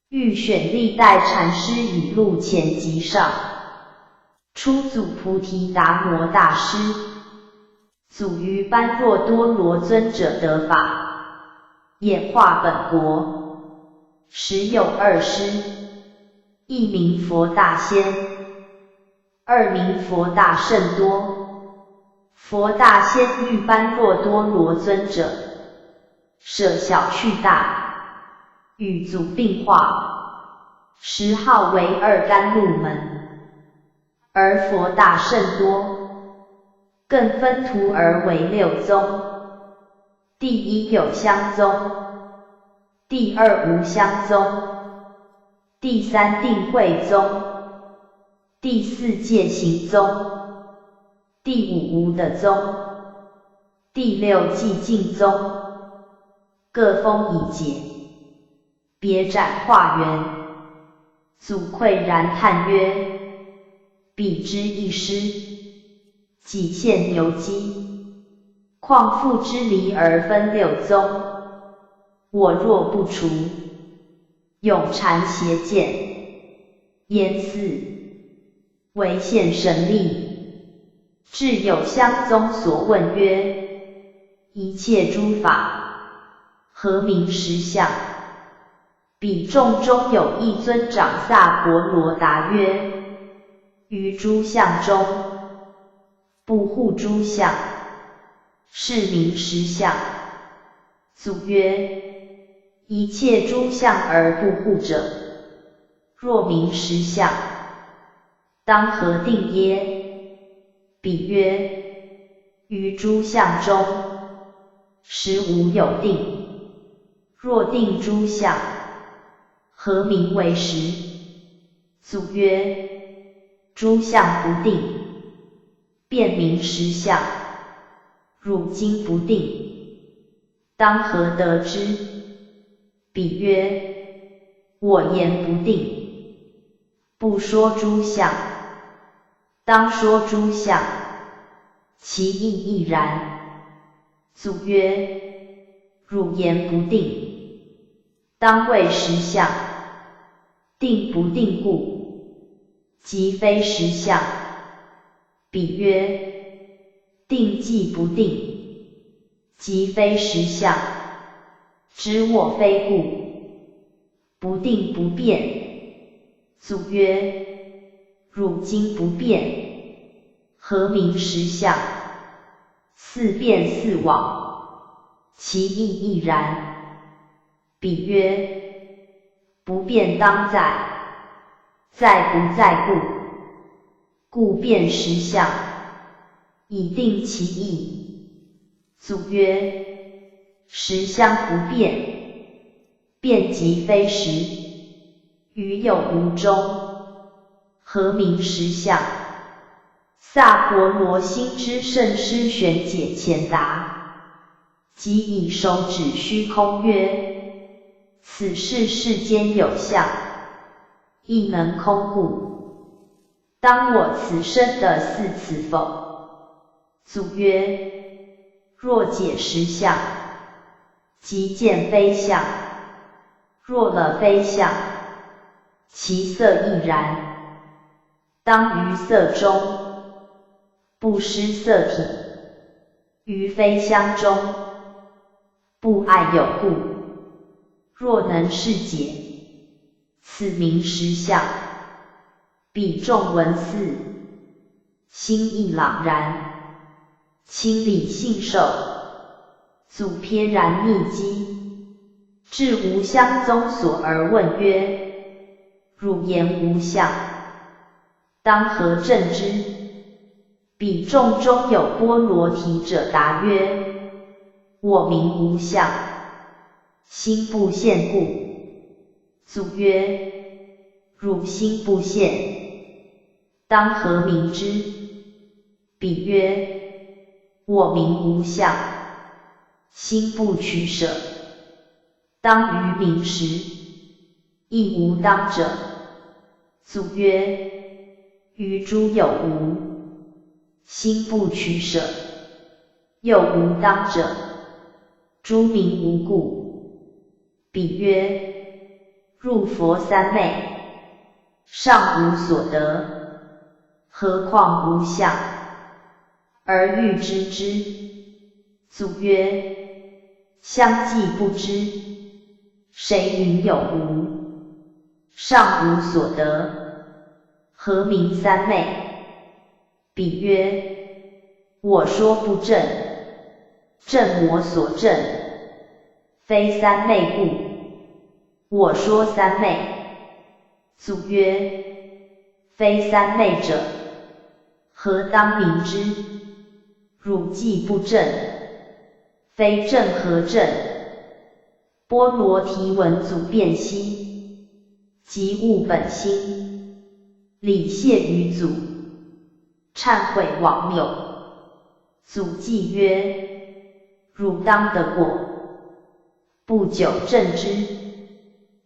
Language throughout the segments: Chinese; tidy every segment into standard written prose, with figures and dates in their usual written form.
欲选历代禅师语录前集上，出祖菩提达摩大师，祖于般若多罗尊者得法，演化本国，实有二师，一名佛大仙，二名佛大圣多。佛大仙欲般若多罗尊者，舍小去大，与祖并化，时号为二甘露门。而佛大圣多，更分徒而为六宗。第一有相宗，第二无相宗，第三定慧宗，第四戒行宗，第五无的宗，第六寂静宗，各封一解，别展化缘。祖喟然叹曰：彼之一师，己现牛机，况复之离而分六宗？我若不除，永缠邪见，焉似唯现神力？至有相宗所问曰：一切诸法，何名实相？彼众中有一尊长萨婆罗答曰：于诸相中，不护诸相，是名实相。祖曰：一切诸相而不护者，若名实相，当何定耶？彼曰：于诸相中，实无有定。若定诸相，何名为实？祖曰：诸相不定，便名实相。汝今不定，当何得之？彼曰：我言不定，不说诸相，当说诸相，其意亦然。祖曰：汝言不定，当谓实相。定不定故，即非实相。彼曰：定既不定，即非实相。知我非故，不定不变。祖曰：汝今不变，何名实相？似变似妄，其意亦然。彼曰：不变当在，在不在故变实相，以定其意。祖曰：实相不变，变即非实。于有无中，何名实相？萨婆罗心之圣师玄解前答，即以手指虚空曰：此世世间有相，亦能空故，当我此生得似此否？祖曰：若解实相，即见非相；若了非相，其色亦然。当于色中，不失色体；于非相中，不爱有故。若能是解，此名实相。彼众闻四，心意朗然，清理信受。祖翩然逆机，至无相宗所而问曰：汝言无相，当何证之？彼众中有波罗提者答曰：我名无相，心不现故。祖曰：汝心不现，当何名之？彼曰：我名无相，心不取舍，当于名实，亦无当者。祖曰：于诸有无，心不取舍，又无当者，诸名无故。彼曰：入佛三昧，尚无所得，何况无相，而欲知之。祖曰：相既不知，谁云有无？尚无所得，何名三昧？彼曰：我说不正，正我所证，非三昧故。我说三昧。祖曰：非三昧者，何当名之？汝既不正，非正何正？波罗提文祖辩析，即悟本心，礼谢于祖，忏悔妄谬。祖记曰：汝当得果，不久正之。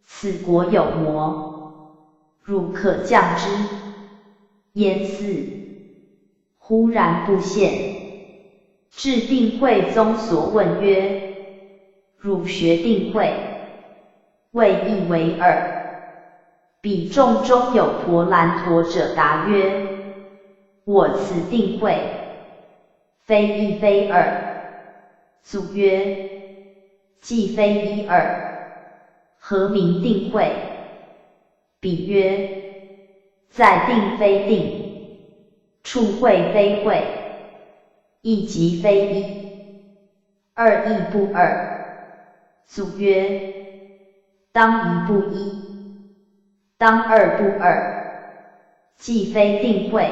此果有魔，汝可降之。焉四忽然不现。至定慧宗所问曰：汝学定慧，谓一为二。彼众中有婆兰陀者答曰：我此定慧，非一非二。祖曰：既非一二，何名定慧？彼曰：在定非定，处慧非慧，一即非一，二亦不二。祖曰：当一不一，当二不二，既非定慧，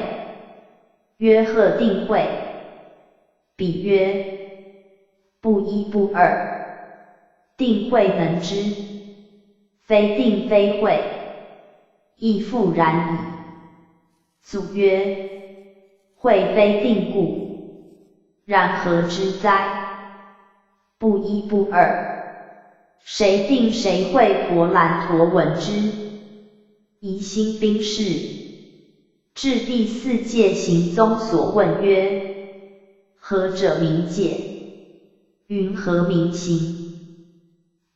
曰何定慧？彼曰：不一不二，定慧能知，非定非慧，亦复然矣。祖曰：慧非定故，然何之哉？不一不二，谁定谁慧？婆兰陀闻之，疑心冰释。至第四戒行宗所问曰：何者名戒？云何名行？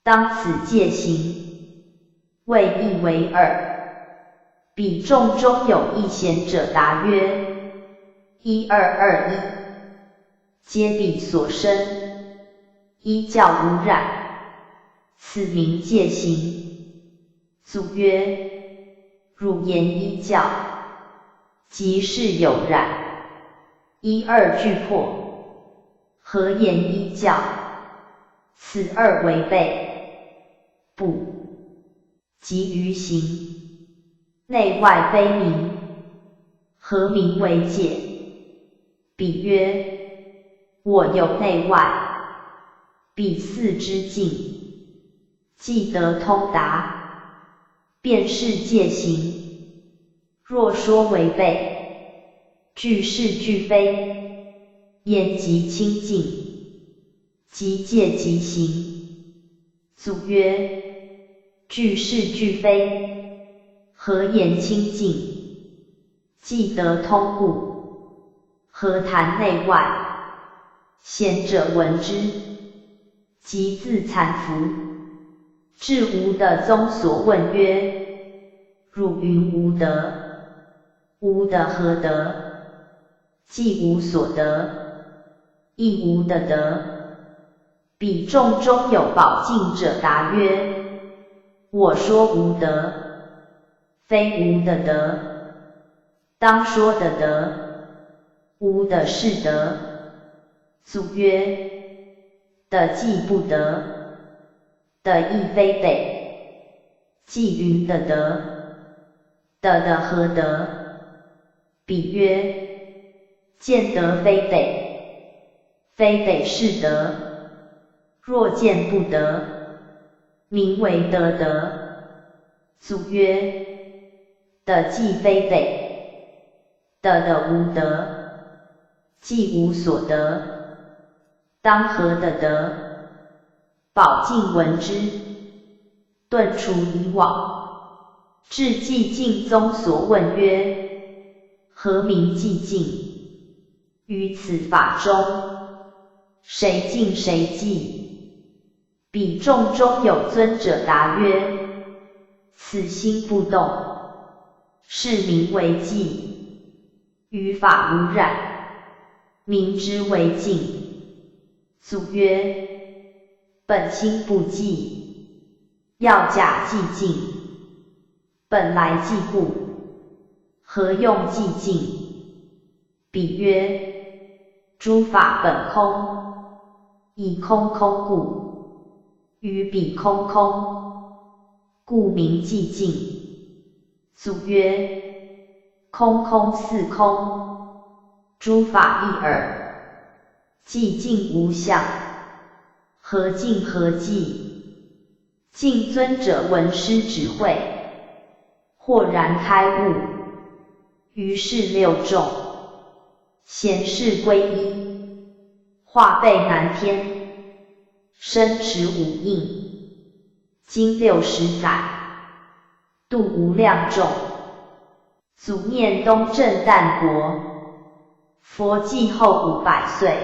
当此戒行，谓一为二。彼众中有一贤者答曰：一二二一，皆彼所生，依教无染，此名戒行。祖曰：汝言依教，即是有染，一二俱破，何言依教？此二违背，不即于行，内外非明，何名为戒？彼曰：我有内外，彼四之境，既得通达，便是戒行。若说违背，俱是俱非，言即清净，即戒即行。祖曰：俱是俱非，何言清净？既得通故，何谈内外？贤者闻之，即自惭服。至无德宗所问曰：汝云无德，无德何德？既无所得，亦无的得。彼众中有宝镜者答曰：我说无德，非无的得，当说的得，无的是德。祖曰：的既不得，的亦非得，既云的得，的何得？彼曰：见得非得，非得是得。若见不得，名为得得。祖曰：的既非得，的无得，既无所得，当何的得？宝镜闻之，顿除以往。至寂静宗所问曰：何名寂静？于此法中，谁静谁寂？彼众中有尊者答曰：此心不动，是名为寂。于法无染，名之为净。祖曰：本心不寂，要假寂静。本来寂故，何用寂静？比曰：诸法本空，以空空故，于彼空空，故名寂静。祖曰：空空似空，诸法一耳，寂静无相，何静何寂？敬尊者闻师指会，豁然开悟，于是六众显示归一，化被南天，身持五印，经60载，度无量众。祖念东震旦国，佛寂后500岁，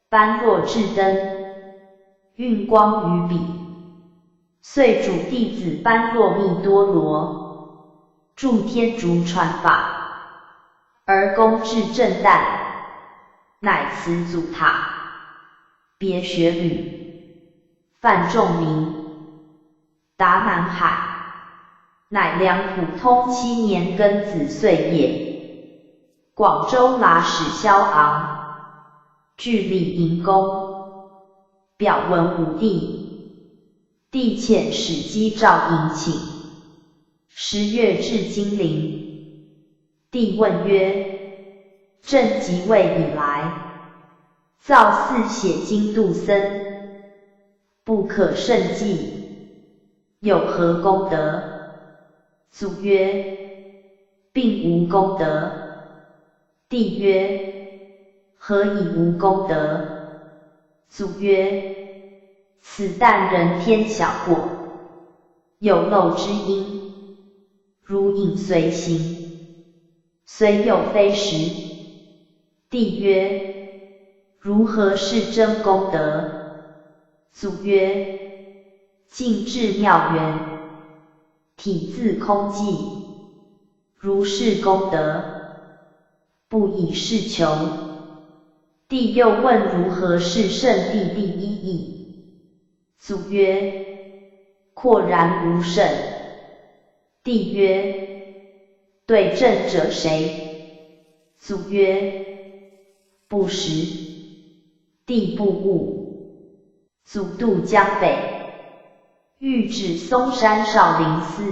般若智灯，运光于彼。遂主弟子般若蜜多罗，助天竺传法，而功至震旦，乃辞祖塔，别学旅，范仲明，达南海。乃梁普通7年庚子岁也。广州剌史萧昂，据理营公，表文武帝，帝遣使击诏迎请。10月至金陵，帝问曰：朕即位以来，造寺写经度僧，不可胜计，有何功德？祖曰：并无功德。帝曰：何以无功德？祖曰：此但人天小过，有漏之因，如影随形，虽有非实。帝曰：如何是真功德？祖曰：尽至妙缘，体自空寂，如是功德，不以是求。帝又问如何是圣地第一义？祖曰：廓然无圣。帝曰：对证者谁？祖曰：不识。帝不悟。祖渡江北，欲至嵩山少林寺，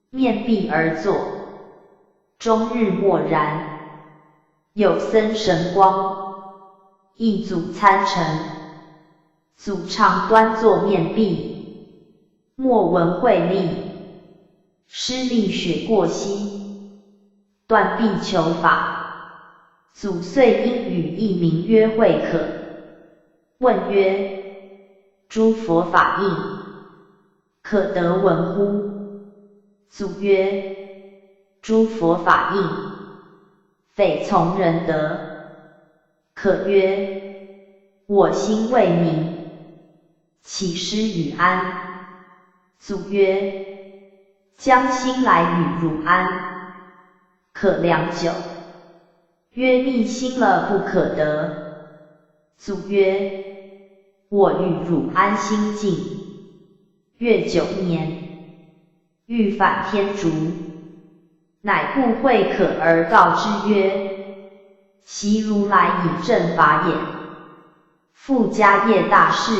面壁而坐，终日默然。有僧神光，一祖参禅。祖常端坐面壁，莫闻慧力，施力血过膝，断臂求法。祖遂因语一名曰慧可，问曰：诸佛法印，可得闻乎？祖曰：诸佛法印，非从人得。可曰：我心未明，岂施与安？祖曰：将心来与汝安，可良久。曰：逆心了不可得。祖曰：我与汝安心境。越9年，欲返天竺，乃故慧可而告之曰：昔如来以正法眼，复迦叶大士，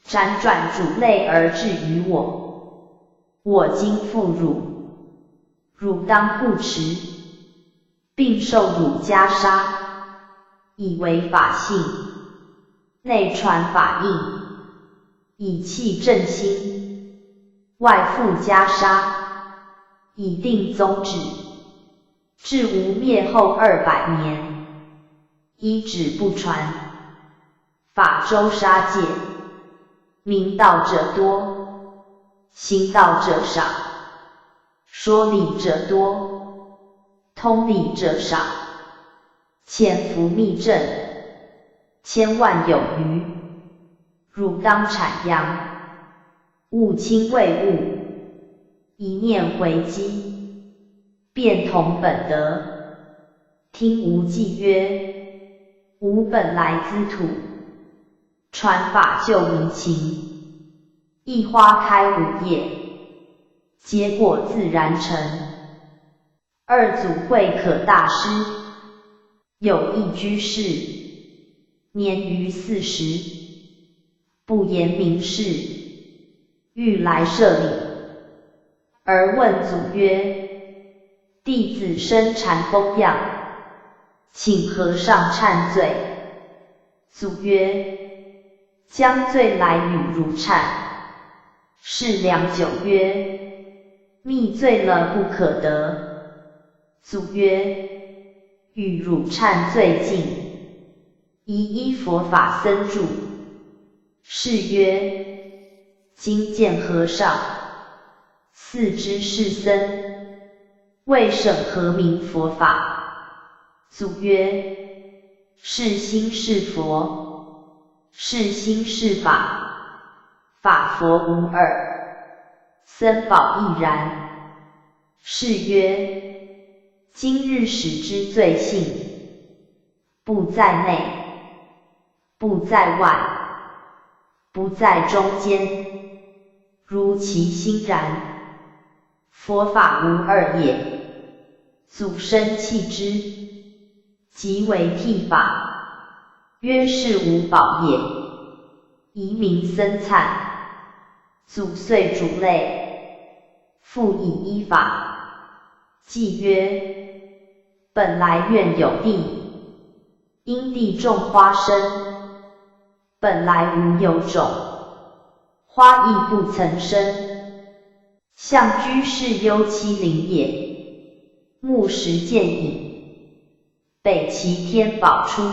辗转主类而至于我。我今复汝，汝当护持，并受汝袈裟，以为法性，内传法印，以弃正心，外附袈裟，以定宗旨，至无灭后200年，一旨不传。法周沙界，明道者多，行道者少，说理者多，通理者少。潜伏密阵，千万有余，汝当阐扬。物轻为物，一念回击，便同本德。听无忌曰：吾本来兹土，传法救民情，一花开五叶，结果自然成。二祖慧可大师，有一居士，年逾40，不言明事，欲来舍礼，而问祖曰：弟子身禅风样，请和尚忏罪。祖曰：将罪来与汝忏。是良久曰：密罪了不可得。祖曰：与汝忏罪尽，宜依佛法僧住。是曰：今见和尚，四知是僧，未审何名佛法？祖曰：是心是佛，是心是法，法佛无二，僧宝亦然。是曰：今日始知罪性，不在内，不在外，不在中间，如其心然，佛法无二也。祖生弃之，即为剃法，曰是无宝也，遗名僧璨。祖遂主类，复以依法，记曰：本来愿有地，因地种花生，本来无有种，花亦不曾生。向居士幽栖林也，木石见影，北齐天宝出，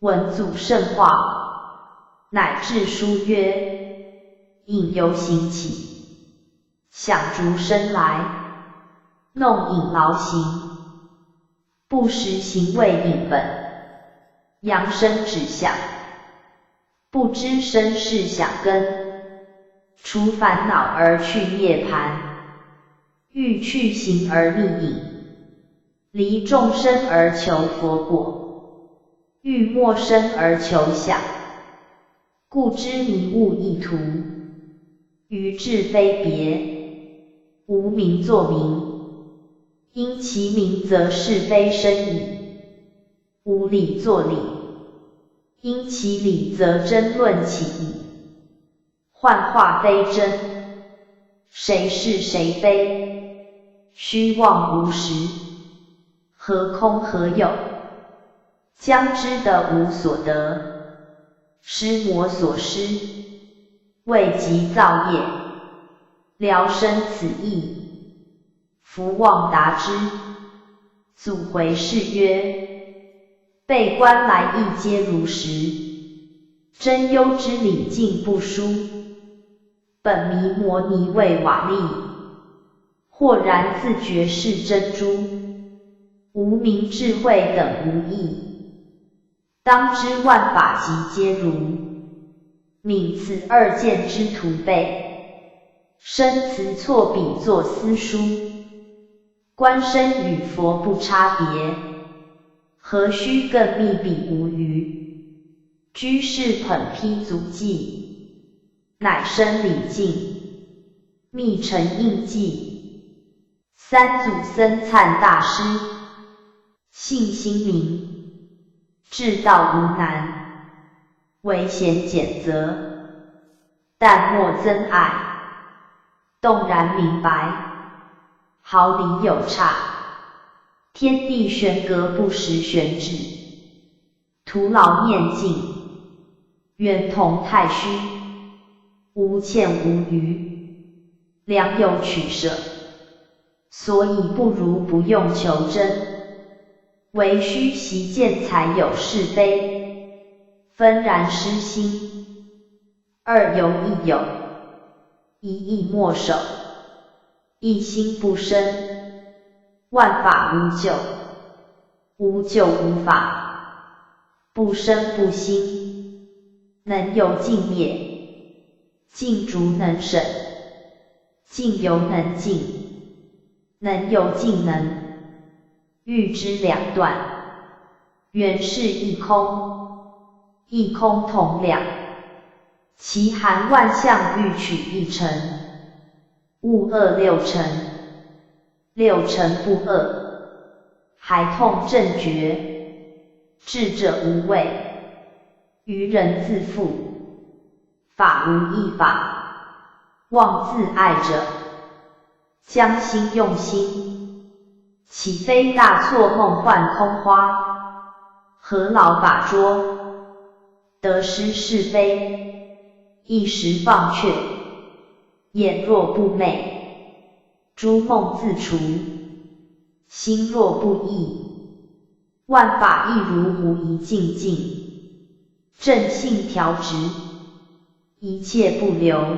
闻祖甚化，乃至书曰：影犹行起，响竹声来，弄影劳形，不实行为影本，扬声指响，不知身是响根，除烦恼而去涅槃，欲去行而逆影，离众生而求佛果，欲没身而求想，故知迷悟一途，于智非别，无名作名，因其名则是非生矣；无理作理，因其理则争论起矣。幻化非真，谁是谁非？虚妄无实，何空何有？将知得无所得，施魔所施，未及造业，聊生此意，福望达之。祖回是曰：被观来意皆如实，真幽之理尽不疏，本迷摩尼为瓦砾，豁然自觉是珍珠，无明智慧等无异，当知万法即皆如，泯此二见之徒辈，生词错笔作私书，观身与佛不差别，何须更密笔无余？居士捧披足迹，乃生礼敬，密成印记。三祖僧璨大师，性心明，至道无难，唯嫌简择，但莫增爱，动然明白，毫厘有差，天地玄格不实玄智，徒劳念境，圆同太虚，无欠无余，良有取舍，所以不如不用求真，唯须习见才有是非，纷然失心，二有亦有，一意莫守，一心不生，万法无救，无救无法，不生不兴，能有尽灭，尽竹能省，尽犹能尽，能犹尽能，欲之两断，原是一空，一空同两，其含万象欲取一尘，物二六尘，六尘不二，孩童正觉，智者无畏，愚人自负，法无一法，妄自爱者，将心用心，岂非大错梦幻空花？何劳把捉？得失是非，一时放却，眼若不昧，诸梦自除，心若不异，万法亦如狐疑静静，正性调直，一切不留，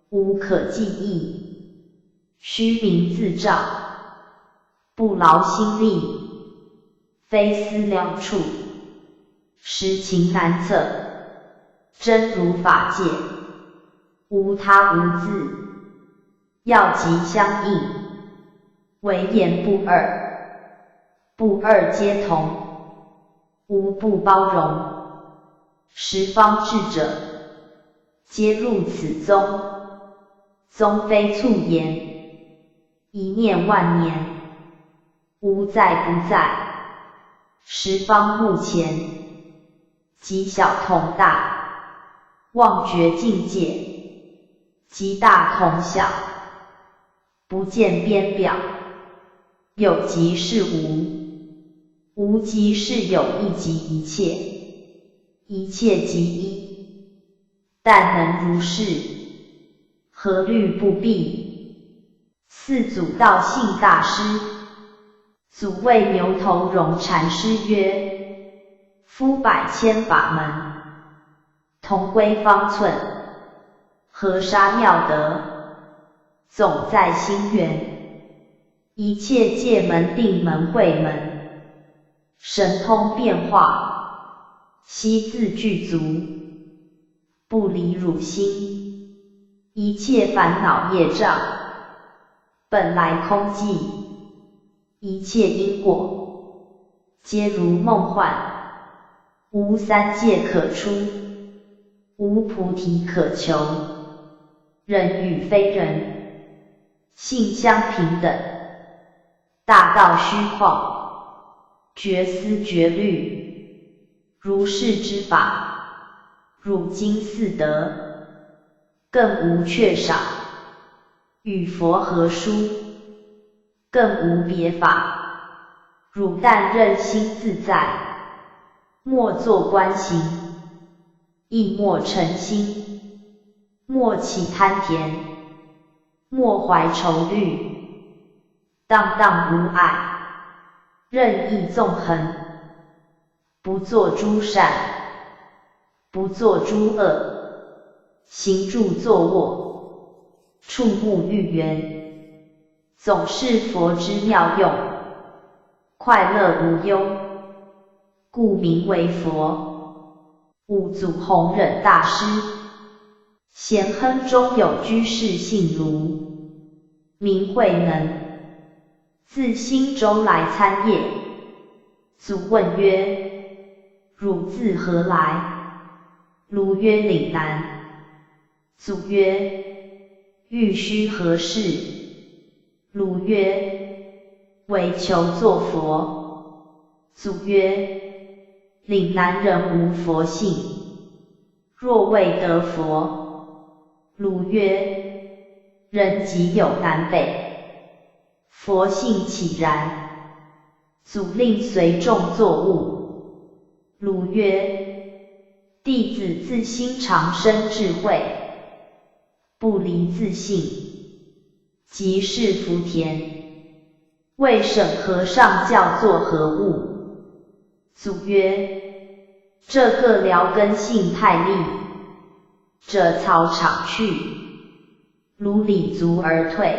无可记忆，虚名自照，不劳心力，非思量处，实情难测，真如法界，无他无自，要即相应，唯言不二，不二皆同，无不包容，十方智者，皆入此宗，宗非促言，一念万年，无在不在，十方目前，极小同大，妄觉境界，极大同小，不见边表，有即是无，无即是有，一即一切，一切即一，但能如是，何虑不必？四祖道信大师，祖谓牛头荣禅师曰：夫百千法门，同归方寸，河沙妙德，总在心源。一切界门定门慧门，神通变化，悉自具足，不离汝心。一切烦恼业障，本来空寂，一切因果，皆如梦幻，无三界可出，无菩提可求，人与非人，性相平等，大道虚旷，绝思绝虑，如是之法，汝今似得，更无缺少，与佛何殊？更无别法，汝但任心自在，莫作观行，亦莫嗔心，莫起贪甜，莫怀愁虑，荡荡无碍，任意纵横，不作诸善，不作诸恶，行住坐卧，触目欲缘，总是佛之妙用，快乐无忧，故名为佛。五祖弘忍大师，咸亨中有居士姓卢，名慧能，自新州来参谒。祖问曰：汝自何来？卢曰：岭南。祖曰：欲须何事？卢曰：为求作佛。祖曰：岭南人无佛性，若未得佛。卢曰：人即有南北，佛性岂然？祖令随众作务。卢曰：弟子自心常生智慧，不离自性，即是福田。为审和尚教作何物？祖曰：这个辽根性太利，者草场去，卢礼足而退，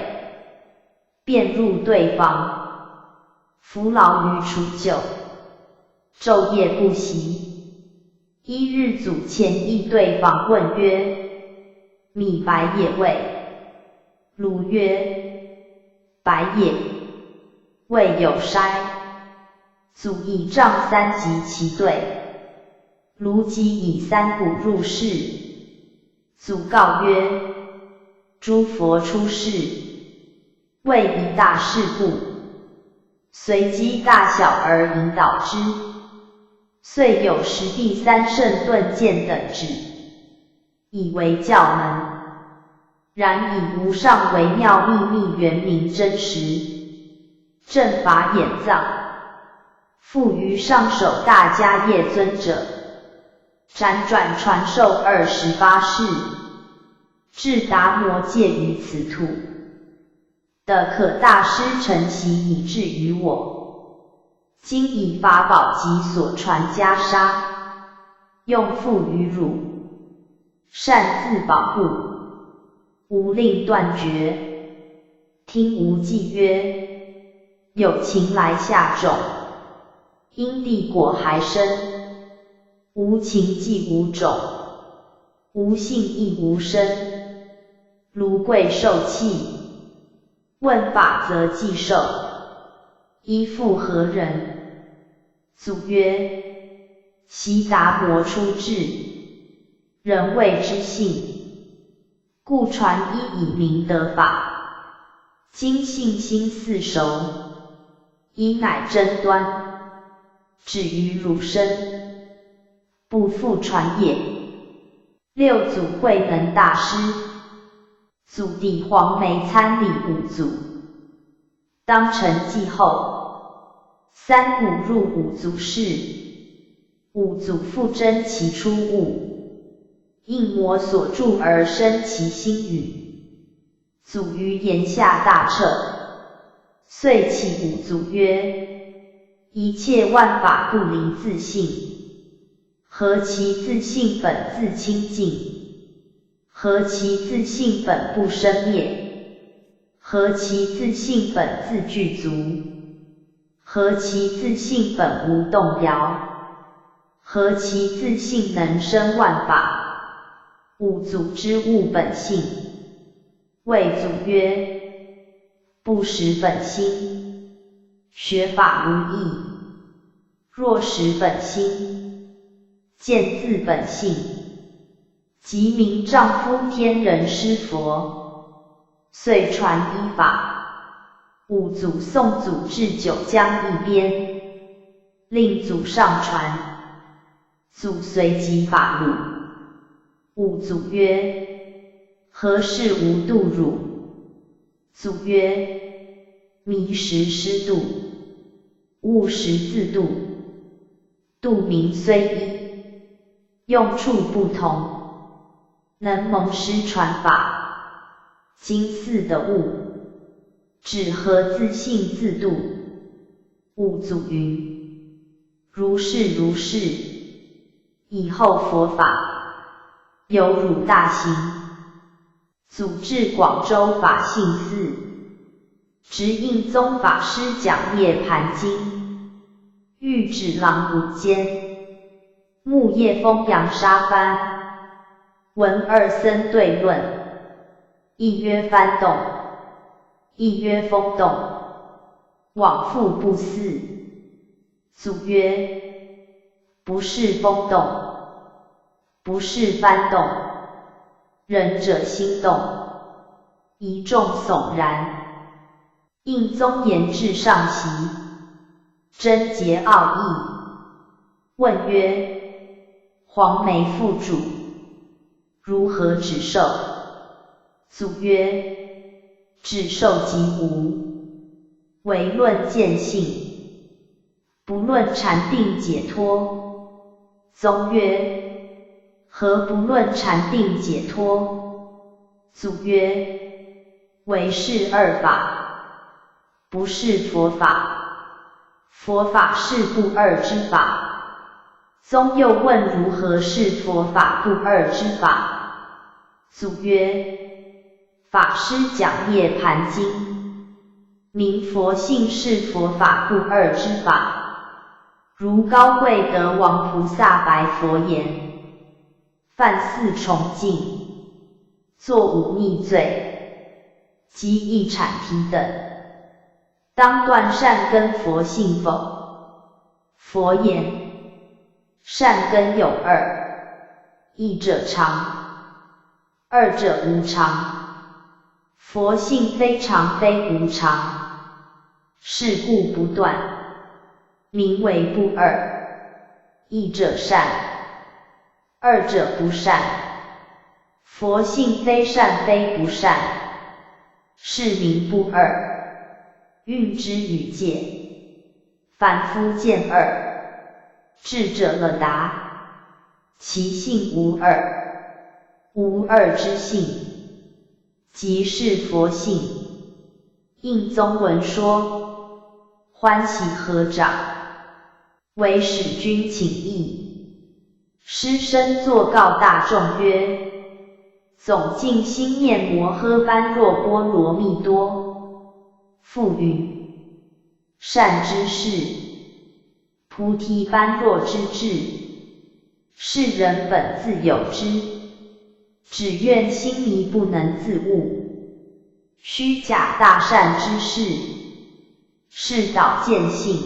便入对房，服劳于处酒，昼夜不息。一日祖前亦对访问曰：米白也谓。卢曰：白也，未有筛。祖以杖三及其对。卢即以三鼓入室。祖告曰：诸佛出世，为一大事故，随机大小而引导之。遂有十地三圣顿渐等旨，以为教门。然以无上微妙秘密圆明真实，正法眼藏，复于上首大迦叶尊者，辗转传授28世，至达摩戒于此土。的可大师承其以至于我，今以法宝及所传袈裟，用付于汝，善自保护，无令断绝。听无忌曰：有情来下种，因地果还生；无情即无种，无性亦无生。如贵受器，问法则既受，依复何人？祖曰：悉达摩出至，人谓之信，故传一以明得法。今信心似熟，一乃真端，止于汝身，不复传也。六祖慧能大师，祖弟黄梅参礼五祖。当成继后，三鼓入五祖室，五祖复真其出物，应魔所助而生其心语。祖于言下大彻，遂启五祖曰：一切万法不离自性，何其自性本自清净？何其自性本不生灭？何其自性本自具足？何其自性本无动摇？何其自性能生万法？五祖之悟本性。谓祖曰：不识本心，学法无益。若识本心，见自本性，即名丈夫天人师佛。遂传依法。五祖送祖至九江一边，令祖上传。祖随即法入。五祖曰：何事无度汝？祖曰：迷时失度，悟时自度。度名虽一，用处不同，能蒙师传法，今似的悟，只合自性自度。五祖云：如是如是，以后佛法，有汝大行。祖至广州法性寺，直应宗法师讲涅盘经，御指廊五间，木叶风扬沙幡，闻二僧对论，一曰幡动，一曰风动，往复不似。祖曰：不是风动，不是幡动，仁者心动，一众悚然。应宗言至上席，真结奥义。问曰：黄梅副主，如何止受？祖曰：止受即无，唯论见性，不论禅定解脱。宗曰：何不论禅定解脱？祖曰：唯是二法，不是佛法。佛法是不二之法。宗又问如何是佛法不二之法？祖曰：法师讲涅盘经，明佛性是佛法不二之法。如高贵德王菩萨白佛言：犯四重境，作忤逆罪，即一阐提等，当断善根佛性否？佛言：善根有二，一者常，二者无常。佛性非常非无常，是故不断，名为不二。一者善，二者不善。佛性非善非不善，是名不二。运之于界，凡夫见二，智者了达，其性无二，无二之性，即是佛性。应宗闻说，欢喜合掌，为使君请益。师生作告大众曰：总净心念摩诃般若波罗蜜多。复云：善知识，菩提般若之智，是人本自有之，只愿心迷不能自悟。虚假大善之事，是导见性，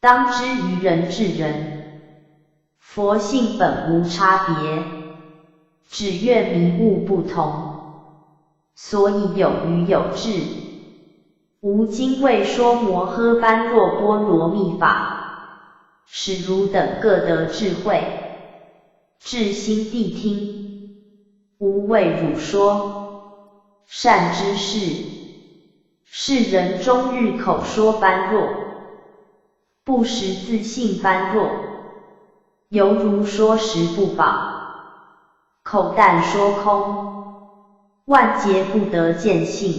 当知于人至人。佛性本无差别，只愿迷悟不同，所以有愚有智。吾今为说摩诃般若波罗蜜法，使汝等各得智慧，至心谛听。吾为汝说，善知识，世人终日口说般若，不识自性般若，犹如说食不饱，口淡说空，万劫不得见性，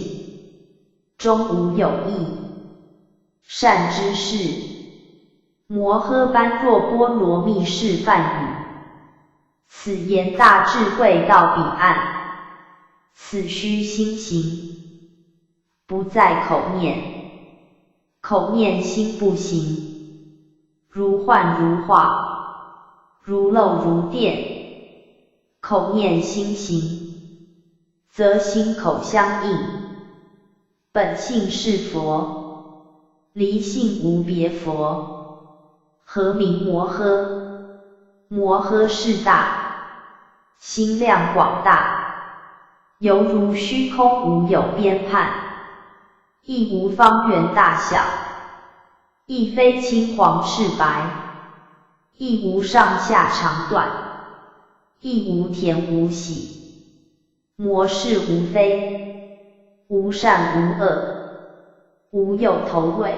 终无有益。善知识，摩诃般若波罗蜜是梵语，此言大智慧到彼岸，此须心行，不在口念，口念心不行，如幻如化，如漏如电。口念心行，则心口相应。本性是佛，离性无别佛，何名摩诃？摩诃是大，心量广大，犹如虚空无有边畔，亦无方圆大小，亦非青黄赤白，亦无上下长短，亦无甜无喜。摩是无非，无善无恶，无有头尾。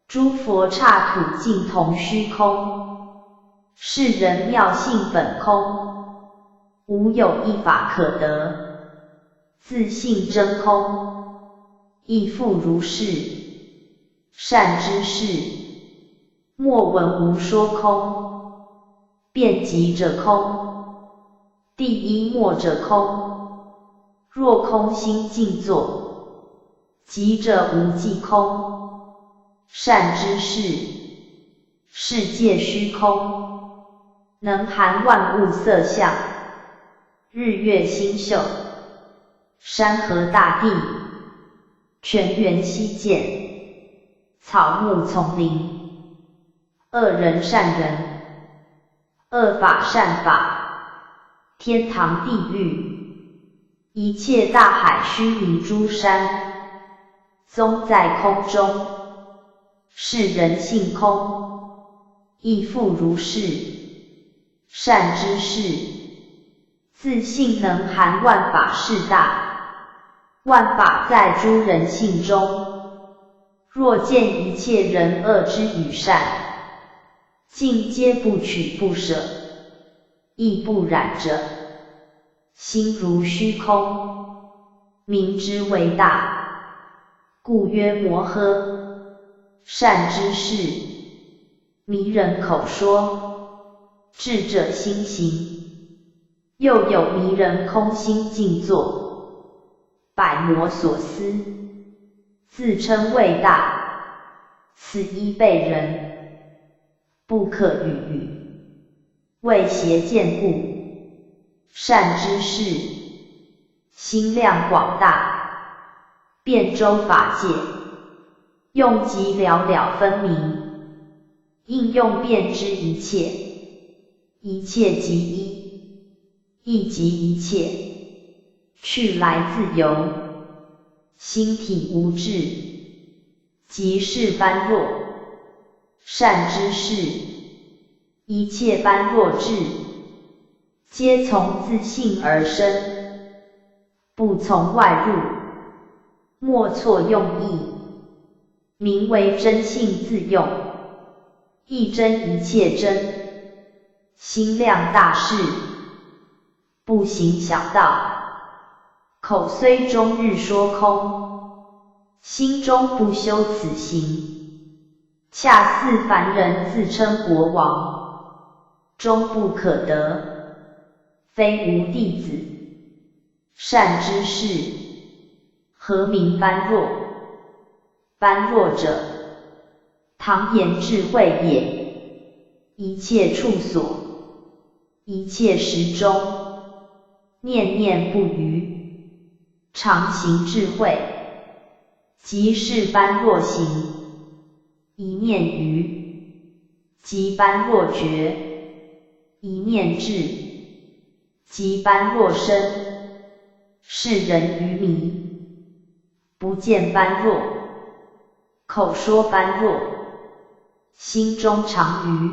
诸佛刹土尽同虚空，是人妙性本空，无有一法可得，自性真空，亦复如是。善知识，莫闻无说空，遍及者空，第一末者空。若空心静坐，即者无际空。善知识，世界虚空，能含万物色相，日月星宿，山河大地，泉源溪涧，草木丛林，恶人善人，恶法善法，天堂地狱，一切大海须弥诸山，踪在空中，是人性空，亦复如是。善知识，自性能含万法是大，万法在诸人性中，若见一切人恶之与善，尽皆不取不舍，亦不染者，心如虚空，名之为大，故曰摩诃。善知识，迷人口说，智者心行，又有迷人空心静坐，百魔所思，自称为大，此一辈人，不可与语，为邪见故，善知识，心量广大，遍周法界，用即了了分明，应用遍知一切，一切即一，一即一切，去来自由，心体无滞，即是般若。善知识，一切般若智，皆从自性而生，不从外入，莫错用意，名为真性自用，一真一切真，心量大事，不行小道，口虽终日说空，心中不修此行，恰似凡人自称国王，终不可得，非无弟子。善知识，何名般若？般若者，唐言智慧也，一切处所，一切时中，念念不渝，常行智慧，即是般若行。一念愚，即般若觉；一念智，即般若身。是人愚迷，不见般若，口说般若，心中常愚，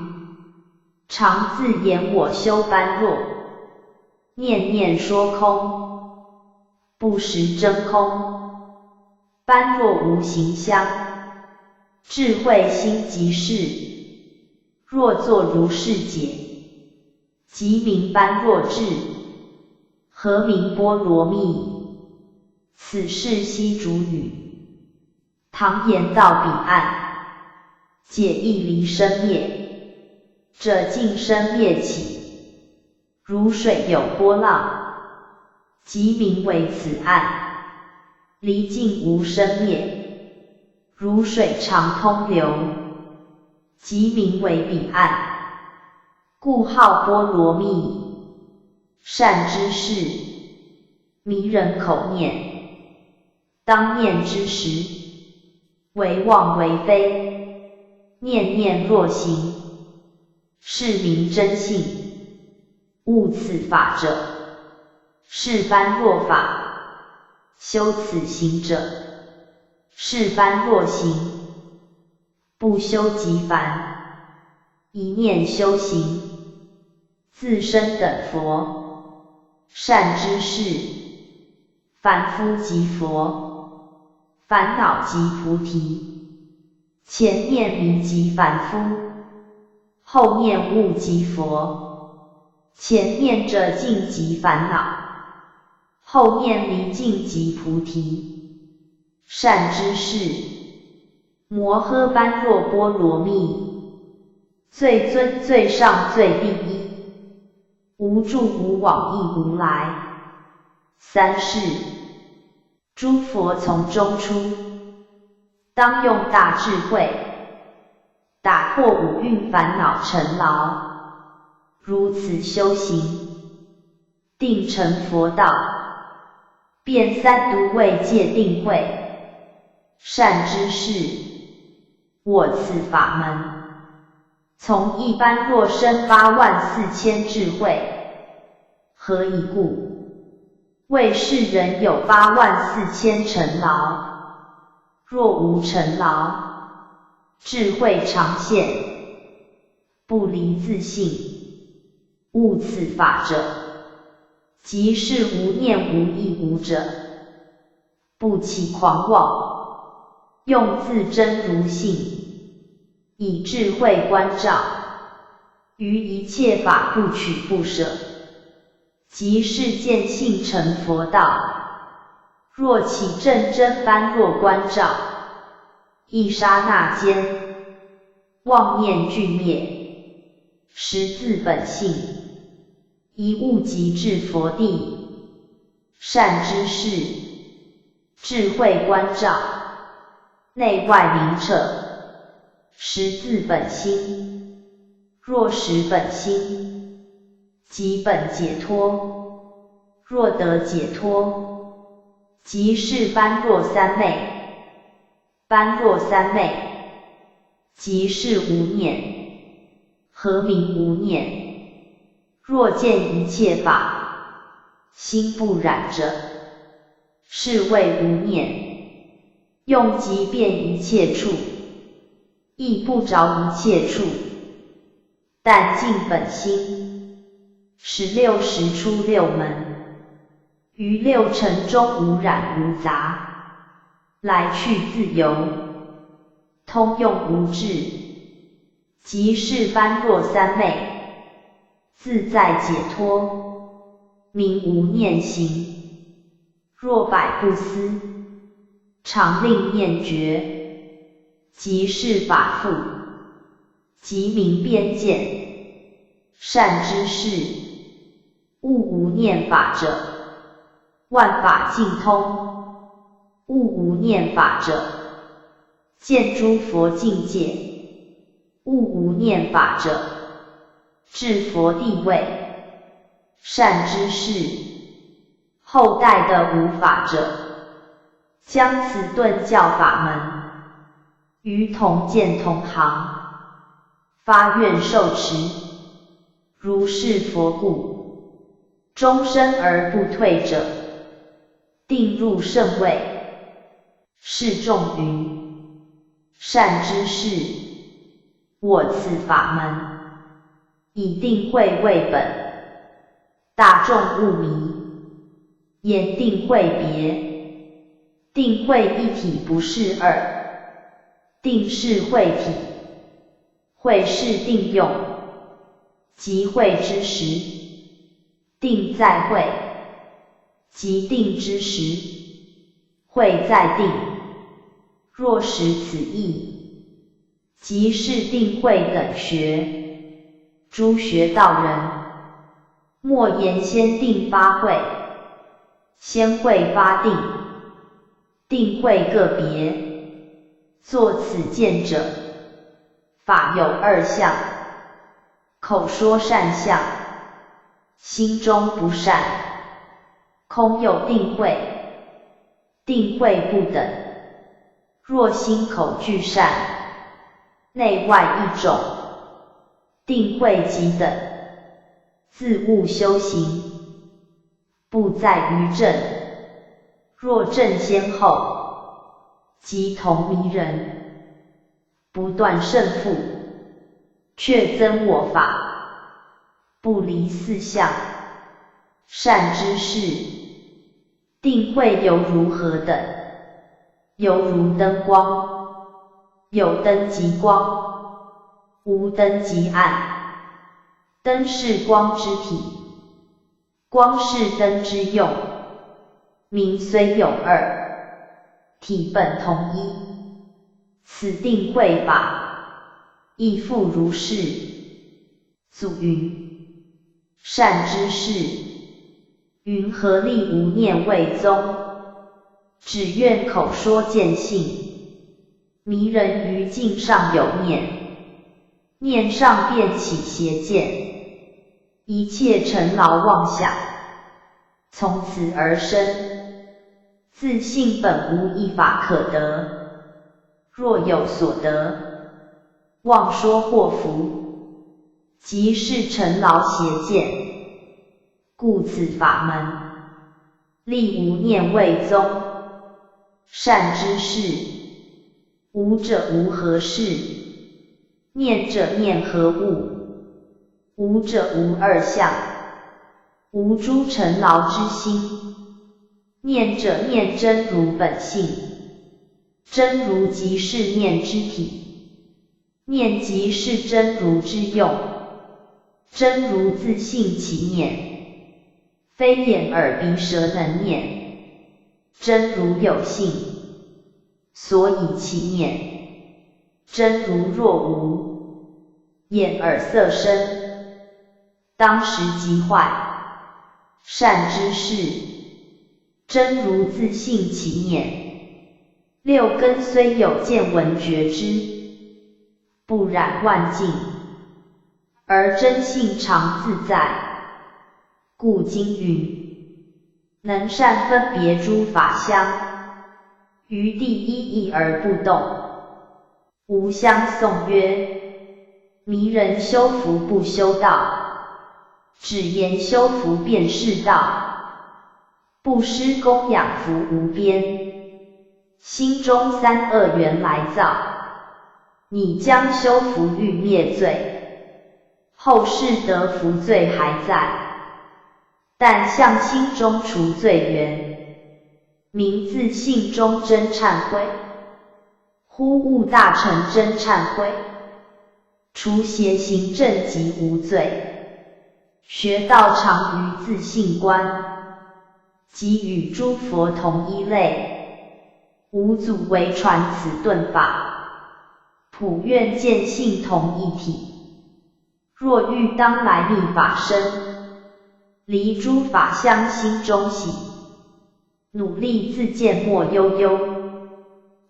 常自言我修般若，念念说空，不识真空。般若无形相，智慧心即是。若作如是解，即名般若智。何名波罗蜜？此是西主语。唐言到彼岸，解义离生灭，者尽生灭起，如水有波浪，即名为此岸。离尽无生灭，如水常通流，即名为彼岸，故号波罗蜜。善知识，迷人口念，当念之时，为妄为非，念念若行，是名真性。悟此法者，是般若法；修此行者，是般若行。不修即凡，一念修行，自身等佛。善知识，凡夫即佛，烦恼即菩提。前念迷即凡夫，后念悟即佛。前念者尽即烦恼，后念离尽即菩提。善知识，摩诃般若波罗蜜，最尊最上最第一。无住无往亦无来。三是，诸佛从中出，当用大智慧，打破五蕴烦恼尘劳。如此修行，定成佛道，遍三毒味界定慧。善知识，我此法门，从一般若生84000智慧。何以故？为世人有84000尘劳，若无尘劳，智慧常现，不离自性。悟此法者，即是无念无忆无者，不起狂妄，用自真如性，以智慧观照，于一切法不取不舍，即是见性成佛道。若起正真般若观照，一刹那间，妄念俱灭，实自本性，一悟即至佛地。善知识，智慧观照，内外明彻，实自本心。若识本心，即本解脱。若得解脱，即是般若三昧。般若三昧，即是无念。何名无念？若见一切法，心不染者，是谓无念。用即遍一切处，亦不着一切处，但尽本心。16时出六门，于六尘中无染无杂，来去自由，通用无滞，即是般若三昧，自在解脱，名无念行。若百不思，常令念绝，即是法父，即名边见。善知识，悟无念法者，万法尽通；悟无念法者，见诸佛境界；悟无念法者，至佛地位。善知识，后代的无法者，将此顿教法门，于同见同行，发愿受持，如是佛故，终身而不退者，定入圣位。示众云：善知识，我此法门，以定慧为本，大众勿迷，言定慧别，定慧一体不是二，定是慧体，慧是定用，即慧之时，定在慧，即定之时，慧在定。若识此义，即是定慧等学。诸学道人，莫言先定发慧，先慧发定，定慧个别。作此见者，法有二相，口说善相，心中不善，空有定慧，定慧不等。若心口俱善，内外一种，定慧即等。自悟修行，不在于正。若正先后，即同迷人，不断胜负，却增我法，不离四相。善知识，定慧犹如何等？犹如灯光，有灯即光，无灯即暗。灯是光之体，光是灯之用。名虽有二，体本同一。此定慧法，亦复如是。祖云：善知识，云何立无念为宗？只愿口说见性，迷人于境上有念，念上便起邪见，一切尘劳妄想，从此而生。自性本无一法可得，若有所得，妄说祸福，即是尘劳邪见。故此法门，立无念为宗。善知识，无者无何事，念者念何物？无者无二相，无诸尘劳之心。念者念真如本性，真如即是念之体，念即是真如之用。真如自性其念，非眼耳鼻舌能念。真如有性，所以其念。真如若无，眼耳色身，当时即坏。善知识，真如自性其念。六根虽有见闻觉知，不染万境，而真性常自在。故经云：能善分别诸法相，于第一义而不动。吾相颂曰：迷人修福不修道，只言修福便是道。布施供养福无边，心中三恶缘来造。你将修福欲灭罪，后世得福罪还在。但向心中除罪缘，名自性中真忏悔。忽悟大成真忏悔，除邪行正即无罪。学道常于自性观，即与诸佛同一类。五祖为传此顿法，普愿见性同一体。若欲当来立法身，离诸法相心中喜，努力自见莫悠悠。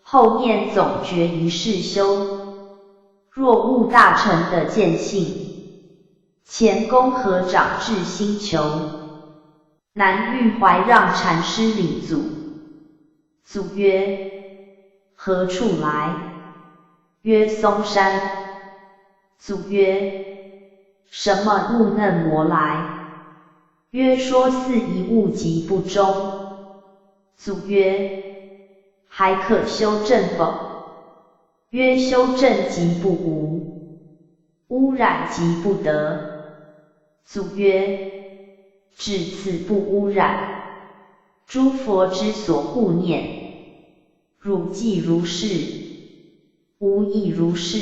后念总觉一世修，若悟大成的见性，前功合掌至心求。南域怀让禅师礼祖，祖曰：何处来？曰：嵩山。祖曰：什么物嫩磨来？曰：说似一物即不中。祖曰：还可修正否？曰：修正即不无，污染即不得。祖曰：至此不污染，诸佛之所护念，汝既如是，吾亦如是。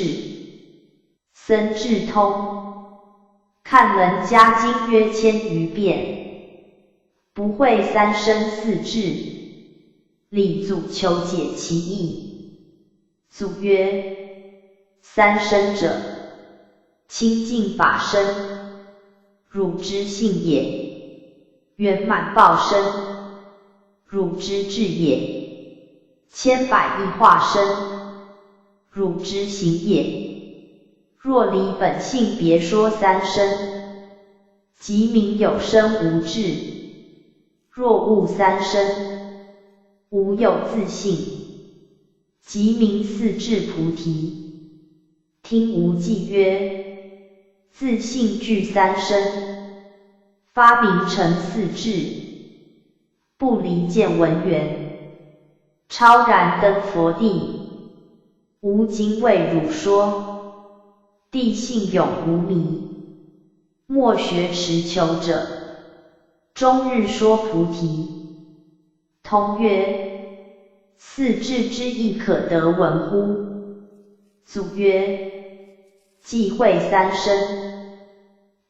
僧智通，看人家经约千余遍，不会三生四智。礼祖求解其意。祖曰：三生者，清净法身，汝之性也；圆满报身，汝之智也；千百亿化身，汝之行也。若离本性别说三生，即名有生无智。若悟三生，无有自性，即名四智菩提。听无记曰：自性具三生，发明成四智，不离见闻缘，超然登佛地。吾今为汝说，地性永无迷。莫学持求者，终日说菩提。通曰：四智之意可得闻乎？祖曰：既会三生，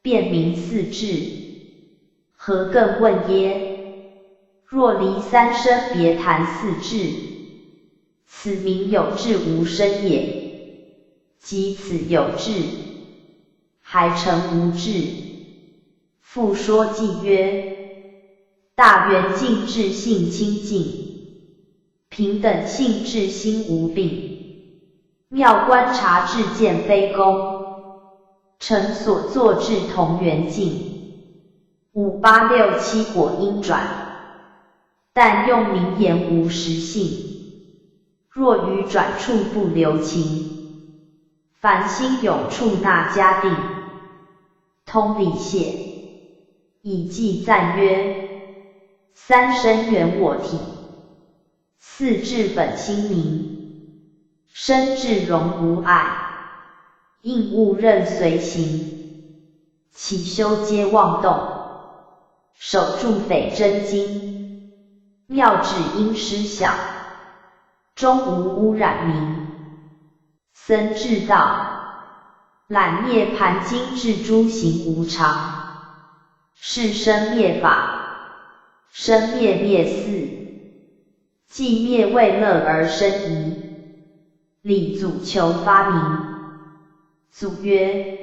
便明四智，何更问耶？若离三生别谈四智，此名有智无生也。即此有智，还成无智。复说偈曰：大圆净智性清净，平等性智心无病。妙观察智见非功，成所作智同圆净。5、8、6、7果因转，但用名言无实性。若于转处不留情，凡心永处那家定。通理解，以记赞曰：三生圆我体，四智本心明。身智容无碍，应物任随行。起修皆妄动，守住匪真经。妙智因失晓，终无污染名。僧智道，览涅盘经至诸行无常，是生灭法。生灭灭四，既灭为乐而生疑。礼祖求发明。祖曰：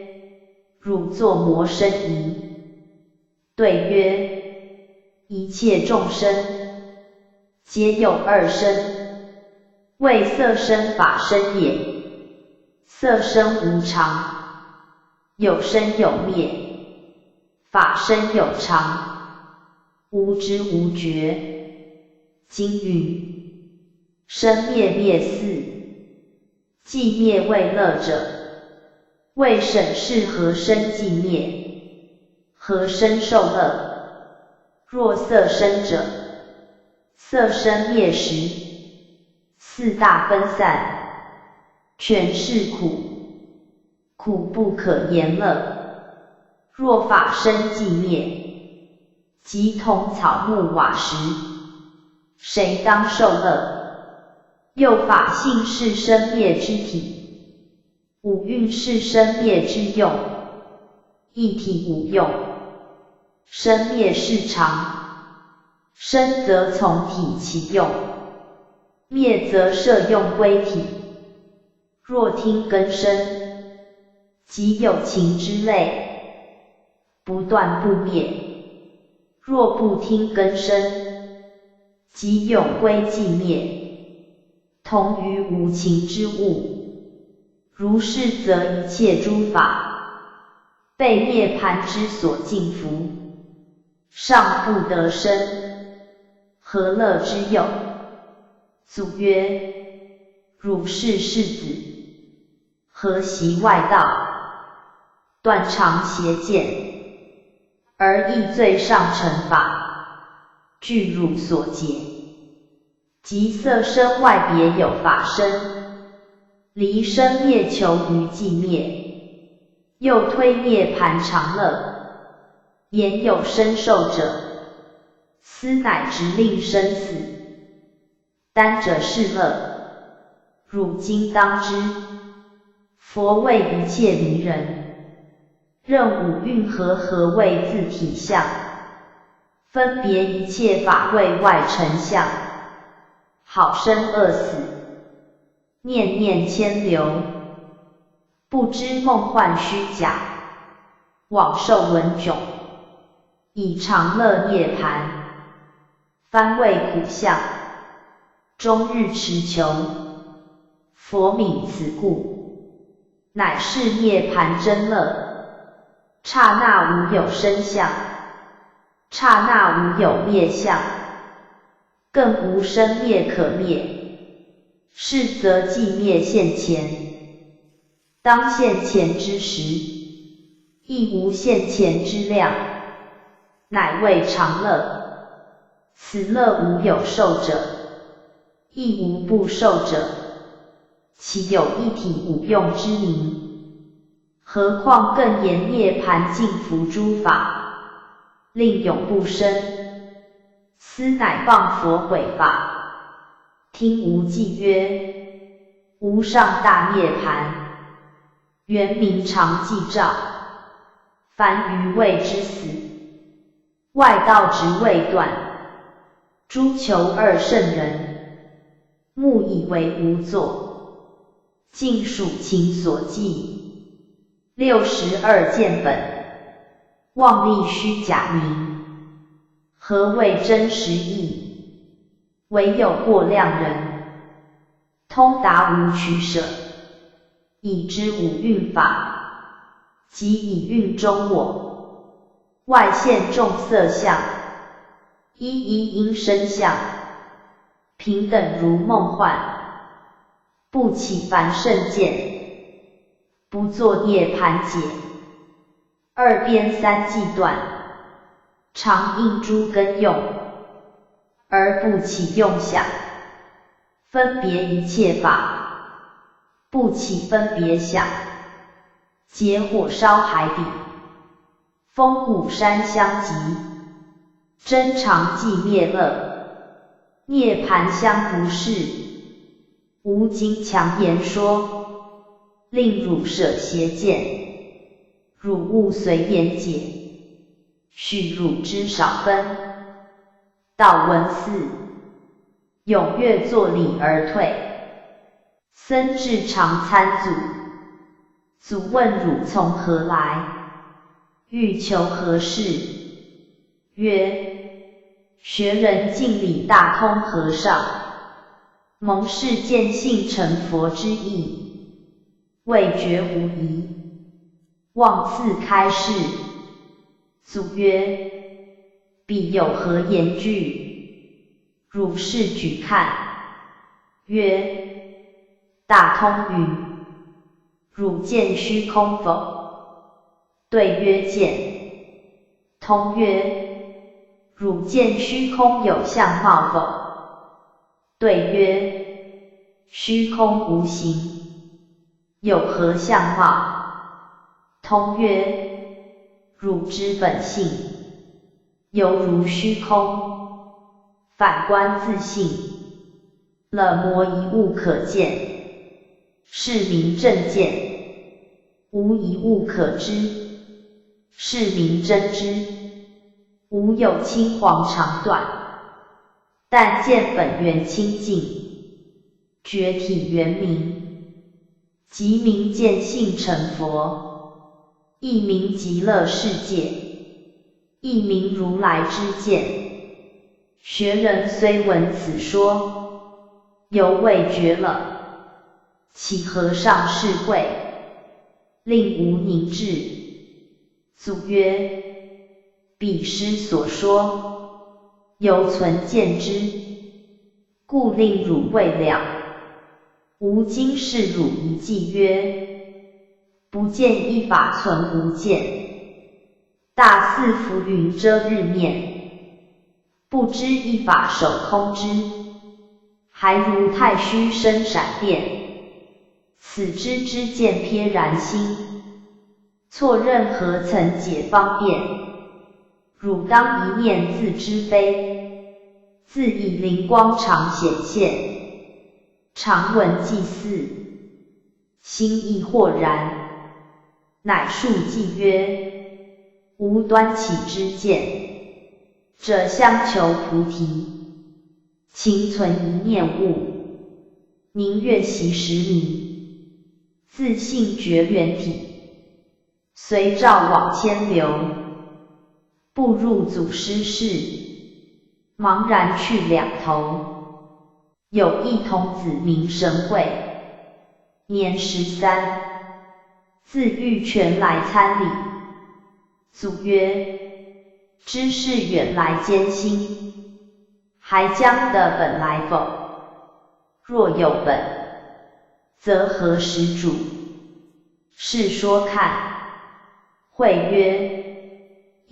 汝作魔生疑。对曰：一切众生，皆有二生，为色身法身也。色身无常，有生有灭，法身有常。无知无觉。经云：生灭灭四，寂灭未乐者，未审视何生寂灭，何生受乐？若色生者，色生灭时，四大分散，全是苦，苦不可言乐。若法生寂灭，即同草木瓦石，谁当受乐？又法性是生灭之体，五蕴是生灭之用，一体无用，生灭是常，生则从体起用，灭则摄用归体。若听根生，即有情之类，不断不灭；若不听根生，即永归寂灭，同于无情之物。如是则一切诸法，被涅槃之所禁服，尚不得生，何乐之有？祖曰：汝是世子，何习外道，断常邪见，而益最上乘法，据汝所解。即色身外别有法身，离生灭求于寂灭，又推涅槃常乐，言有生受者，斯乃直令生死，单者是乐。汝今当知，佛为一切迷人，任五蕴合为自体相，分别一切法为外尘相，好生恶死，念念牵流，不知梦幻虚假，往受文窘，以常乐涅槃，番为苦相，终日持求。佛悯此故，乃是涅槃真乐，刹那无有生相，刹那无有灭相，更无生灭可灭，是则寂灭现前。当现前之时，亦无现前之量，乃谓常乐。此乐无有受者，亦无不受者，其有一体无用之名？何况更言涅槃尽伏诸法，令永不生，斯乃谤佛毁法。听无记曰：无上大涅槃，原名常寂照，凡愚谓之死，外道直未断，诸求二圣人，目以为无作，尽属情所寄。62见本，妄立虚假名，何谓真实义？唯有过量人，通达无取舍，已知五蕴法，即以蕴中我，外现众色相，一一因生相，平等如梦幻，不起凡圣见，不作涅槃解。二边三际断，常应诸根用，而不起用想，分别一切法，不起分别想，结火烧海底，风谷山相及，真常寂灭乐，涅槃相不是。吾今强言说，令汝舍邪见，汝勿随言解，许汝之少分。道文四，踊跃作礼而退。僧至常参祖，祖问汝从何来？欲求何事？曰：学人敬礼大空和尚，蒙示见性成佛之意，未觉狐疑，望赐开示。祖曰：彼有何言句？汝是举看。曰：大通云：汝见虚空否？对曰：见。通曰：汝见虚空有相貌否？对曰：虚空无形，有何相貌？通曰：汝之本性，犹如虚空，反观自性，了魔一物可见，是名正见；无一物可知，是名真知。无有青黄长短，但见本源清净，觉体圆明，即名见性成佛，亦名极乐世界，亦名如来之见。学人虽闻此说，犹未觉了，其和尚是会，令吾凝滞。祖曰：彼师所说，犹存见之，故令汝未了。吾今示汝一计曰：不见一法存无见，大似浮云遮日面，不知一法守空之，还如太虚生闪电，此知之见瞥然心，错任何曾解方便。汝当一念自知非，自以灵光常显现，常闻祭祀，心意豁然，乃述记曰：无端起之见，者相求菩提，情存一念悟，宁愿习实名，自性觉圆体，随照往千流。步入祖师室，茫然去两头。有一童子名神会，年13，自玉泉来参礼。祖曰：知是远来艰辛，还将得本来否？若有本，则何时主？是说看。会曰：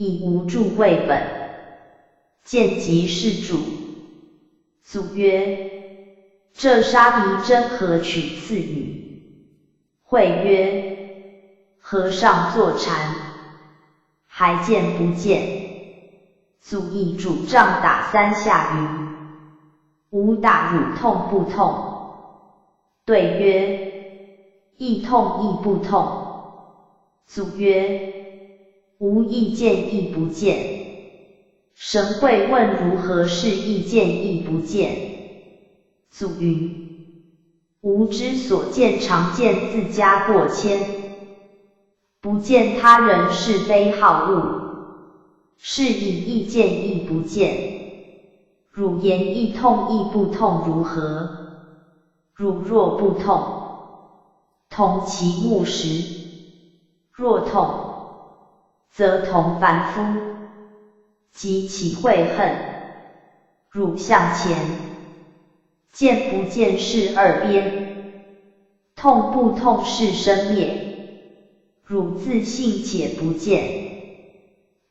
以无著为本，见即是主。祖曰：这沙弥真何取赐语？会曰：和尚坐禅，还见不见？祖以拄杖打3下云：吾打汝痛不痛？对曰：亦痛亦不痛。祖曰：无亦见亦不见。神会问如何是亦见亦不见？祖云：吾之所见常见自家过谦，不见他人是非好恶，是以亦见亦不见。汝言亦痛亦不痛如何？汝若不痛，同其木石；若痛，则同凡夫，即其会恨。汝向前，见不见是二边，痛不痛是生灭。汝自信且不见，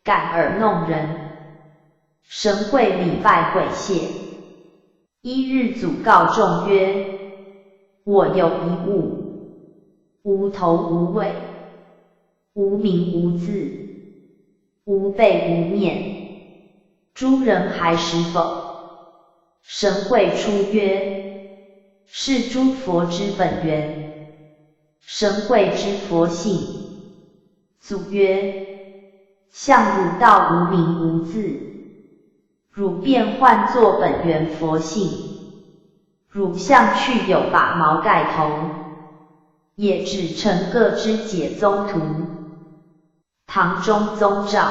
感而弄人。神会礼拜悔谢。一日祖告众曰：我有一物，无头无尾，无名无字，无背无面，诸人还识否？神会出曰：是诸佛之本源。神会之佛性。祖曰：向汝道无名无字，汝便唤作本源佛性。汝向去有把毛盖头，也只成各之解宗徒。唐中宗诏，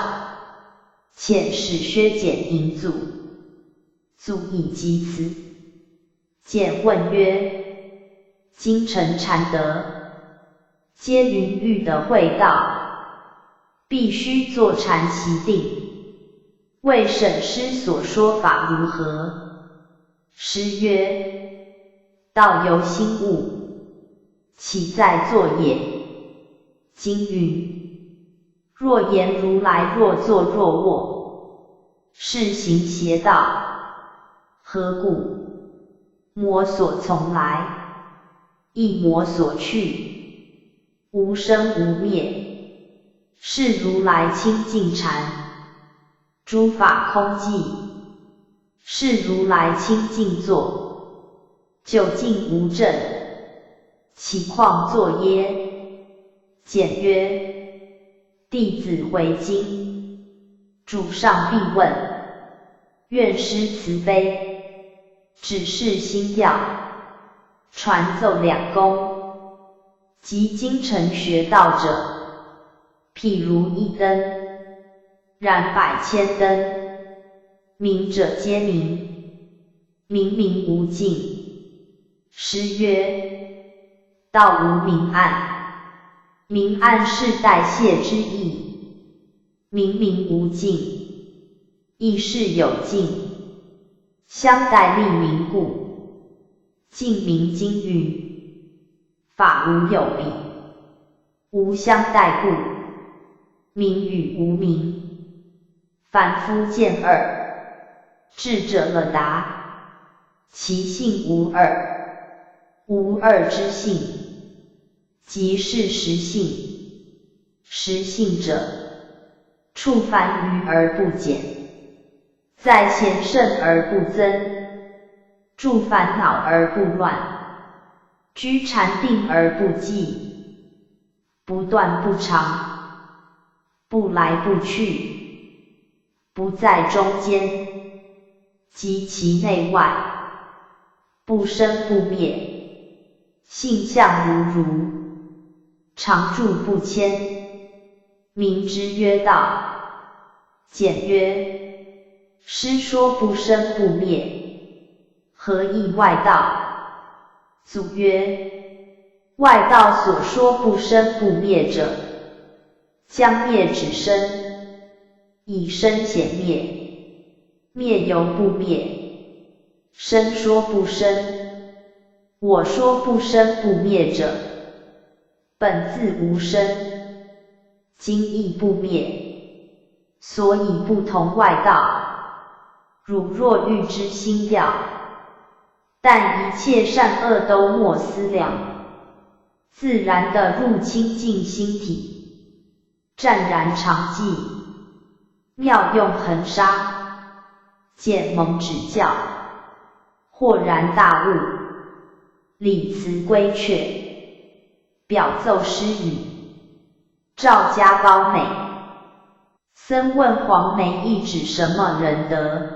遣使削减引祖。祖以及辞。简问曰：今臣禅德，皆云欲得会道，必须坐禅习定，谓沈师所说法如何？师曰：道由心悟，岂在作也？经云：若言如来若坐若卧，是行邪道。何故？魔所从来，亦魔所去，无生无灭，是如来清净禅。诸法空寂，是如来清净坐，究竟无证，其况作耶？简曰：弟子回京，主上必问，愿师慈悲，指示心要，传奏两功。即今晨学道者，譬如一灯，燃百千灯，明者皆明，明明无尽。师曰：道无明暗，明暗是代谢之意，明明无尽，亦是有尽，相待立明故。净明经云：法无有比，无相待故，明与无明，凡夫见二，智者了达，其性无二，无二之性，即是实性。实性者，触凡愚而不减，在贤圣而不增，住烦恼而不乱，居禅定而不寂，不断不长，不来不去，不在中间，及其内外，不生不灭，性相如如，常住不迁，名之曰道。简曰：师说不生不灭，何以外道？祖曰：外道所说不生不灭者，将灭止生，以生显灭，灭犹不灭，生说不生。我说不生不灭者，本自无生，今亦不灭，所以不同外道。汝若欲知心要，但一切善恶都莫思量，自然地入清净心体，湛然常寂，妙用恒沙，简蒙指教，豁然大悟，理辞规阙，表奏诗语，赵家高美。僧问黄梅意指什么人得？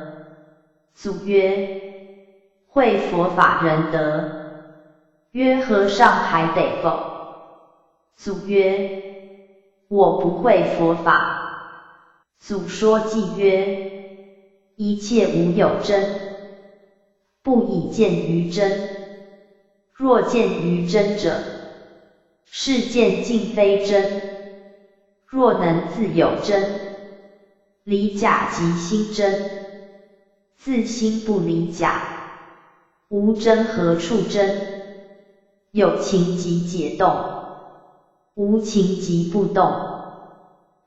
祖曰：会佛法人得。曰：和尚还得否？祖曰：我不会佛法。祖说偈曰：一切无有真，不以见于真。若见于真者，是见尽非真。若能自有真，离假即心真。自心不离假，无真何处真？有情即解动，无情即不动。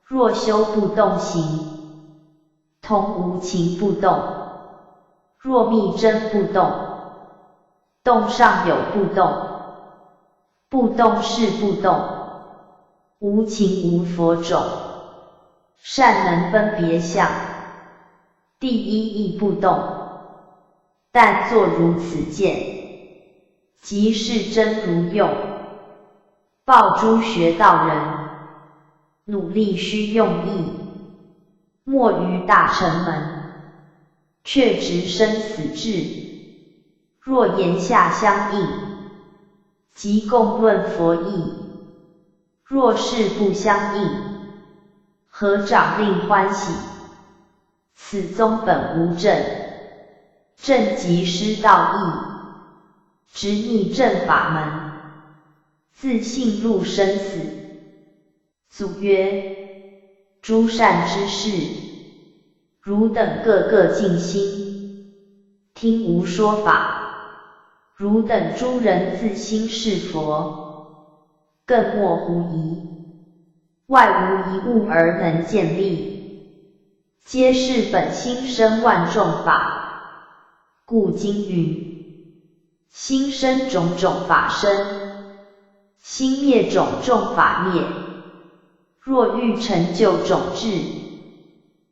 若修不动行，同无情不动。若密真不动，动上有不动，不动是不动。无情无佛种，善能分别相。第一义不动，但作如此见，即是真如用。报诸学道人，努力须用意，莫于大乘门，却执生死志。若言下相应，即共论佛义。若是不相应，合掌令欢喜。此宗本无正，正即失道义，执逆正法门，自信入生死。祖曰：诸善之事，汝等个个静心，听吾说法。汝等诸人自心是佛，更莫狐疑。外无一物而能见立，皆是本心生万众法。故今云：心生种种法生，心灭种种法灭。若欲成就种智，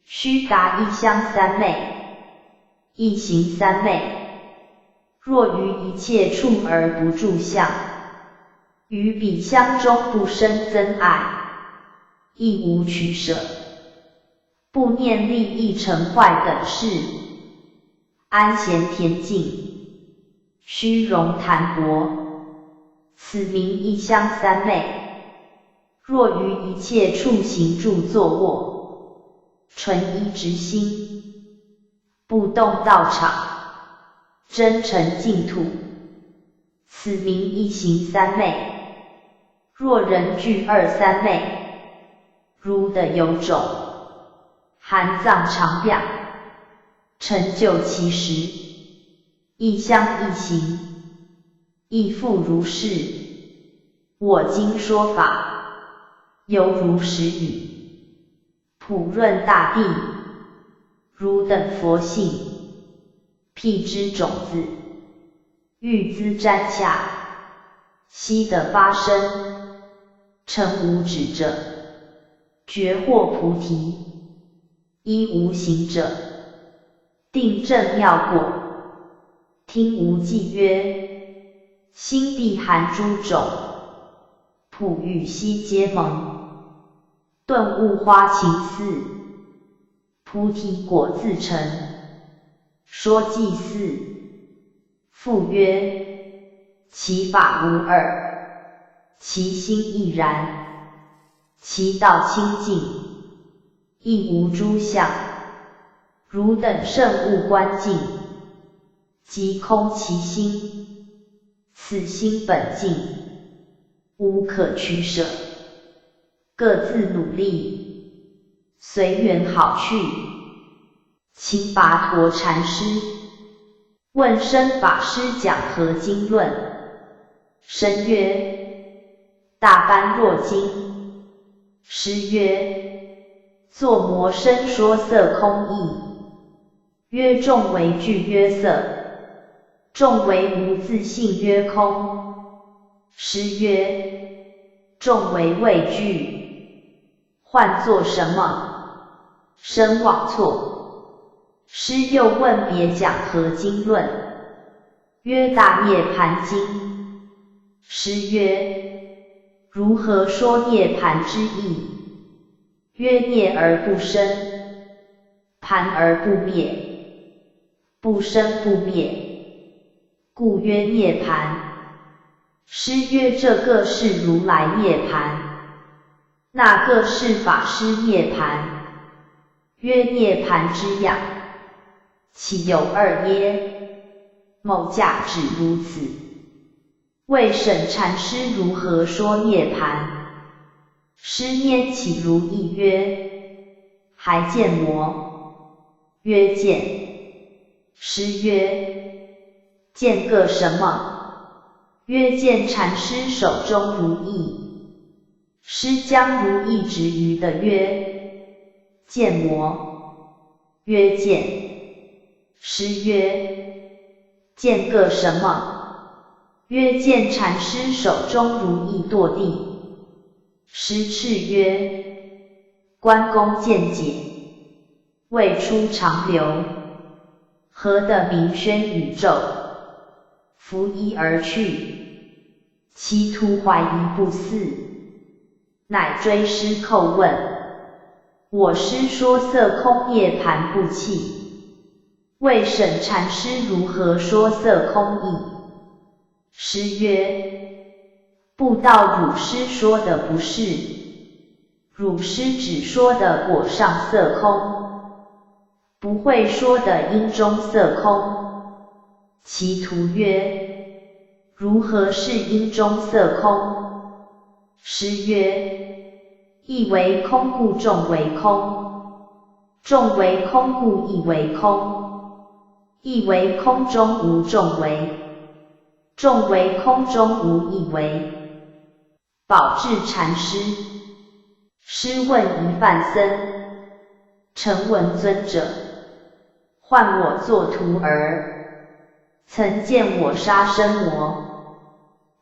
须达一相三昧，一行三昧。若于一切处而不住相，于彼相中不生憎爱，亦无取舍，不念利益成坏等事，安闲恬静，虚荣谈薄，此名一相三昧。若于一切处行住坐卧，纯一直心，不动道场，真诚净土，此名一行三昧。若人具二三昧，如的有种，含藏常表，成就其实，一相一行，亦复如是。我今说法，犹如实语，普润大地。汝等佛性，辟之种子，欲滋瞻下，悉得发生，成无止者，觉获菩提。依无行者，定正妙果。听无记曰：心地含诸种，普与悉皆蒙。顿悟花情寺，菩提果自成。说祭祀，复曰：其法无二，其心亦然，其道清净，亦无诸相。汝等慎勿观境，即空其心，此心本净，无可取舍。各自努力，随缘好去。请跋陀禅师问身法师讲何经论？身曰：大般若经。师曰：作魔身说色空义。曰：众为具曰色，众为无自性曰空。师曰：众为畏惧，唤作什么？身妄错。师又问别讲何经论？曰：大涅盘经。师曰：如何说涅盘之意？曰：涅而不生，盘而不灭，不生不灭，故曰涅盘。师曰：这个是如来涅盘，那个是法师涅盘。曰：涅盘之样，岂有二耶？某价只如此。为审禅师如何说涅盘？师拈起如意曰：还见魔？曰：见。师曰：见个什么？曰：见禅师手中如意。师将如意指于的曰：见魔。曰：见。师曰：见个什么？曰：见禅师手中如意堕地。师叱曰：关公见解，未出长流，何得名宣宇宙？拂衣而去，其徒怀疑不似，乃追师叩问。我师说色空涅盘不弃。为审禅师如何说色空义？师曰：不道汝师说的不是，汝师只说的果上色空，不会说的因中色空。其徒曰：如何是因中色空？师曰：亦为空故众为空。众为空故亦为空，亦为空中无众为，众为空中无亦为。宝志禅师，师问一范僧，诚闻尊者，唤我作徒儿，曾见我杀生魔？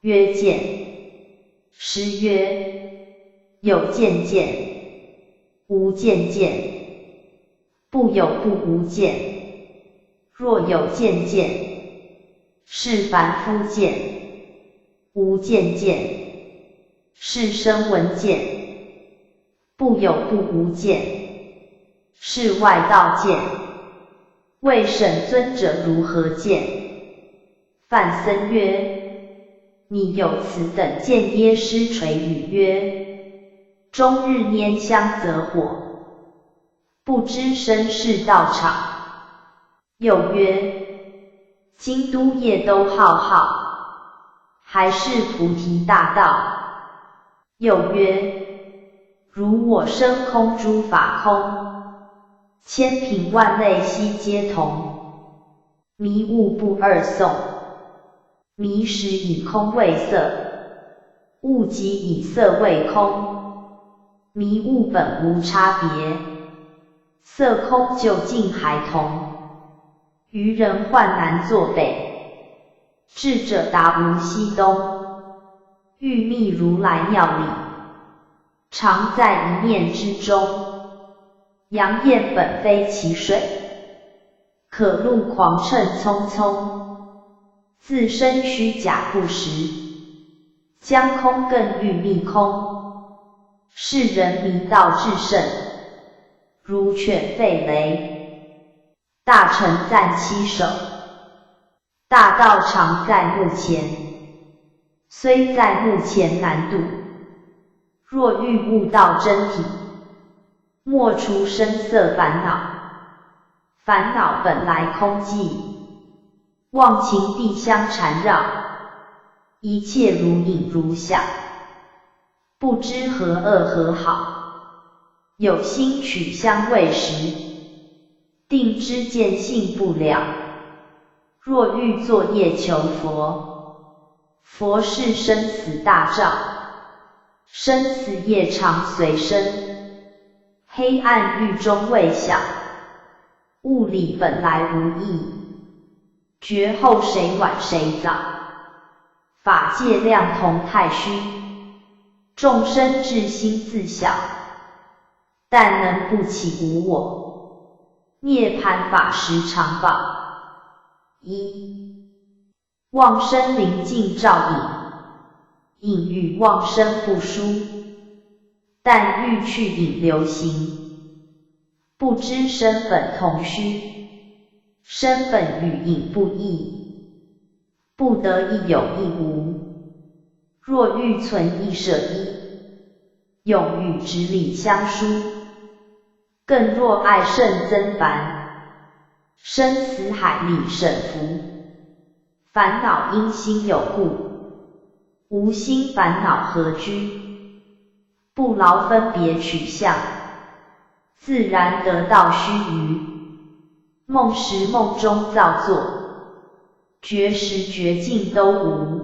曰见。师曰：有见见，无见见。不有不无见，若有见见，是凡夫见；无见见，是声闻见；不有不无见，是外道见。未审尊者如何见？范僧曰：你有此等见。耶师垂语曰：终日拈香则火，不知身是道场。又曰：京都夜都浩浩，还是菩提大道。又曰：如我生空诸法空，千品万类悉皆同。迷悟不二诵，迷时以空为色，悟即以色为空。迷悟本无差别，色空究竟还同。愚人患难作北，智者达无西东。欲觅如来妙理，常在一念之中。阳焰本非其水，可露狂乘匆匆。自身虚假不实，将空更欲觅空。世人迷道至圣，如犬吠雷。大乘赞七首，大道常在目前，虽在目前难度。若欲悟道真体，莫除声色烦恼。烦恼本来空寂，妄情地相缠绕，一切如影如响，不知何恶何好。有心取香味时，定知见性不了。若欲作业求佛，佛是生死大障，生死业常随身，黑暗狱中未晓。物理本来无益，绝后谁晚谁早。法界量同太虚，众生至心自晓。但能不起无我，涅槃法时常保。一、妄生临近照影，影与妄生不殊，但欲去影流行，不知身本同虚，身本与影不异，不得一有一无。若欲存一舍一，永与直理相殊。更若爱甚增繁，生死海里沈浮。烦恼因心有故，无心烦恼何居？不劳分别取向，自然得道须臾。梦时梦中造作，觉时觉境都无。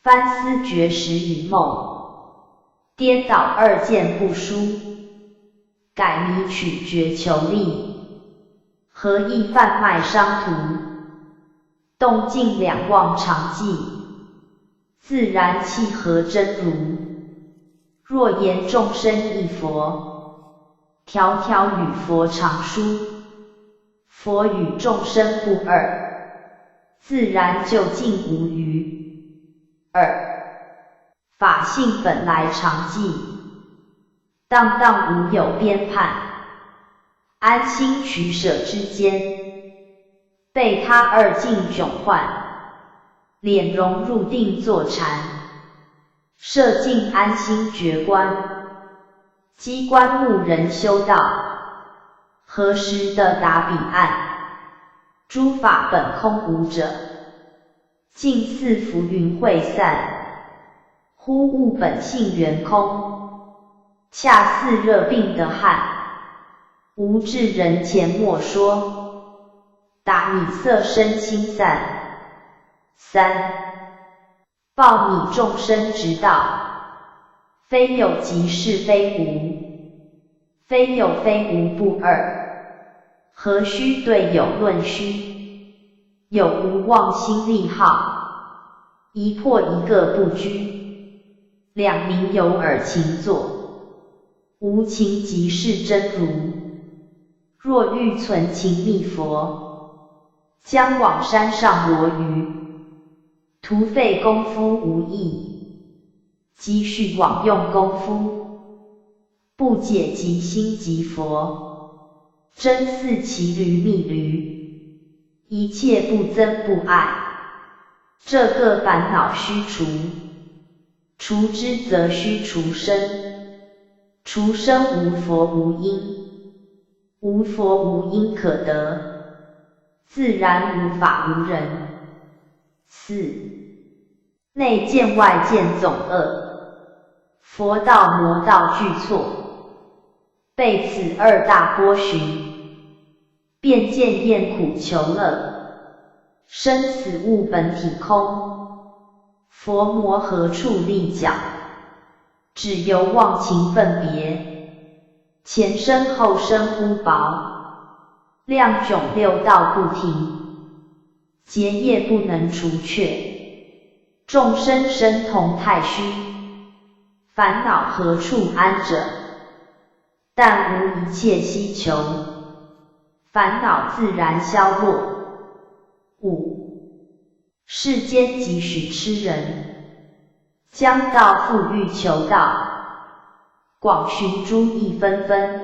翻思觉时与梦，颠倒二见不殊。改迷取觉求利，何益贩卖商途？动静两忘常记，自然契合真如。若言众生亦佛，条条与佛常殊。佛与众生不二，自然究竟无余。二、法性本来常寂，荡荡无有边判，安心取舍之间，被他二境窘患，敛融入定坐禅，摄尽安心觉观，机关目人修道，何时得达彼岸？诸法本空无者，尽似浮云会散，忽悟本性圆空。恰似热病的汗，吾至人前莫说，达米色身心散。三，报你众生之道，非有即是非无，非有非无不二，何须对有论虚？有无忘心利好，一破一个不居，两名有耳情作，无情即是真如。若欲存情觅佛，将往山上罗鱼，徒费功夫无益，急须枉用功夫，不解即心即佛，真似骑驴觅驴，一切不增不爱，这个烦恼须除，除之则须除生，除生无佛无因，无佛无因可得，自然无法无人。四，内见外见总恶，佛道魔道俱错，被此二大波旬，便见厌苦求乐，生死物本体空，佛魔何处立脚？只由忘情分别，前生后生忽薄，量迥六道不停，结业不能除却，众生身同太虚，烦恼何处安者？但无一切希求，烦恼自然消落。五，世间即许痴人，将道复欲求道，广寻诸义纷纷，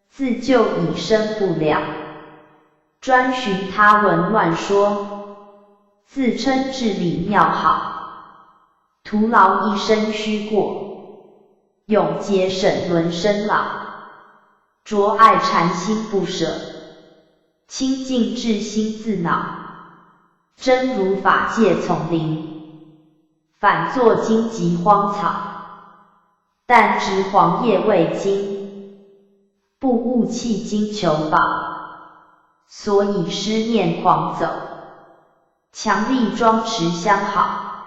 自救以身不了，专寻他文乱说，自称至理妙好，徒劳一生虚过，永结沈沦生老，着爱缠心不舍，清净至心自恼，真如法界丛林，反作荆棘荒草，但知黄叶未经，不悟弃经求宝，所以失念狂走，强力装持相好，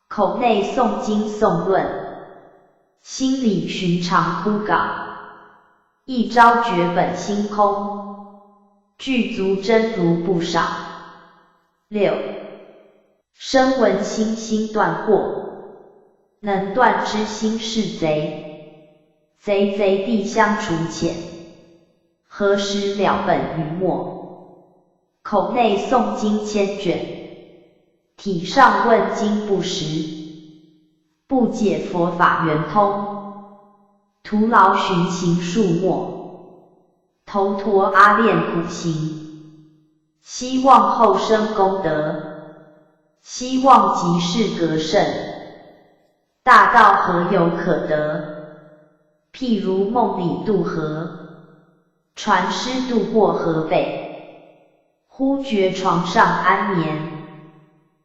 口内诵经诵论，心里寻常枯槁，一朝觉本心空，具足真如不少。六，声闻心心断惑，能断之心是贼，贼贼地相处浅，何时了本于末？口内诵经千卷，体上问经不实，不解佛法圆通，徒劳寻情数末，头陀阿练苦行，希望后生功德，希望即是格胜，大道何有可得？譬如梦里渡河，船师渡过河北，忽觉床上安眠，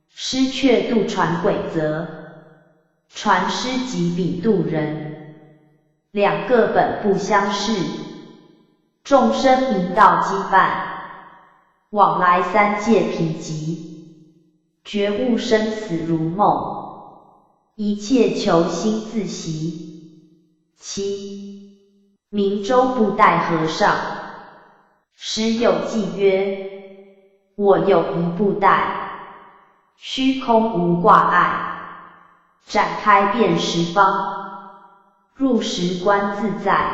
师却渡船轨则，船师即彼渡人，两个本不相识，众生明道羁绊，往来三界疲极，觉悟生死如梦，一切求心自习。七，明州布袋和尚，时有偈曰：我有一布袋，虚空无挂碍，展开遍十方，入时观自在，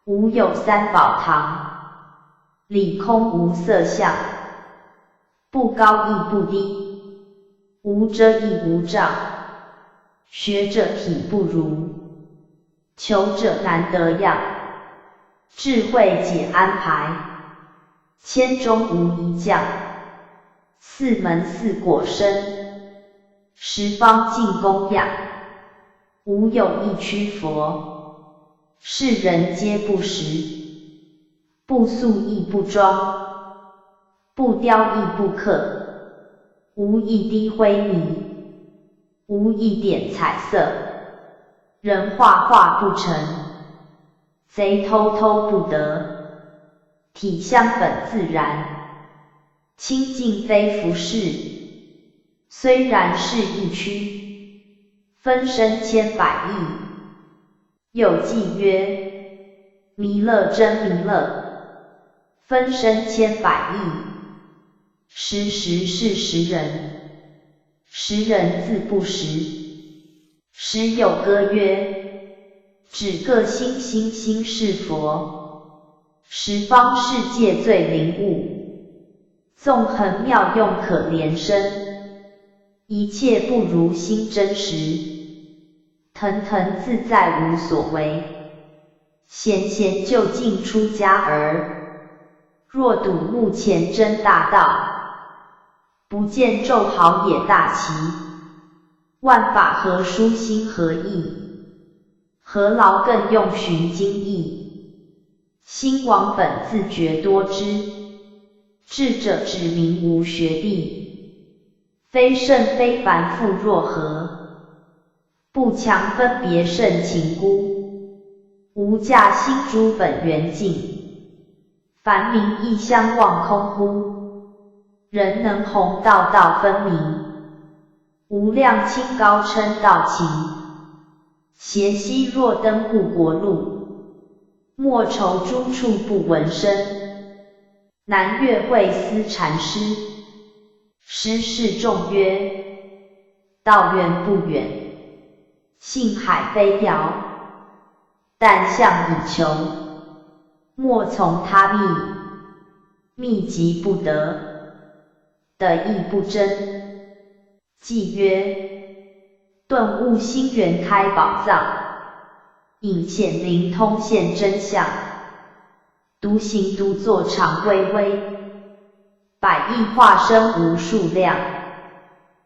无有三宝堂，理空无色相，不高亦不低，无遮亦无障，学者体不如，求者难得样，智慧解安排，千中无一将，四门四果生，十方尽供养，无有一屈佛，世人皆不识，不塑亦不装，不雕亦不刻，无一滴灰泥，无一点彩色，人画画不成，贼偷偷不得，体相本自然，清净非浮世，虽然是一躯，分身千百亿。又记曰：弥勒真弥勒，分身千百亿，实是实人，实人自不实。时有歌曰：只个心心是佛，十方世界最灵悟，纵横妙用可怜身，一切不如心真实。腾腾自在无所为，闲闲就近出家儿。若睹目前真大道，不见骤好也大奇。万法何殊心何异，何劳更用寻经义。心往本自觉多知，智者指明无学地。非圣非凡复若何，不强分别胜情孤。无价心诸本源净，凡名亦相忘空乎。人能弘道道分明，无量清高称道情。斜溪若登护国路，莫愁诸处不闻声。南岳慧思禅师，师示众曰：道远不远，信海非遥，但向以求，莫从他觅。觅即不得，得亦不真。记曰：顿悟心源开宝藏，隐显灵通现真相。独行独坐常巍巍，百亿化身无数量。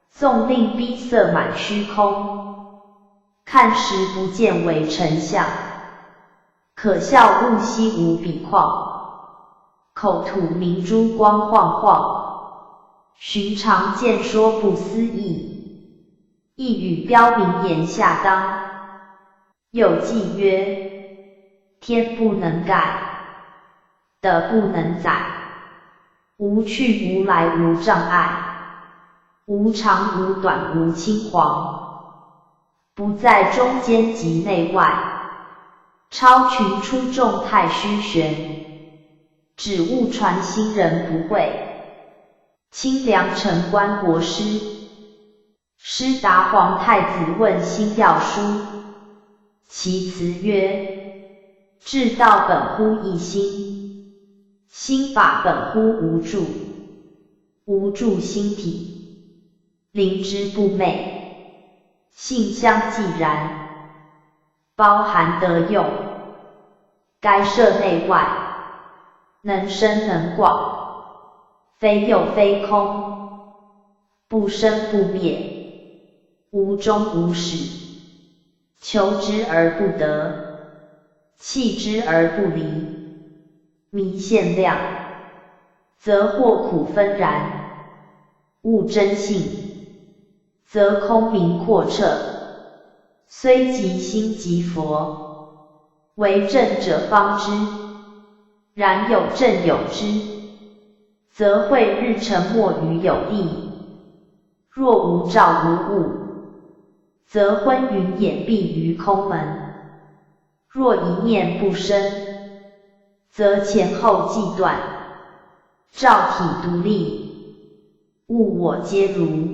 纵令逼塞满虚空，看时不见为成相。可笑物稀无比况，口吐明珠光晃晃。寻常见说不思议，一语标明言下当。又记曰：天不能改，德不能载，无去无来无障碍，无长无短无青黄，不在中间及内外，超群出众太虚玄。只悟传心人不会，清凉城关国师。师答皇太子问心要书，其辞曰：至道本乎一心，心法本乎无住，无住心体，灵之不昧，性相既然，包含得用，该摄内外，能深能广，非有非空，不生不灭，无终无始。求之而不得，弃之而不离。迷限量，则祸苦纷然；悟真性，则空明阔彻。虽即心即佛，为正者方知。然有正有知，则会日沉没于有地。若无照无物，则昏云掩蔽于空门。若一念不生，则前后既断，照体独立，物我皆如。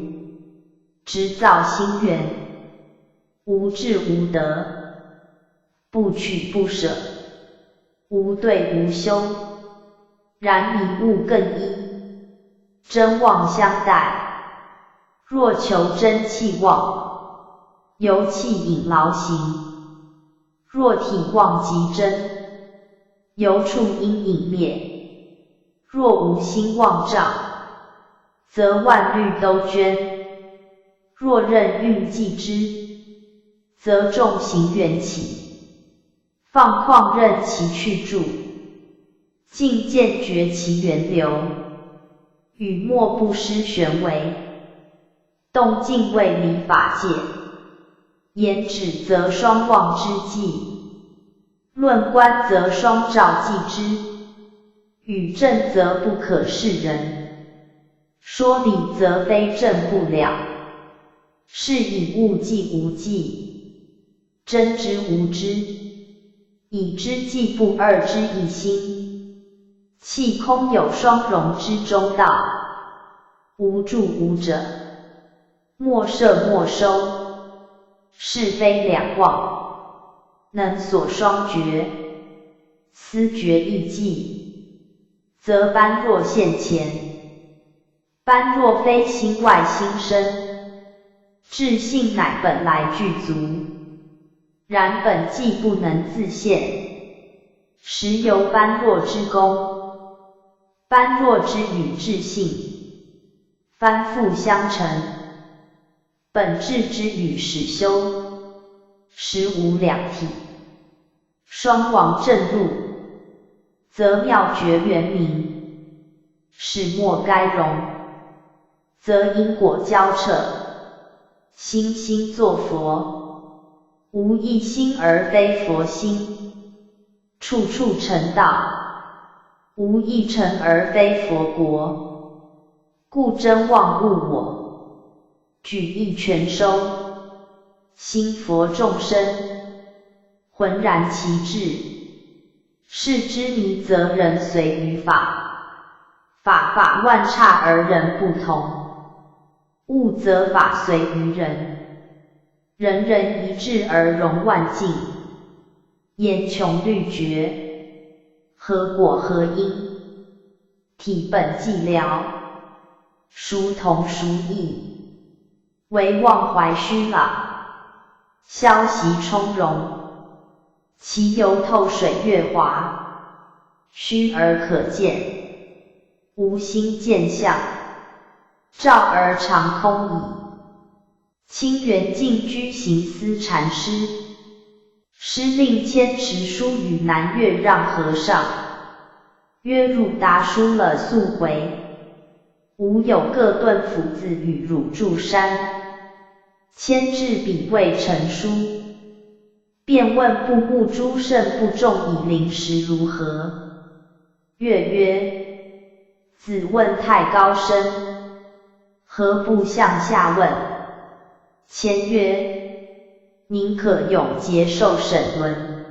直造心源，无智无得，不取不舍，无对无修。然迷悟更一，真妄相待。若求真气妄，由气引劳形；若体妄即真，由处因引灭。若无心妄障，则万虑都捐；若任运计之，则众行缘起。放旷任其去住，尽见绝其源流。语默不失玄微，动静未离法界。言止则双忘之际，论观则双照记之，语正则不可示人，说理则非正不了。是以物既无际，真之无知，以知既不二之一心，气空有双融之中道。无助无者，莫摄莫收，是非两忘，能所双绝，思觉亦寂，则般若现前。般若非心外心生，智性乃本来具足，然本既不能自现，实由般若之功。般若之与智性，翻复相成；本质之与实修，实无两体。双王正入，则妙觉圆明；是莫该容，则因果交彻。心心作佛，无一心而非佛心；处处成道，无一成而非佛国。故真忘物我，举一全收，心佛众生，浑然其志。是之迷则人随于法，法万差而人不同。物则法随于人，人人一致而容万境。言穷虑绝，何果何因？体本寂寥，殊同殊异。唯忘怀虚朗，消息从容。其犹透水月华，虚而可见，无心见相。照而常空矣。清源净居行思禅师，师令千持书与南岳让和尚，曰汝答书了速回，吾有各顿斧子与汝住山，迁至彼未成书。便问布木诸圣不重以临时如何？岳曰：子问太高深，何不向下问？谦曰：宁可永劫受审轮，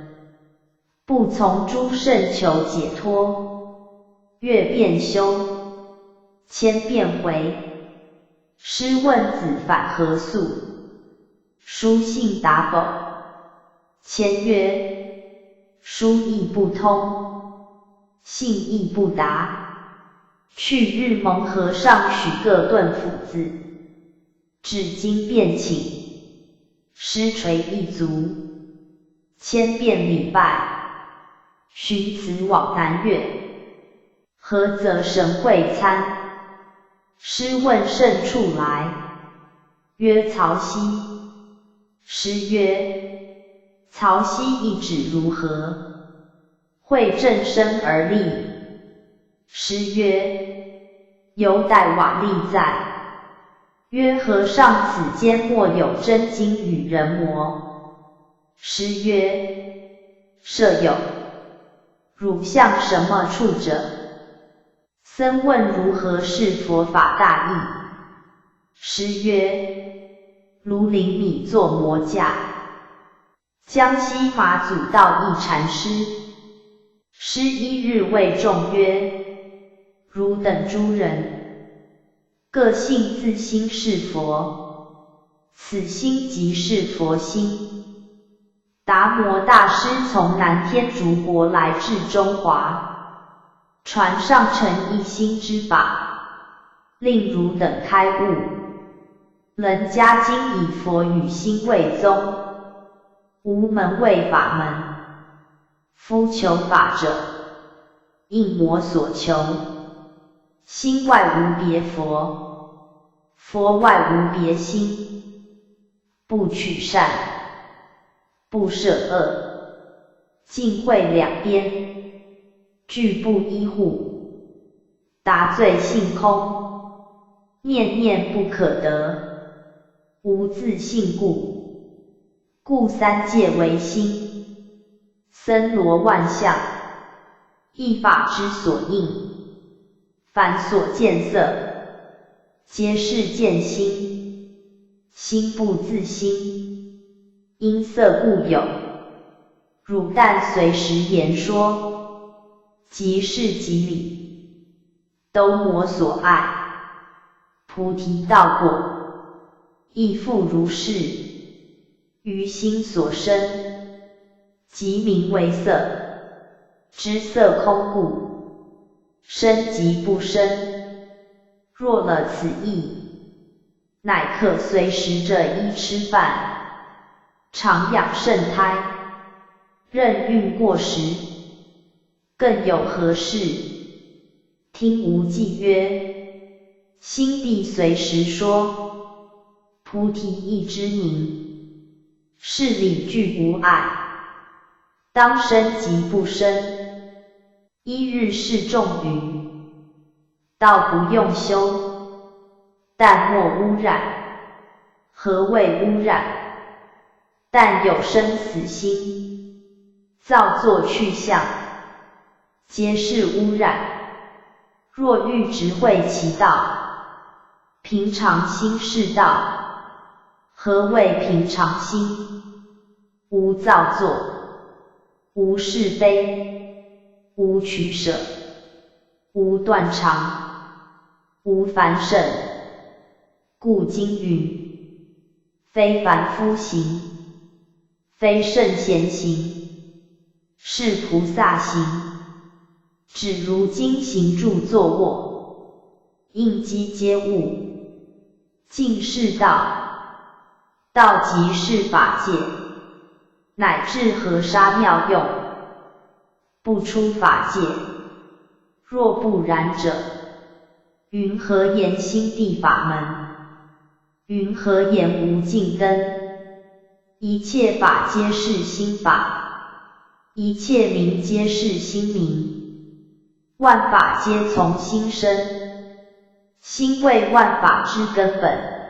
不从诸圣求解脱。岳便休，谦便回。师问子反何宿？书信答否？谦曰：书意不通，信亦不达。去日蒙和尚许各顿斧子，至今便请。师垂一足，谦便礼拜，寻辞往南岳。何则神会参？师问甚处来，曰曹溪。师曰：曹溪一指如何？会正身而立。师曰：犹待瓦砾在。曰：和尚此间莫有真经与人魔？师曰：设有。汝向什么处者？僧问如何是佛法大义？师曰：如灵米作磨架。江西马祖道一禅师，师一日谓众曰：汝等诸人，各信自心是佛，此心即是佛心。达摩大师从南天竺国来至中华，传上乘一心之法，令汝等开悟。人家今以佛与心为宗，无门为法门。夫求法者，应魔所求。心外无别佛，佛外无别心。不取善，不舍恶，尽会两边，俱不依护。达罪性空，念念不可得，无自性故。故三界为心，森罗万象，一法之所应，凡所见色，皆是见心，心不自心，因色故有。汝但随时言说，即是即理，都魔所爱。菩提道果，亦复如是。于心所生，即名为色。知色空故，生即不生。若了此意，乃可随时着衣吃饭，常养圣胎，任运过时。更有何事？听无忌曰：心地随时说，菩提意之明，是理具无碍，当生即不生。一日是众语，道不用修，但莫污染。何谓污染？但有生死心，造作去向，皆是污染。若欲直会其道，平常心是道。何谓平常心？无造作，无是非，无取舍，无断常，无凡圣。故经云：非凡夫行，非圣贤行，是菩萨行。只如今行住坐卧，应机皆物，尽是道。道即是法界，乃至河沙妙用，不出法界。若不然者，云何言心地法门？云何言无尽灯？一切法皆是心法，一切名皆是心名。万法皆从心生，心为万法之根本。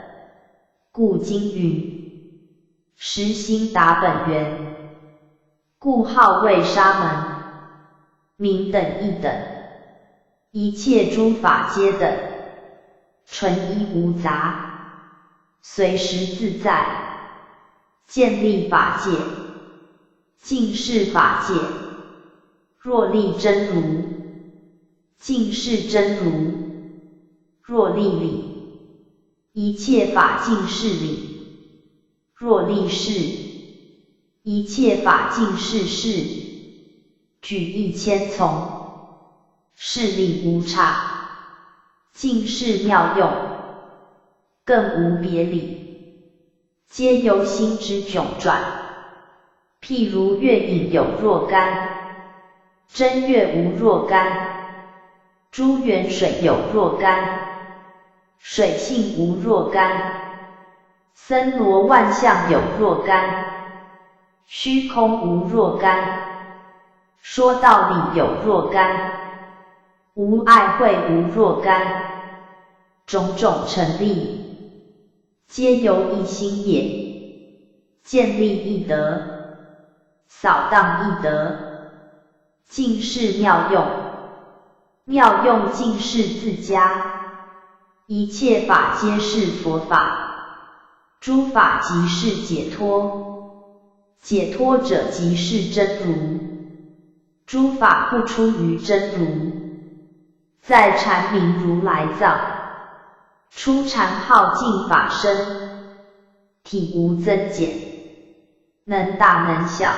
故经云：实心达本源，故号为沙门。名等一等，一切诸法皆等，纯一无杂，随时自在，建立法界，尽是法界。若立真如，尽是真如。若立理，一切法尽是理。若立事，一切法尽是事。举一千从，事理无差，尽是妙用，更无别理，皆由心之迥转。譬如月影有若干，真月无若干，珠圆水有若干，水性无若干，森罗万象有若干，虚空无若干。说道理有若干，无碍会无若干。种种成立，皆由一心也。建立一德，扫荡一德，尽是妙用。妙用尽是自家，一切法皆是佛法。诸法即是解脱，解脱者即是真如。诸法不出于真如，在阐明如来藏，出禅号尽法身，体无增减，能大能小，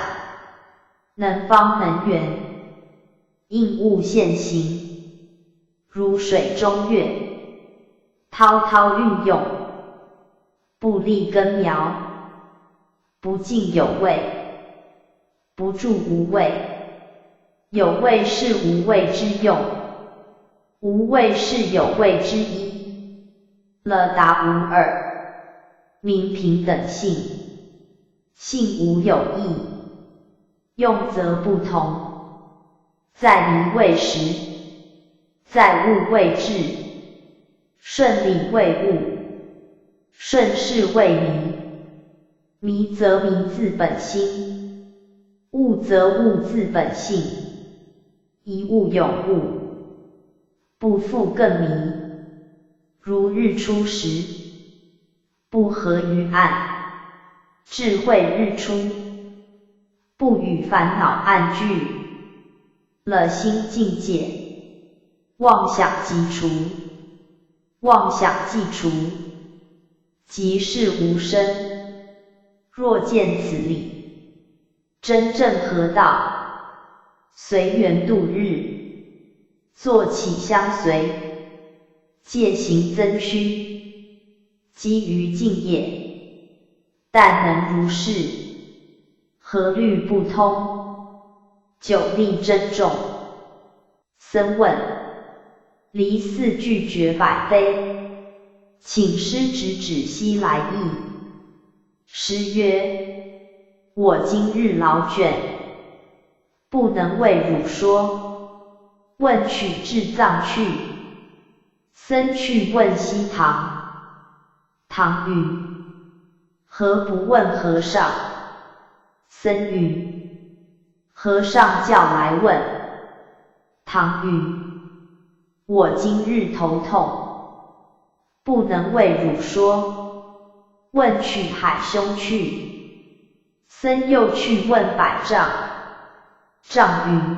能方能圆，应物现行，如水中月，滔滔运用，不立根苗，不尽有味，不住无味。有味是无味之用，无味是有味之一。了达无二，名平等性。性无有异，用则不同。在离未实，在物未至。顺理未悟，顺势未迷。迷则迷自本心，物则物自本性，一物有物，不复更迷。如日出时，不合于暗，智慧日出，不与烦恼暗聚，了心境界，妄想即除，妄想既除，即是无生。若见此理，真正合道，随缘度日，坐起相随，戒行增虚，基于净业，但能如是，何虑不通？久力珍重。僧问：离四句绝百非，请师直指西来意。师曰：我今日劳倦，不能为汝说。问取至藏去。僧去问西堂。堂云：何不问和尚？僧云：和尚叫来问。堂云：我今日头痛，不能为汝说。问取海兄去。僧又去问百丈。丈云：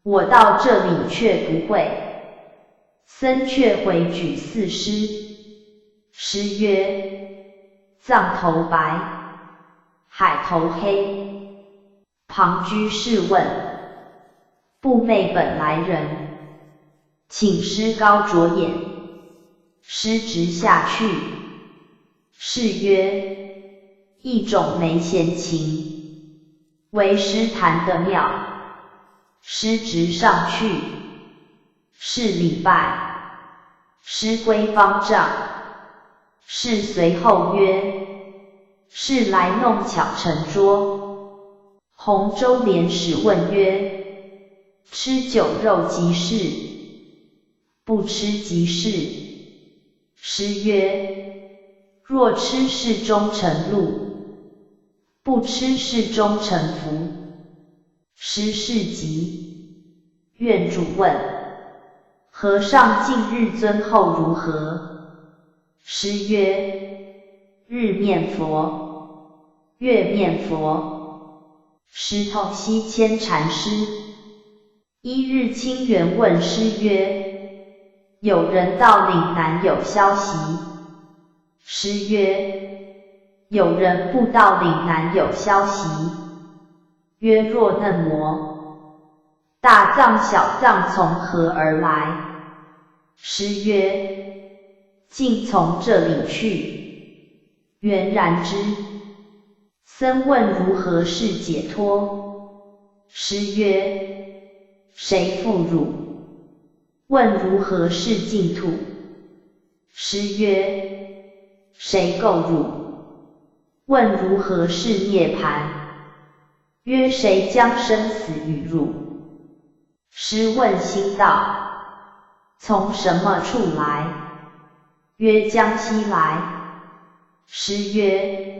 我到这里却不会。僧却回举四师。师曰：藏头白，海头黑。旁居士问：部妹本来人，请师高着眼。师直下去。是曰：一种没闲情，为师谈得妙。师直上去。是礼拜。师归方丈。是随后曰：是来弄巧成拙。洪州连使问曰：吃酒肉即是，不吃即是。师曰：若吃是终成禄，不吃是终成福。师事急。愿主问：和尚近日尊后如何？师曰：日面佛，月面佛。师后西迁禅师。一日清源问师曰：有人到岭南有消息？师曰：有人不到岭南有消息。曰：若嫩模，大藏小藏从何而来？师曰：竟从这里去。原然之。僧问如何是解脱？师曰：谁复汝？问如何是净土？师曰：谁构汝？问如何是涅槃？曰：谁将生死与汝？师问心道：从什么处来？曰：江西来。师曰：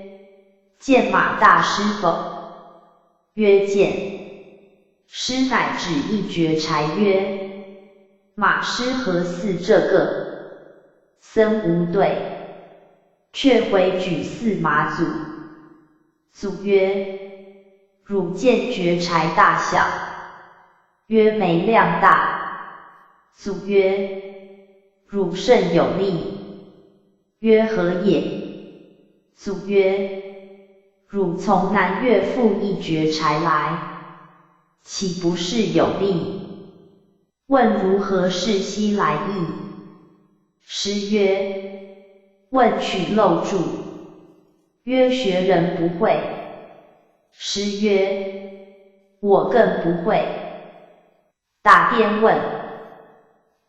见马大师否？曰：见。师乃指一绝柴曰：马师何似这个？僧无对。却回举四马祖。祖曰：汝见绝柴大小？曰：没量大。祖曰：汝甚有力。曰：何也？祖曰：汝从南岳复一绝柴来，岂不是有力？问如何是西来意？师曰：问取漏住。曰：学人不会。师曰：我更不会。答辩问：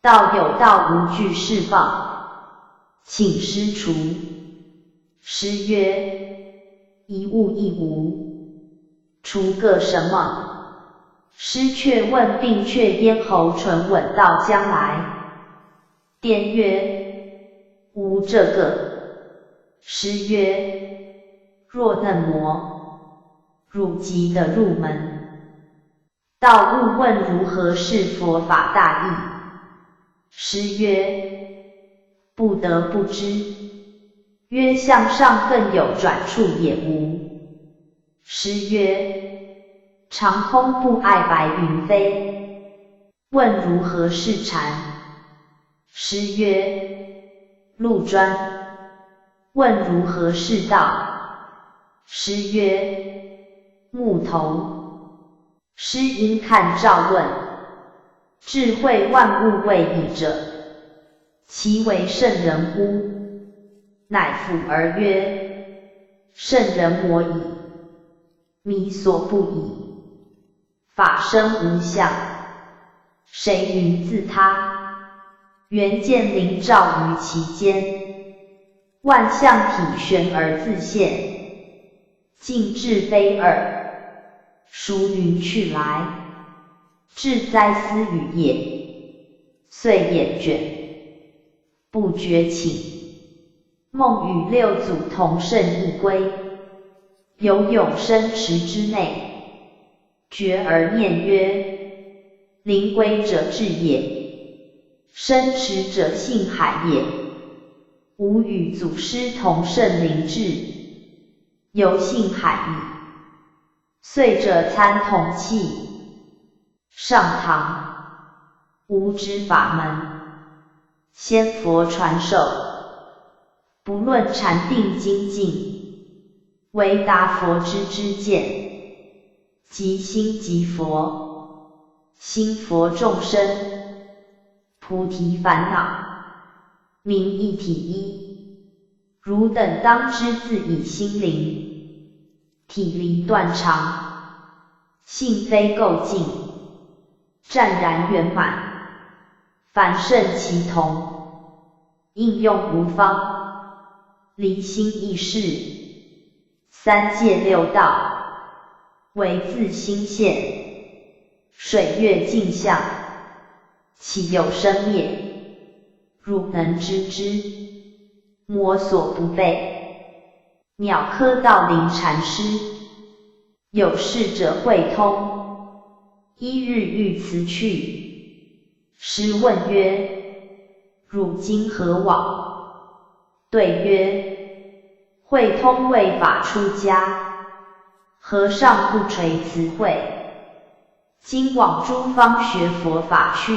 道有道无惧释放，请师除。师曰：一物一无，除个什么？师却问并却咽喉唇吻到将来。殿曰：无这个。师曰：若嫩模，汝即得入门。道悟问如何是佛法大义？师曰：不得不知。曰：向上更有转处也无？师曰：长空不爱白云飞。问如何是禅？师曰：路专。问如何是道？师曰：木头。师因看照问，智慧万物未已者，其为圣人乎？乃复而曰：圣人魔矣，迷所不已。法生无相，谁云自他？缘见灵照于其间，万象体玄而自现，尽至非二。孰云去来？志哉思语也。遂眼卷，不觉寝。梦与六祖同圣一归，有永生池之内。觉而念曰：灵归者智也，生池者性海也。吾与祖师同圣灵智，犹性海矣。遂者参同契。上堂，无知法门，先佛传授，不论禅定精进，唯达佛之知见。即心即佛，心佛众生，菩提烦恼，名一体一。汝等当知自以心灵，体离断常，性非垢净，湛然圆满，凡圣齐同，应用无方，离心意识，三界六道，唯自心现。水月镜像，其有生灭？汝能知之，魔所不备。鸟科道林禅师，有事者会通，一日欲辞去。师问曰：汝今何往？对曰：会通为法出家，和尚不垂辞会，今往诸方学佛法去。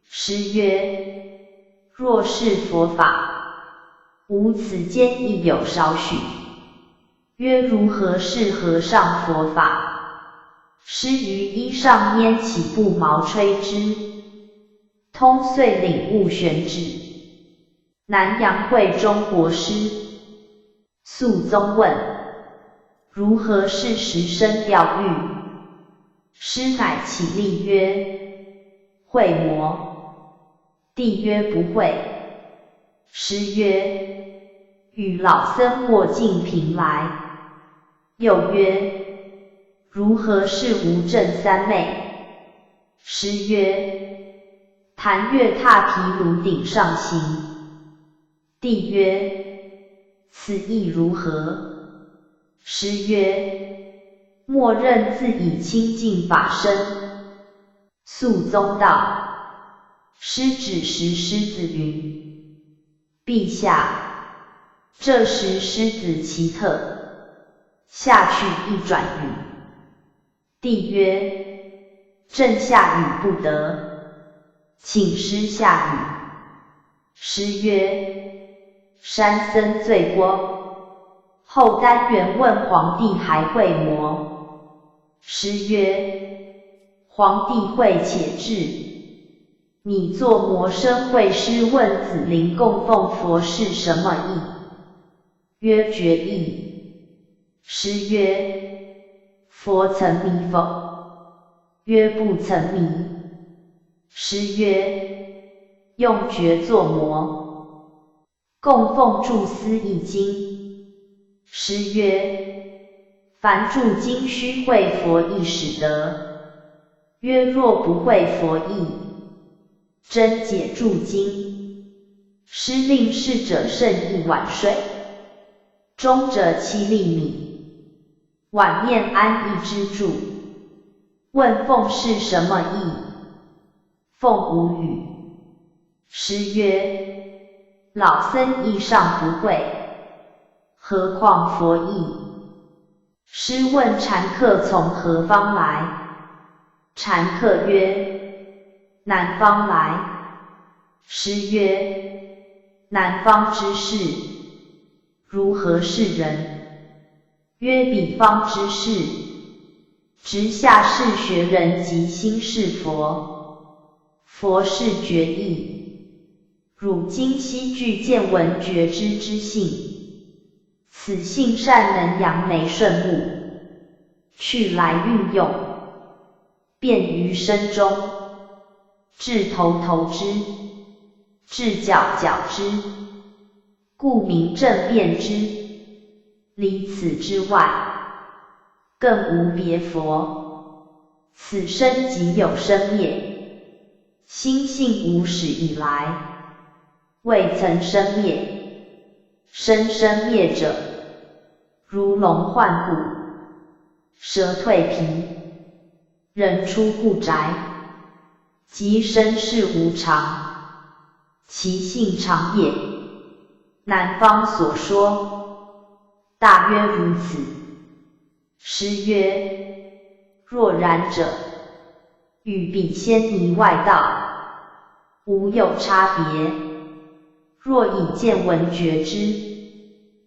师曰：若是佛法，吾此间亦有少许。曰：如何是和尚佛法？师于衣上拈起布毛吹之，通遂领悟玄旨。南阳会中国师，肃宗问：如何是时生调御？师乃起立曰：会魔。帝曰：不会。师曰：与老僧过净瓶来。又曰：如何是无正三昧？师曰：弹月踏毗卢顶上行。帝曰：此意如何？师曰：默认自以清净法身。肃宗道：师指时狮子云：陛下，这时狮子奇特。下去一转语。帝曰：朕下语不得，请师下语。师曰：山僧罪过。后单元问皇帝还会魔？师曰：皇帝会且至。你作魔生会师问子陵供奉佛是什么意？曰：觉意。师曰：佛曾迷否？曰：不曾迷。师曰：用觉作魔，供奉著思义经。师曰：凡著经须会佛意始得。曰：若不会佛意，真解著经。师令侍者甚一碗水，中者7粒米。碗面安一之助。问凤是什么意？凤无语。师曰：老僧意尚不会，何况佛意？师问禅客从何方来？禅客曰：南方来。师曰：南方之士，如何是人？曰：彼方之士，直下士学人及心是佛，佛是觉意。汝今悉具见闻觉知之性，此性善能扬眉顺目，去来运用，便于身中，至头头之，至脚脚之，故名正遍知。离此之外，更无别佛。此生即有生灭，心性无始以来，未曾生灭。生生灭者，如龙换骨，蛇蜕皮，人出故宅，即生世无常，其性常也。南方所说，大约如此。师曰：若然者，与彼先迷外道，无有差别。若以见闻觉知，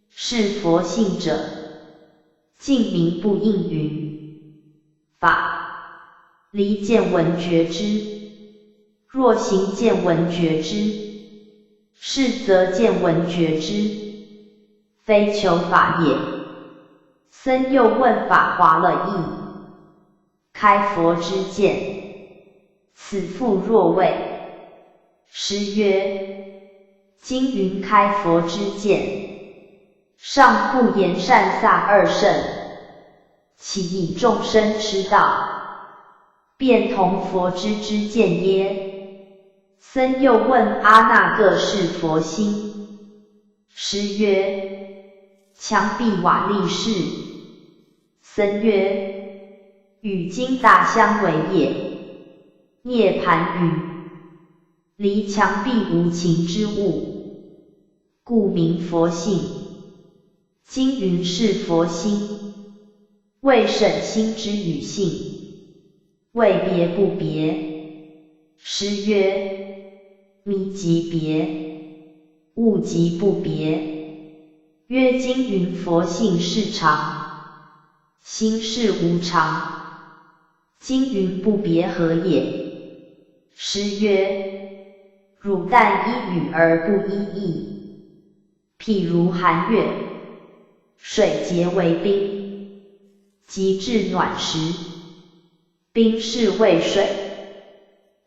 是佛性者，净名不应云。法离见闻觉知，若行见闻觉知，是则见闻觉知，非求法也。僧又问法华了义，开佛之见，此复若谓。师曰：今云开佛之见，尚不言善萨二圣，其以众生痴道，便同佛知之见耶？僧又问阿那个是佛心？师曰：墙壁瓦砾是。僧曰：与金大相为也。涅盘云：离墙壁无情之物，故名佛性。今云是佛心，为审心之与性，谓别不别。师曰：迷即别，悟即不别。曰：今云佛性是常，心是无常，今云不别何也？师曰：汝但依语而不依义。譬如寒月，水结为冰，即至暖时，冰是为水。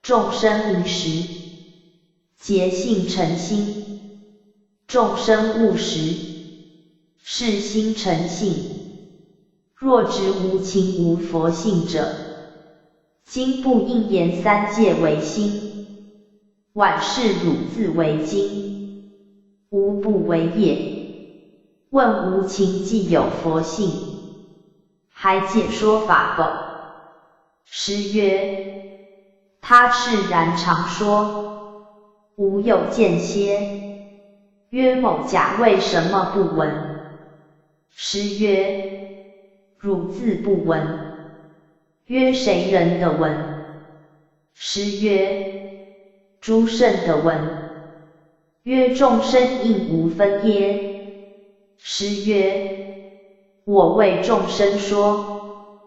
众生一时，结性成心，众生悟时，是心成性。若执无情无佛性者，今不应言三界为心，宛是汝自为经，无不为也。问无情既有佛性，还解说法否？师曰：他释然常说，无有间歇。曰：某甲为什么不闻？师曰：汝自不闻。曰：谁人的闻？师曰：诸圣的闻。曰：众生应无分耶？师曰：我为众生说，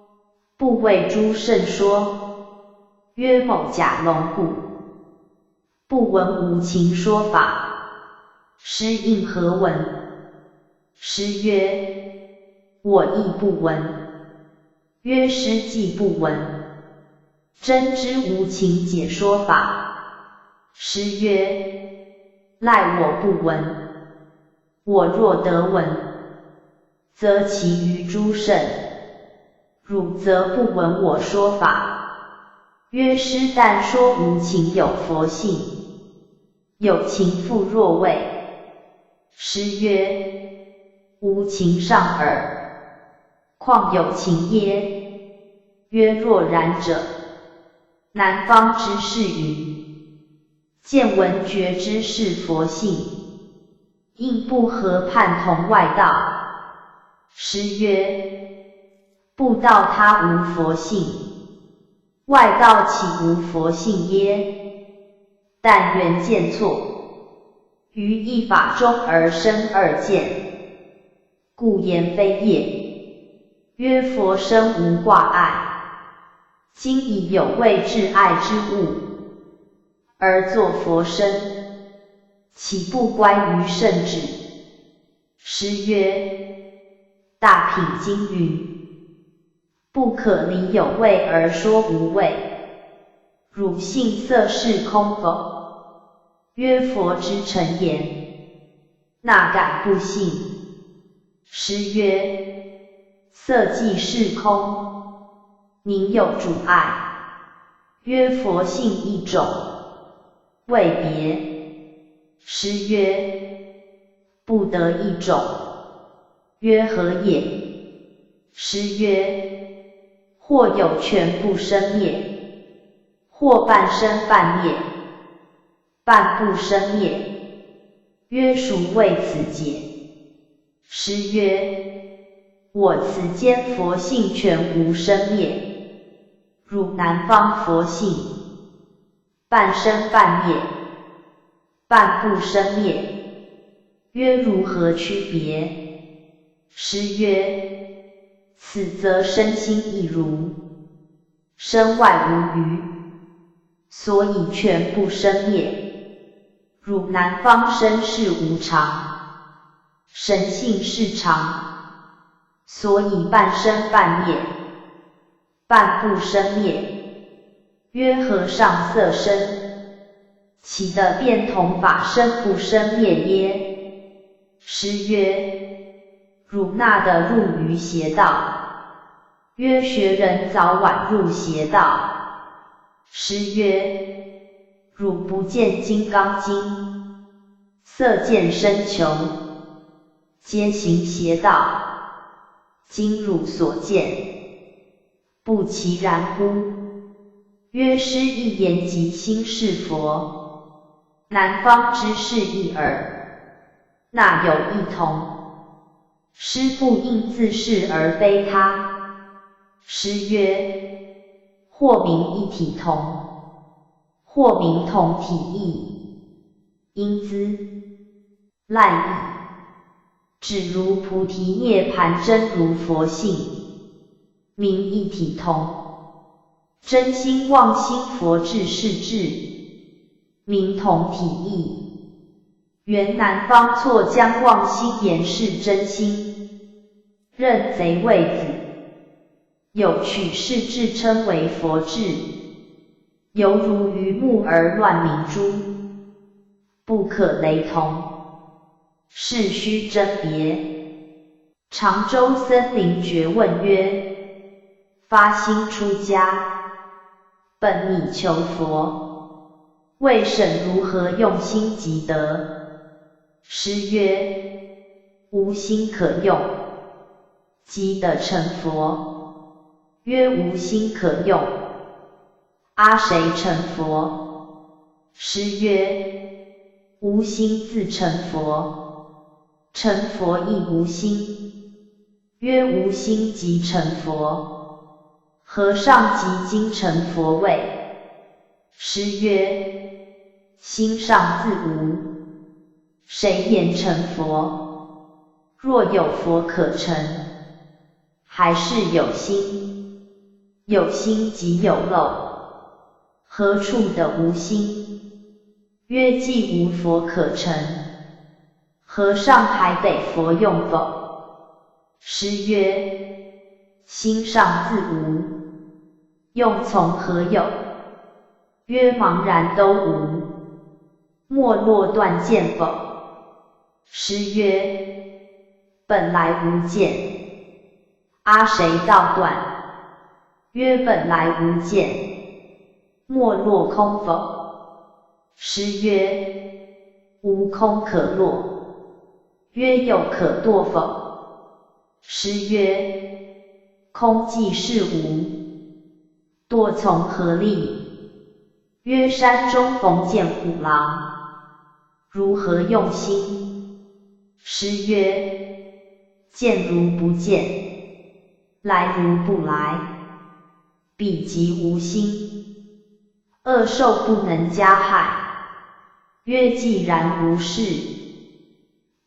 不为诸圣说。曰：某甲龙故，不闻无情说法，师应何闻？师曰：我亦不闻。曰：师既不闻，真知无情解说法。师曰：赖我不闻。我若得闻，则其余诸圣，汝则不闻我说法。曰：师但说无情有佛性，有情复若谓。师曰：无情上耳，况有情耶？曰若然者，南方之士云：见闻觉知是佛性，应不合判同外道。师曰：不道他无佛性，外道岂无佛性耶？但缘见错，于一法中而生二见，故言非业。曰佛身无挂碍，今已有为至爱之物，而作佛身，岂不乖于圣旨？师曰：大品经云：不可离有为而说无为，汝信色是空否？曰佛之诚言，那敢不信？师曰：色即是空，宁有主碍？曰佛性一种，谓别。师曰：不得一种。曰何也？师曰：或有全部生灭，或半生半灭，半不生灭。曰孰谓此解？师曰：我此间佛性全无生灭，汝南方佛性半生半灭，半不生灭。曰如何区别？师曰：此则身心一如，身外无余，所以全不生灭。汝南方身是无常，神性是常，所以半生半灭，半不生灭。曰和尚色身，岂得变同法身不生灭耶？师曰：汝那得入于邪道。曰学人早晚入邪道。师曰：汝不见金刚经，色见身穷，皆行邪道。今汝所见，不其然乎？曰师一言即心是佛，南方之士一耳，那有异同？师不应自是而非他。师曰：或名一体同，或名同体异，因兹赖异。只如菩提涅盘真如佛性，名一体同；真心妄心佛智是智，名同体异。原南方错将妄心言是真心，认贼为子，有取是智称为佛智，犹如鱼目而乱明珠，不可雷同。是须甄别。常州森林觉问曰：发心出家，本拟求佛，未审如何用心即得？师曰：无心可用，即得成佛。曰无心可用，阿谁成佛？师曰：无心自成佛。成佛亦无心。曰无心即成佛，和尚即今成佛位？师曰：心上自无，谁言成佛？若有佛可成，还是有心？有心即有漏，何处的无心？曰既无佛可成，和尚还得佛用否？师曰：心上自无，用从何有？曰茫然都无，没落断见否？师曰：本来无见，阿谁道断？曰本来无见，没落空否？师曰：无空可落。曰有可堕否？师曰：空寂是无，堕从何立？曰山中逢见虎狼，如何用心？诗曰：见如不见，来如不来，彼即无心。恶兽不能加害。曰既然无事，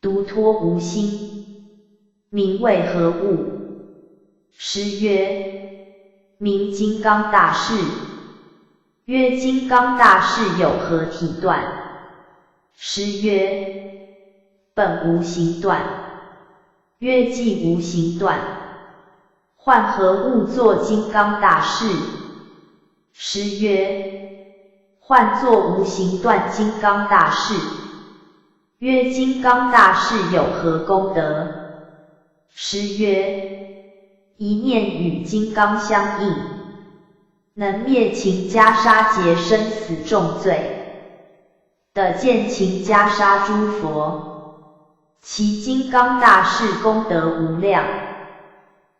独托无心，名为何物？诗曰：名金刚大士。曰金刚大士有何体断？诗曰：本无形断。曰既无形断，唤何物作金刚大士？诗曰：唤作无形断金刚大士。曰金刚大士有何功德？诗曰：一念与金刚相应，能灭情袈裟劫生死重罪，得见情袈裟诸佛。其金刚大士功德无量，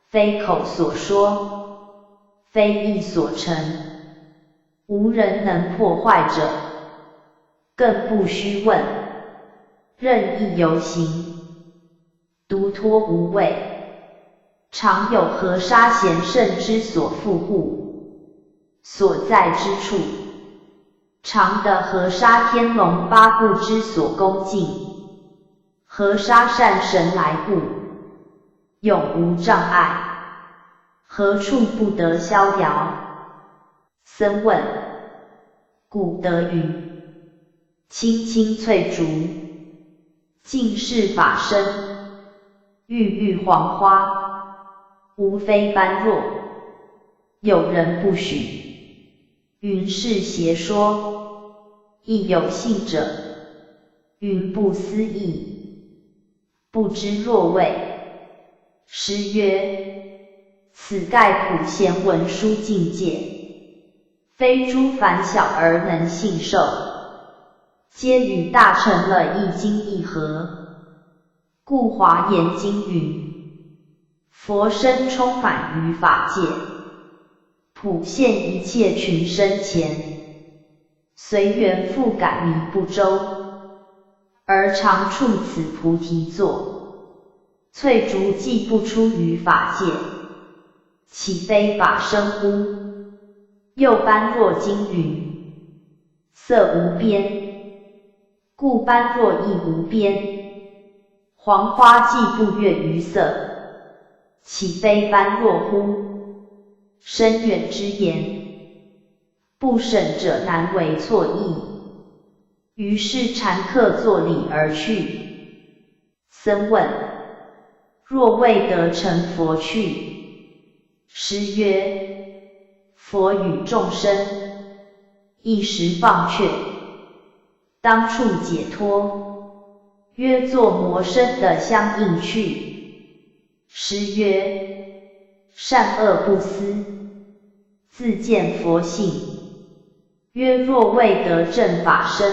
非口所说，非意所成，无人能破坏者，更不须问。任意游行，独托无畏，常有河沙贤圣之所护护，所在之处，常得河沙天龙八部之所恭敬，河沙善神来护，永无障碍，何处不得逍遥？僧问：古德云，青青翠竹，尽是法身，郁郁黄花，无非般若。有人不许，云是邪说，亦有信者，云不思议，不知若谓。诗曰：此盖普贤文殊境界，非诸凡小儿能信受，皆与大成了一经一合。故华严经云：佛身充满于法界，普现一切群生前，随缘复感迷不周，而常处此菩提座。翠竹既不出于法界，岂非法身乎？又般若经云：色无边，故般若亦无边。黄花既不越于色，岂非般若乎？深远之言，不审者难为错译。于是禅客作礼而去。僧问：若未得成佛去？诗曰：佛与众生，一时放却，当处解脱。曰作魔身的相应去。诗曰：善恶不思，自见佛性。曰若未得正法身。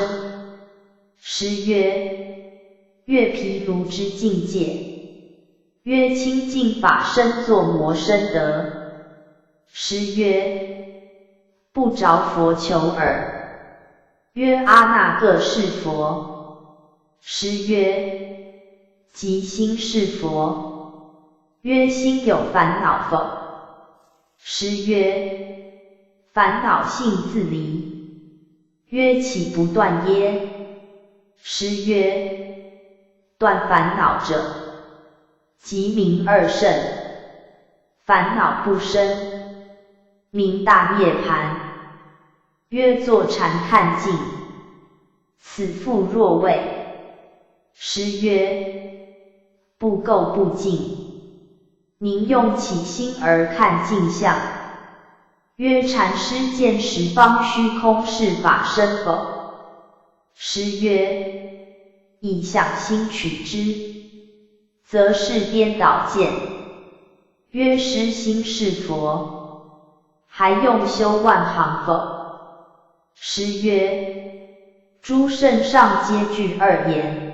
诗曰：月毗卢之境界。曰清净法身作魔身得。诗曰：不着佛求耳。曰阿那个是佛。诗曰：即心是佛。曰心有烦恼否？诗曰：烦恼性自离。曰岂不断耶？诗曰：断烦恼者，即名二圣。烦恼不生，名大涅槃。曰坐禅看尽，此复若谓。诗曰：不垢不净，宁用起心而看镜像？曰禅师见十方虚空是法身否？诗曰：以想心取之，则是颠倒见。曰失心是佛，还用修万行否？诗曰：诸圣上皆具二言，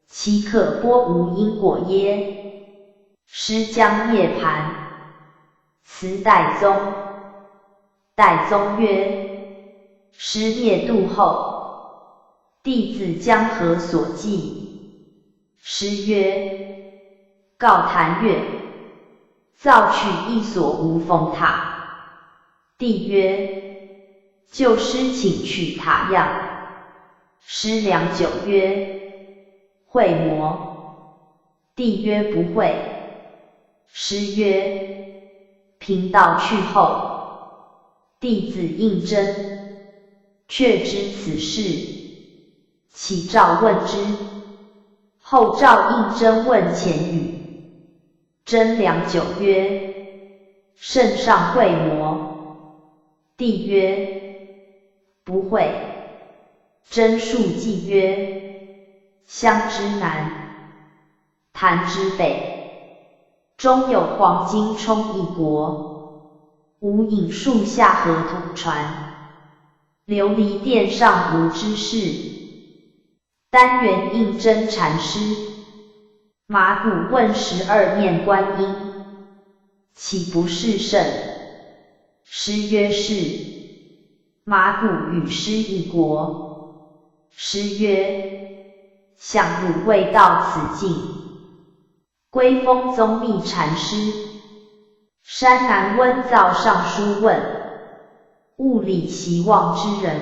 岂可播无因果耶？诗将涅槃，辞代宗。代宗曰：师灭度后，弟子将何所记？师曰：告谭岳，造取一所无峰塔。帝曰：就师请取塔样。师良久曰：会磨。帝曰：不会。师曰：贫道去后，弟子应征，却知此事，启诏问之。后诏应征问前语。征良久曰：圣上会磨。帝曰：不会。征述记曰：湘之南，谭之北，中有黄金充一国，无引树下河土船，琉璃殿上无之事。单元应真禅师，马骨问12面观音，岂不是圣？师曰：是。马骨与师一国。师曰：想汝未到此境。归峰宗密禅师，山南温造上书问，物理习望之人，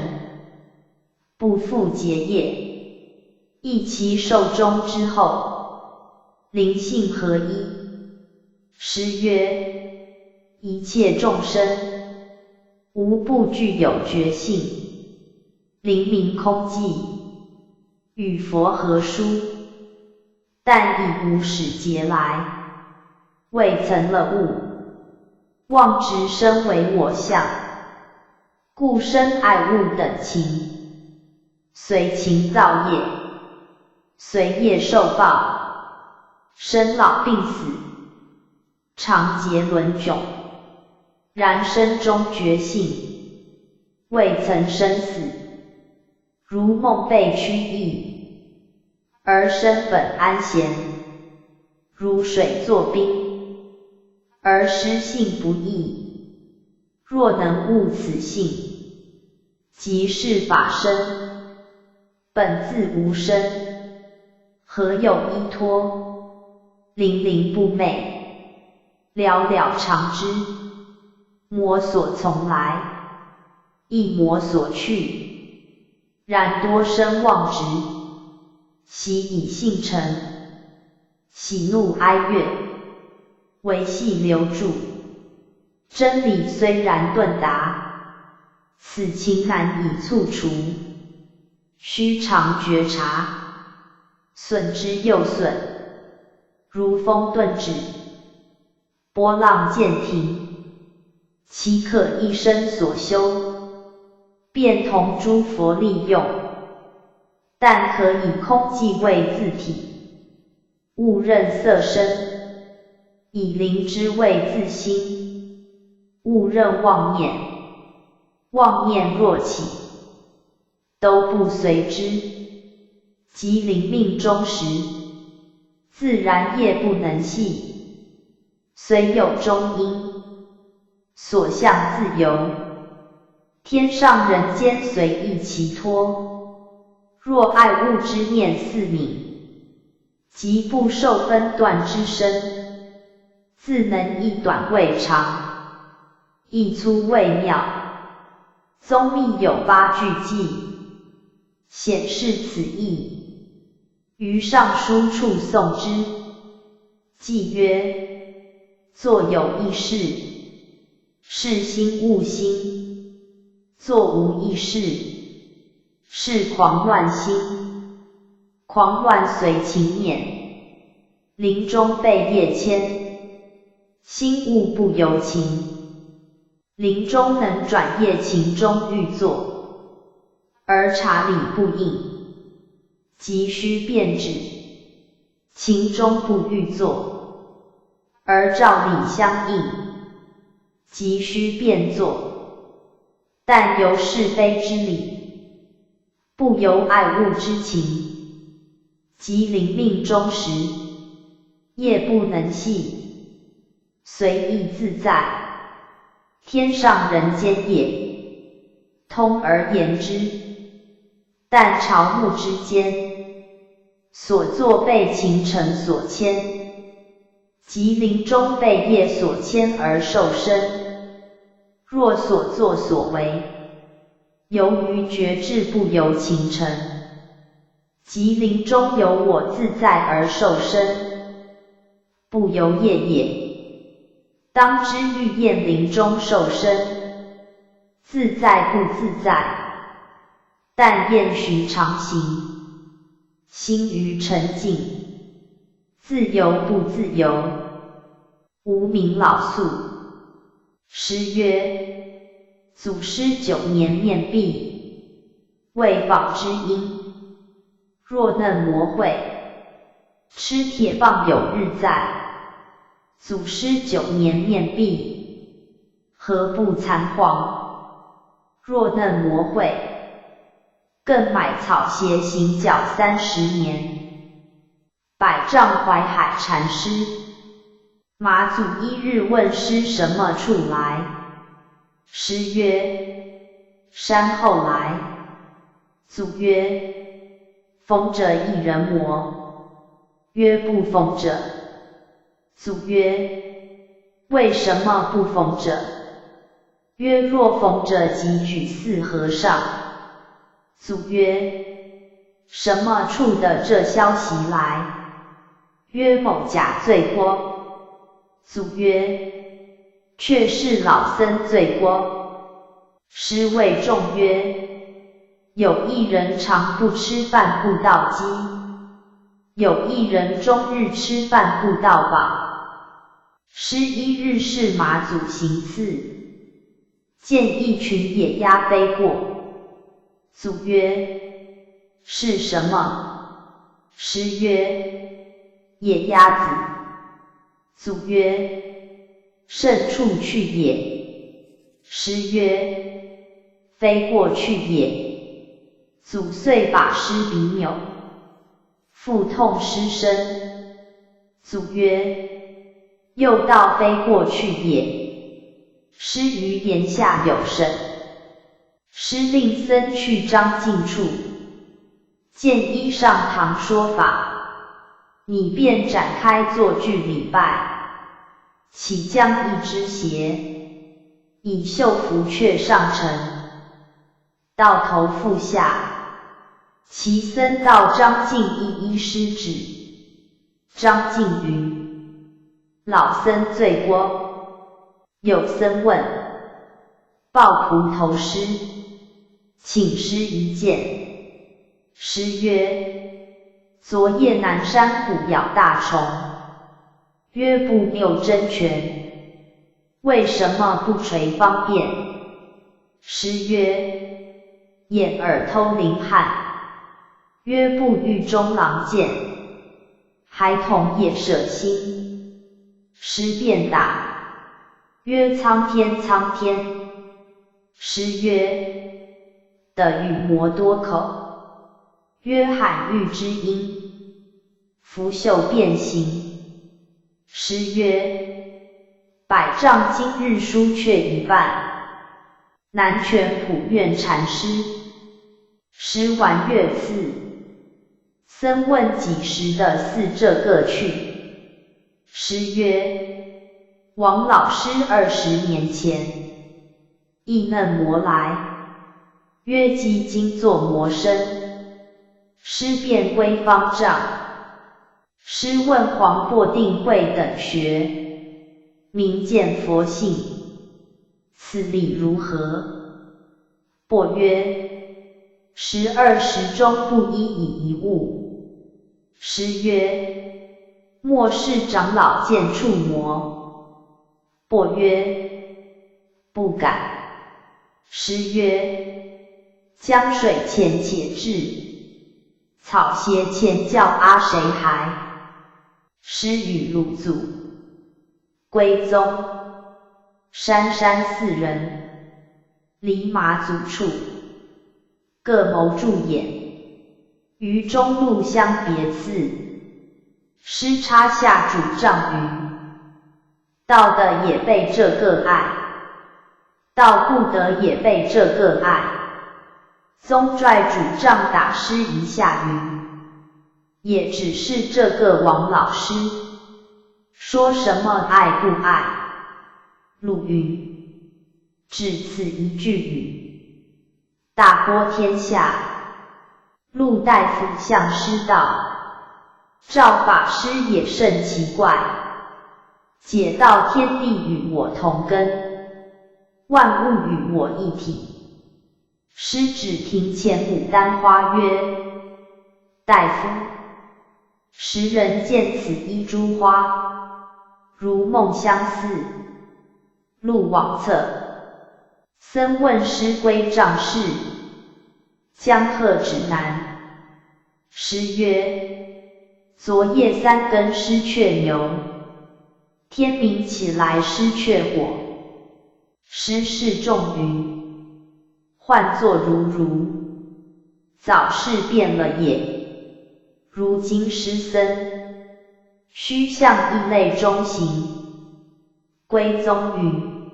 不复结业，亦其寿终之后，灵性合一。师曰：一切众生，无不具有觉性，灵明空寂，与佛合殊，但以无始劫来，未曾了悟，妄执身为我相，故生爱物等情，随情造业，随业受报，生老病死，常劫轮迥。然身中觉性，未曾生死，如梦被驱役，而身本安闲，如水作冰，而失性不异。若能悟此性，即是法身，本自无生，何有依托？灵灵不昧，了了常知。魔所从来，亦魔所去。然多生妄执，习以性成，喜怒哀乐，维系留住。真理虽然顿达，此情难以促除。须常觉察，损之又损，如风顿止，波浪渐停。岂可一生所修，便同诸佛利用？但可以空寂为自体，勿任色身，以灵之为自心，勿任妄念。妄念若起，都不随之，即灵命终时，自然业不能系，虽有中因。所向自由，天上人间随意其托。若爱物之念似泯，即不受分段之身，自能一短为长，一粗为妙。宗密有8句记，显示此意。于上书处诵之。记曰：作有意事，是心悟心，作无意事，是狂乱心。狂乱随情念，灵中被业牵，心悟不由情。灵中能转业情中欲作，而察理不应，即须变止。情中不欲作，而照理相应，即须变作。但由是非之理，不由爱物之情，即灵命终时，业不能系，随意自在，天上人间也。通而言之，但朝暮之间，所作被秦城所牵，即林中被业所牵而受身。若所作所为，由于觉智不由秦城，即林中由我自在而受身，不由业也。当知欲厌林中受身，自在不自在？但厌寻常行，心于沉静，自由不自由？无名老宿。诗曰：祖师9年面壁，为纺之音。若嫩磨会，吃铁棒有日在。祖师9年面壁，何不残黄？若嫩磨会，更买草鞋行脚30年。百丈怀海禅师，马祖一日问师什么处来？师曰：山后来。祖曰：逢者一人磨。曰：不逢者。祖曰：为什么不逢者？曰：若逢者即举4和尚。祖曰：什么处的这消息来？曰：某甲罪过。祖曰：却是老僧罪过。师谓众曰：有一人常不吃饭不到饥，有一人终日吃饭不到饱。师一日是马祖行刺，见一群野鸭飞过。祖曰：是什么？师曰：野鸭子。祖曰：甚处去也？师曰：飞过去也。祖遂把师比扭，腹痛失声。祖曰：又道飞过去也。师于言下有甚。师令僧去张进处，见依上堂说法，你便展开坐具礼拜，起将一只鞋，以绣服却上尘，到头覆下。其僧道张进一施指。张进云：老僧罪过。有僧问：抱蒲头师，请师一见。师曰：昨夜南山虎咬大虫。曰：不谬真拳，为什么不垂方便？师曰：眼耳偷灵汉。曰：不狱中狼见，孩童也舍心。师便答。曰：苍天苍天。师曰：的羽磨多口。曰：喊玉之音，拂袖变形。师曰：百丈今日书却一半。南泉普愿禅师。师玩乐次。僧问几时的似这个去？师曰：王老师20年前，亦嫩磨来。曰：即今作磨身。师便归方丈。师问黄檗定慧等学，明见佛性，此理如何？擘曰：12时中不一以一物。师曰：末世长老见触魔。擘曰：不敢。师曰：江水浅且至，草鞋前教阿谁还？师与鲁祖、归宗、珊珊4人，离马祖处，各谋住眼。于中路相别次，师插下主杖云：道的也被这个爱，道不得也被这个爱。宗拽主杖打师一下云，也只是这个王老师，说什么爱不爱？陆云，只此一句语，大播天下。陆大夫向师道，赵法师也甚奇怪，解道天地与我同根，万物与我一体。师指庭前牡丹花曰：大夫，时人见此一株花，如梦相似。陆往侧，僧问师归丈事，将贺指南。师曰：昨夜3更失却牛，天明起来失却火。师示众云，唤作如，早是变了也。如今师僧，须向异类中行。归宗云，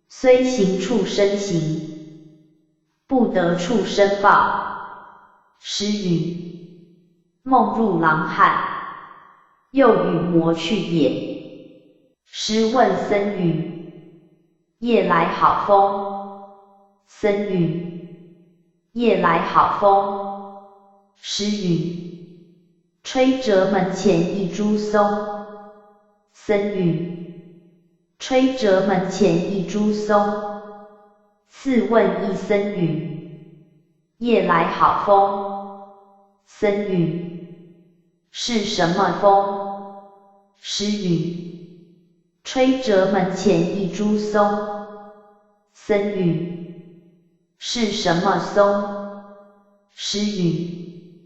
虽行畜生行，不得畜生报。师云，梦入狼汉，又与魔去也。师问僧云，夜来好风。僧云，夜来好风。师云，吹折门前一株松。僧云，吹折门前一株松。次问一僧云，夜来好风。僧云，是什么风？师云，吹折门前一株松。僧云，是什么松？师云，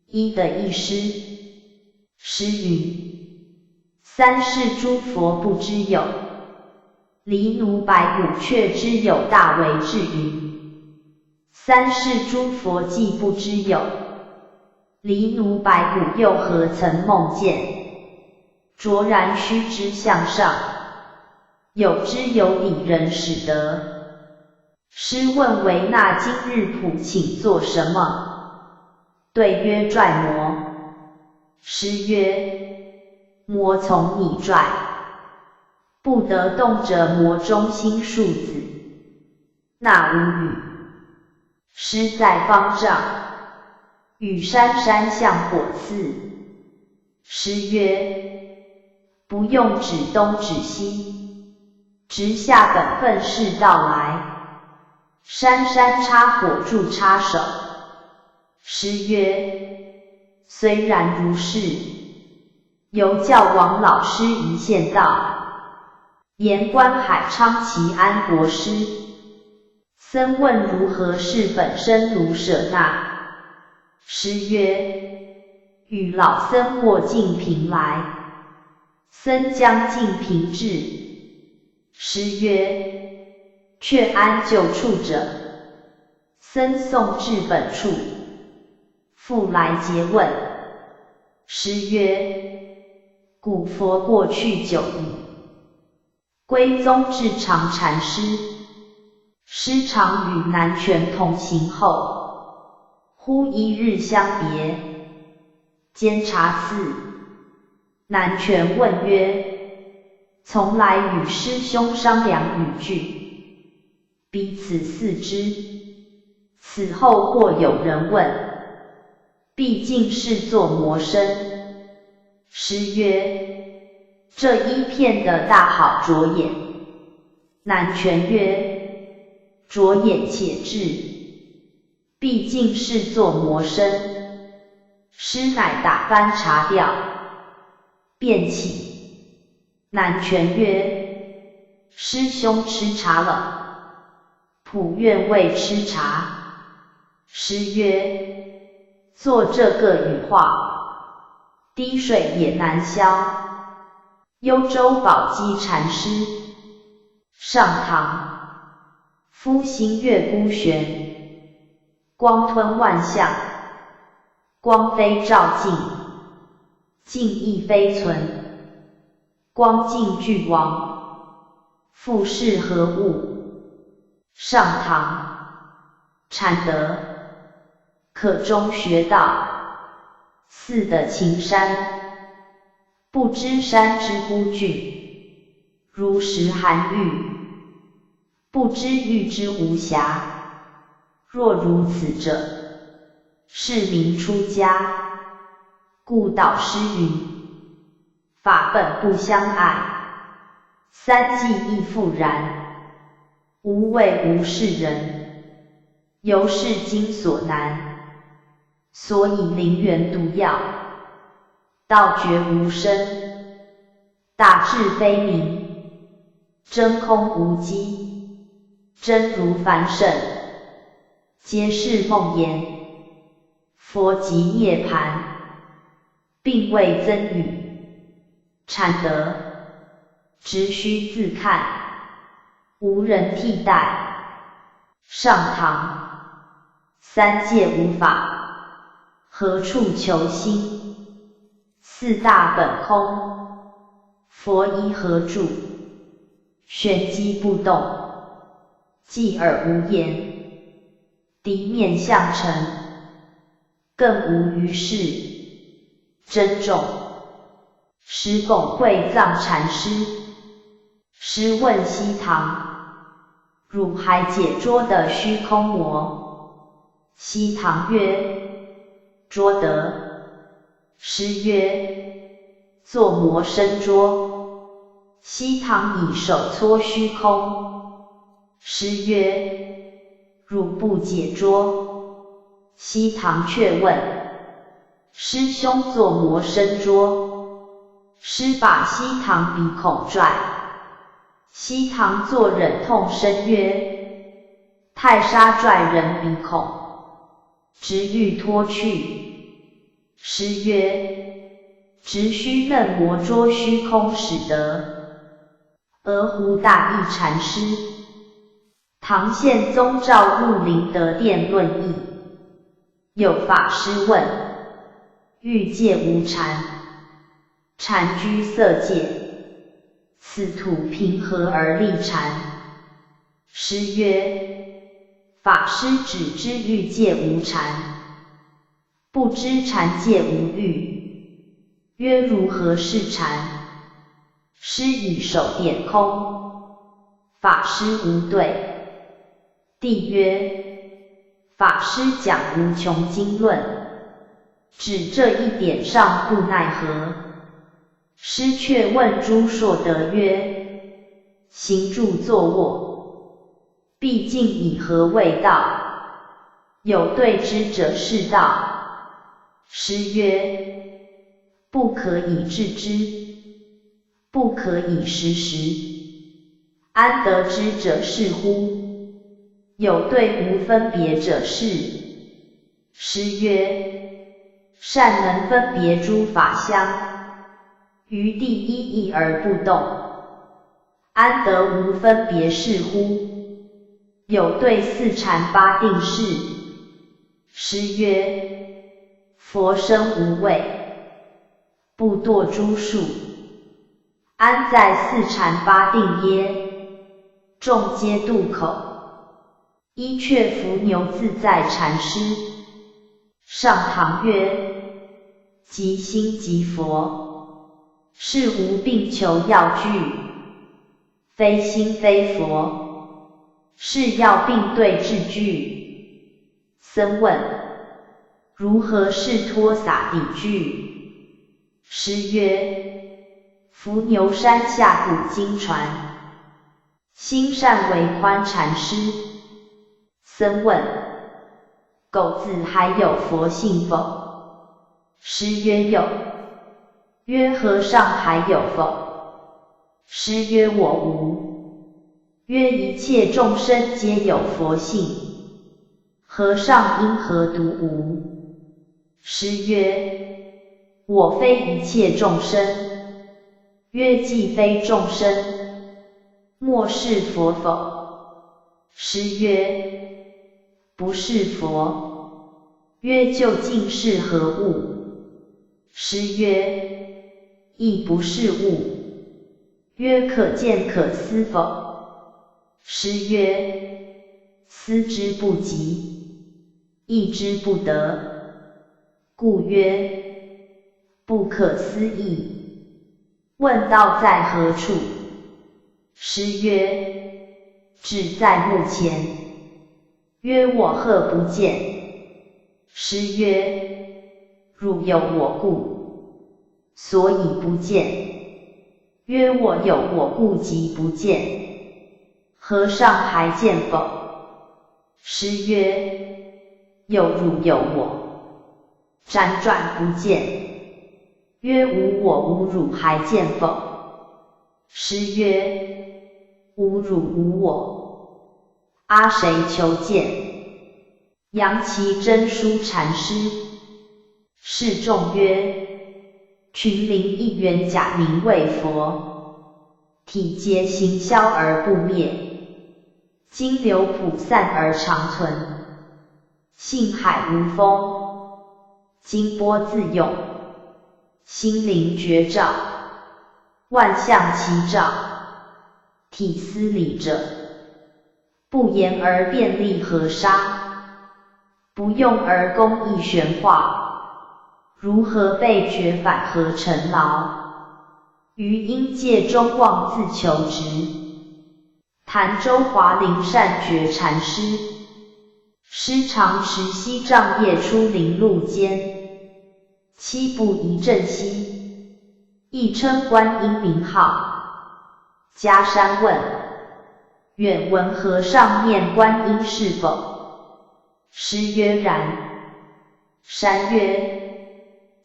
一的一师。师云，三世诸佛不知有，离奴白骨却知有大为至云。三世诸佛既不知有，离奴白骨又何曾梦见？卓然须知向上，有知有理人使得。师问维那今日普请做什么？对曰拽魔。师曰：魔从你拽，不得动者魔中心数子。那无语。师在方丈，与珊珊向火刺。师曰：不用指东指西，直下本分世道来。珊珊插火助插手。师曰：虽然如是，犹教王老师一线道，言观海昌齐安国师。僧问如何是本身如舍那？师曰：与老僧过净瓶来。僧将净瓶至。师曰：却安救处者？僧送至本处，复来诘问。师曰：古佛过去久矣。归宗智常禅师，师常与南泉同行后，忽一日相别，监察寺。南泉问曰：从来与师兄商量语句，彼此似知。此后或有人问，毕竟是作魔身。师曰：这一片的大好着眼。南泉曰：着眼且至，毕竟是作魔身。师乃打翻茶掉，便起。南泉曰：师兄吃茶了，普愿为吃茶。师曰：做这个羽化，滴水也难消。幽州宝鸡禅师。上堂。夫心月孤悬，光吞万象。光非照尽，尽亦非存。光尽俱亡，复是何物？上堂，禅德，可中学道。四的情山，不知山之孤峻，如石含玉，不知玉之无瑕。若如此者，是名出家。故导师云：法本不相碍，三际亦复然。无畏无是人，由是经所难。所以灵源独要，道觉无声，大智非明，真空无机，真如凡圣，皆是梦言。佛即涅槃，并未增语。禅德，只须自看，无人替代。上堂，三界无法，何处求心？四大本空，佛依何住？玄机不动，寂而无言，敌面相承，更无于事。珍重。师拱会藏禅师，师问西堂：汝还解捉的虚空魔？西堂曰：捉得。师曰：作魔身捉。西堂以手搓虚空。师曰：汝不解捉。西堂却问：师兄作魔身捉。师把西堂鼻孔拽。西堂作忍痛身曰：太沙拽人鼻孔，直欲脱去。师曰：直须嫩魔捉虚空使得。鹅湖大义禅师，唐宪宗诏入灵德殿论义。有法师问：欲界无禅，禅居色界，此土凭何而立禅？师曰：法师只知欲界无禅，不知禅界无欲。曰如何是禅？师以手点空。法师无对。帝曰：法师讲无穷经论，只这一点上不奈何。师却问诸硕德曰：行住坐卧，毕竟以何为道？有对之者是道。师曰：不可以致之，不可以识时。安得之者是乎？有对无分别者是。师曰：善能分别诸法相，于第一义而不动，安得无分别是乎？有对四禅八定是。师曰：佛身无畏，不堕诸数，安在四禅八定耶？众皆渡口。依却伏牛自在禅师，上堂曰：即心即佛，是无并求要具，非心非佛，是要并对治具。僧问：如何是脱洒底具？师曰：伏牛山下古经传，心善为宽禅师。僧问：狗子还有佛性否？师曰：有。曰：和尚还有否？师曰：我无。曰：一切众生皆有佛性，和尚因何独无？师曰：我非一切众生。曰：既非众生，莫是佛否？师曰：不是佛。曰：究竟是何物？师曰：亦不是物。曰：可见可思否？师曰：思之不及，意之不得，故曰不可思议。问道在何处？师曰只在目前。曰我何不见？师曰汝有我故，所以不见。曰我有我故即不见，和尚还见否？师曰有汝有我，辗转不见。曰无我无汝还见否？师曰无汝无我，阿谁求见？杨岐真书禅师示众曰群灵一元假名为佛，体皆行消而不灭，经流普散而长存，性海无风，经波自用，心灵觉照，万象齐照，体思理者，不言而便利合沙，不用而工艺玄化，如何被觉反合成劳？于阴界中妄自求职。潭州华林善觉禅师，师常持西藏夜出林路间，七步一阵息，亦称观音名号。迦山问：远闻和尚念观音是否？师曰然。山曰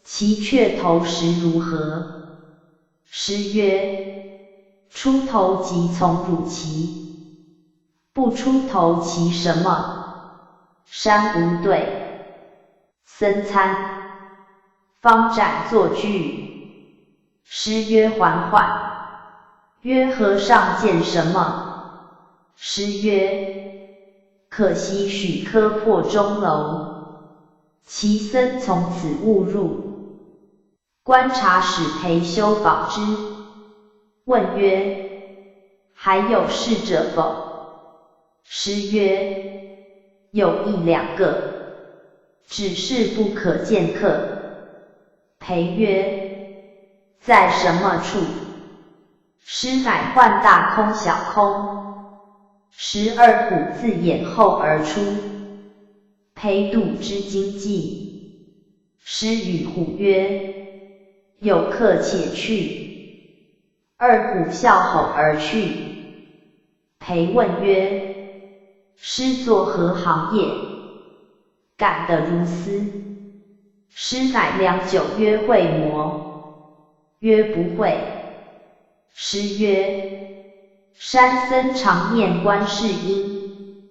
其雀头时如何？师曰出头即从汝其，不出头其什么？山无对。僧参方展作句。师曰缓缓。曰和尚见什么？师曰可惜许科破钟楼，其僧从此误入，观察使培修访之。问曰还有侍者否？师曰有一两个，只是不可见客。培曰在什么处？师乃唤大空小空，12虎自眼后而出，培度之经济。师与虎曰有客且去。2虎啸吼而去。培问曰师作何行业？感得如斯。师乃良久曰会魔。曰不会。师曰山僧常念观世音，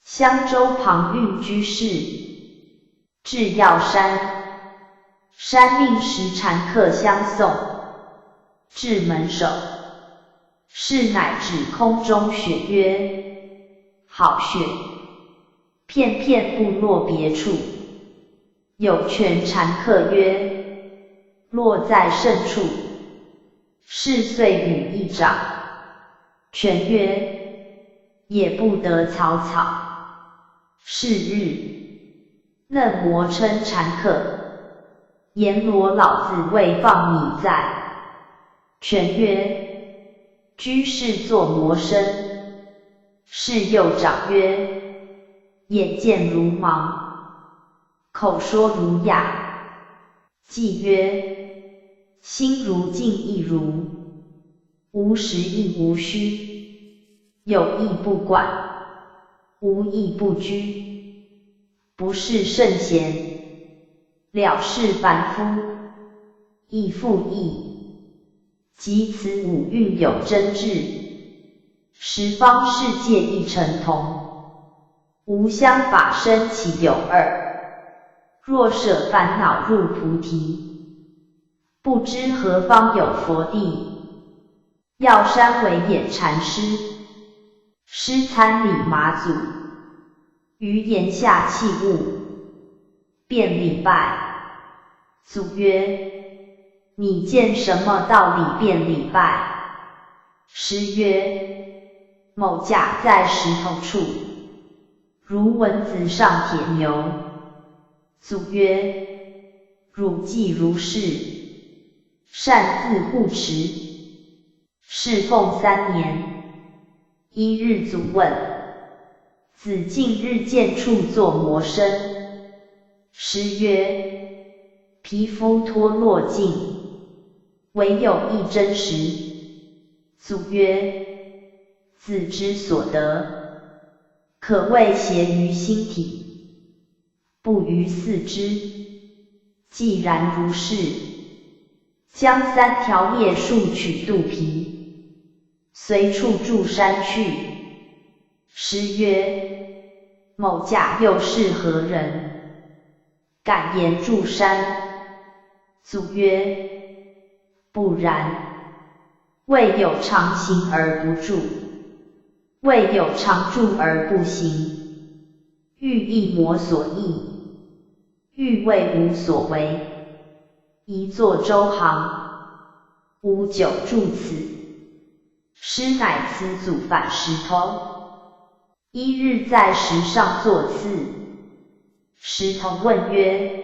香洲旁运居士，至药山，山命时禅客相送，至门首，是乃指空中雪曰好雪，片片不落别处。有劝禅客曰落在甚处？是遂与一掌。权曰也不得草草。是日，嫩魔称禅客，阎罗老子未放你在。权曰居士作魔身。是又长曰眼见如盲，口说如哑。即曰心如镜亦如，无实亦无虚，有意不管，无意不居，不是圣贤，了是凡夫，亦复异。即此五蕴有真智，十方世界亦成同，无相法身其有二。若舍烦恼入菩提，不知何方有佛地。药山惟演禅师，师参礼马祖，于檐下器物，便礼拜。祖曰你见什么道理便礼拜？师曰某甲在石头处，如蚊子上铁牛。祖曰：汝既如是，擅自护持。侍奉3年。一日祖问：子近日见处作魔身。师曰：皮肤脱落尽，唯有一真实。祖曰：子之所得，可谓邪于心体，不于四肢。既然如是，将3条叶树取肚皮，随处住山去。师曰：某甲又是何人？敢言住山？祖曰：不然，未有常行而不住，未有常住而不行。欲一魔所役，欲为无所为。一作周行，无久住此。师乃辞祖返石头。一日在石上作刺。石头问曰：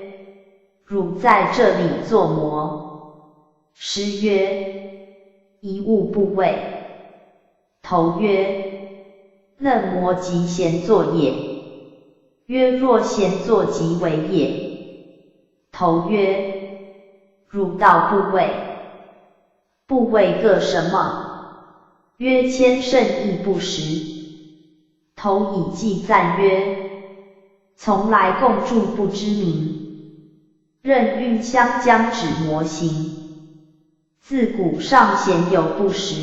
汝在这里作魔？师曰：一物不为。头曰：嫩魔即闲坐也。曰：若闲坐即为也。头曰：汝道不为。不为个什么？曰：千圣亦不识。头以记赞曰：从来共住不知名，任运香将指魔行。自古上贤有不识，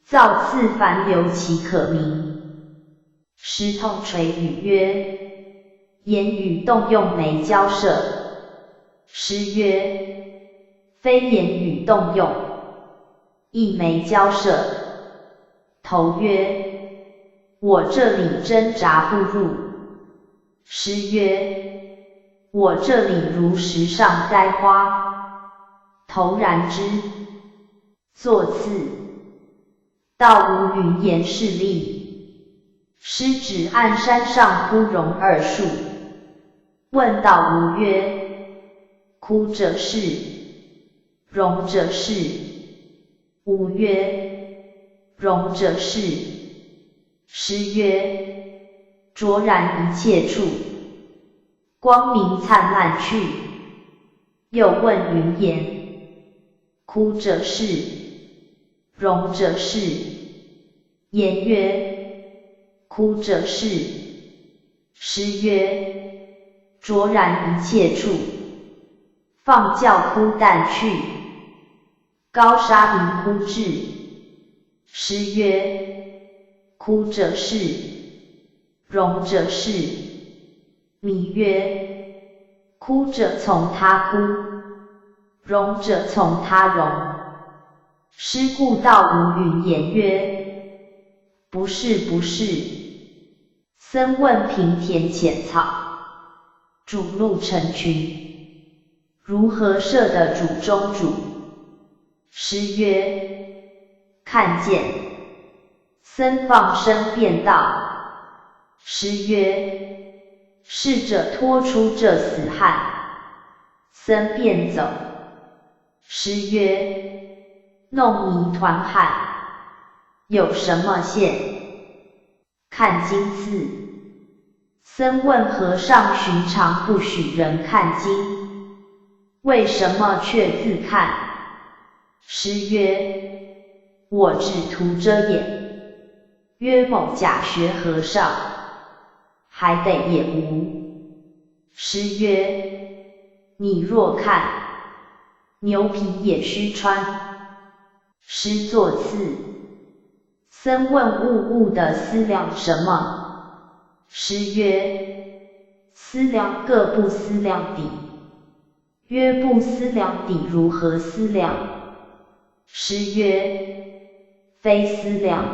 造次凡流其可名。石头垂语曰：言语动用没交涉。师曰：非言语动用，亦没交涉。头曰：我这里挣扎不入。师曰：我这里如石上栽花。头然之，作刺。道无云言势力。师指按山上枯荣2树，问道无曰：枯者是，荣者是。无曰：荣者是。师曰：卓然一切处，光明灿烂去。又问云言：枯者是，荣者是。言曰：枯者是。师曰：卓然一切处，放教枯旦去。高沙林忽至。师曰：枯者是，荣者是。弥曰：枯者从他枯，荣者从他荣。师故道无云言曰：不是不是。僧问平田浅草，主鹿成群，如何摄得主中主？师曰：看见。僧放声便道。师曰：逝者拖出这死汉。僧便走。师曰：弄一团汗，有什么现？看经次。僧问和尚寻常不许人看经，为什么却自看？师曰：我只图遮掩。曰：某甲学和尚，还得也无。师曰：你若看，牛皮也须穿。师作刺。僧问物的思量什么？师曰：思量各不思量底。曰：不思量底如何思量？师曰：非思量。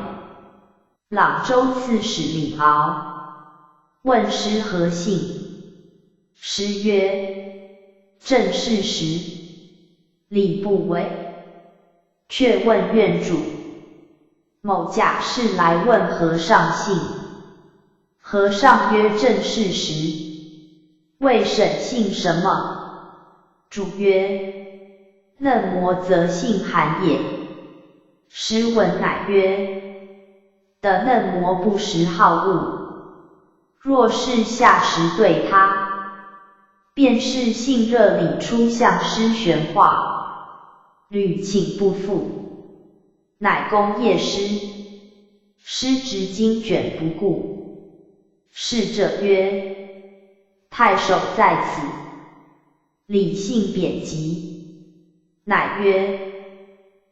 朗州刺史李敖问师何姓？师曰：正是时。李不为。却问院主：某甲是来问和尚姓。和尚曰：正是时。谓沈姓什么？主曰：嫩模则姓韩也。师闻乃曰：的嫩模不识好恶，若是下时对他，便是性热里出相师玄化，屡请不复，乃攻夜师。师执经卷不顾。侍者曰：太守在此，理性贬极。乃曰：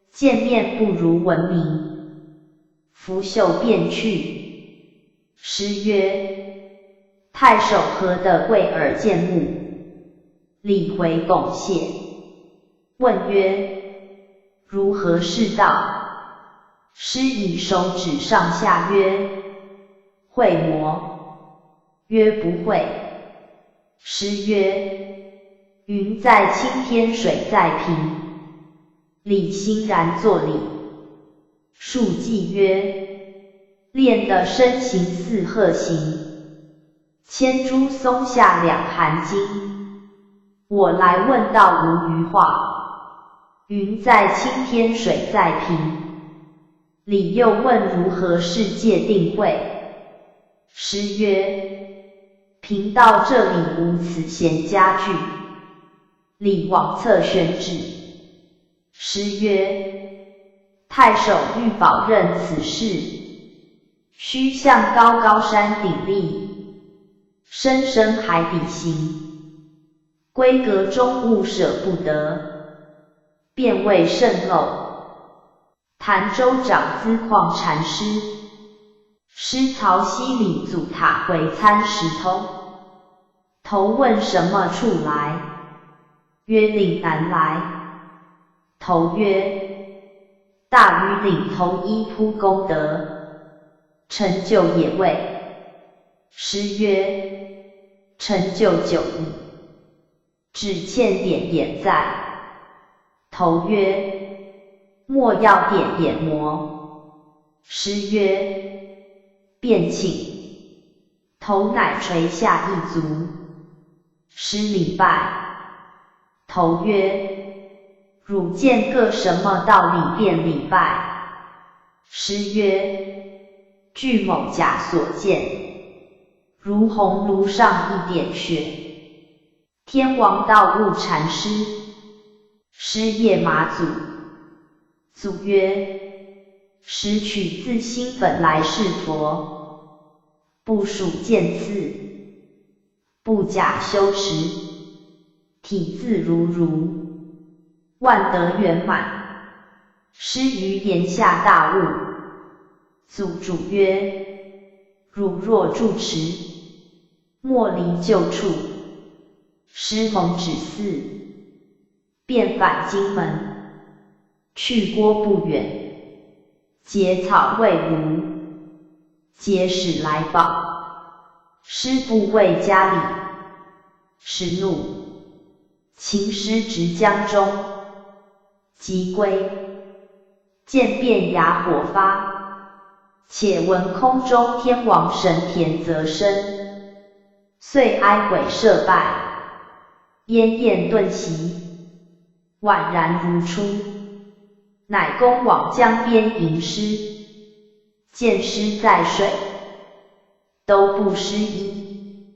见面不如闻名，拂袖便去。师曰：太守何得贵而见目？理回拱谢。问曰：如何是道？师以手指上下曰：会磨。曰：不会。师曰：云在青天水在平，理欣然作礼。数记曰：练得身形似鹤形，千株松下两寒经。我来问道无余话，云在青天水在平。理又问如何是界定会？师曰：贫道这里无此闲家具。理往侧宣旨。师曰：太守欲保任此事，须向高高山顶立，深深海底行，闺阁中勿舍不得，便为甚漏。潭州长资旷禅师，师曹溪里祖塔回参石头。头问什么处来？曰：岭南来。头曰：大禹岭头一铺功德，成就也未？师曰：成就久矣，只欠点点在。头曰：莫要点点磨。师曰：便请。头乃垂下一足。师礼拜。头曰：汝见个什么道理便礼拜？师曰：据某甲所见，如红炉上一点血。天王道悟禅师。师夜马祖。祖曰：时取自心本来是佛，不属见次，不假修持，体自如如，万德圆满。师于言下大悟。祖主曰：汝若住持，莫离旧处。师蒙指示，便返荆门。去郭不远，结草未庐，结使来报。师不为家里，时怒，秦师直江中。即归，见遍崖火发，且闻空中天王神田泽声，遂哀悔设拜，烟焰顿息，宛然如初。乃攻往江边迎师，见师在水，都不施衣，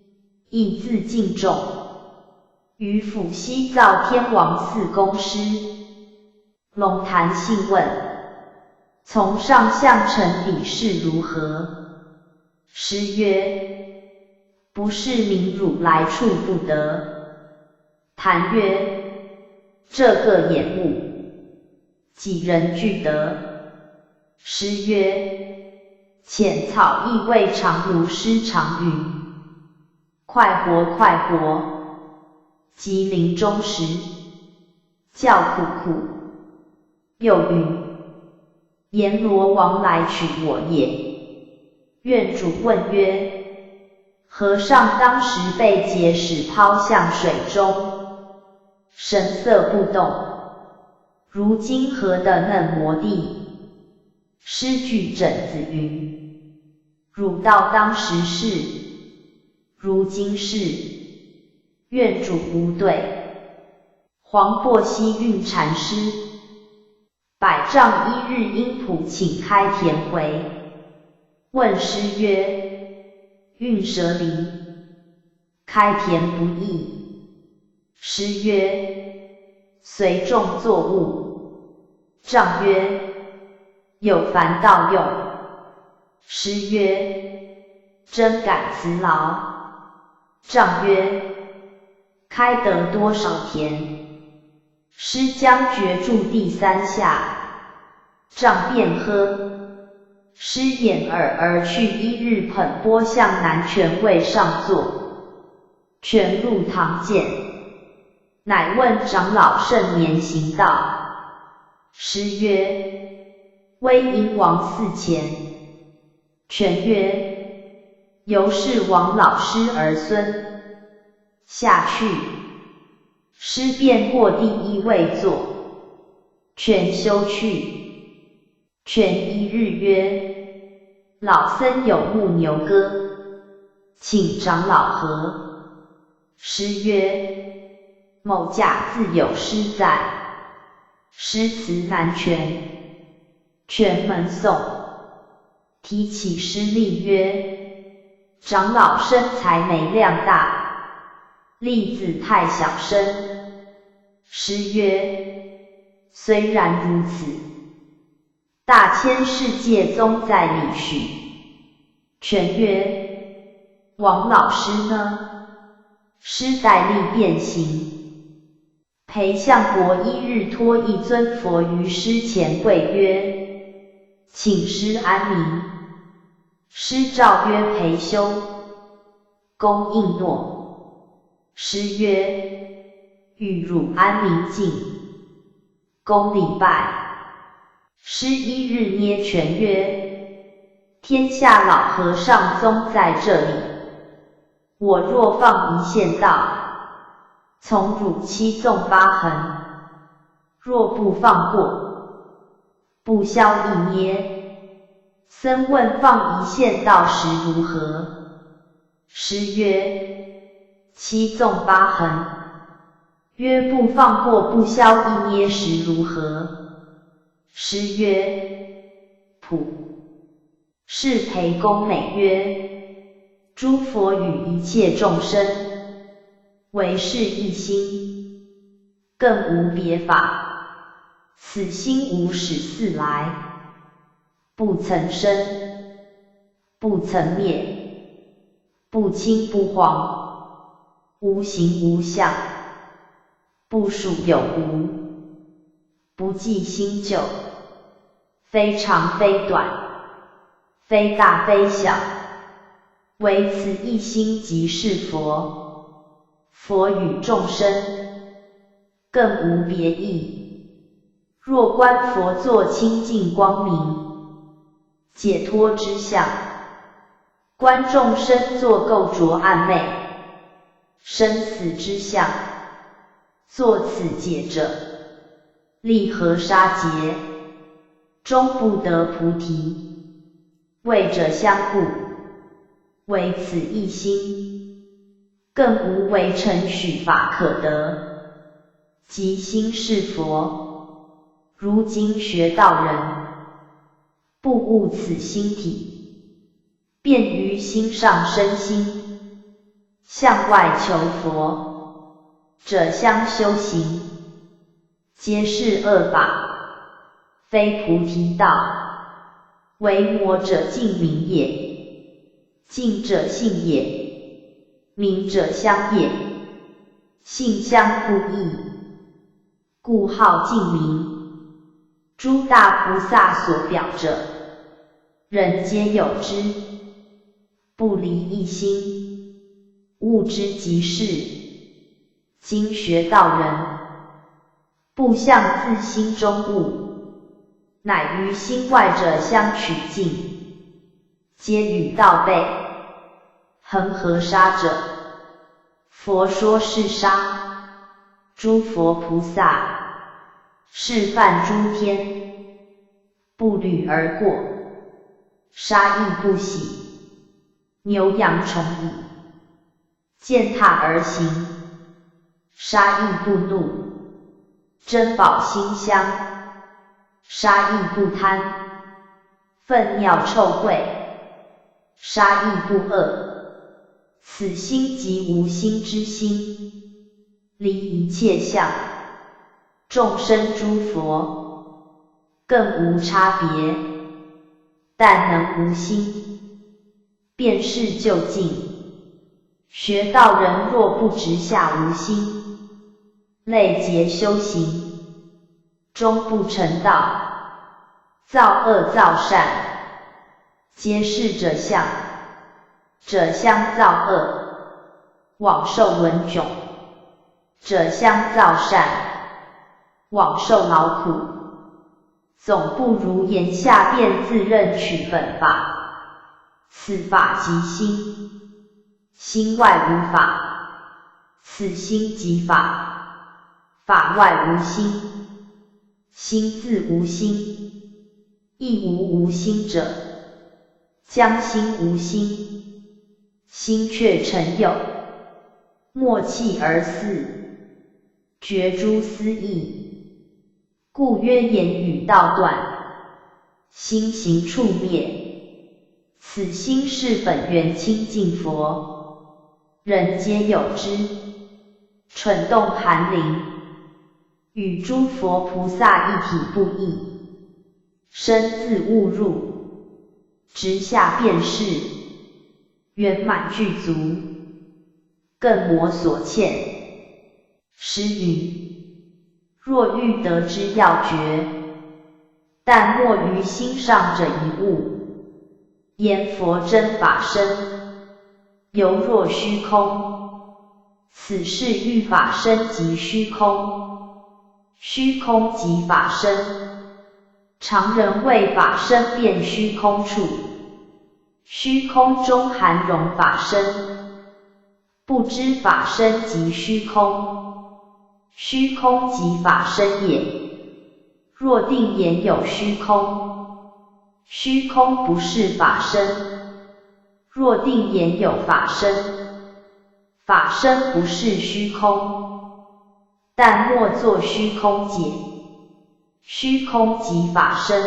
亦自敬重。于府西造天王寺供师。龙潭信问：从上向臣底事如何？师曰：不是名汝来处不得。谈曰：这个眼目，几人俱得？师曰：浅草亦未尝如师常云，快活快活，即临终时，叫苦苦。又云：阎罗王来取我也。愿主问曰：和尚当时被劫使抛向水中，神色不动，如今何得嫩模地？师具枕子云：汝道当时是，如今是，愿主无对。黄檗希运禅师，百丈一日因普请开田回。问师曰：运舍离，开田不易。师曰：随众作物。丈曰：有凡道用。师曰：真感辞劳。丈曰：开得多少田？师将决住第三下。丈便喝。师掩耳而去，一日捧钵向南泉位上坐。泉入堂见，乃问长老甚年行道。师曰：威音王寺前。泉曰：由是王老师儿孙。下去。师便过第一位坐。泉休去。泉一日曰：老僧有牧牛歌，请长老和。师曰：某驾自有师在。师辞南泉。泉门诵。提起师例曰：长老身材眉量大，例子太小身。师曰：虽然如此，大千世界宗在理许。泉曰：王老师呢？师代力便行。裴相国一日托一尊佛于师前跪曰：请师安民。师诏曰：裴修。公应诺。师曰：欲汝安民境。公礼拜。师一日捏拳曰：天下老和尚宗在这里，我若放一线道，从汝七纵八横；若不放过，不消一捏。僧问放一线道时如何？师曰：七纵八横。曰：不放过不消一捏时如何？师曰：普。是裴公美曰：诸佛与一切众生，唯是一心，更无别法。此心无始巳来，不曾生，不曾灭，不侵不荒，无形无相，不属有无，不计新旧，非长非短，非大非小，唯此一心即是佛。佛与众生，更无别异。若观佛作清净光明，解脱之相，观众生作垢浊暗昧，生死之相，作此解者，立何杀劫，终不得菩提。为者相故，唯此一心，更无为成许法可得。即心是佛，如今学道人，不悟此心体，便于心上生心，向外求佛，者相修行，皆是恶法，非菩提道。为魔者净名也，净者信也，名者相也，性相不异，故号净名。诸大菩萨所表者，人皆有之，不离一心，悟之即是。今学道人，不向自心中悟，乃于心外者相取径，皆与道背。恒河沙者，佛说是沙，诸佛菩萨示范诸天，不履而过，沙亦不喜。牛羊虫蚁，践踏而行，杀亦不怒，珍宝馨香，杀亦不贪，粪尿臭秽，杀亦不恶，此心即无心之心，离一切相，众生诸佛，更无差别，但能无心，便是究竟。学道人若不直下无心，累劫修行，终不成道。造恶造善，皆是者相，者相造恶，枉受文窘；者相造善，枉受劳苦。总不如言下便自认取本法，此法即心，心外无法，此心即法，法外无心，心自无心，亦无无心者。将心无心，心却成有，默契而思，觉诸思义，故曰言语道断，心行处灭。此心是本源清净佛，人皆有之。蠢动含灵，与诸佛菩萨一体不异，身自悟入，直下便是，圆满具足，更魔所欠。诗云：若欲得之要诀，但莫于心上者一物，言佛真法身，犹若虚空。此是欲法身即虚空，虚空即法身。常人谓法身遍虚空处，虚空中含容法身，不知法身即虚空，虚空即法身也。若定言有虚空，虚空不是法身；若定言有法身，法身不是虚空。但莫作虚空解，虚空即法身；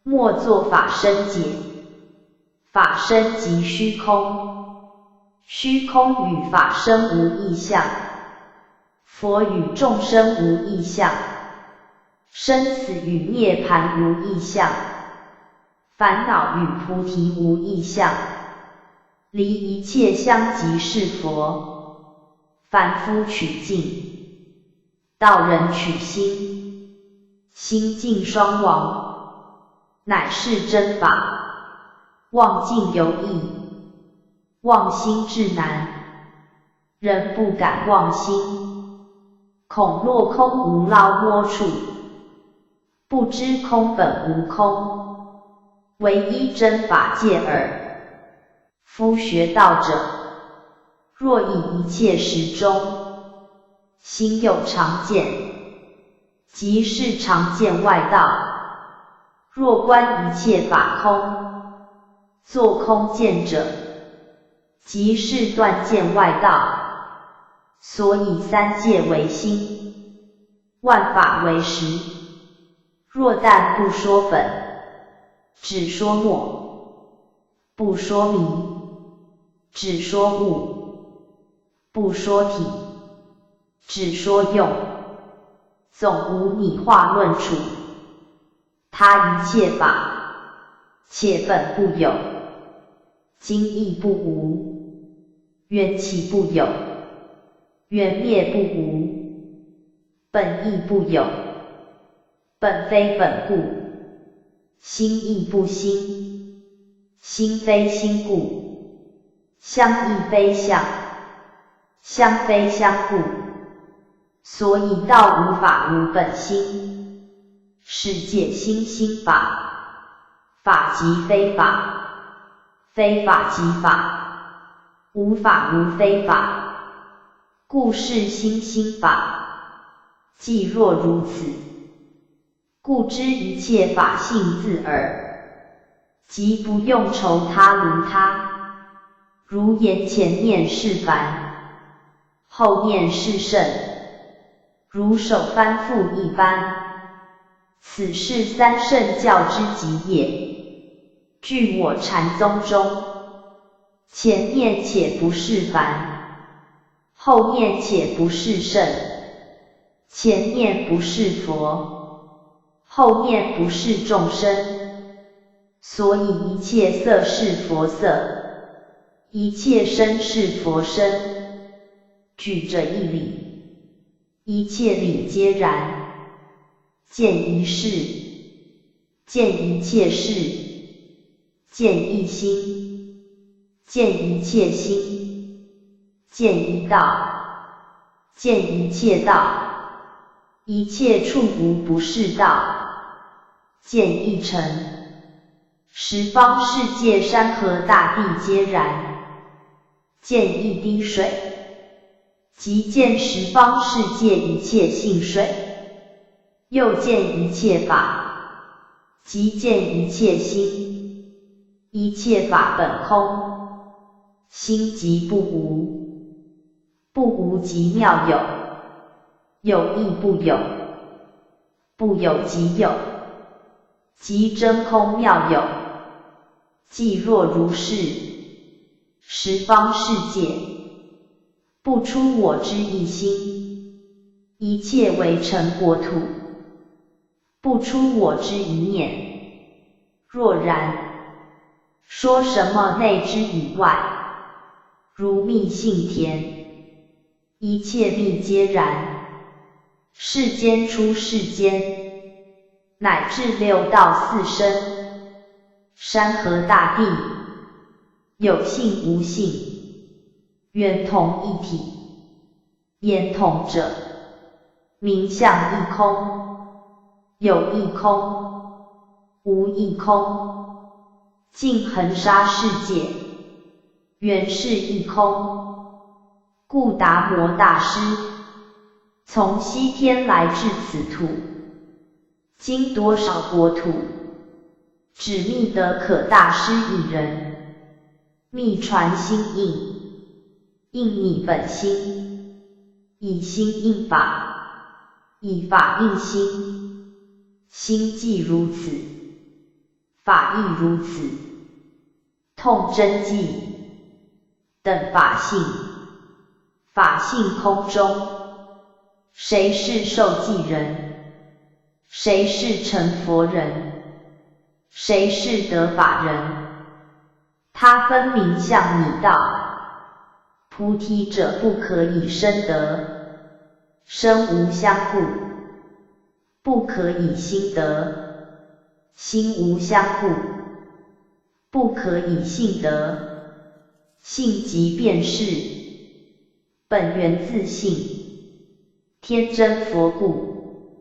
莫作法身解，法身即虚空。虚空与法身无异相，佛与众生无异相，生死与涅槃无异相，烦恼与菩提无异相。离一切相即是佛，凡夫取境，道人取心，心境双亡，乃是真法。妄境犹易，妄心至难，人不敢妄心，恐落空无捞摸处，不知空本无空，唯一真法界耳。夫学道者，若以一切时中，心有常见，即是常见外道。若观一切法空，作空见者，即是断见外道。所以三界为心，万法为实。若但不说本，只说末；不说明，只说物；不说体，只说用，总无拟化论处。他一切法，且本不有，今亦不无，缘起不有，缘灭不无，本亦不有，本非本故，心亦不心，心非心故，相亦非相，相非相故。所以道无法无本心，是界心心法，法即非法，非法即法，无法无非法，故是心心法。既若如此，故知一切法性自耳，即不用愁他如他，如言前面是凡，后面是圣，如手翻覆一般。此是三圣教之极也。据我禅宗中，前面且不是凡，后面且不是圣，前面不是佛，后面不是众生，所以一切色是佛色，一切身是佛身。举这一理，一切理皆然。见一事，见一切事，见一心，见一切心，见一道，见一切道，一切处无不是道。见一尘，十方世界山河大地皆然。见一滴水，即见十方世界一切性水。又见一切法，即见一切心。一切法本空，心即不无，不无即妙有，有亦不有，不有即有，即真空妙有。既若如是，十方世界不出我之一心，一切为成国土，不出我之一念。若然，说什么内之以外，如蜜性甜，一切蜜皆然。世间出世间，乃至六道四生，山河大地，有性无性，圆同一体。言同者，名相一空。有一空，无一空，尽恒沙世界，原是一空。故达摩大师从西天来至此土，经多少国土，只觅得可大师一人。密传心印，印你本心，以心印法，以法印心。心既如此，法亦如此。痛真寂，等法性，法性空中。谁是受记人？谁是成佛人？谁是得法人？他分明向你道：菩提者不可以生得，生无相故，不可以心得，心无相故，不可以性得。性即便是，本源自性，天真佛故，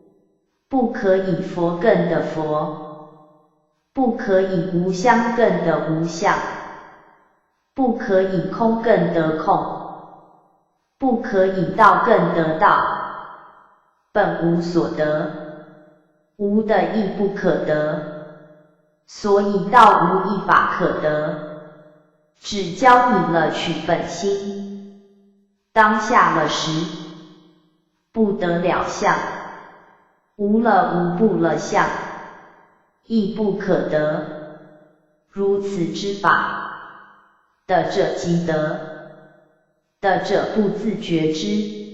不可以佛更的佛，不可以无相更的无相，不可以空更得空，不可以道更得道。本无所得，无的亦不可得，所以道无一法可得，只教你了取本心。当下了时，不得了相，无了无不了相，亦不可得。如此之法，得者即得，得者不自觉之，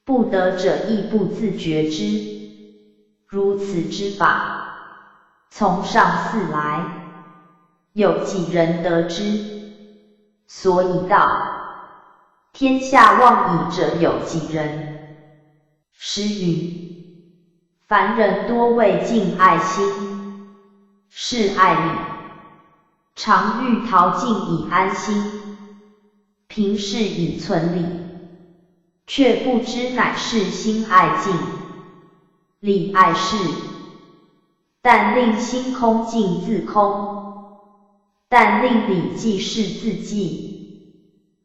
不得者亦不自觉之。如此之法，从上四来，有几人得之？所以道，天下妄以者有几人？诗云：凡人多为敬爱心，是爱理，常欲逃尽以安心。平视以存理，却不知乃是心爱敬。理爱事，但令心空尽自空，但令理即是自寂，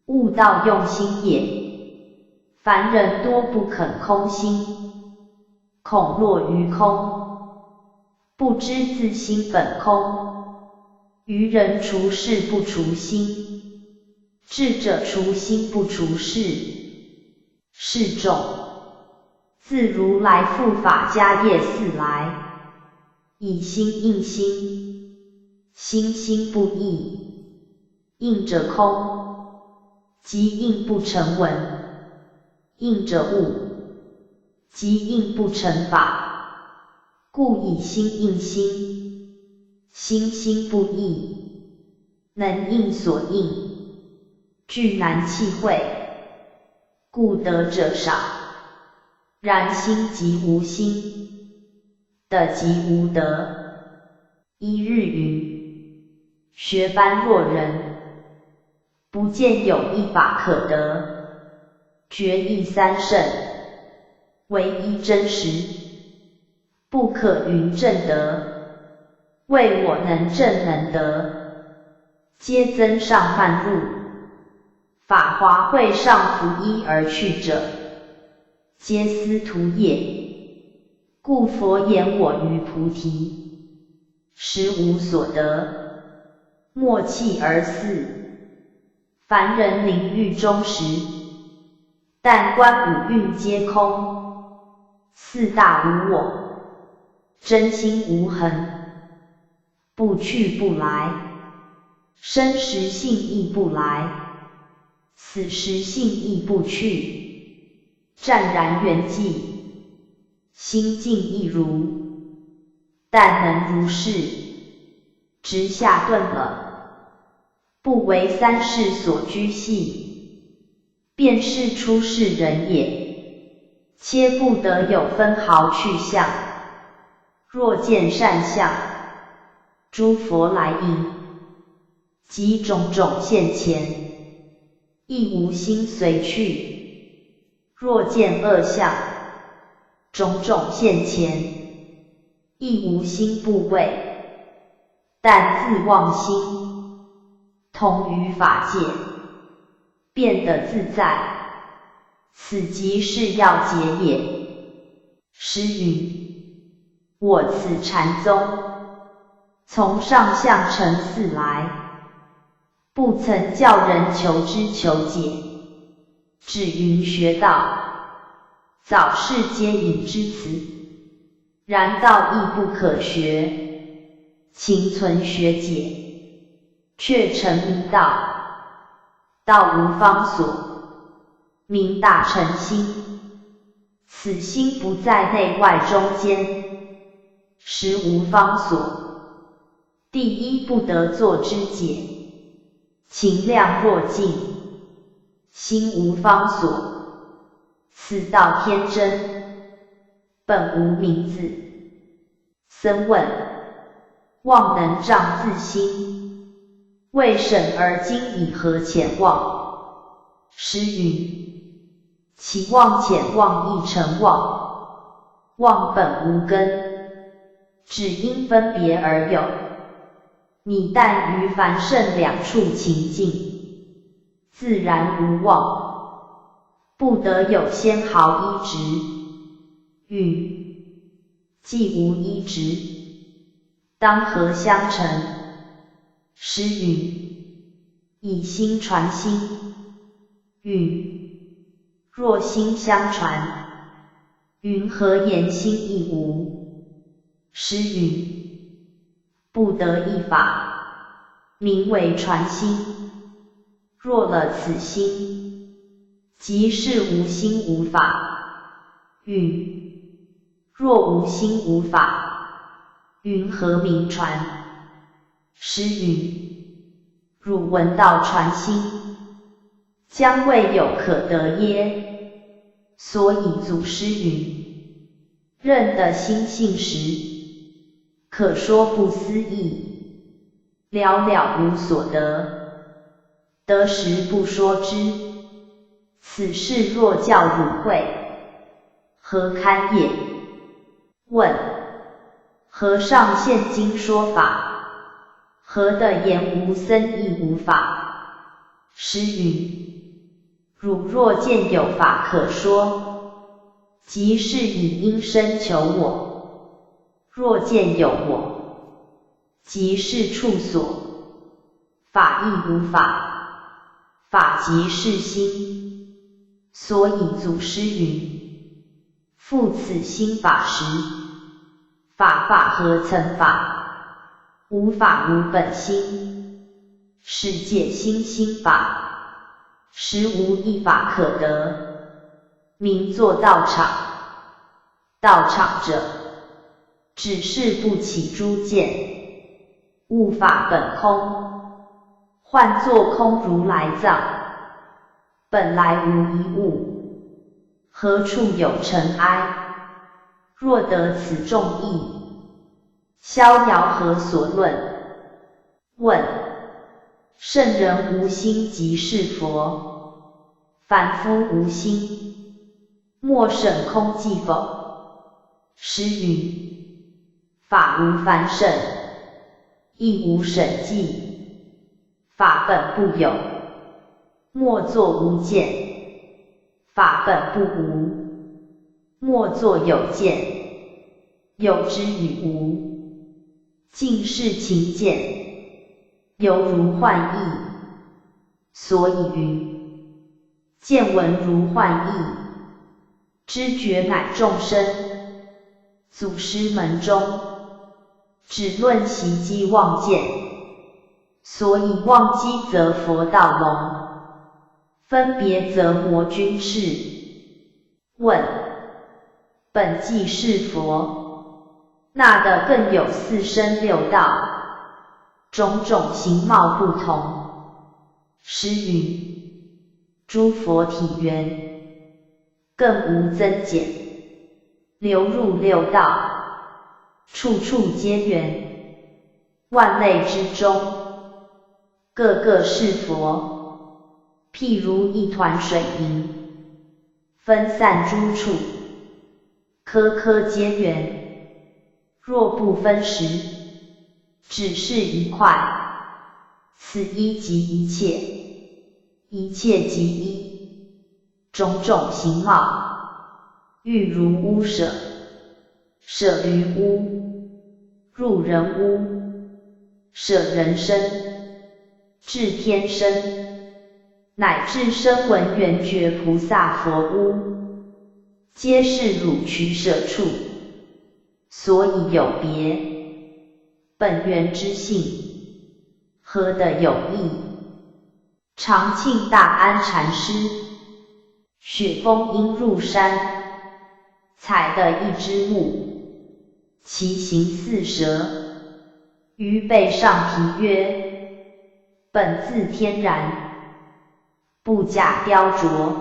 悟道用心也。凡人多不肯空心，恐落于空，不知自心本空。愚人除事不除心，智者除心不除事，是众自如来复法迦叶四来，以心应心，心心不异，应者空，即应不成文，应者物，即应不成法，故以心应心，心心不异，能应所应，具难弃会，故得者少。然心即无心，得即无得。一日云：学般若人，不见有一法可得，决意三圣，唯一真实，不可云证得。谓我能证能得，皆增上慢入。法华会上拂衣而去者，皆斯徒也。故佛言我于菩提，实无所得，莫弃而肆。凡人领域中时，但观五蕴皆空，四大无我，真心无痕，不去不来，生时性亦不来，死时性亦不去，湛然圆寂，心静亦如。但能如是，直下顿了，不为三世所居系，便是出世人也，切不得有分毫去向。若见善相，诸佛来迎，即种种现前，亦无心随去。若见恶相，种种现前，亦无心怖畏，但自忘心，同于法界，变得自在，此即是要解也。诗云：我此禅宗，从上相成四来，不曾教人求知求解，只云学道，早世皆引之词。然道亦不可学，情存学解，却成迷道。道无方所，名大乘心，此心不在内外中间，实无方所。第一不得作知解，情量若尽，心无方所，此道天真，本无名字。僧问：妄能障自心，为审而今以何浅妄？诗云：其妄浅妄亦成妄，妄本无根，只因分别而有。你但于凡圣两处情境，自然无妄，不得有纤毫依执。云：既无依执，当何相成？诗云：以心传心。云：若心相传，云何言心亦无？诗云：不得一法，名为传心。若了此心，即是无心无法。云：若无心无法，云何名传？诗云：汝闻道传心，将未有可得耶？所以祖师云：认得心性时，可说不思议，了了无所得，得时不说之。此事若教汝会，何堪也？问：和尚现今说法，何得言无僧亦无法？诗云：汝若见有法可说，即是以因身求我；若见有我，即是处所。法亦无法，法即是心。所以祖师云：复此心法时，法法何曾法？无法无本心。是界心心法，实无一法可得。名作道场。道场者，只是不起诸见，悟法本空，换作空如来藏，本来无一物，何处有尘埃？若得此众义，逍遥何所论？问：圣人无心即是佛，凡夫无心，莫审空寂否？诗云：法无凡圣，亦无审计，法本不有，莫作无见；法本不无，莫作有见。有之与无，尽是情见，犹如幻意。所以云：见闻如幻意，知觉乃众生。祖师门中，只论习机妄见，所以妄机则佛道聋，分别则魔君赤。问：本既是佛，那的更有四生六道，种种形貌不同。诗云：诸佛体圆，更无增减。流入六道，处处皆圆，万类之中，个个是佛。譬如一团水银，分散诸处，颗颗皆圆。若不分时，只是一块。此一即一切，一切即一，种种形貌。欲如屋舍，舍于屋，入人屋，舍人身，至天身，乃至声闻缘觉菩萨佛屋，皆是汝取舍处，所以有别。本源之性，何得有异？长庆大安禅师，雪峰因入山，采得一只木，其形似蛇，于背上题曰：本自天然，不假雕琢。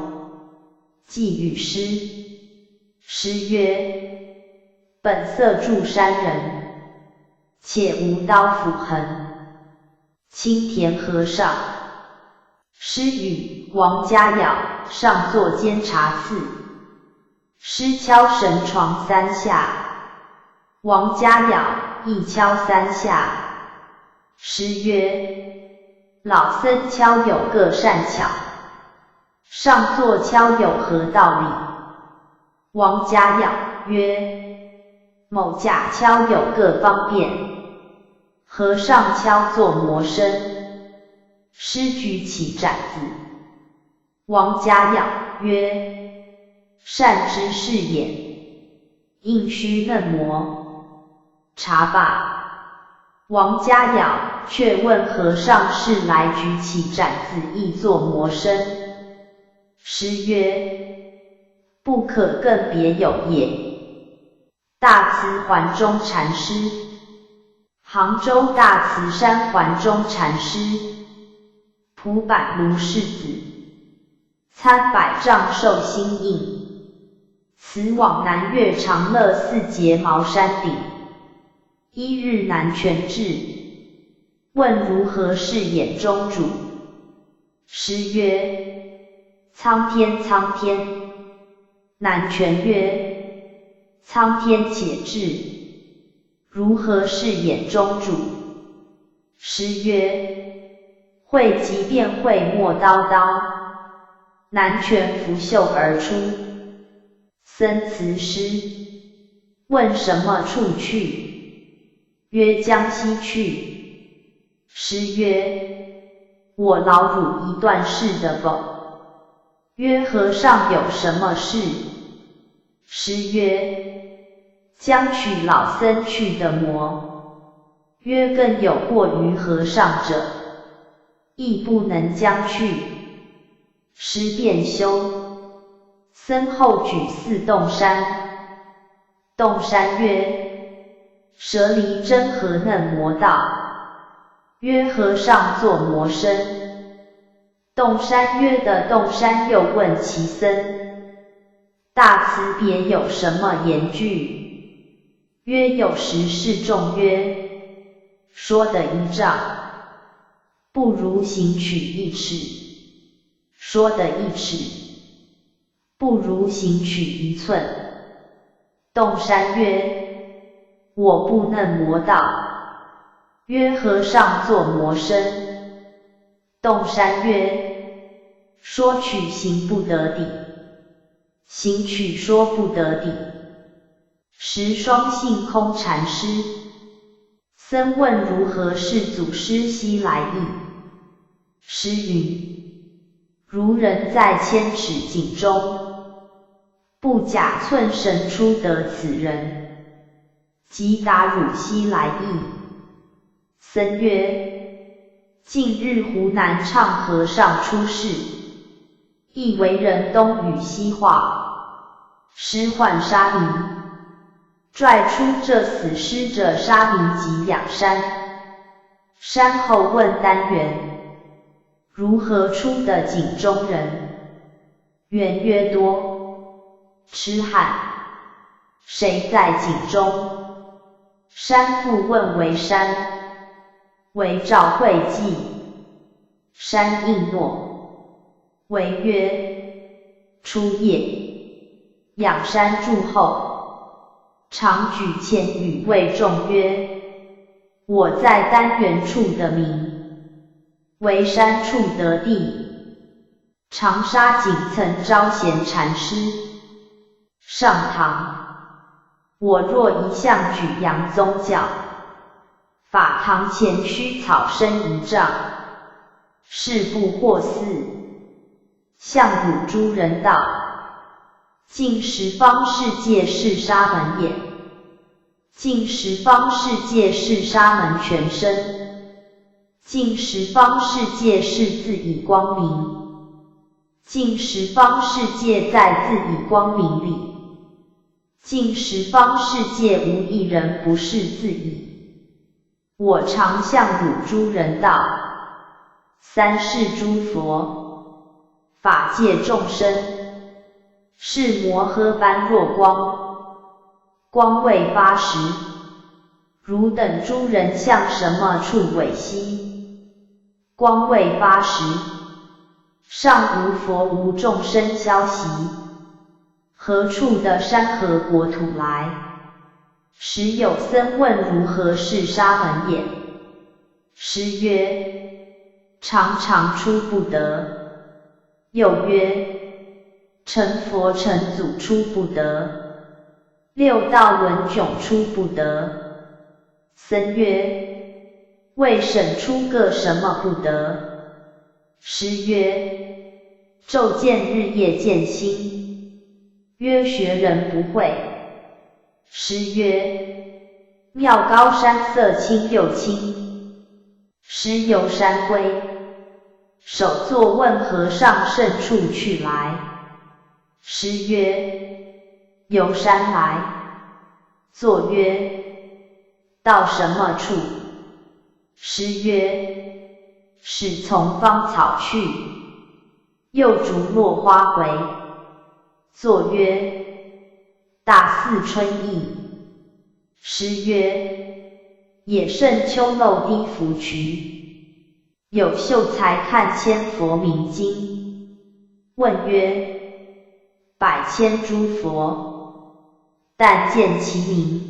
寄与师，师曰：本色住山人，且无刀斧痕。青田和尚。师与王家耀上座监察寺，师敲神床3下，王家耀亦敲3下。师曰：老僧敲有各善巧，上座敲有何道理？王家耀曰：某甲敲有各方便，和尚敲作魔身。师举起盏子，王家耀曰：善知识也，应须嫩磨。茶罢，王家耀却问和尚是来举起盏子亦作魔身。师曰：不可更别有也。大慈环中禅师，杭州大慈山环中禅师，蒲坂卢氏子，参百丈寿星印，此往南岳长乐寺结茅山顶。一日南泉至，问如何是眼中主？师曰：苍天苍天。南泉曰：苍天且至，如何是眼中主？师曰：会即便会莫叨叨。南泉拂袖而出。僧辞师，问什么处去？曰江西去。师曰：我劳汝一段事的否？曰：和尚有什么事？师曰：将取老僧去的魔。曰：更有过于和尚者，亦不能将去。师便休。僧后举4洞山。洞山曰：舍离真何能魔道？曰：和尚作魔身。洞山曰的洞山又问其僧：大慈别有什么言句？曰：有时示众曰：说的1丈，不如行取1尺；说的1尺，不如行取1寸。洞山曰：我不能魔道。曰：和尚作魔身。洞山曰：说取行不得底，行取说不得底。时双性空禅师。僧问如何是祖师西来意？师云：如人在千尺井中，不假寸神出得此人，即答汝西来意。僧曰：近日湖南畅和尚出世，亦为人东与西化，师唤沙弥，拽出这死尸者沙弥及2山。山后问单元：如何出的井中人？元曰：多。痴汉。谁在井中？山复问为山，为赵会稽。山应诺。为曰：初夜，仰山住后，常举前语谓众曰：我在单元处得名，为山处得地。长沙井曾招贤禅师上堂，我若一向举扬宗教，法堂前须草生1丈，是不获嗣。向汝诸人道：尽十方世界是沙门也，尽十方世界是沙门全身，尽十方世界是自以光明，尽十方世界在自以光明里，尽十方世界无一人不是自以。我常向汝诸人道：三世诸佛，法界众生，是摩诃般若光，光未发时，汝等诸人向什么处违兮？光未发时，尚无佛无众生消息，何处的山河国土来？时有僧问如何是沙门也？师曰：常常出不得。又曰：成佛成祖出不得，六道轮迥出不得。僧曰：为审出个什么不得？师曰：昼见日夜见心。曰：学人不会。师曰：妙高山色清又清。师游山归，首座问和尚甚处去来。师曰：游山来。作曰：到什么处？师曰：是从芳草去。又逐落花回。作曰：大似春意。师曰：也胜秋漏滴芙蕖。有秀才看千佛明经，问曰：百千诸佛，但见其名，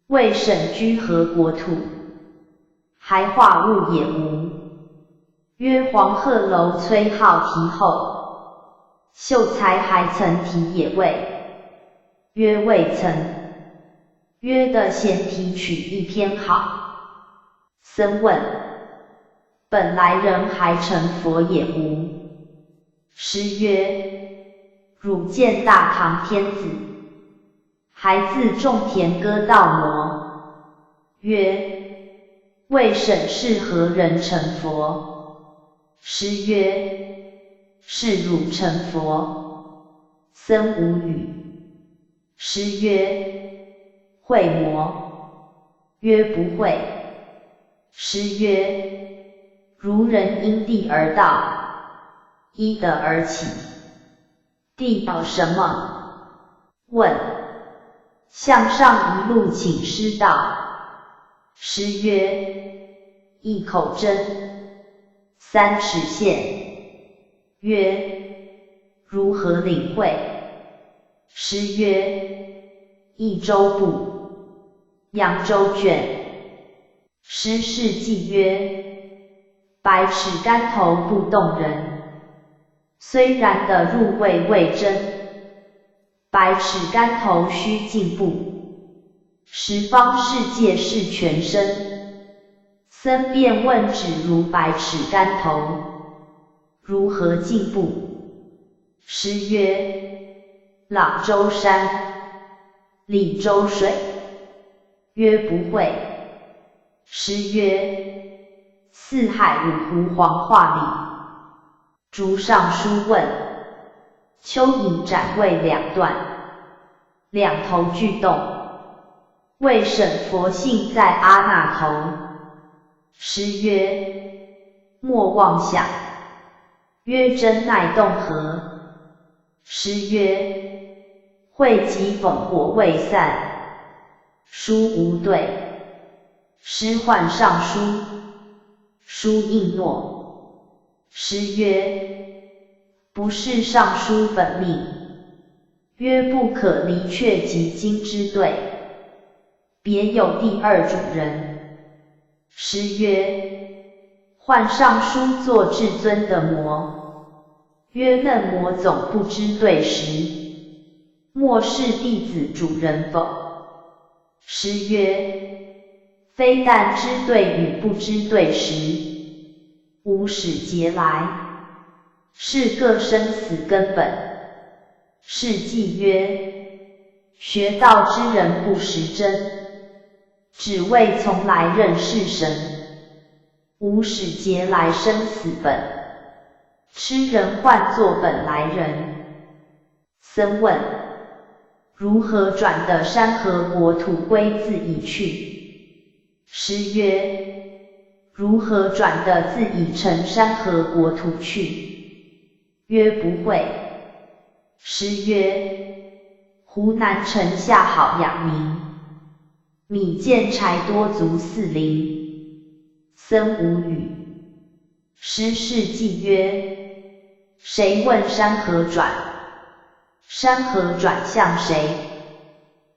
未审居何国土？还化物也无。曰：黄鹤楼崔颢题后。秀才还曾题也未？曰：未曾。曰：的闲题取一篇好。僧问：本来人还成佛也无。师曰：汝见大唐天子，还自种田割稻磨。曰：未审是何人成佛？师曰：是汝成佛。僧无语。师曰：会磨？曰：不会。师曰：如人因地而道，依德而起，地道什么？问。向上一路请师道。师曰：一口针，3尺线。曰：如何领会？师曰：益州部，扬州卷。师事记曰：百尺竿头不动人，虽然得入味未真。百尺竿头须进步，十方世界是全身。僧便问只如百尺竿头，如何进步？师曰：朗州山，李州水。曰：不会。师曰：四海五湖黄化里。诸尚书问。蚯蚓斩为2段，2头俱动。未审佛性在阿那头。师曰：莫妄想。曰：真乃动何？师曰：会及烽火未散，书无对。师唤上书，书应诺。师曰：不是上书本命。曰：不可离却及经之对，别有第二主人。师曰：唤上书作至尊的魔。曰：嫩魔总不知对时，莫是弟子主人否？师曰：非但知对与不知对时，无始劫来，是各生死根本。是记曰：学道之人不识真，只为从来认识神。无始劫来生死本，痴人唤作本来人。僧问：如何转得山河国土归自已去？师曰：如何转得自已成山河国土去？曰：不会。师曰：湖南城下好养民，米见柴多足4厘。僧无语。师事记曰：谁问山河转？山河转向谁？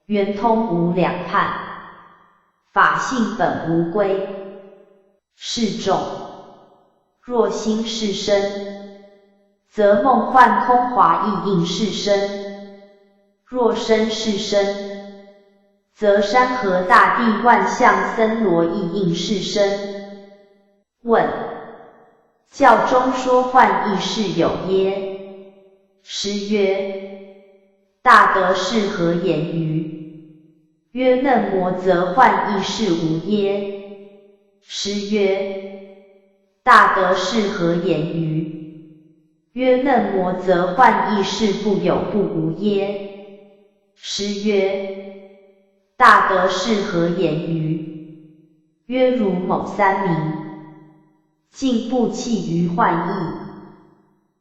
圆通无两畔，法性本无归。是众若心是身，则梦幻空华亦应是身；若身是身，则山河大地万象森罗亦应是身。问：教中说幻亦是有耶？师曰：大德是何言于？曰：嫩魔则幻亦是无耶？师曰：大德是何言于？曰：嫩魔则幻亦是不有不无耶？师曰：大德是何言于？曰：如某三名，竟不弃于幻义。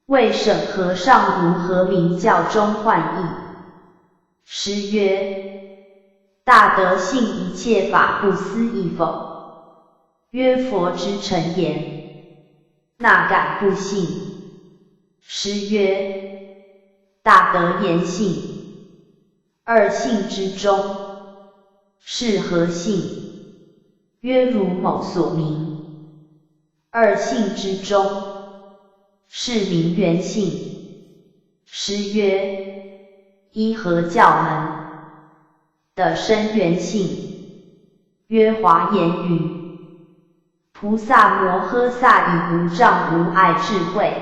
未审和尚如何名教中幻义？师曰：大德信一切法不思议否？曰：佛之诚言，那敢不信？师曰：大德言信，二信之中，是何信？曰：如某所明。二信之中，是名缘信。师曰：依何教门得生缘信？曰：华严云：菩萨摩诃萨以无障无碍智慧，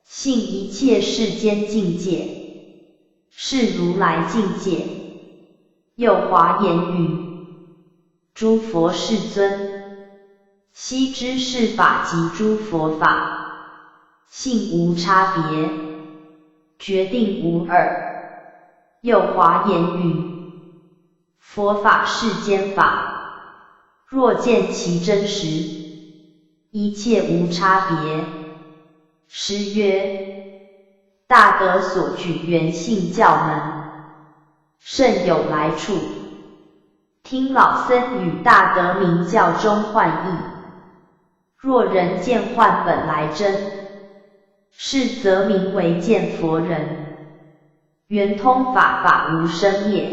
信一切世间境界，是如来境界。又华严语：诸佛世尊，悉知是法及诸佛法，性无差别，决定无二。又华严语：佛法世间法，若见其真实，一切无差别。诗曰：大德所举圆性教门，甚有来处。听老僧与大德明教中幻义，若人见幻本来真，是则名为见佛人。圆通法，法无生灭，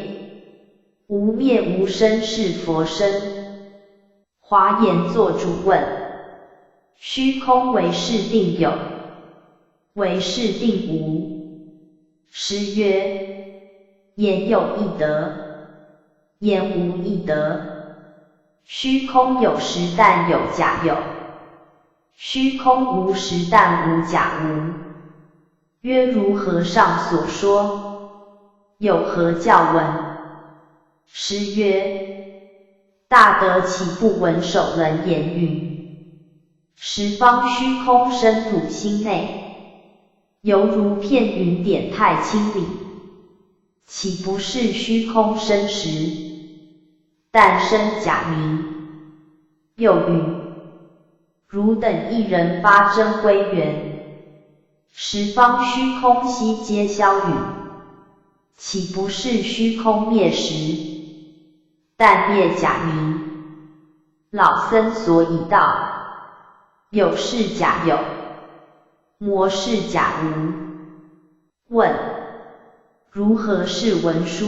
无灭无生是佛身。华严作主问：虚空为是定有，为是定无？诗曰：言有一德，言无一德。虚空有实，但有假有；虚空无实，但无假无。曰如和上所说，有何教闻？诗曰：大德岂不闻首人言语？十方虚空深入心内，犹如片云点太清理，岂不是虚空真实？但生假名。又云：汝等一人发真归元，十方虚空悉皆消陨，岂不是虚空灭实？但灭假名。老僧所以道：有是假有，魔是假无。问：如何是文殊？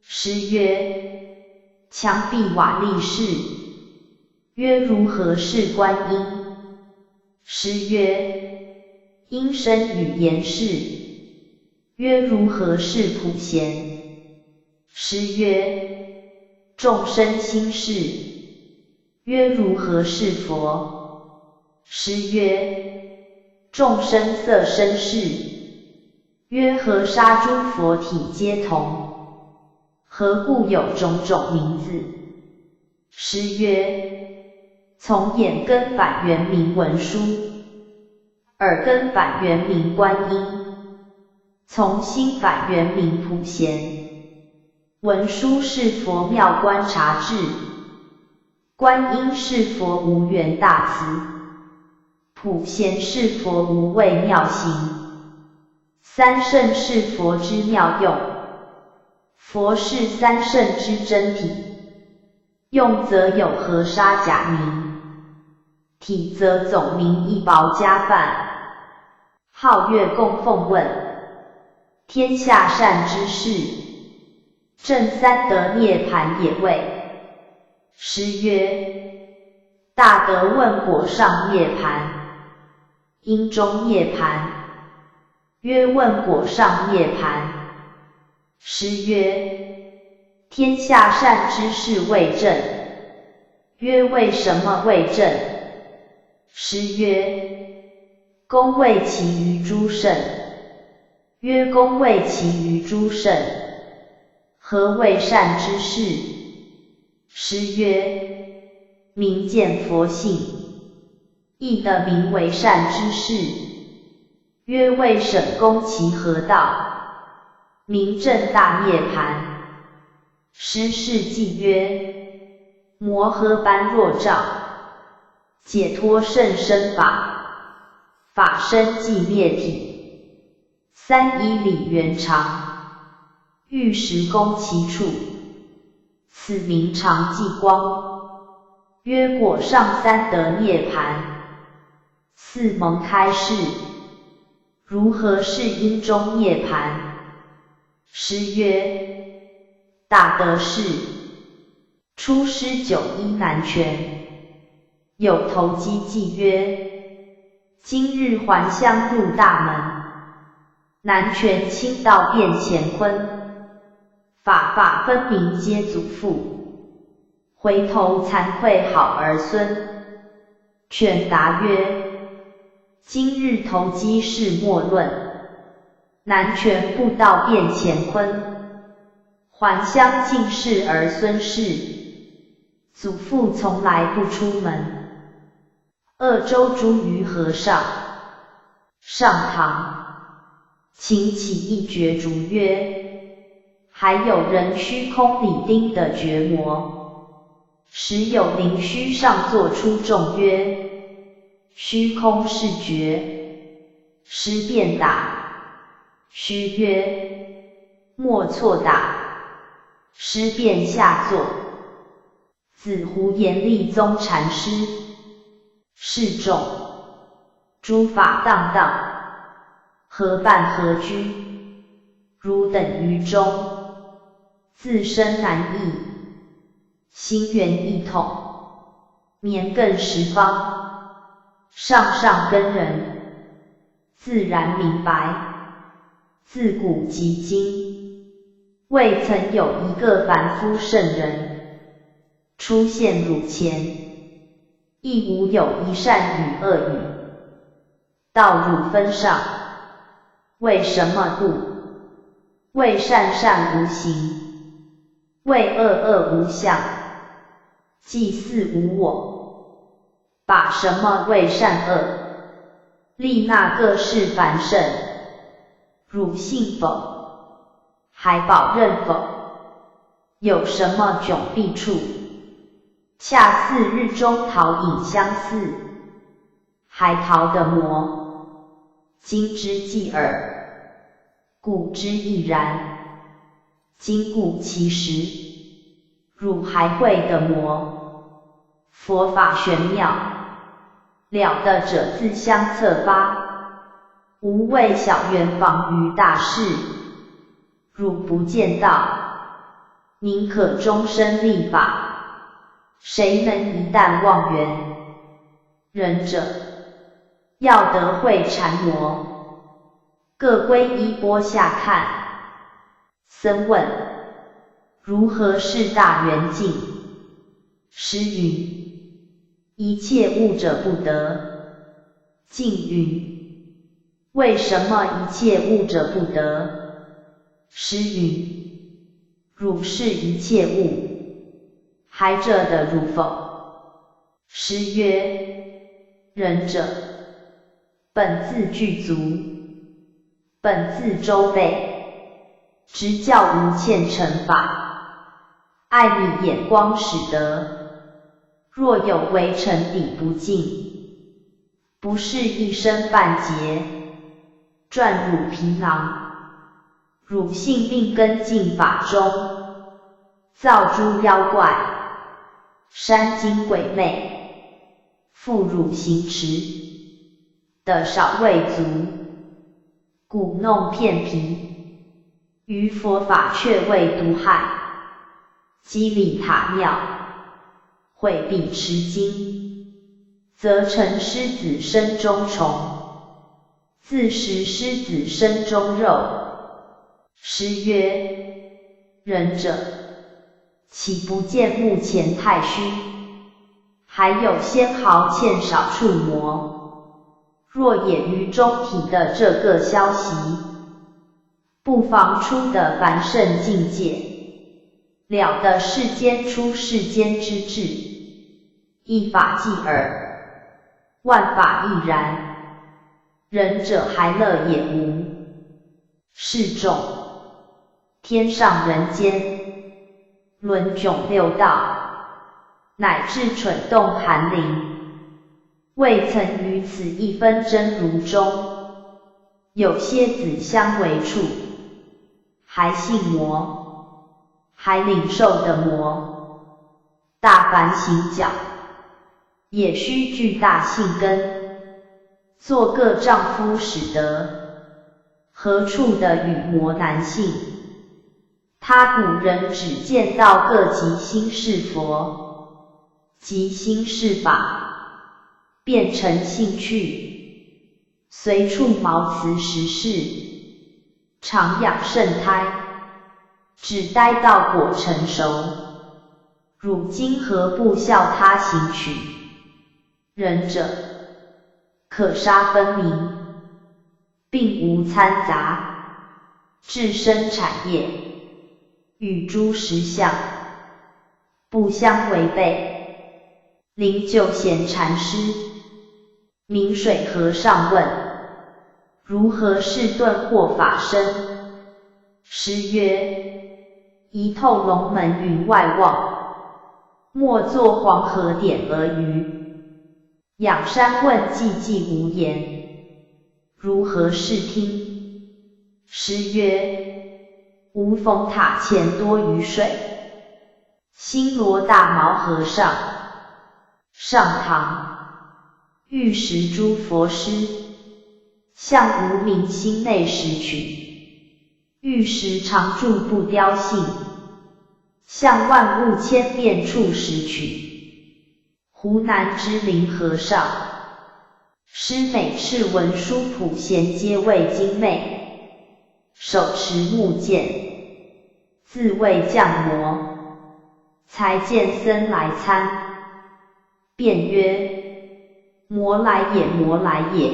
诗曰：墙壁瓦砾是。曰如何是观音？诗曰：音声语言是。曰如何是普贤？诗曰：众生心事。曰如何是佛？诗曰：众生色身事。曰何杀诸佛体皆同？何故有种种名字？诗曰：从眼根返原名文殊，耳根返原名观音，从心返原名普贤。文殊是佛妙观察智，观音是佛无缘大慈，普贤是佛无畏妙行，三圣是佛之妙用。佛是三圣之真体，用则有何杀假名，体则总名一薄加饭。皓月供奉问：天下善知识，正三得涅盘也未？诗曰：大德问果上涅盘，因中涅盘。曰问果上涅盘。诗曰：天下善知识未证。曰为什么未证？诗曰：公谓其于诸圣。曰公谓其于诸圣。何谓善知识？诗曰：明见佛性，亦得名为善知识。曰为审公其何道？明正大涅盘。诗是记曰：摩诃般若照，解脱甚深法，法身即灭体，三一理圆常，欲时攻其处，此名常寂光。曰果上三得涅盘，四蒙开示，如何是因中涅盘？诗曰：大德是，出师九一南拳，有头机记曰：今日还乡入大门，南拳倾倒遍乾坤，法法分明皆祖父，回头惭愧好儿孙。劝答曰：今日投机事莫论，南泉不到便乾坤。还乡尽是儿孙事，祖父从来不出门。鄂州茱萸和尚。上唐，秦起一绝竹曰：还有人虚空里丁的绝魔，时有灵虚上作出众曰：虚空是绝，师便打。虚曰：莫错打。师便下作。子胡延历宗禅师。示众。诸法荡荡，何伴何居？汝等于中，自身难易，心源一统，绵亘十方。上上根人，自然明白，自古及今，未曾有一个凡夫圣人出现汝前，亦无有一善与恶语，道汝分上。为什么故？为善善无形，为恶恶无相，即似无我。把什么为善恶？立那个是凡圣，汝信否？还保认否？有什么窘弊处？恰似日中桃影相似，还桃的魔，今之既耳，古之亦然。今故其实，汝还会的魔。佛法玄妙，了得者自相策发，无为小圆防于大事。汝不见道，宁可终身立法。谁能一旦忘源？仁者要得会禅魔，各归衣钵下看。僧问：如何是大圆镜？师云：一切物者不得。镜云：为什么一切物者不得？师云：汝是一切物，还者的汝否？师曰：仁者，本自具足，本自周备，直教无欠惩罚，爱你眼光使得。若有为尘底不净，不是一生半劫，转汝皮囊。汝性命根净法中，造诸妖怪，山精鬼魅，复汝行持，的少未足，故弄片皮，于佛法却未毒害，机理塔庙，毁彼持经，则成狮子身中虫，自食狮子身中肉。师曰：仁者，岂不见目前太虚，还有纤毫欠少触摸？若也于中体的这个消息，不妨出得凡圣境界，了得世间出世间之智，一法即耳，万法亦然。仁者还乐也无。示众。天上人间，轮迥六道，乃至蠢动寒灵，未曾于此一分真如中，有些子相为处，还信魔，还领受的魔。大凡行脚，也须具大信根，做个丈夫使得，何处的与魔难信？他古人只见到各即心是佛，即心是法，变成兴趣，随处毛辞实事，常养圣胎，只待到果成熟，汝今何不效他行取？仁者，可杀分明，并无参杂，置身产业，与诸实相不相违背。灵鹫贤禅师，明水和尚问：如何是顿获法身？师曰：一透龙门云外望，莫作黄河点而渔。仰山问寂寂无言，如何是听？师曰：无峰塔前多雨水，新罗大毛和尚上堂，欲识诸佛师，向无明心内识取，欲识常住不凋性，向万物千变处识取。湖南之灵和尚，师每赤文殊普贤皆为精昧，手持木剑，自谓降魔，才见僧来参。便曰：魔来也，魔来也！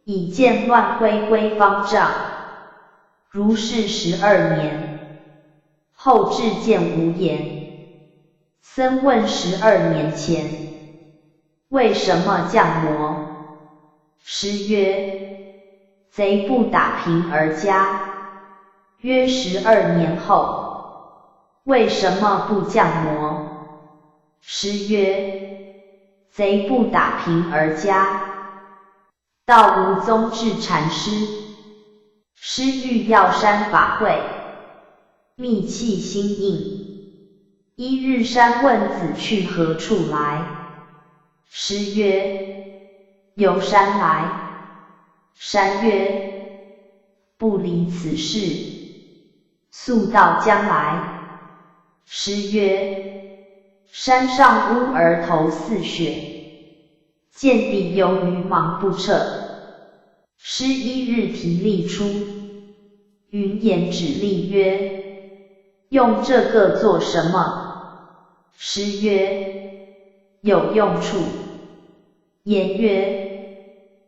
以剑乱挥挥方丈，如是12年，后至见无言。僧问12年前，为什么降魔？师曰：贼不打平而家。约12年后，为什么不降魔？师曰：贼不打平而家。道无宗智禅师，师欲药山法会，密契心印。一日山问子去何处来？师曰：游山来。山曰：不离此事，速到将来。师曰：山上乌儿头似雪，见彼游于忙不彻。师一日提例出，云言指例曰：用这个做什么？师曰：有用处。言曰：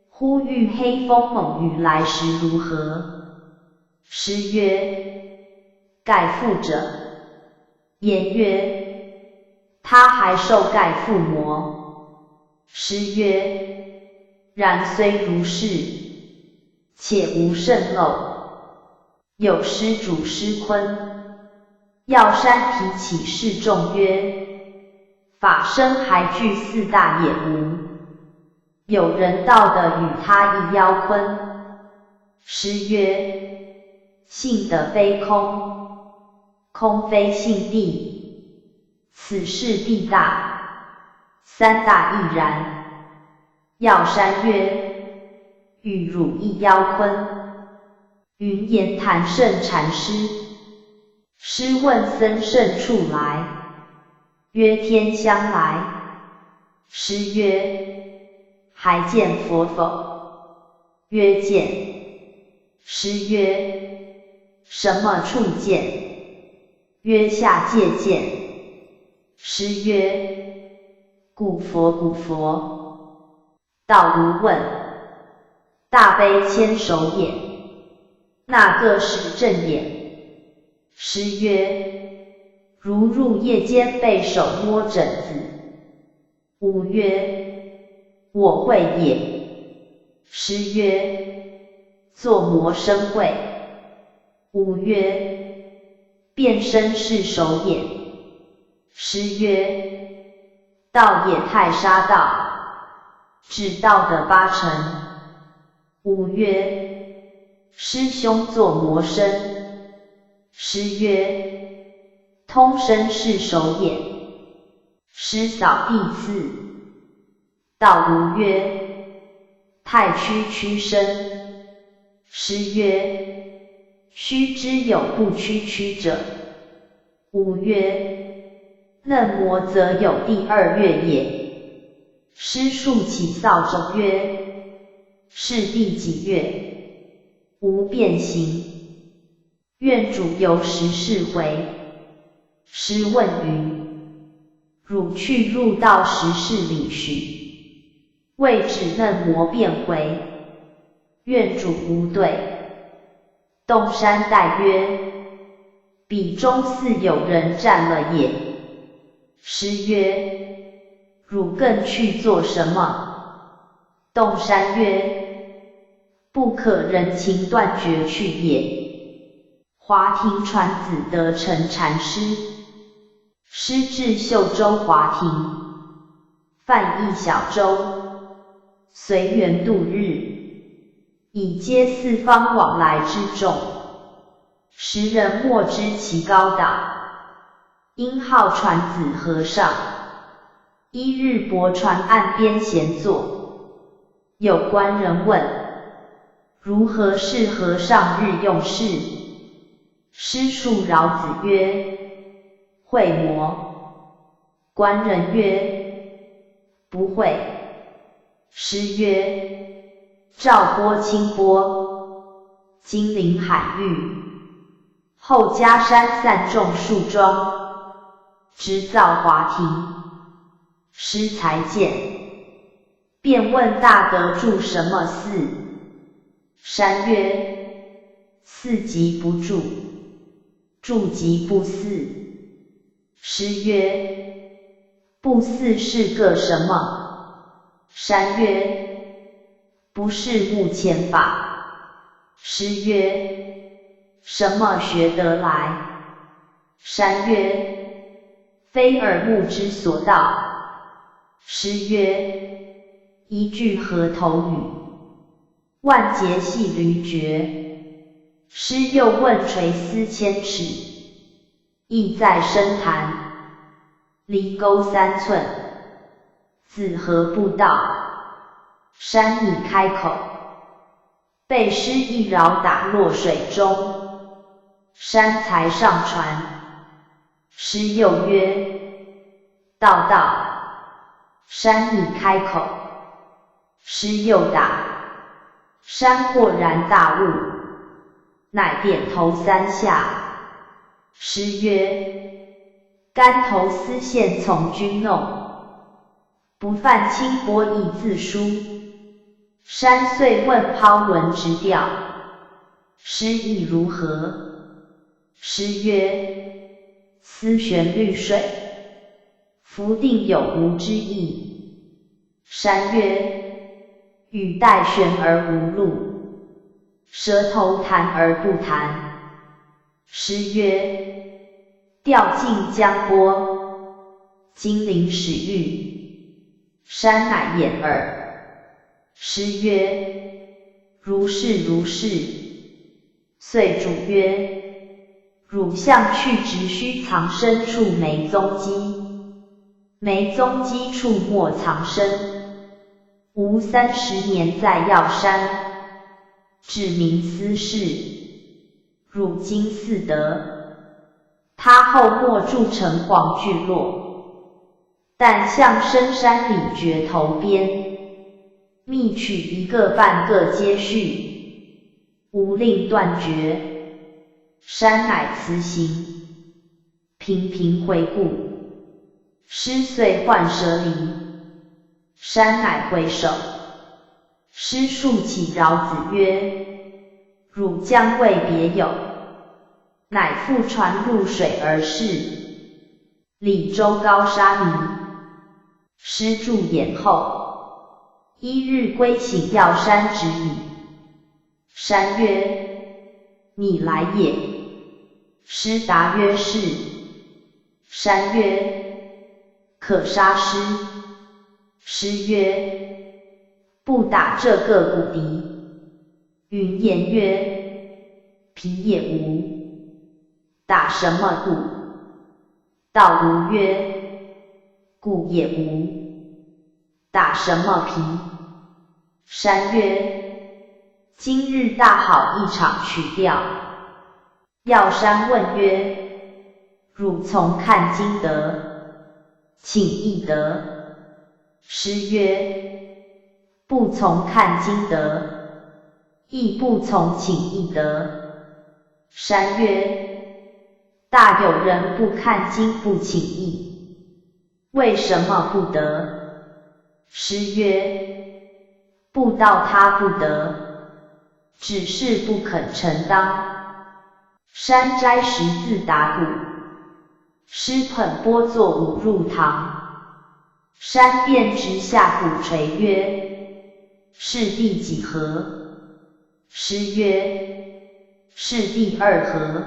呼吁黑风猛雨来时如何？师曰：盖覆者。言曰：他还受盖覆魔。师曰：然虽如是，且无甚漏。有施主师坤，药山提起示众曰：法身还具4大也无。有人道的与他一妖坤。师曰：性的非空，空非性地，此事地大，3大亦然。药山曰：与汝一妖坤。云言谈圣禅师。师问僧甚处来？曰：天香来。师曰：还见佛否？曰：见。师曰：什么处见？曰：下界见。师曰：古佛古佛。道如问：大悲千手眼，那个是正眼？师曰：如入夜间被手摸枕子。吾曰：我会也。师曰：作魔生会。吾曰：变身是手眼。师曰：道也太杀道，只道的8成。吾曰：师兄作魔身。师曰：通身是手眼。师扫地次。道如曰：太虚屈身。师曰：须知有不屈曲者。吾曰：嫩模则有第2月也。师竖起扫帚曰：是第几月？吾便行。愿主由实是回。师问云：汝去入道10世里许，谓只嫩魔变回，愿主无对。洞山代曰：彼中似有人占了也。师曰：汝更去做什么？洞山曰：不可人情断绝去也。华亭传子德成禅师，师至秀州华亭，泛一小舟，随缘度日，以接四方往来之众。时人莫知其高档，因号传子和尚。一日泊船岸边闲坐，有官人问：如何是和尚日用事？师述饶子曰：会魔。官人曰：不会。师曰：照波清波，金陵海域，后加山散种树桩，织造华亭。师才见，便问大德住什么寺？山曰：寺即不住，住即不寺。师曰：不寺是个什么？山曰：不是目前法。师曰：什么学得来？山曰：非耳目之所到。师曰：一句河头语，万节系驴绝。师又问垂丝千尺，意在深潭，离沟3寸，自何不到？山已开口，被师一桡打落水中，山才上船。师又曰：道道。山已开口，师又打，山豁然大悟，乃点头3下。师曰：竿头丝线从君弄，不犯清波亦自疏。山遂问抛轮直钓，师意如何？师曰：丝旋绿水，浮定有无之意。山曰：语带旋而无路，舌头弹而不弹。师曰：钓尽江波，金陵始遇。山乃掩耳。师曰：如是如是。遂主曰：汝向去直须藏身处没踪迹，没踪迹处莫藏身。吾30年在药山，至明斯事，汝今似得。他后莫筑城隍聚落，但向深山里绝头边，觅取一个半个接续，无令断绝。山乃辞行，频频回顾，师遂唤舍离。山乃回首，师述起饶子曰：汝将为别有？乃复船入水而逝。李州高沙弥。师住眼后，一日归请药山止语。山曰：你来也。师答曰：是。山曰：可杀师。师曰：不打这个骨敌。云言曰：皮也无。打什么骨？道无曰：骨也无。打什么皮？山曰：今日大好一场曲调。药山问曰：汝从看经得，请益得。师曰：不从看经得，亦不从请益得。山曰：大有人不看经不请益。为什么不得？师曰：不道他不得，只是不肯承当。山斋十字打鼓，师捧钵坐舞入堂。山便直下鼓垂曰：是第几何？师曰：是第二何。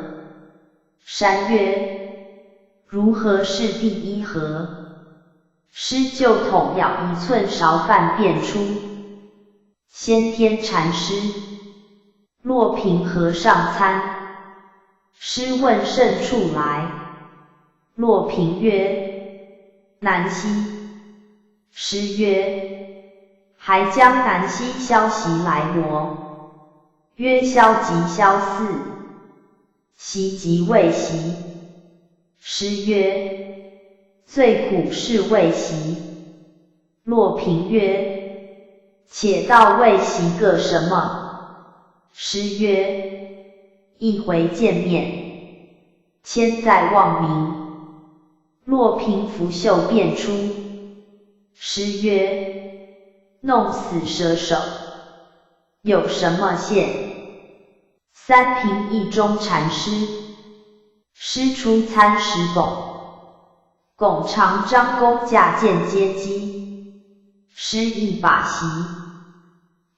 山曰：如何是第一何？师就捅舀1寸勺饭便出。先天禅师，洛平和尚参。师问甚处来？洛平曰：南溪。师曰：还将南溪消息来磨。曰：消即消四，习即未习。师曰：最苦是未习。洛平曰：且道未习个什么？师曰：一回见面，千载忘名。洛平拂袖便出。师曰：弄死蛇首，有什么限？三平一中禅师。师出参使拱，拱常张弓架箭接击。师一把席。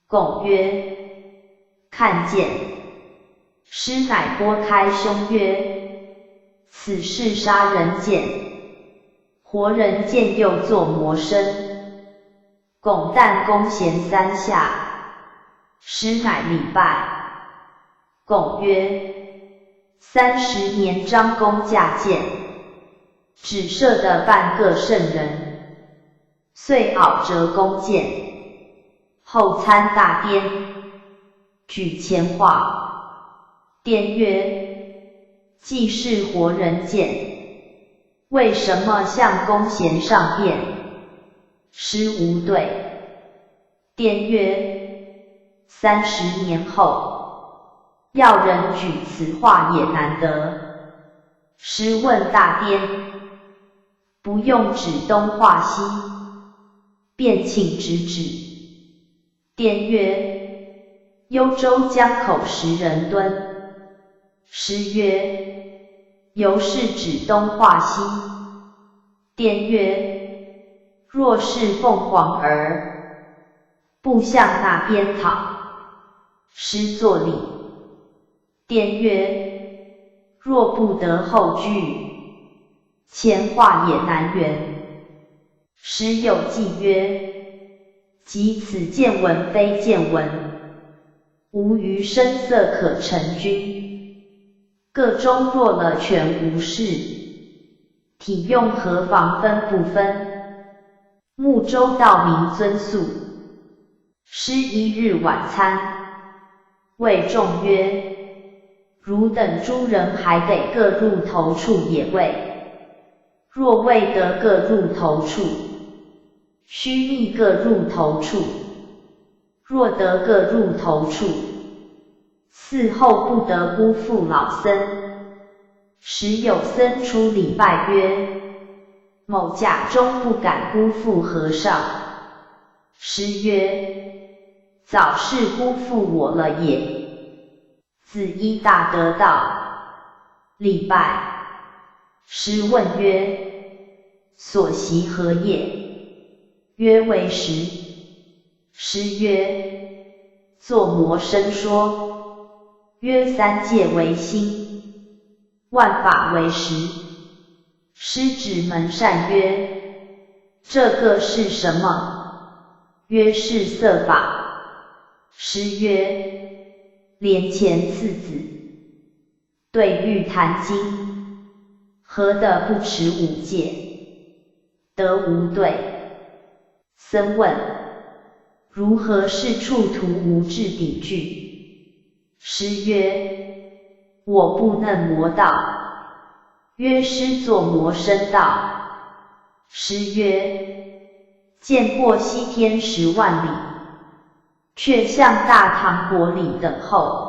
拱曰：看剑。师乃拨开胸曰：此是杀人剑，活人剑又作魔身。拱但弓弦3下，师乃礼拜。拱曰：30年张弓架箭，只射得半个圣人，遂拗折弓箭，后参大颠，举前化。颠曰：既是活人剑，为什么向弓弦上变？师无对。颠曰：30年后，要人举此画也难得。师问大颠：不用指东画西，便请指指。颠曰：幽州江口10人蹲。师曰：由是指东画西。颠曰：若是凤凰儿，不向那边讨。师作礼。颠曰：若不得后句，前画也难圆。师又记曰：即此见闻非见闻，无余声色可成君。个中若了全无事，体用何妨分不分？穆州道明尊宿。师一日晚餐，谓众曰：汝等诸人还得各入头处也未？若未得各入头处，须觅各入头处。若得各入头处，嗣后不得辜负老僧。时有僧出礼拜曰：某假终不敢辜负和尚。师曰：早是辜负我了也。子依大得道。礼拜。师问曰：所习何业？曰：为实。师曰：作魔身说。曰：三界为心，万法为实。师指门扇曰：这个是什么？曰：是色法。师曰：莲前次子，对玉坛经，何得不持五戒？得无对。僧问：如何是处图无智底句？师曰：我不能魔道。曰：师作魔身道。师曰：见过西天10万里，却向大唐国里等候。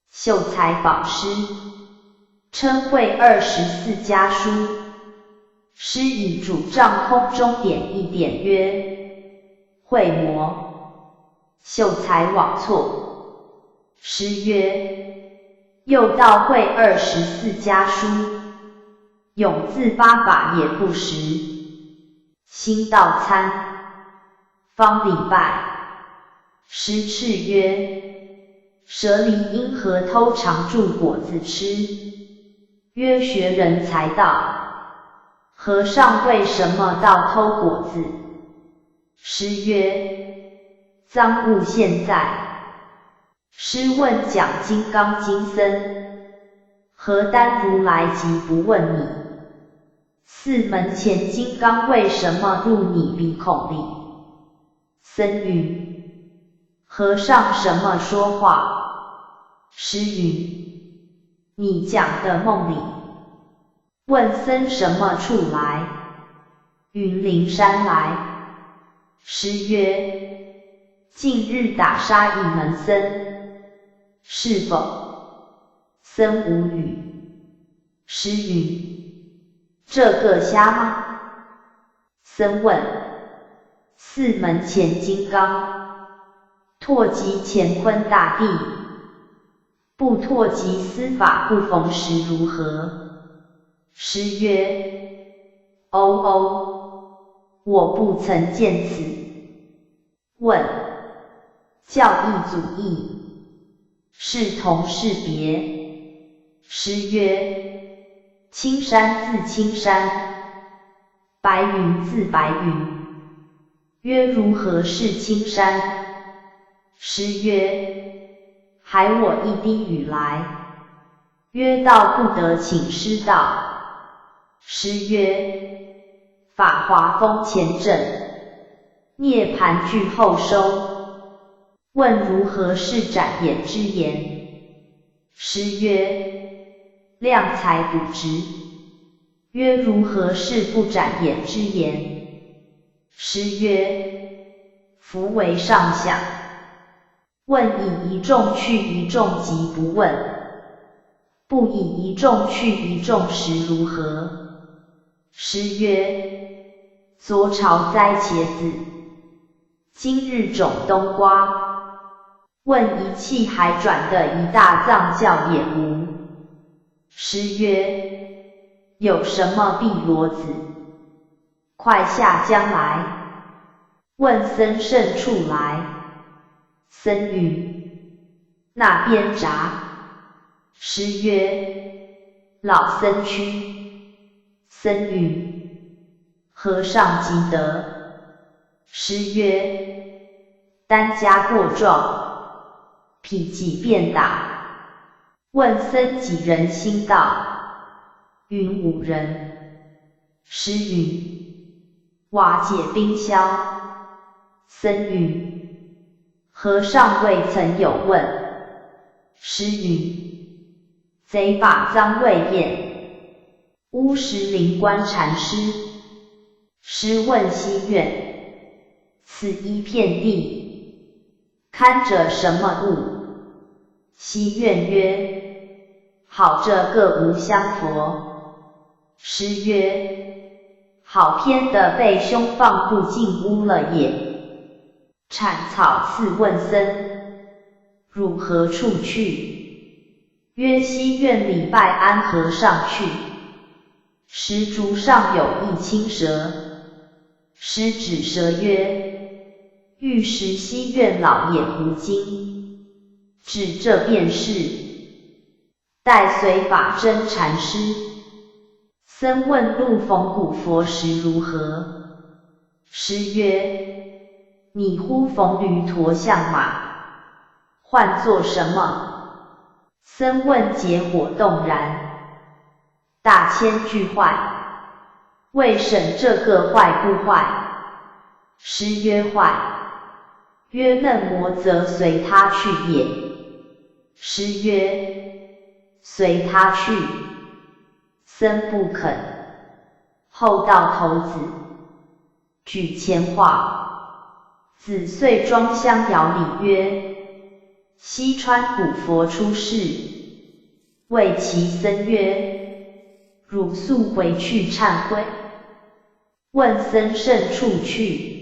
秀才宝师，称会24家书。师以拄杖空中点一点曰：会魔，秀才枉错。师曰：又道会24家书，永字8法也不识。新到参，方礼拜。师叱曰：舍利因何偷常住果子吃？曰：学人才道。和尚为什么盗偷果子？师曰：赃物现在。师问讲金刚经僧：何丹如来即不问你？寺门前金刚为什么入你鼻孔里？僧云：和尚什么说话？师云：你讲的梦里。问僧什么处来？云灵山来。师曰：近日打杀一门僧，是否？僧无语。师云：这个瞎吗？僧问：寺门前金刚，唾及乾坤大地，不唾及司法不逢时如何？师曰：我不曾见此。问：教义祖义，是同是别？师曰：青山自青山，白云自白云。曰：如何是青山？师曰：还我一滴雨来。曰：道不得请师道。师曰：法华风前正，涅盘具后收。问如何是展眼之言？师曰：量才补直。曰：如何是不展眼之言？师曰：夫为上相。问以一众去一众即不问，不以一众去一众时如何？师曰：昨朝栽茄子，今日种冬瓜。问一气还转的一大藏教也无？师曰：有什么碧螺子？快下江来。问僧甚处来？僧云：那边闸。师曰：老僧屈。僧云：和尚即得。师曰：单家过状，否极便打。问僧几人心到？云5人。师云：瓦解冰消。僧云：和尚未曾有问。师云：贼把赃未验。乌石灵官禅师。师问西院：此一片地，看着什么物？西院曰：好这个无相佛。师曰：好偏的被凶放不进屋了也。产草次问僧：汝何处去？曰：西院礼拜安和尚去。石竹上有一青蛇。师指蛇曰：欲识西院老也胡经。指这便是。待随法真禅师。僧问路逢古佛时如何？师曰：你忽逢驴驮象马，唤作什么？僧问结火动然。大千俱坏。未审这个坏不坏？师曰：坏。曰：嫩魔则随他去也。师曰：随他去。僧不肯。后到头子，举前话。子遂装香遥礼曰：西川古佛出世。谓其僧曰：汝速回去忏悔。问僧甚处去？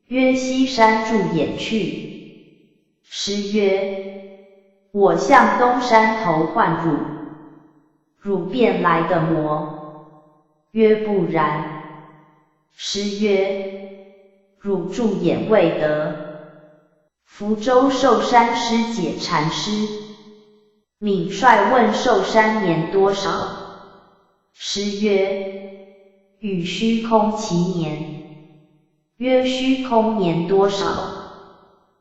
曰西山住眼去。师曰：我向东山头唤汝，汝便来的魔。曰不然。师曰：汝住眼未得。福州寿山师解禅师，闵帅问寿山年多少？师曰：与虚空其年。曰虚空年多少？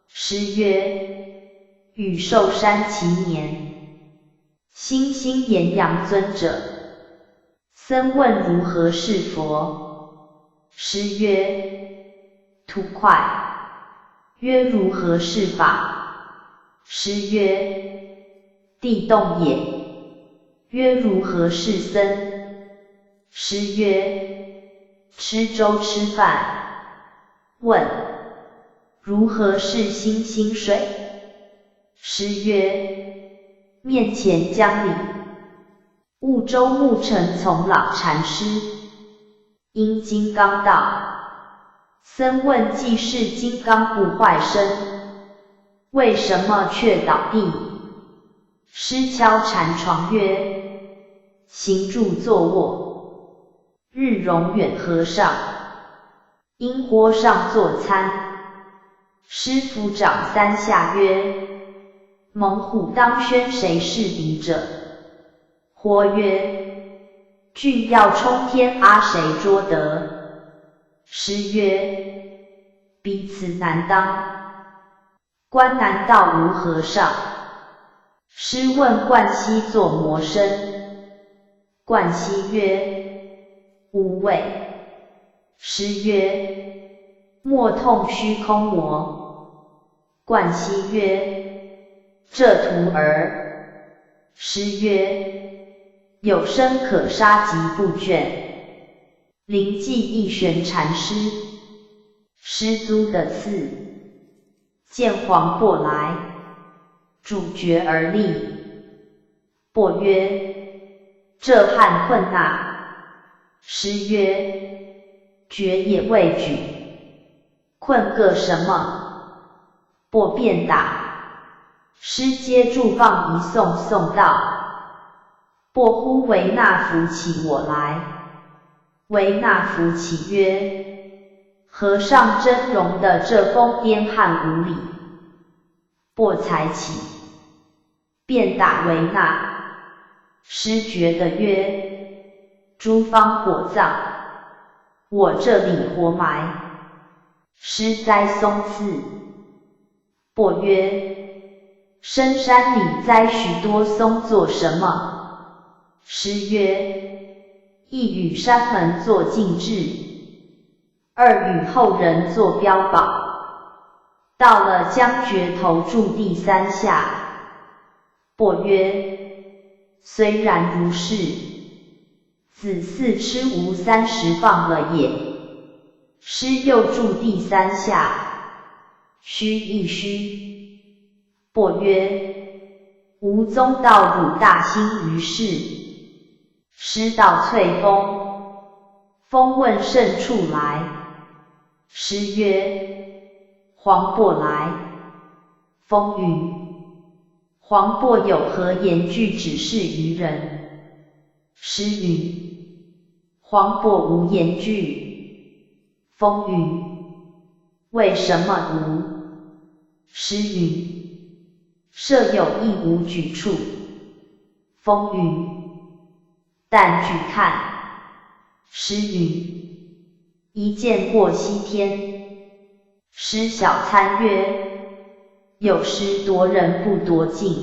师曰：与寿山其年。星星炎阳尊者。僧问如何是佛？师曰：图快。曰如何是法？师曰：地动也。曰如何是僧？师曰：吃粥吃饭。问如何是星星水？师曰：面前江里。婺州木城从老禅师，因金刚道。僧问既是金刚不坏身，为什么却倒地？师敲禅床曰：行住坐卧，日荣远和尚因锅上坐餐。师父长三下曰：猛虎当轩谁是敌者？或曰：俊要冲天阿谁捉得？师曰：彼此难当。观难道无和尚。师问冠希作魔身。冠希曰：无畏。师曰：莫痛虚空魔。冠希曰：这徒儿。师曰：有生可杀即不倦。灵济一玄禅师，师租的次，见黄檗来，主绝而立。檗曰：这汉困那。师曰：绝也未举，困个什么？檗便打。师接住棒一送到。檗呼维那扶起我来。维那扶起曰：和尚真容的这疯癫汉无礼。檗才起，便打维那。师觉得曰：诸方火葬，我这里活埋。师栽松刺。檗曰：深山里栽许多松做什么？师曰：一与山门作禁制，二与后人作标榜。到了将决头住第三下。檗曰：虽然如是，子嗣吃无30放了也。师又住第三下。须一须。檗曰：吾宗道汝大兴于世。师到翠峰，峰问甚处来？师曰：黄檗来。峰云：黄檗有何言句指示于人？师云：黄檗无言句。峰云：为什么无？师云：设有一无举处。峰云：但举看。师云：一见过西天。师小参曰：有师夺人不夺境，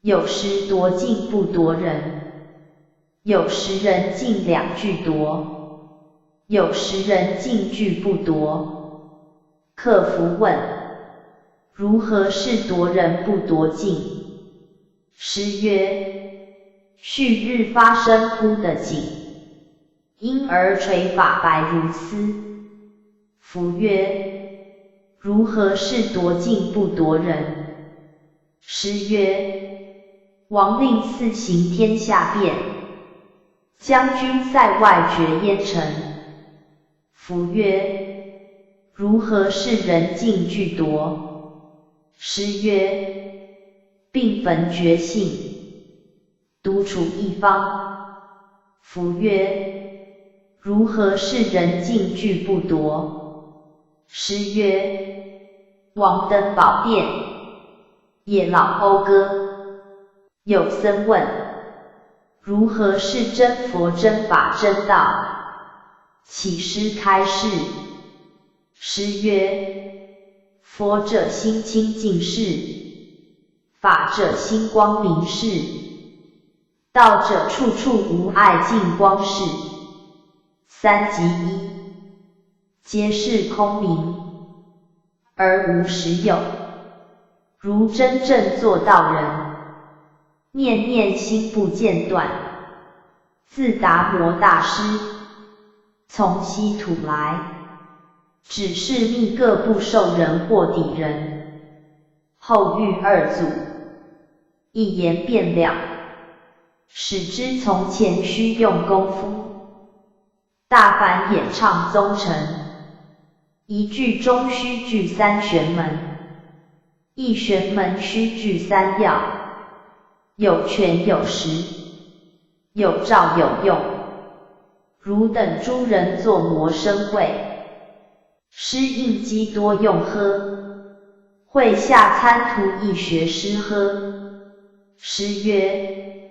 有师夺境不夺人，有时人境两俱夺，有时人境俱不夺。客服问：如何是夺人不夺境？师曰：旭日发生扑的景，因而垂发白如丝。夫曰：如何是夺境不夺人？师曰：王令四行天下变，将军在外绝燕城。夫曰：如何是人尽具夺？师曰：并焚绝性，独处一方。夫曰：如何是人尽具不夺？师曰：王登宝殿，夜老讴歌。有僧问：如何是真佛真法真道？启师开示。师曰：佛者心清净事，法者心光明事，道者处处无碍净光事。三即一，皆是空明，而无实有。如真正做道人，念念心不间断。自达摩大师从稀土来，只是密各不受人或敌人。后遇二祖，一言便了，使之从前须用功夫。大凡演唱宗成，一句中须具三玄门，一玄门须具三要，有权有实，有照有用。汝等诸人作魔生会，师应机多用呵？会下参图一学师呵？师曰：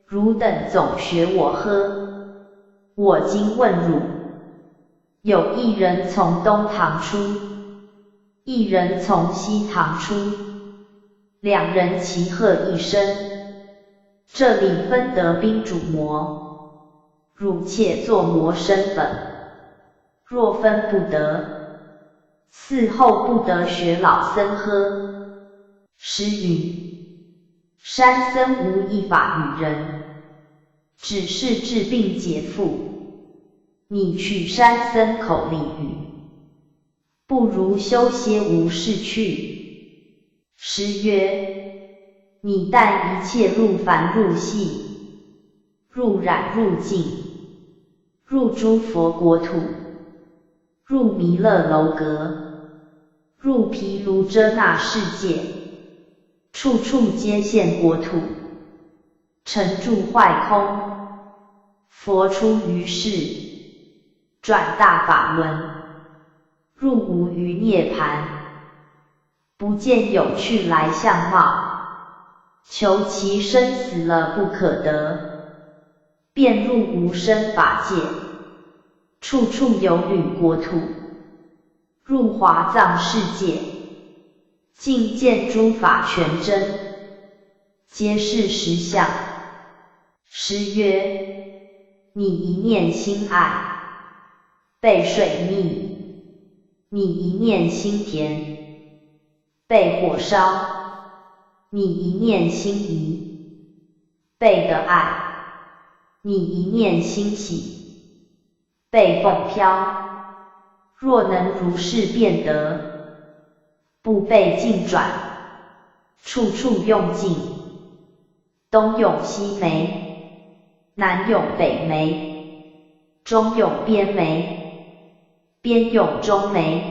汝等总学我呵？我今问汝，有一人从东堂出，一人从西堂出，两人齐喝一声，这里分得宾主魔，汝且作魔身本。若分不得，嗣后不得学老僧呵？师云：山僧无一法与人，只是治病解缚。你取山僧口里语，不如修些无事去。师曰：你但一切入凡入系，入染入境，入诸佛国土，入弥勒楼阁，入毗卢遮那世界，处处皆现国土，成住坏空。佛出于世，转大法轮，入无余涅盘，不见有去来相貌，求其生死了不可得，便入无生法界，处处有履国土，入华藏世界，尽见诸法全真，皆是实相。师曰：你一念心爱，被水溺；你一念心甜，被火烧；你一念心仪，被得爱；你一念心喜，被风飘。若能如是便得，不被尽转，处处用尽，东涌西眉，南涌北眉，中涌边眉，边涌中眉，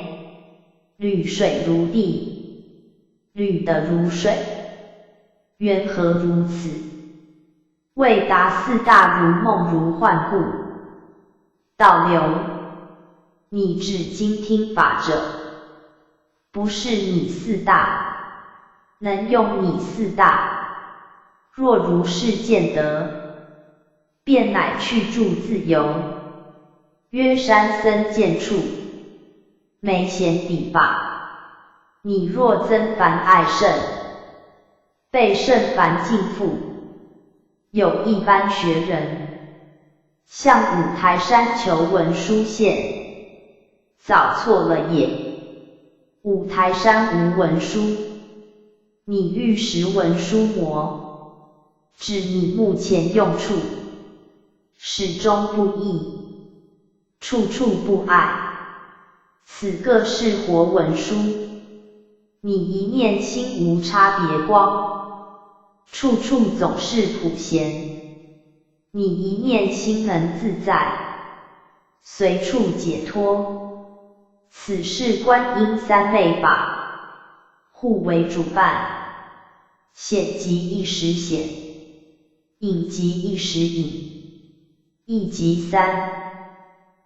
履水如地，履得如水，缘何如此？未达四大如梦如幻故。倒流，你至今听法者，不是你四大，能用你四大。若如是见得，便乃去住自由。曰山僧见处，没嫌抵法。你若增凡爱甚，被甚凡敬附。有一般学人，向五台山求文殊现，早错了也。五台山无文殊，你欲识文殊魔，指你目前用处，始终不异，处处不爱。此个是活文殊，你一念心无差别光，处处总是普贤。你一念心能自在，随处解脱。此是观音三昧法，互为主伴，显即一时显，隐即一时隐，一即三，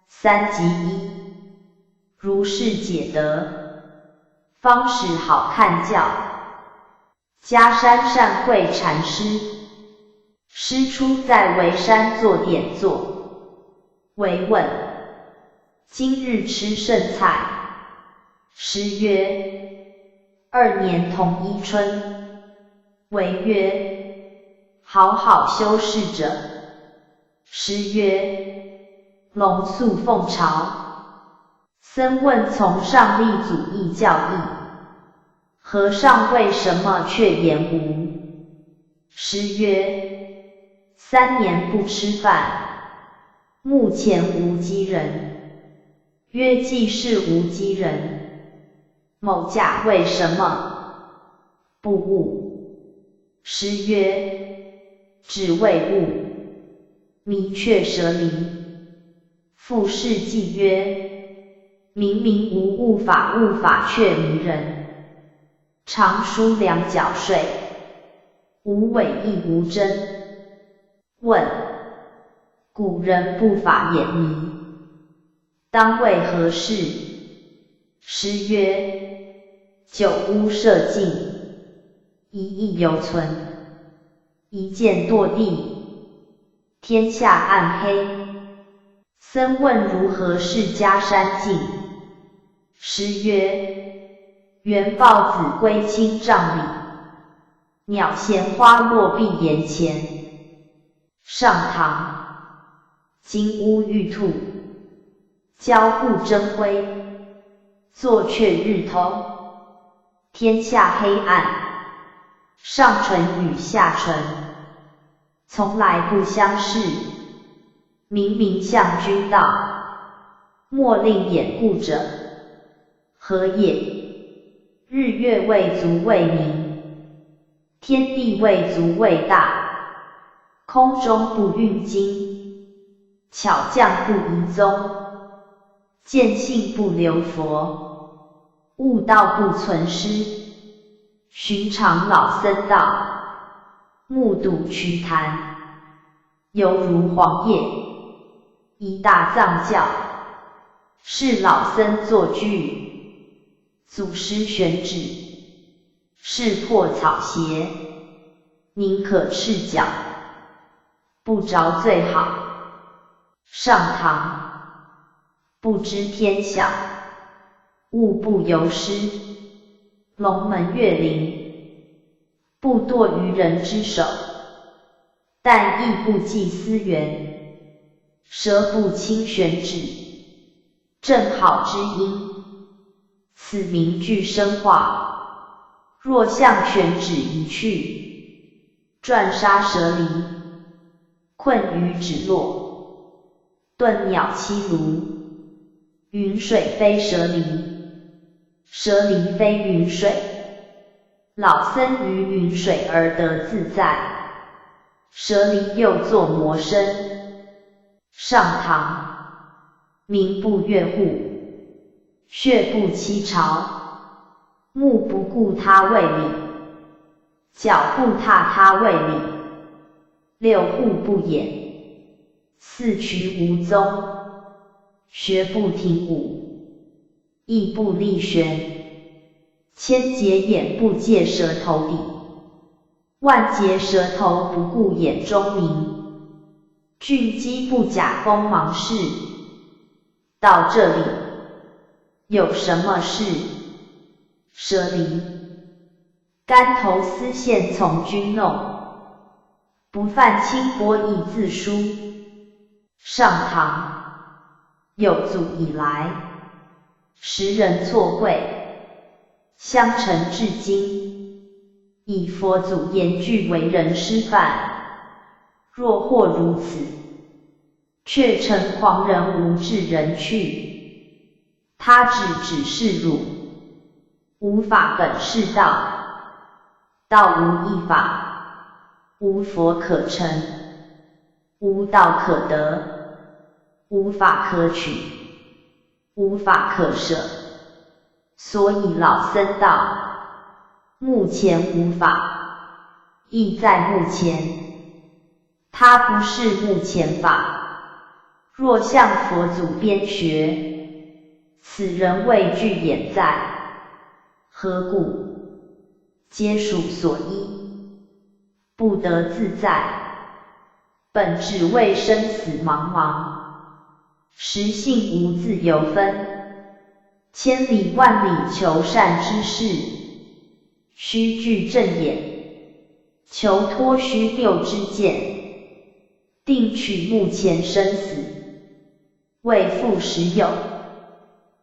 三即一，如是解得，方使好看教。迦山善慧禅师，师出在沩山做典座。为问：今日吃甚菜？师曰：2年同一春。为曰：好好修饰者。师曰：龙素奉朝。僧问从上立祖义教义，和尚为什么却言无？师曰：3年不吃饭，目前无饥人。曰：既是无饥人，某甲为什么不悟？师曰：只为悟，迷却舍离。复是记曰：明明无悟法，悟法却迷人。常书两角税，无伪亦无真。问：古人不法眼迷，当为何事？师曰：酒污射尽，一意犹存，一剑堕地，天下暗黑。僧问如何是迦山尽？师曰：缘报子归清丈里，鸟衔花落碧檐前。上堂，金乌玉兔，交互争辉，坐却日头。天下黑暗，上唇与下唇，从来不相视。明明向君道，莫令眼顾者。何也？日月未足为明，天地未足为大。空中不运经，巧匠不遗踪。见性不留佛，悟道不存师。寻常老僧道，目睹瞿昙，犹如黄叶。一大藏教，是老僧作具，祖师选旨，是破草鞋，宁可赤脚，不着最好。上堂，不知天晓，物不由师。龙门月灵，不堕于人之手，但亦不计思源。舌不清玄旨，正好之音。此名具生化，若向玄旨一去，转杀蛇离，困于指落，遁鸟栖庐。云水非蛇离，蛇离非云水。老僧于云水而得自在，蛇离又作魔身。上堂，名不悦户，血不欺巢，目不顾他为礼，脚不踏他为礼。六户不掩，四渠无踪，学不停舞，亦不立旋。千结眼不借舌头底，万结舌头不顾眼中明。俊机不假锋芒事，到这里有什么事？舍离，竿头丝线从君弄，不犯轻薄以自书。上堂，有祖以来，时人错会，相承至今，以佛祖言句为人师范。若或如此，却成狂人无智人去。他只是汝，无法本是道，道无一法，无佛可成，无道可得。无法可取，无法可舍。所以老僧道，目前无法，亦在目前。它不是目前法，若向佛祖边学，此人畏惧眼在，何故？皆属所依，不得自在。本只为生死茫茫，实性无自由分。千里万里求善之事，须具正眼，求脱虚六之见。定取目前生死，未复实有，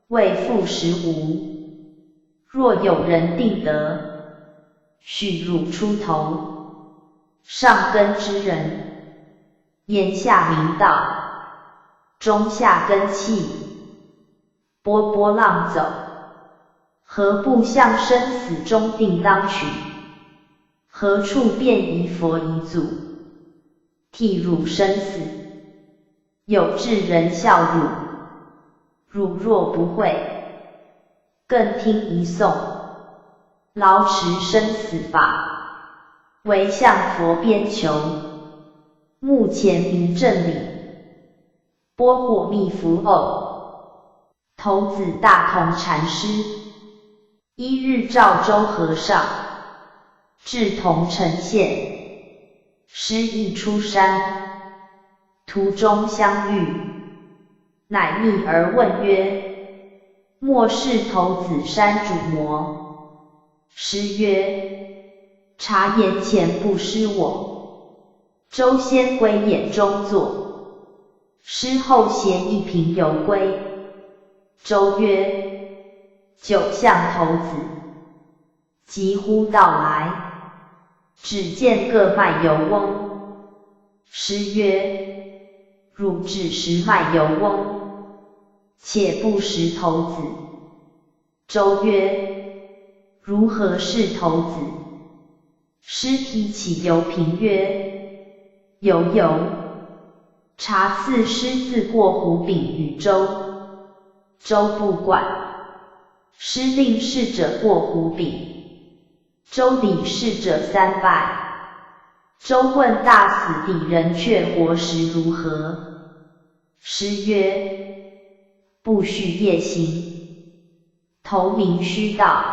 未复实无。若有人定得，许汝出头。上根之人，言下明道，中下根器，波波浪走，何不向生死中定当取？何处便疑佛遗祖，替汝生死？有智人笑汝，汝若不会，更听一诵，劳持生死法，唯向佛边求。目前明正理，波火密符偶，头子大同禅师。一日赵州和尚，志同呈现，师亦出山，途中相遇，乃密而问曰：莫是头子山主魔？师曰：察言前不失我。周先归眼中坐，师后携一瓶油归。周曰：酒向头子。急呼到来，只见各卖油翁。师曰：汝只识卖油翁，且不识头子。周曰：如何是头子？师提起油瓶曰：有。察刺师自过胡饼与粥。周不管，师令侍者过胡饼。周礼侍者三拜。周问大死底人却活时如何？师曰：不许夜行，头明须到。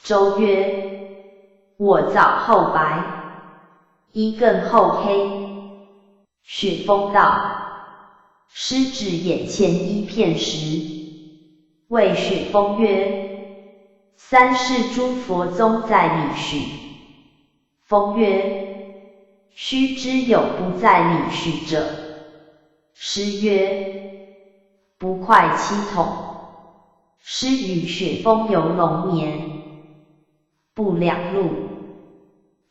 周曰：我早后白，衣更后黑。雪峰道：师指眼前一片石。谓雪峰曰：三世诸佛宗在理许。峰曰：须知有不在理许者。师曰：不快七统。师与雪峰游龙年，不两路。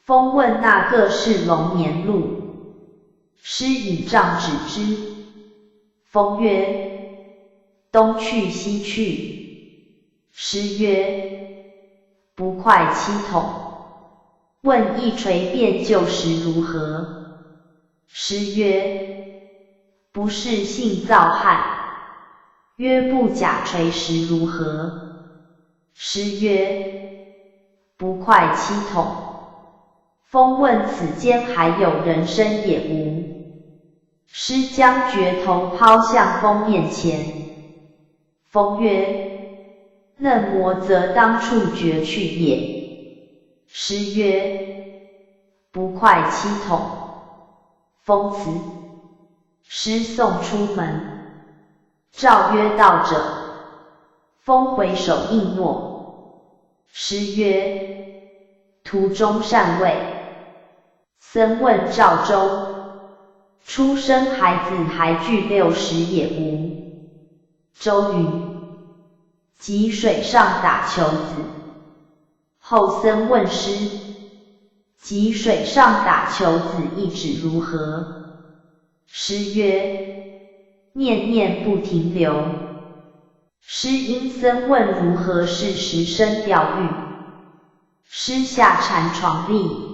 峰问那个是龙年路？师以杖指之。峰曰：东去西去。师曰：不快七统。问一锤便就时如何？师曰：不是性造汉。曰：不假锤时如何？师曰：不快七统。峰问此间还有人生也无？师将决头抛向峰面前。峰曰：嫩魔则当处决去也。师曰：不快七统。峰辞。师送出门。诏曰：到者。峰回首应诺。师曰：途中善慰。僧问赵州：出生孩子还具60也无？周云：及水上打球子。后僧问师：及水上打球子一指如何？师曰：念念不停留。师因僧问如何是时生钓鱼。师下禅床立。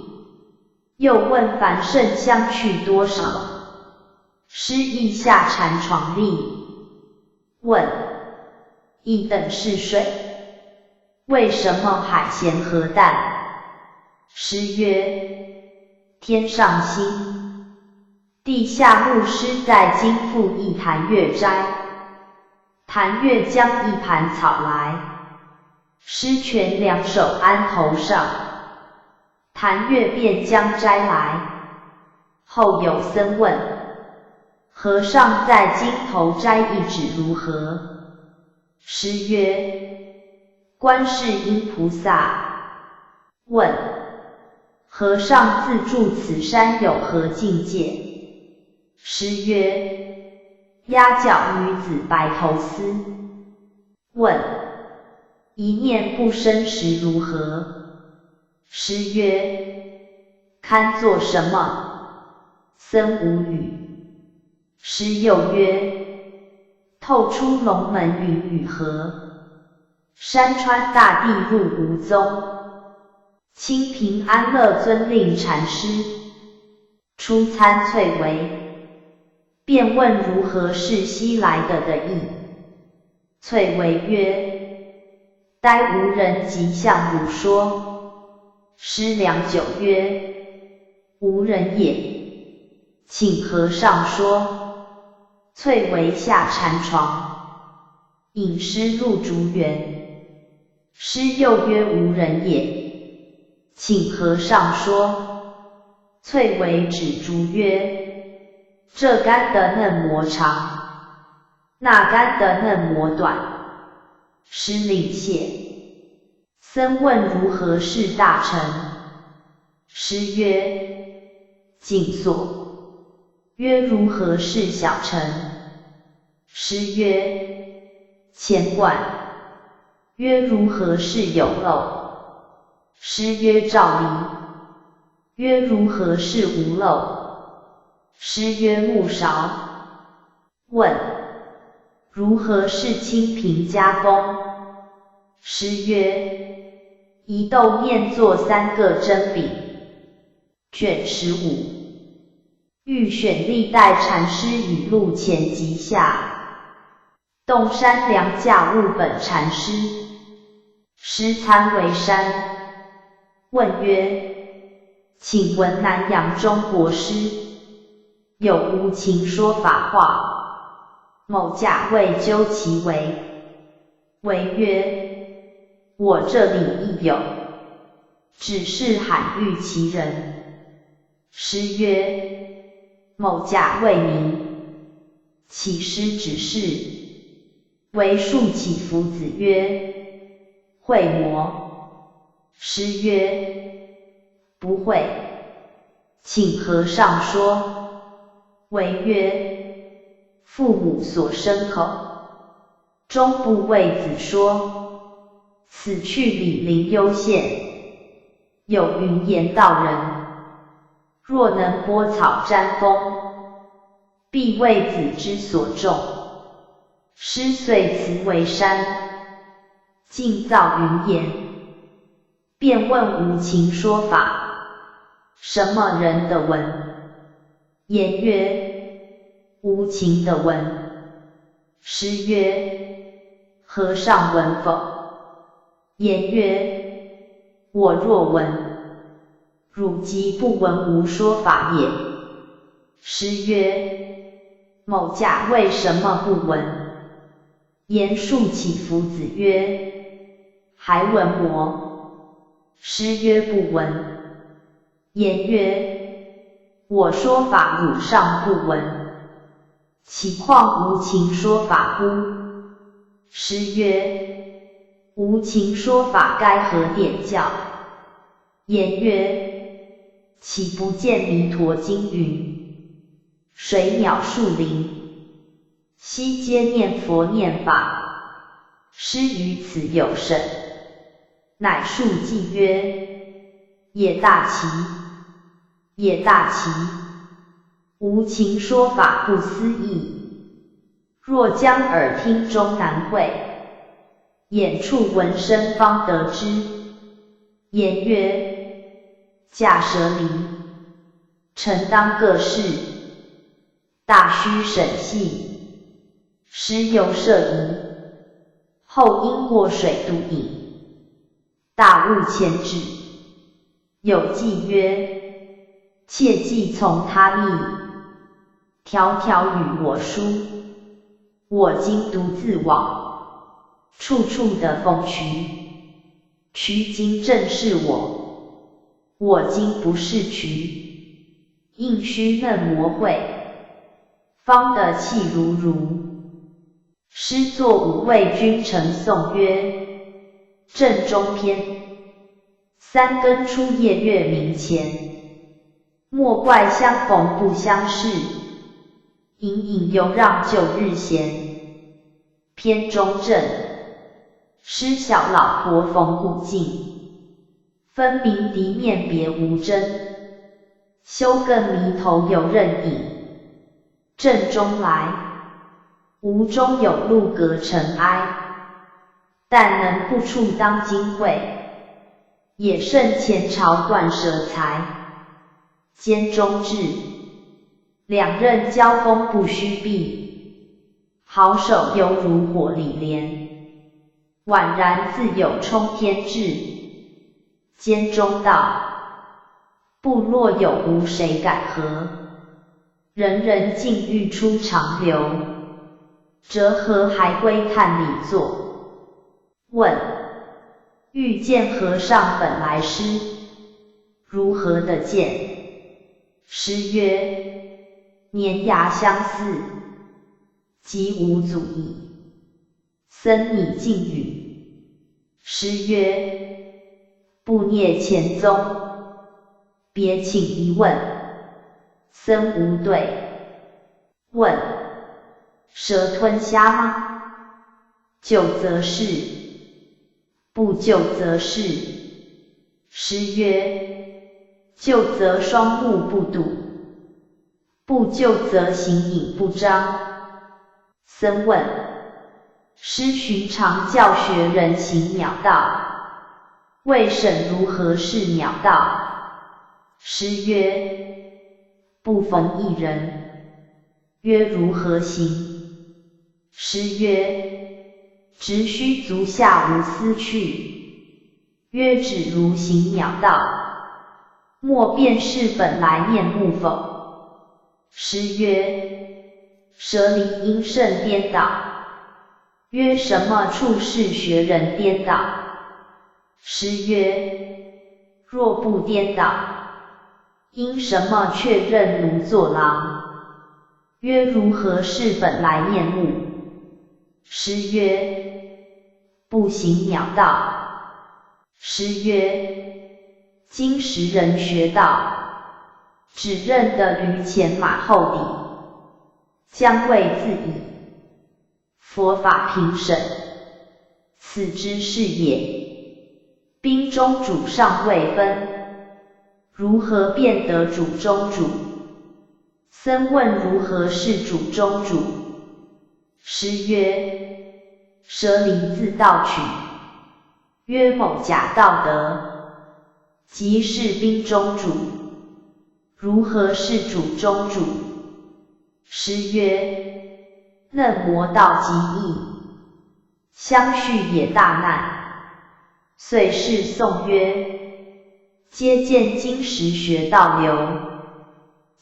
又问凡圣相去多少？师亦下禅床立。问：一等是水，为什么海咸河淡？师曰：天上星，地下木。师在今复一潭月斋，潭月将一盘草来，师权两手安头上，潭月便将摘来。后有僧问：和尚在经头摘一指如何？师曰：观世音菩萨。问：和尚自住此山有何境界？师曰：压脚女子白头丝。问：一念不生时如何？师曰：堪作什么？僧无语。师又曰：透出龙门云雨河，山川大地入无踪。清平安乐尊令禅师初参翠微，便问如何是西来的意。翠微曰：待无人即向汝说。师良久曰：无人也，请和尚说。翠微下禅床，引师入竹园。师又曰：无人也，请和尚说。翠微指竹曰：这竿的嫩模长，那竿的嫩模短。师令谢。僧问如何是大乘？师曰：净所。曰如何是小乘？师曰：牵贯。曰如何是有漏？师曰：照离。曰如何是无漏？师曰：木勺。问：如何是清平家风？师曰：一豆面做3个蒸饼。卷15。欲选历代禅师语录前及下。洞山良价悟本禅师。师参为山。问曰：请问南阳中国师有无情说法话？某甲未究其为。为曰：我这里亦有，只是罕遇其人。师曰：某甲未明，其师指示。为数起夫子曰：会魔。师曰：不会，请和尚说。为曰：父母所生口，终不为子说。此去李陵幽县，有云言道人，若能拨草沾风，必为子之所种。师遂辞为山，尽造云言，便问无情说法，什么人的文？言曰：无情的文。师曰：和尚闻否？言曰：我若闻，汝即不闻无说法也。师曰：某甲为什么不闻？言数起夫子曰：还闻魔。师曰：不闻。言曰：我说法汝尚不闻，岂况无情说法乎？师曰：无情说法该何典教？言曰：岂不见弥陀经云：水鸟树林，悉皆念佛念法，师于此有甚。乃述记曰：也大奇，也大奇，无情说法不思议。若将耳听终难会，眼触闻声方得知。言曰：假舍离，诚当各事，大须审细，师由摄疑，后因过水度引，大悟前止。有记曰：切忌从他密，条条与我书。我今独自往，处处的风渠。渠今正是我，我今不是渠。应须嫩磨会，方得气如如。诗作五味君臣颂曰：正中篇。三更初夜月明前，莫怪相逢不相识。隐隐犹让旧日闲。篇中正，诗小老婆逢古镜，分明敌面别无真。休更迷头有任影，正中来，吴中有路隔尘埃。但能不触当今会，也胜前朝断舌才。间中至，两刃交锋不须避，好手犹如火里莲，宛然自有冲天志。间中道，部落有无谁敢和？人人尽欲出长流，折河还归叹里坐。问：欲见和尚本来师，如何的见？师曰：年牙相似，即无阻矣。僧拟敬语。师曰：不蹑前宗，别请一问。僧无对。问：蛇吞虾吗？救则是，不救则是。师曰：救则双目不睹，不救则形影不彰。僧问：师寻常教学人行鸟道，未审如何是鸟道？师曰：不逢一人。曰：如何行？师曰：直须足下无思去。曰：只如行鸟道，莫辨是本来面目否？师曰：蛇离因甚颠倒。曰：什么处是学人颠倒？师曰：若不颠倒，因什么却认奴作郎？曰：如何是本来面目？师曰：不行鸟道。师曰：今时人学道，只认得驴前马后礼，将谓自矣。佛法评审，此之是也。兵中主尚未分，如何辨得主中主？僧问：如何是主中主？师曰：舍离自道取。曰：某假道德，即是兵中主，如何是主中主？师曰：嫩磨道极易，相续也大难。遂是颂曰：皆见今时学道流，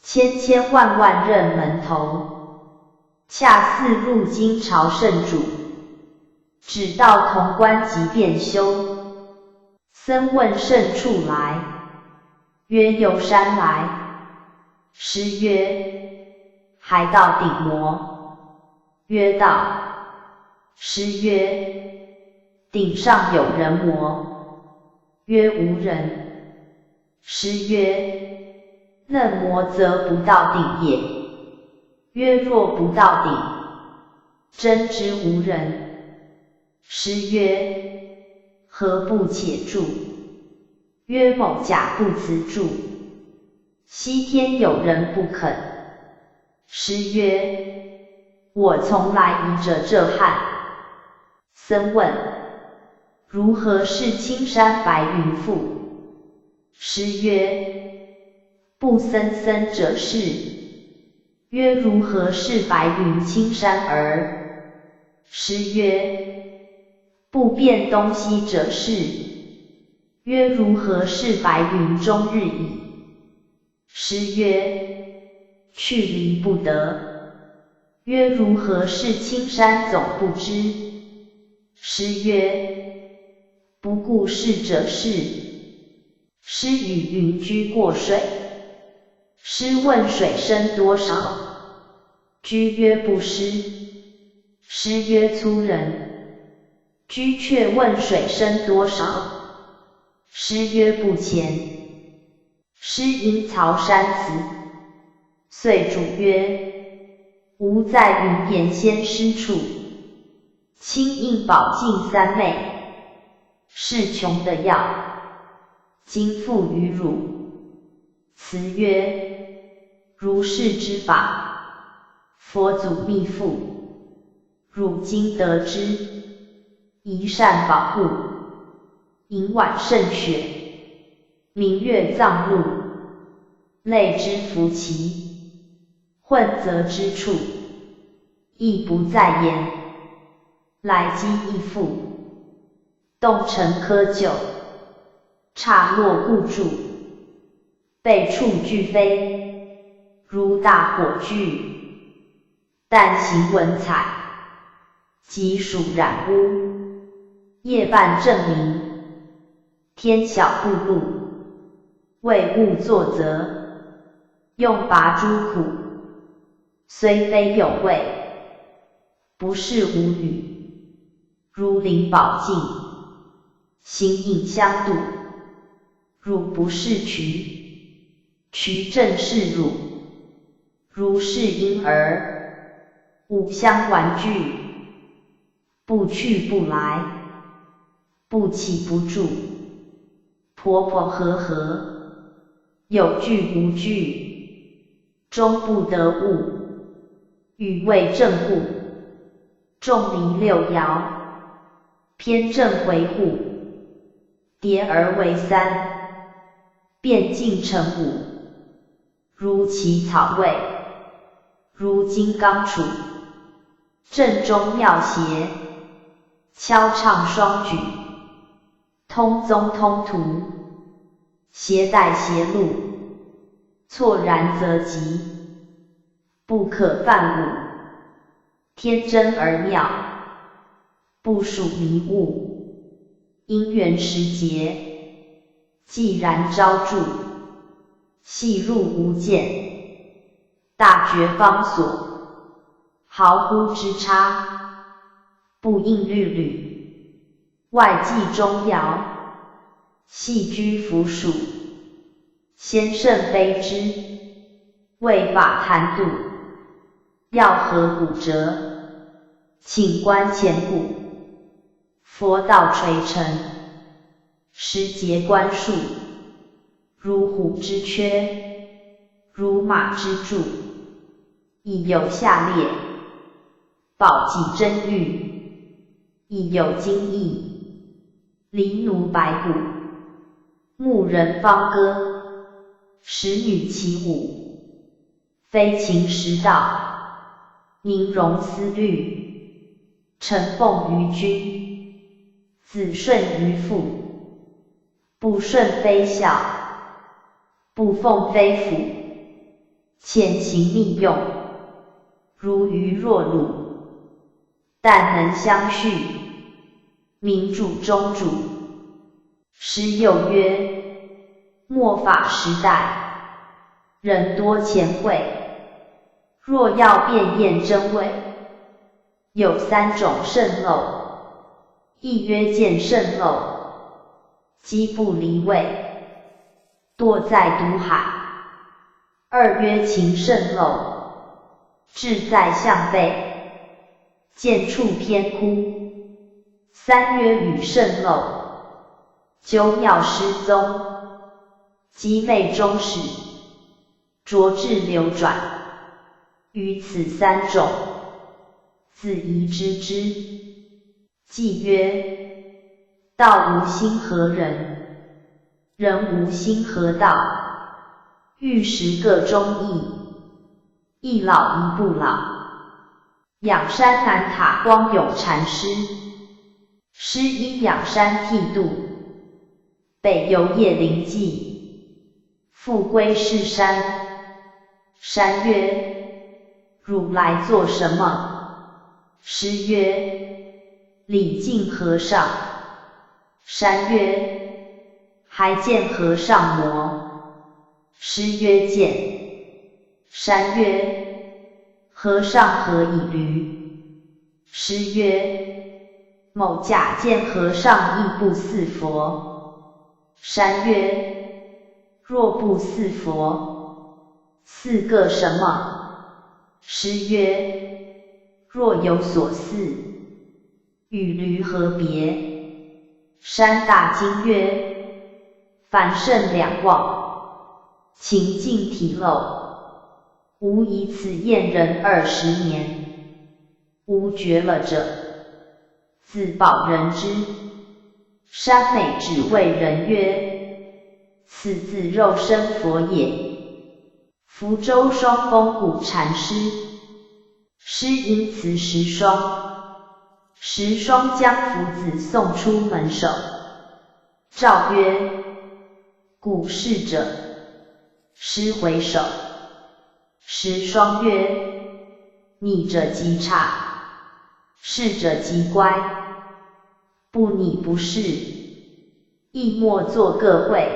千千万万认门头。恰似入京朝圣主，只道潼关即便修。僧问甚处来？曰：游山来。师曰：还到顶摩？曰：到。师曰：顶上有人摩？曰：无人。师曰：嫩磨则不到顶也。曰：若不到顶，真知无人。师曰：何不且住？曰：某假不辞住。西天有人不肯。师曰：我从来疑着这汉。僧问：如何是青山白云覆？师曰：不森森者是。曰如何是白云青山儿？师曰不辨东西者是。曰如何是白云终日矣？师曰去离不得。曰如何是青山总不知？师曰不顾是者是。师与云居过水。师问水深多少？居曰不知。师曰粗人。居却问水深多少？师曰不浅。师因曹山辞。遂主曰吾在云岩仙师处，亲应宝镜三昧，是穷的要，今付于汝。辞曰如是之法，佛祖密付，汝今得之，宜善保护。迎晚胜雪，明月藏路，类之弗其，混则之处，亦不在焉。来积亦复，动成窠臼，刹落固住，被触俱飞，如大火炬，但行文采，即属染污。夜半正明，天晓不露，为物作则，用拔诸苦，虽非有味，不是无语。如灵宝镜，形影相度，汝不是渠，渠正是汝。如是婴儿，五相玩具，不去不来，不起不住，婆婆和合，有据无据，终不得物，语谓正故，众离六爻，偏正回护，叠而为三，变尽成五，如其草味，如金刚杵，正中妙邪，敲唱双举，通宗通途，邪带邪路，错然则吉，不可犯侮，天真而妙，不属迷雾，因缘时节，既然昭著，细入无间，大觉方所，毫乎之差，不应律吕，外记中爻，系居弗属，先圣非之，为法谈度，要合骨折，请观前古，佛道垂成，时节观数，如虎之缺，如马之助，亦有下列，宝己真玉，亦有金翼，离奴白骨，牧人方歌，使女起舞，飞禽食道，明容思虑，承奉于君，子顺于父，不顺非孝，不奉非辅，潜行逆用，如鱼若乳，但能相续，民主中主。师又曰：末法时代，人多前慧，若要辨验真伪，有三种渗漏，一曰见渗漏，机不离位，堕在毒海；二曰情渗漏，志在向背，见处偏枯；三曰语渗漏，究妙失踪，机昧中始，浊滞流转。于此三种，自宜知之。既曰：道无心何人？人无心何道？欲识各中义，一老一不老。仰山南塔光永禅师，师因仰山剃度，北游叶灵寂，复归是山。山曰：汝来做什么？师曰：礼敬和尚。山曰：还见和尚么？师曰：见。山曰：和尚何以驴？师曰：某假见和尚亦不似佛。山曰：若不似佛，似个什么？师曰：若有所似，与驴何别？山大惊曰：凡圣两忘，情境体漏。吾以此验人20年，吾绝了者，自保人之。山美只谓人曰：此自肉身佛也。福州双峰谷禅师，师因辞十双，十双将福子送出门首。诏曰：古逝者。师回首。十双曰：拟者极差，逝者极乖。不拟不是，亦莫作各会。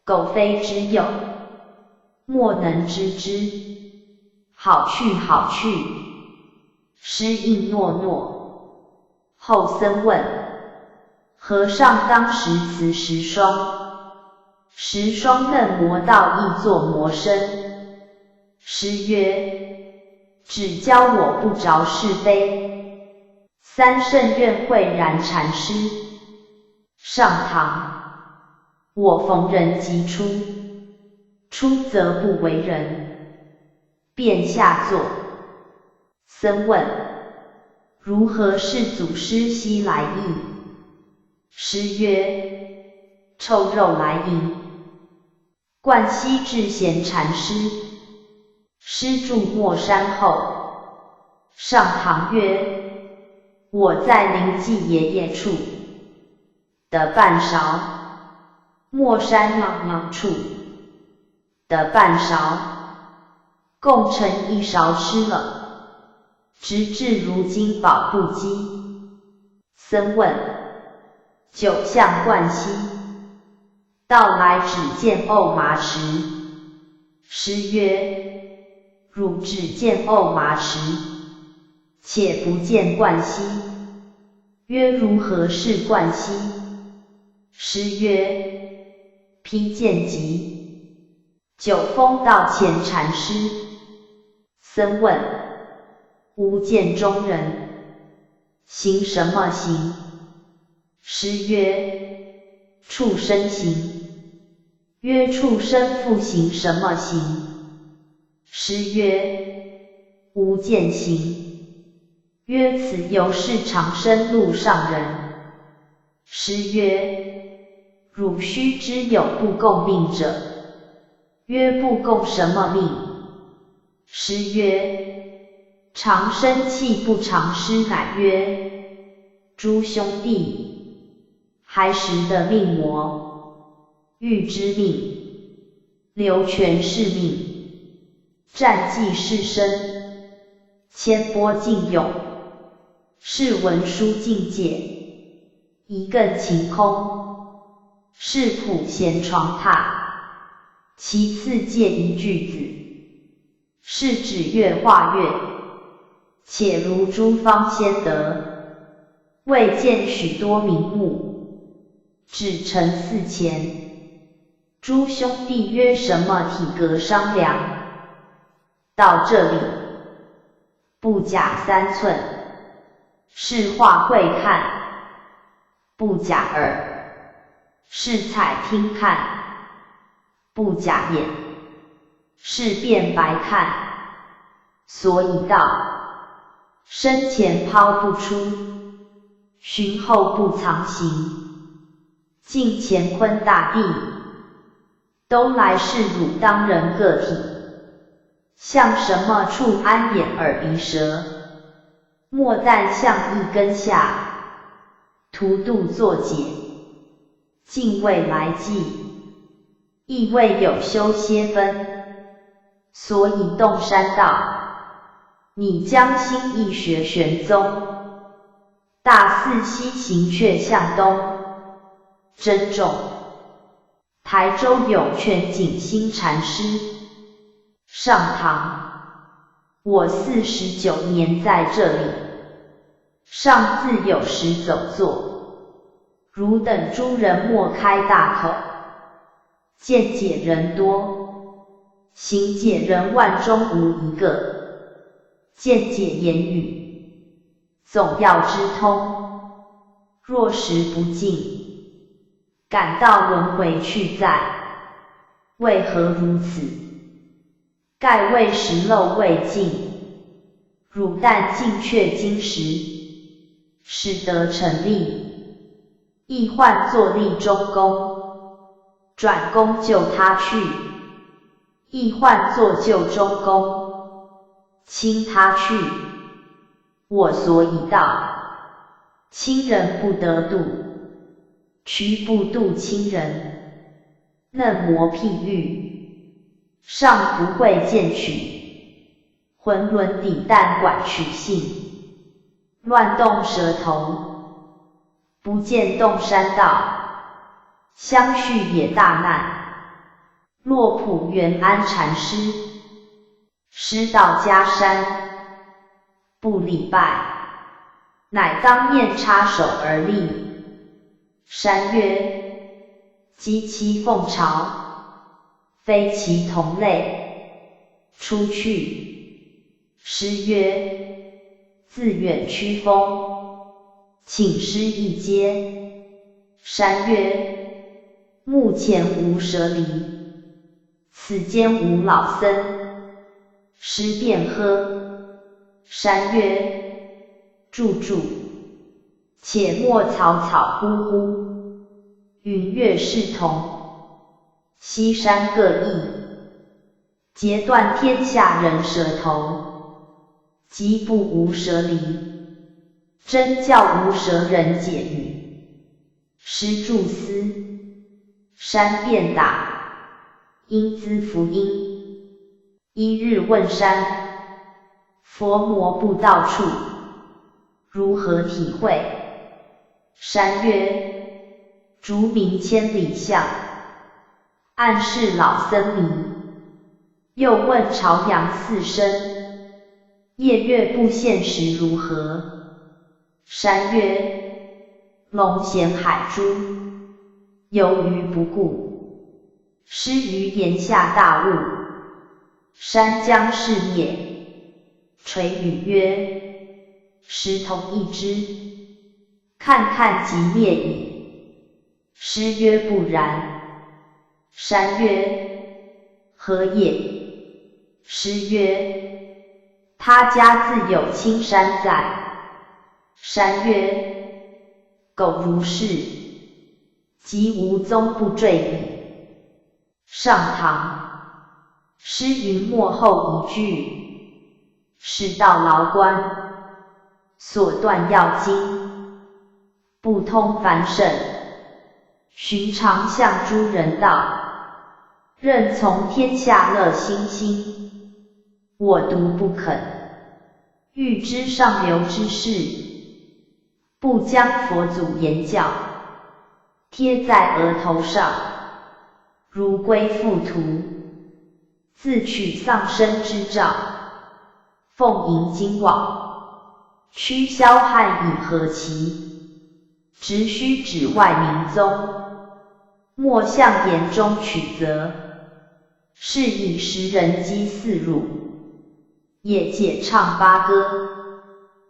苟非之有，莫能知之。好去好去。师应诺诺。后僧问：和尚当时辞十双，十双嫩魔道亦作魔身。师曰：只教我不着是非。三圣愿慧然禅师。上堂。我逢人即出，出则不为人，便下坐。僧问：如何是祖师西来意？师曰：臭肉来迎。冠希智贤禅师。师住莫山后。上堂曰：我在灵济爷爷处的半勺，莫山娘处的半勺，共盛一勺吃了，直至如今饱不饥。僧问：酒向冠希，到来只见藕麻池。师曰：汝只见藕麻池，且不见冠希。曰：如何是冠希？师曰：披剑疾。九峰道前禅师。僧问：吾见中人，行什么行？师曰：畜生行。曰：畜生复行什么行？师曰：吾见行。曰：此犹是长生路上人。师曰：汝须知有不共命者。曰：不共什么命？师曰：长生气不长师乃曰：诸兄弟，还时的命魔，欲知命，流泉是命。战绩是身，千波尽涌，是文殊境界，一亘晴空，是普贤床榻，其次借一句子，是指月化月，且如诸方仙德，未见许多名目，只陈寺前。诸兄弟约什么体格商量？到这里，不假3寸，是画会看；不假耳，是采听看；不假眼，是辨白看。所以道：身前抛不出，寻后不藏形。近乾坤大地，都来是汝当人个体。像什么处安眼耳鼻舌，莫但向一根下，图度作解，竟未来计，亦未有修些分，所以洞山道。你将心意学玄宗，大肆西行却向东，珍重。台州涌泉景心禅师，上堂。我49年在这里，上自有时走坐，汝等诸人莫开大口，见解人多，行解人万中无一个。见解言语，总要知通。若时不尽，感到轮回去在，为何如此？盖为时漏未尽，汝但尽却今时，使得成立，亦换作立中宫，转宫救他去，亦换作救中宫。亲他去，我所以道，亲人不得度，屈不度亲人，嫩磨譬喻，尚不会见取，浑沦底淡管取性，乱动舌头，不见洞山道，相续也大难。洛普元安禅师，师到家山，不礼拜，乃当面插手而立。山曰：击其凤巢，非其同类，出去。师曰：自远驱风，请师一阶。山曰：目前无舍离，此间无老僧。师便喝。山曰：住，且莫草草呼呼，云月是同，西山各异，截断天下人舌头，即不无舍离，真教无舌人解语。师住思，山便打，因资福音。一日问山，佛魔不到处，如何体会？山曰：逐名千里相，暗示老僧迷。又问朝阳四声，夜月不现时如何？山曰：龙衔海珠，游鱼不顾，失于檐下大雾。山将是灭，垂语曰：石同一只，看看即灭矣。师曰：不然。山曰：何也？师曰：他家自有青山在。山曰：苟如是，即无踪不坠矣。上堂。师云末后一句，是道牢关，所断要经，不通凡圣，寻常向诸人道，任从天下乐心心，我独不肯。欲知上流之事，不将佛祖言教，贴在额头上，如归附图。自取丧生之兆，奉迎金网，驱枭汉以何其？直须指外明宗，莫向言中取责。是以时人饥似汝，业界唱八歌。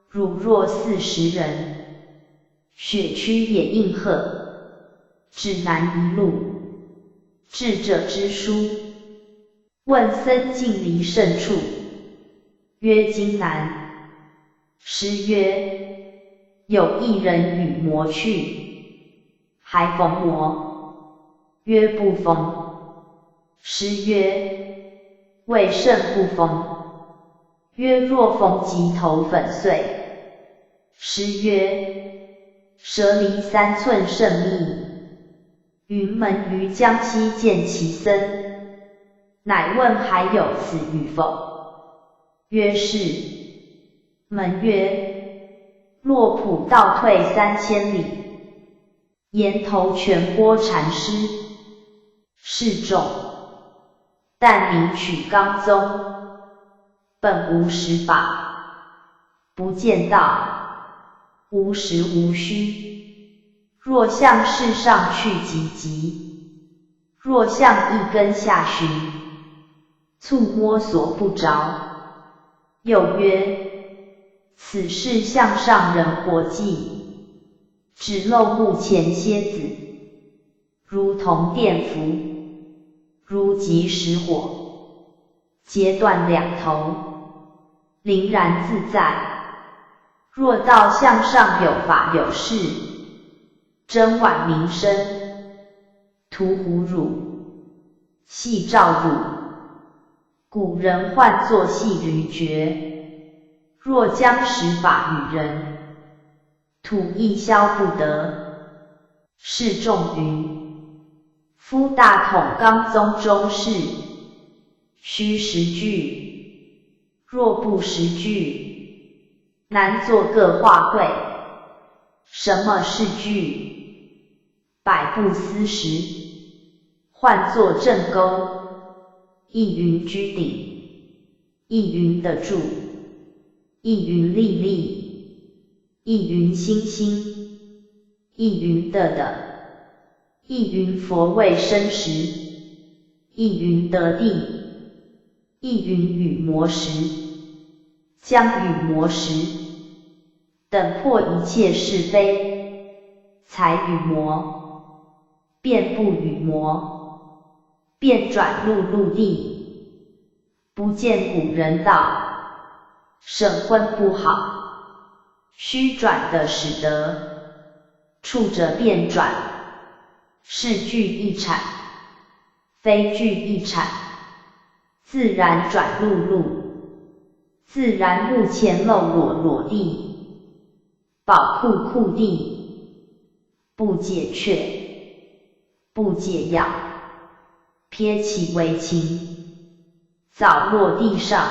汝若40人，雪屈也应和，指南一路，智者之书。问僧径离甚处？曰：今南。师曰：有一人与魔去，还逢魔？曰：不逢。师曰：谓肾不逢。曰若逢即头粉碎。诗曰：舍离3寸甚密。云门于江西见其僧，乃问还有此与否？曰是。门曰：洛浦倒退3000里，岩头全波禅师，示众，但名取刚宗，本无实法，不见道，无实无虚。若向世上去急急，若向一根下寻，触摸所不着。又曰：此事向上人活计，只漏目前蝎子，如同电符，如即时火，截断2头，凛然自在。若道向上有法有事，真宛名声，屠胡汝，细照汝。古人唤作细驴诀。若将实法与人，土亦消不得。示众云：夫大统刚宗中士，须实具，若不实具，难作各化会。什么是具？百步思时，唤作正钩。一云居顶，一云得住，一云历历，一云星星，一云得的，一云佛位生时，一云得地，一云与魔时，将与魔时，等破一切是非，才与魔，便不与魔，便转入陆地，不见古人道。神昏不好，虚转的使得，触着便转，是具一产，非具一产，自然转入陆，自然目前漏裸地，宝库地，不解却，不解药，撇其为情，早落地上。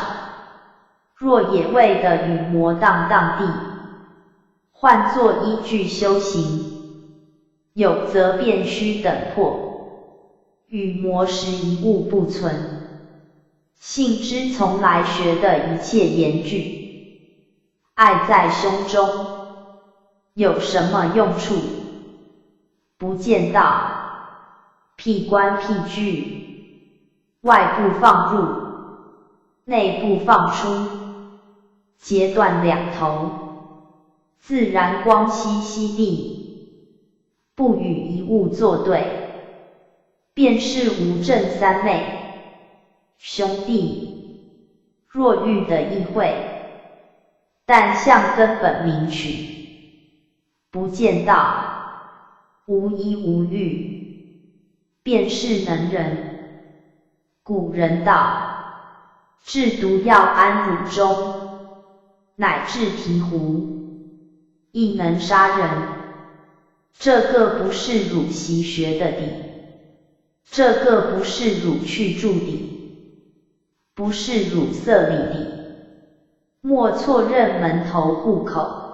若也未得与魔荡地，换作依据修行，有则便须等破，与魔时一物不存。性之从来学的一切言句，爱在胸中，有什么用处？不见道，辟关辟据，外部放入，内部放出。截断2头，自然光熙熙地，不与一物作对，便是无正3昧。兄弟，若欲得意会，但向根本明取，不见道，无依无欲，便是能人。古人道，制毒药安乳中，乃至醍醐，亦能杀人。这个不是汝习学的底，这个不是汝去住底，不是汝色里底。莫错认门头户口，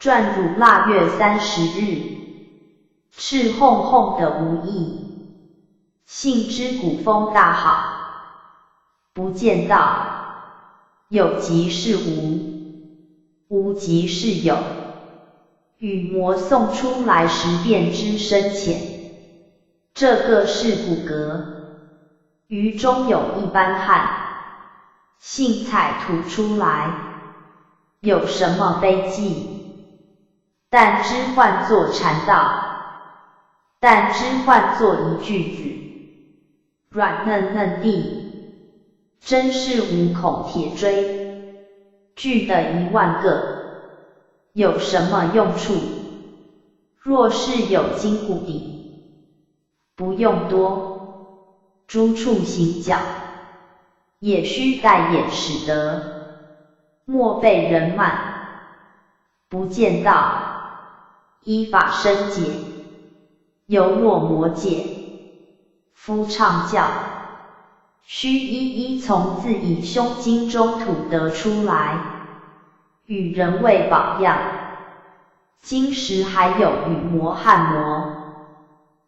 赚汝腊月30日，赤哄哄的无益。性之古风大好，不见道。有即是无，无即是有。与魔送出来时便知深浅，这个是骨骼，于中有一般汗，性彩吐出来，有什么悲忌？但知唤作禅道，但知唤作一句子，软嫩嫩地。真是无孔铁锥，锯的1万个，有什么用处？若是有筋骨底，不用多，诸处行脚，也须待眼使得，莫被人慢。不见道，依法生解，犹若魔戒。夫倡教，须一一从自己胸襟中吐得出来，与人为榜样。今时还有与魔汉魔，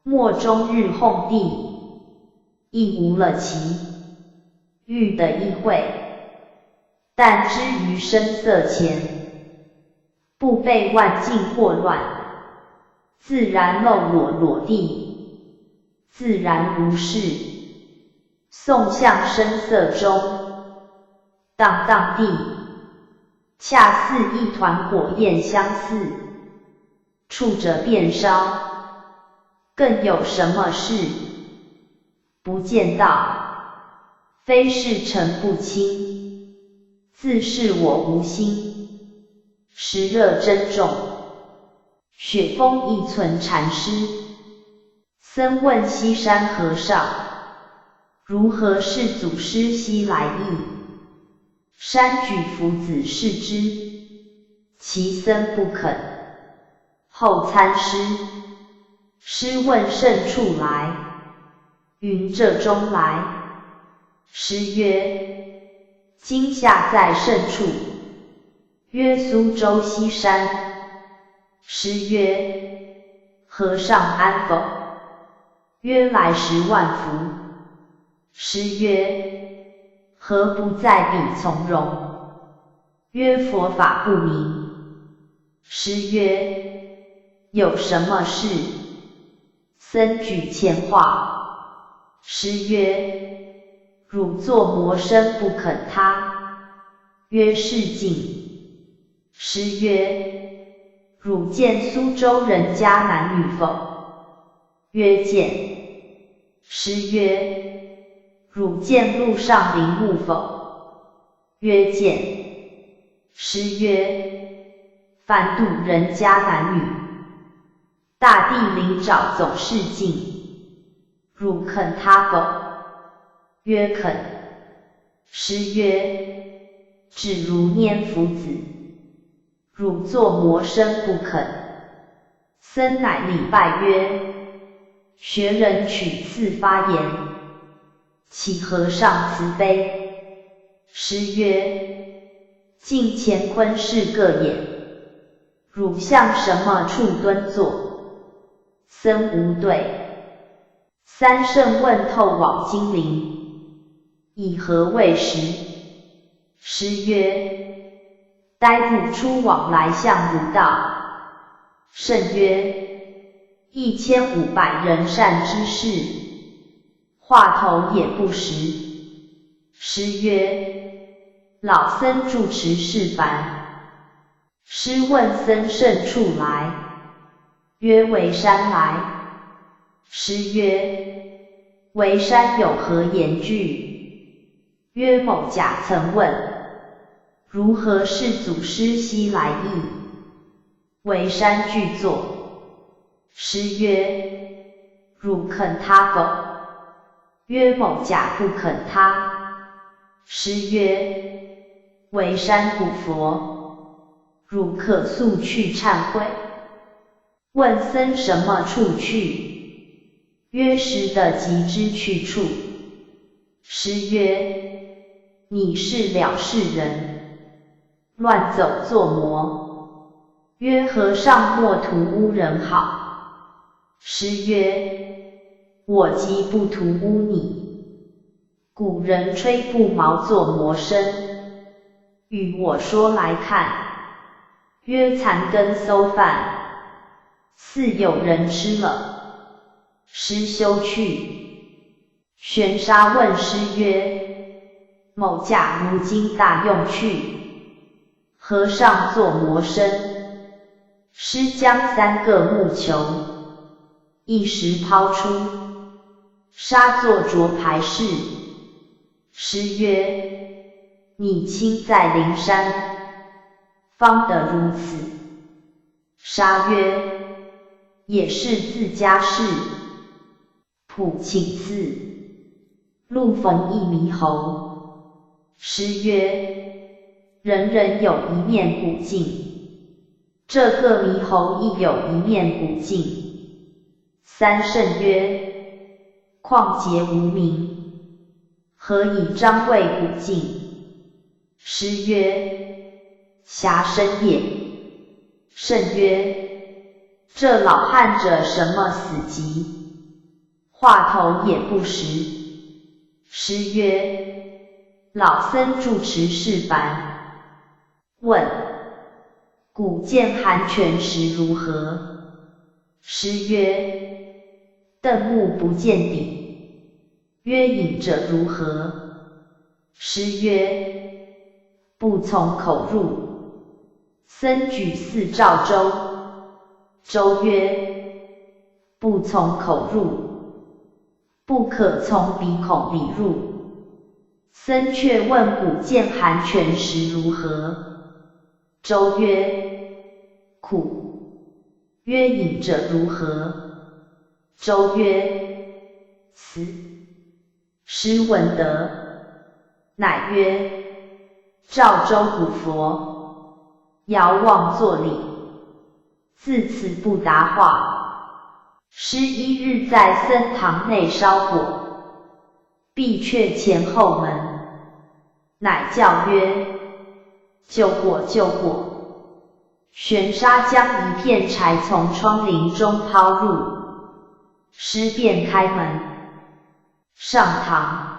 莫终日哄地，亦无了其欲的意会。但知于声色前，不被万境惑乱，自然漏裸裸地，自然无事。宋向声色中，荡荡地，恰似一团火焰相似，触着便烧。更有什么事？不见道，非是尘不清，自是我无心。时热珍重，雪峰一存禅师。僧问西山和尚，如何是祖师西来意？山举夫子视之，其僧不肯。后参师，师问甚处来？云这中来。师曰：今下在甚处？曰苏州西山。师曰：和尚安否？曰来10万福。师曰：何不在彼从容？曰佛法不明。师曰：有什么事？僧举前话。师曰：汝作魔身不肯他。曰是敬。师曰：汝见苏州人家男女否？曰见。师曰：汝见路上林木否？曰见。师曰：凡度人家男女，大地灵爪总是净，汝肯他否？曰肯。师曰：只如念夫子，汝作魔身不肯。僧乃礼拜曰：学人取次发言，岂和尚慈悲？师曰：近乾坤是个眼，汝向什么处蹲坐？僧无对。三圣问透往金陵，以何为实？师曰：呆不出往来向儒道。圣曰：1500人善之事，话头也不实。师曰：老僧住持是凡。师问僧甚处来？曰为山来。师曰：为山有何言句？曰某甲曾问，如何是祖师西来意？为山具作。师曰：汝肯他否？曰某甲不肯他。师曰：为山古佛，汝可速去忏悔。问僧什么处去？曰识得即之去处。师曰：你是了世人，乱走作魔。曰和尚莫图污人好。师曰：我即不图污你。古人吹布毛作魔身，与我说来看。曰残羹馊饭，似有人吃了。师休去。玄沙问师曰：某甲如今大用去，和尚作魔身。师将3个木球，一时抛出，沙作着牌式。师曰：你亲在灵山，方得如此。沙曰：也是自家事。普请赐。路逢一猕猴，师曰：人人有一面古镜，这个猕猴亦有一面古镜。三圣曰：况皆无名，何以张谓古镜？师曰：侠身也。圣曰：这老汉者什么死疾？话头也不实。师曰：老僧住持是凡。问：古见寒泉时如何？师曰：瞪目不见底。曰：饮者如何？师曰：不从口入。僧举4照周。周曰：不从口入，不可从鼻孔里入。僧却问古见寒泉时如何？周曰：苦。曰：饮者如何？周曰：死。师闻得，乃曰：赵州古佛，遥望作礼。自此不答话。师一日在僧堂内烧火，闭却前后门，乃叫曰：救火救火！玄沙将一片柴从窗棂中抛入，师便开门。上堂，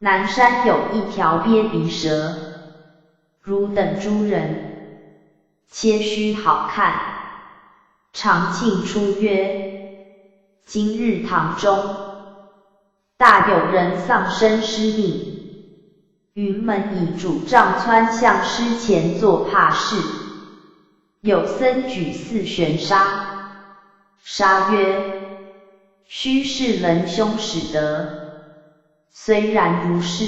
南山有一条鳖鼻蛇，汝等诸人，切须好看。常庆出曰：今日堂中大有人丧生失命，云门以主杖穿向师前做怕事。有僧举4玄沙，沙曰：须是仁兄使得。虽然如是，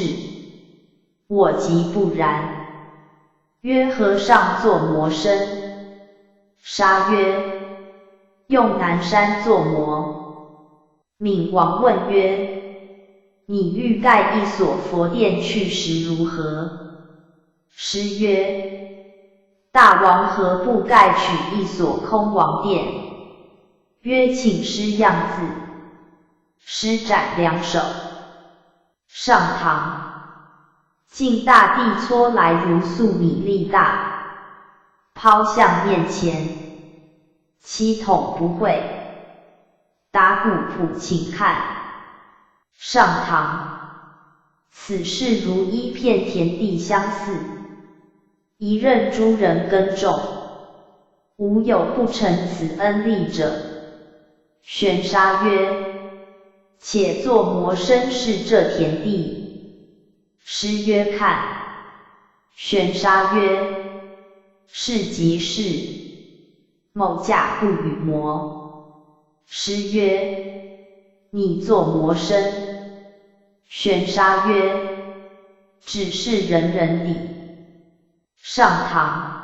我即不然。曰：和尚作魔身。沙曰：用南山作魔。闵王问曰：你欲盖一所佛殿去时如何？师曰：大王何不盖取一所空王殿？曰：请师样子。师展2手，上堂，尽大地搓来如粟米粒大，抛向面前。七统不会，打鼓谱请看。上堂，此事如一片田地相似，一任诸人耕种，无有不成此恩利者。玄沙曰：且作魔身是这田地。师曰：看。玄沙曰：是即是。某驾不与魔。师曰：你作魔身。玄沙曰：只是人人理。上堂，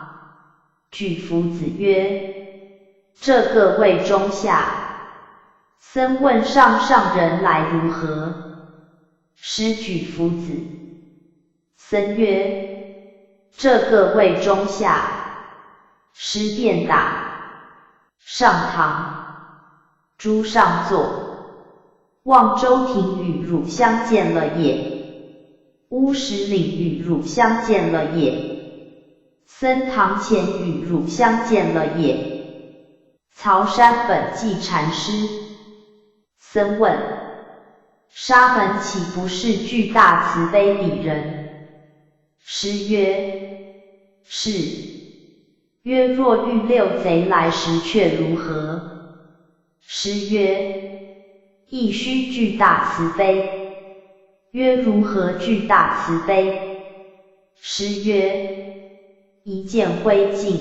举夫子曰：这个为中下。僧问上人来如何？师举夫子。僧曰：这个为中下。师便答。上堂，诸上座，望州亭与汝相见了也，乌石岭与汝相见了也，僧堂前与汝相见了也。曹山本寂禅师。僧问：沙门岂不是巨大慈悲礼人？师曰：是。曰：若遇六贼来时却如何？师曰：亦须巨大慈悲。曰：如何巨大慈悲？师曰：一见灰烬。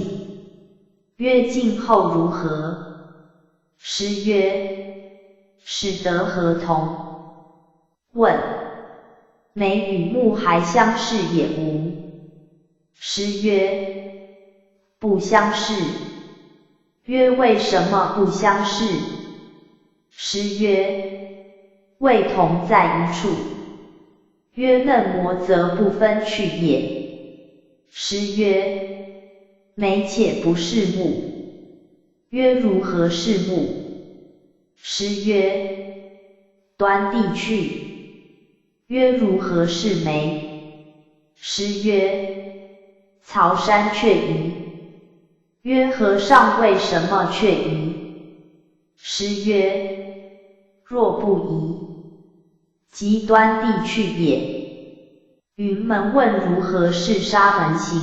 曰：烬后如何？师曰：使得合同。问：眉与目还相视也无？师曰：不相视。曰：为什么不相视？师曰：未同在一处。曰嫩磨则不分去也。师曰：美且不是目。曰如何是目？师曰：端地去。曰如何是眉？师曰：曹山却疑。曰和尚为什么却疑？师曰：若不疑，即端地去也。云门问如何是沙门行？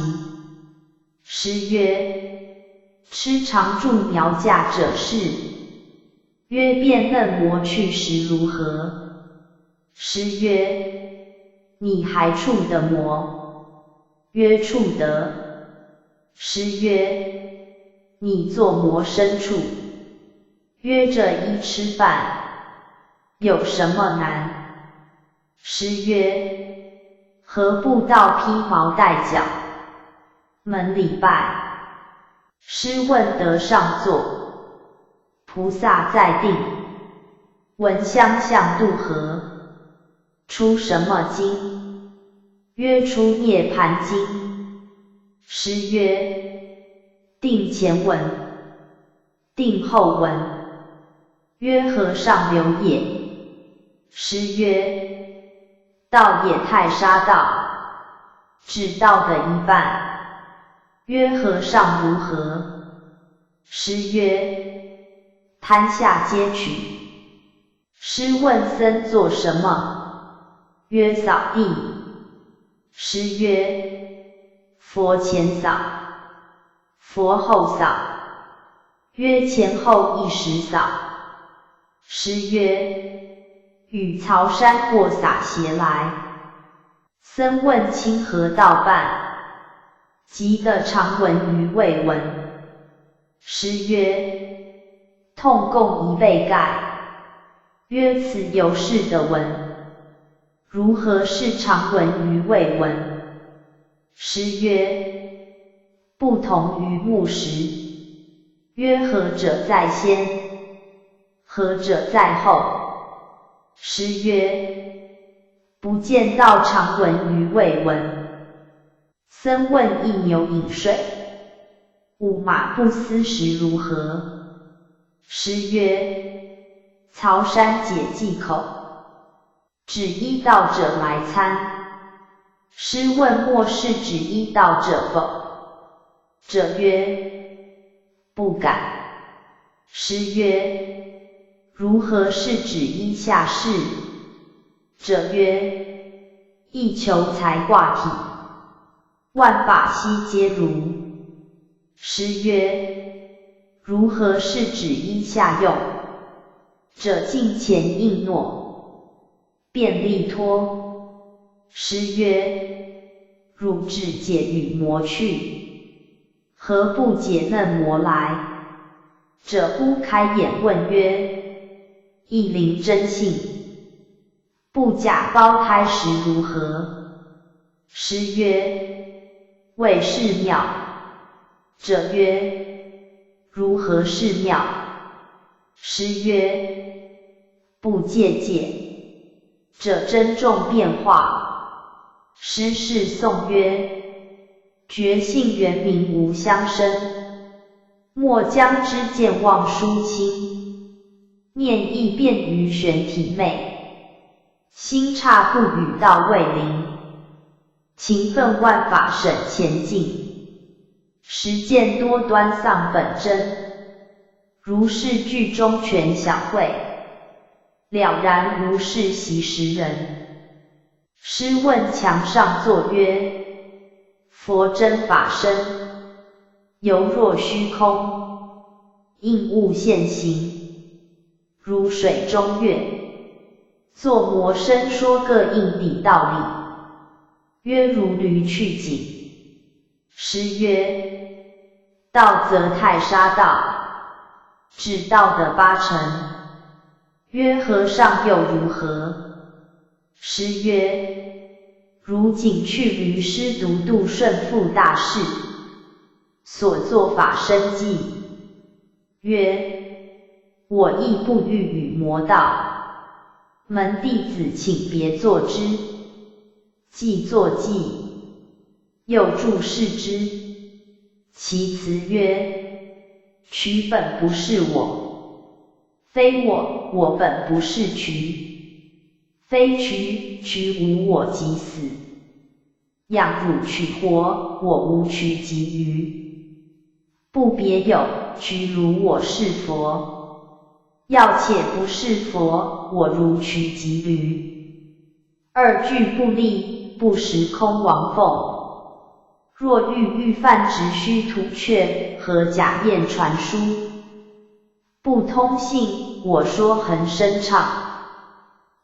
师曰：吃常住苗架者是。曰变嫩磨去时如何？师曰：你还处得磨？曰处得。师曰：你作磨身处？曰这一吃饭，有什么难？师曰：何不到披毛戴角，门礼拜？师问得上座，菩萨在定，闻相向度何？出什么经？曰出涅盘经。师曰：定前闻，定后闻。曰和尚留也。师曰：道也太沙道，只道的一半。曰和尚如何？师曰：摊下皆取。师问僧做什么？曰扫地。师曰：佛前扫，佛后扫。曰前后一时扫。师曰：与曹山过洒鞋来。僧问清何道办？急得常闻于未闻。师曰：痛共一被盖。曰此有事的闻，如何是常闻于未闻？师曰：不同于木石。曰何者在先？何者在后？师曰：不见道常闻于未闻。僧问一牛饮水，五马不思时如何？师曰：曹山解忌口，指医道者来参。师问末世指医道者否？者曰：不敢。师曰：如何是指医下士？者曰：一求财卦体，万法悉皆如。师曰：如何是指医下用？者敬前应诺，便利脱。师曰：汝只解与磨去，何不解嫩磨来？者忽开眼问曰：一灵真性，不假胞胎时如何？师曰：谓是妙。者曰：如何是妙？师曰：不戒戒，者珍重变化。师事颂曰：觉性原名无相生，莫将之见忘疏清。念意变于玄体昧，心刹不语道未灵。勤奋万法审前进，实践多端丧本真。如是句中全晓会，了然无事习时人。师问墙上作曰：佛真法身，犹若虚空，应物现形，如水中月。作魔身说各应底道理，曰如驴去井。师曰：道则太沙道，只道的八成。曰和尚又如何？师曰：如仅去驴师独度顺父大事，所作法身记。曰：我亦不欲与魔道，门弟子请别作之。既作记，又注释之。其辞曰：渠本不是我，非我，我本不是渠，非渠，渠无我即死。养汝取活，我无渠即愚。不别有，渠如我是佛，要且不是佛，我如渠即驴。二句不立，不实空王凤。若欲犯直须图阙，何假验传书？不通信，我说恒生畅。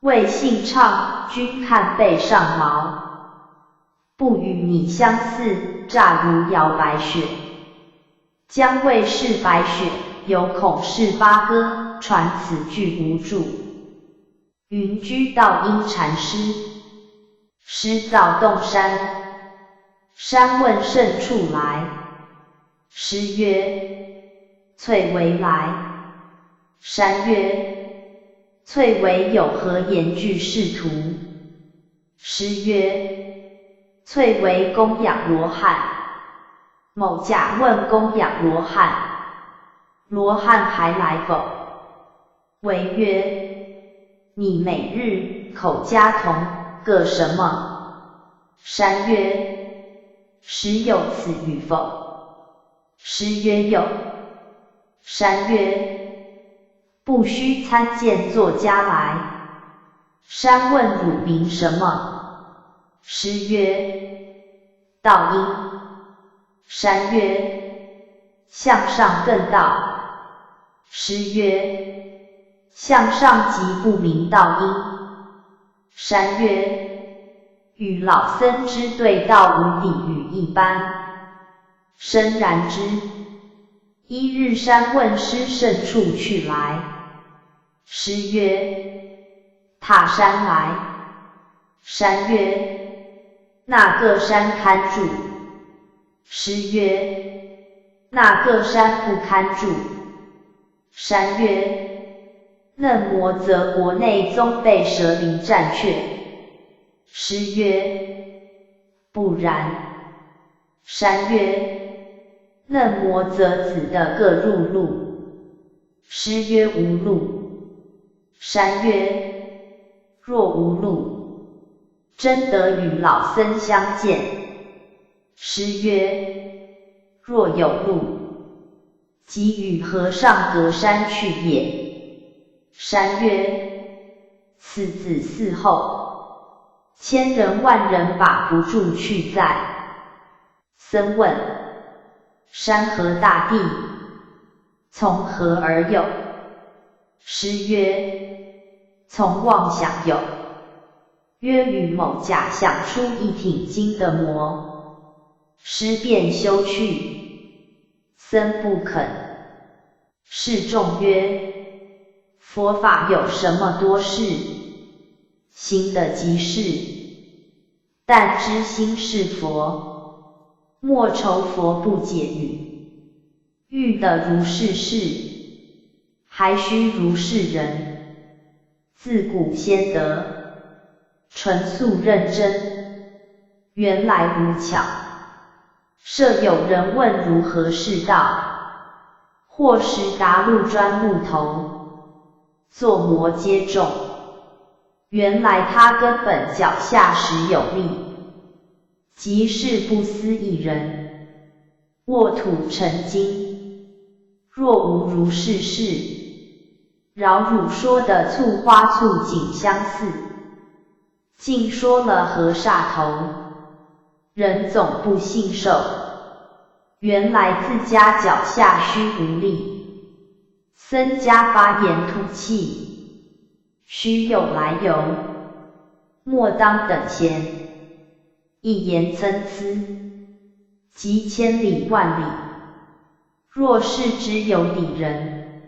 未信畅，君看背上毛。不与你相似，乍如摇白雪。将谓是白雪，犹恐是八哥，传此句无注。云居道因禅师，师造洞山，山问甚处来？师曰：翠微来。山曰：翠微有何言具仕途？师曰：翠微供养罗汉。某甲问供养罗汉，罗汉还来否？微曰：你每日口家童各什么？山曰：实有此语否？师曰：有。山曰：不须参见作家来。山问汝名什么？师曰：道因。山曰：向上更道。师曰：向上即不明道因。山曰：与老僧之对道无比语一般。深然之。一日山问师甚处去来？师曰：踏山来。山曰：那个山堪住？师曰：那个山不堪住。山曰：嫩磨则国内宗被蛇灵占却。师曰：不然。山曰：嫩磨则子的各入路。师曰：无路。山曰：若无路，真得与老僧相见。师曰：若有路，即与和尚隔山去也。山曰：此子嗣后，千人万人把不住去在。僧问：山河大地，从何而有？师曰：从妄想有。曰：与某甲想出一挺金的魔。师便休去，僧不肯。示众曰：佛法有什么多事？行的即是，但知心是佛，莫愁佛不解语。欲得如是事，还须如是人。自古先得，纯素认真，原来无巧。设有人问如何是道，或时答路砖木头，作魔皆中。原来他根本脚下实有力，即是不思一人，沃土成金。若无如是事，饶汝说的簇花簇锦相似，尽说了和煞头。人总不信受，原来自家脚下虚无力。僧家发言吐气，须有来由，莫当等闲。一言参差，即千里万里。若是之有理人，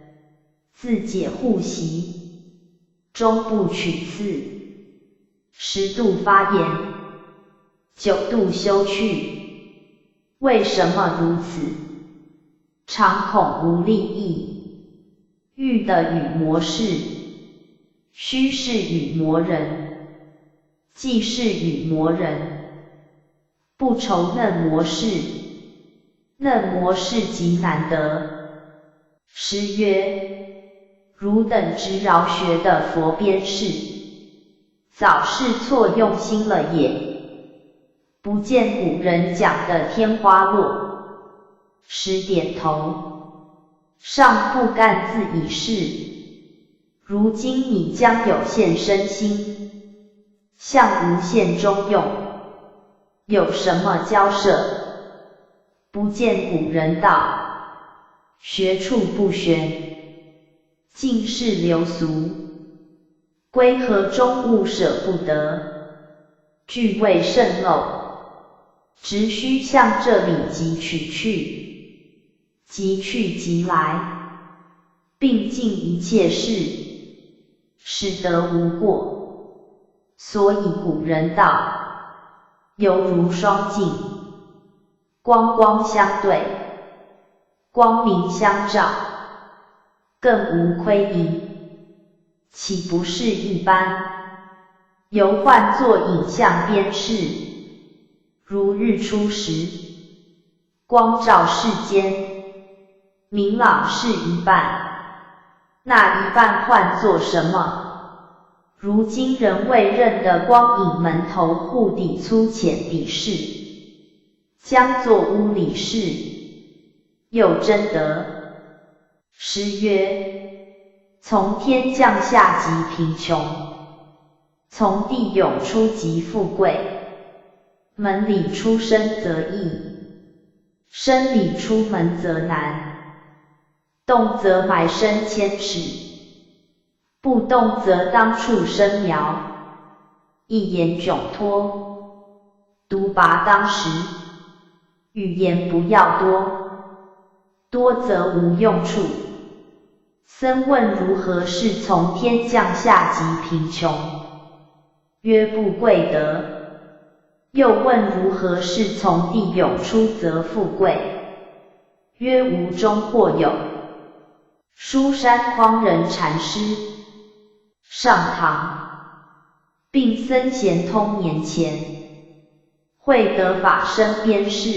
自解护习，终不取次。10度发言，9度休去，为什么如此？常恐无利益。欲的与魔事，须是与魔人。既是与魔人，不愁嫩模式，嫩模式极难得。诗曰：汝等之饶学的佛边士，早是错用心了也。不见古人讲的天花落，时点头，尚不甘自以是。如今你将有限身心，向无限中用，有什么交涉？不见古人道，学处不玄，尽是流俗，归河中勿舍不得，具未渗漏。只需向这里汲取去，即去即来，并尽一切事，使得无过。所以古人道，犹如双镜，光光相对，光明相照，更无亏疑，岂不是一般？犹换作影像边士，如日出时，光照世间，明朗是一半，那一半换作什么？如今人未认的光影门头户底粗浅底事，将作屋里事，又真得。诗曰：从天降下即贫穷，从地涌出即富贵。门里出生则易，生里出门则难。动则埋身千尺，不动则当处生苗。一言迥脱，独拔当时。语言不要多，多则无用处。僧问如何是从天降下即贫穷？曰不贵德。又问如何是从地涌出则富贵？曰无中或有。书山匡仁禅师，上堂，并僧贤通年前，会得法身边士，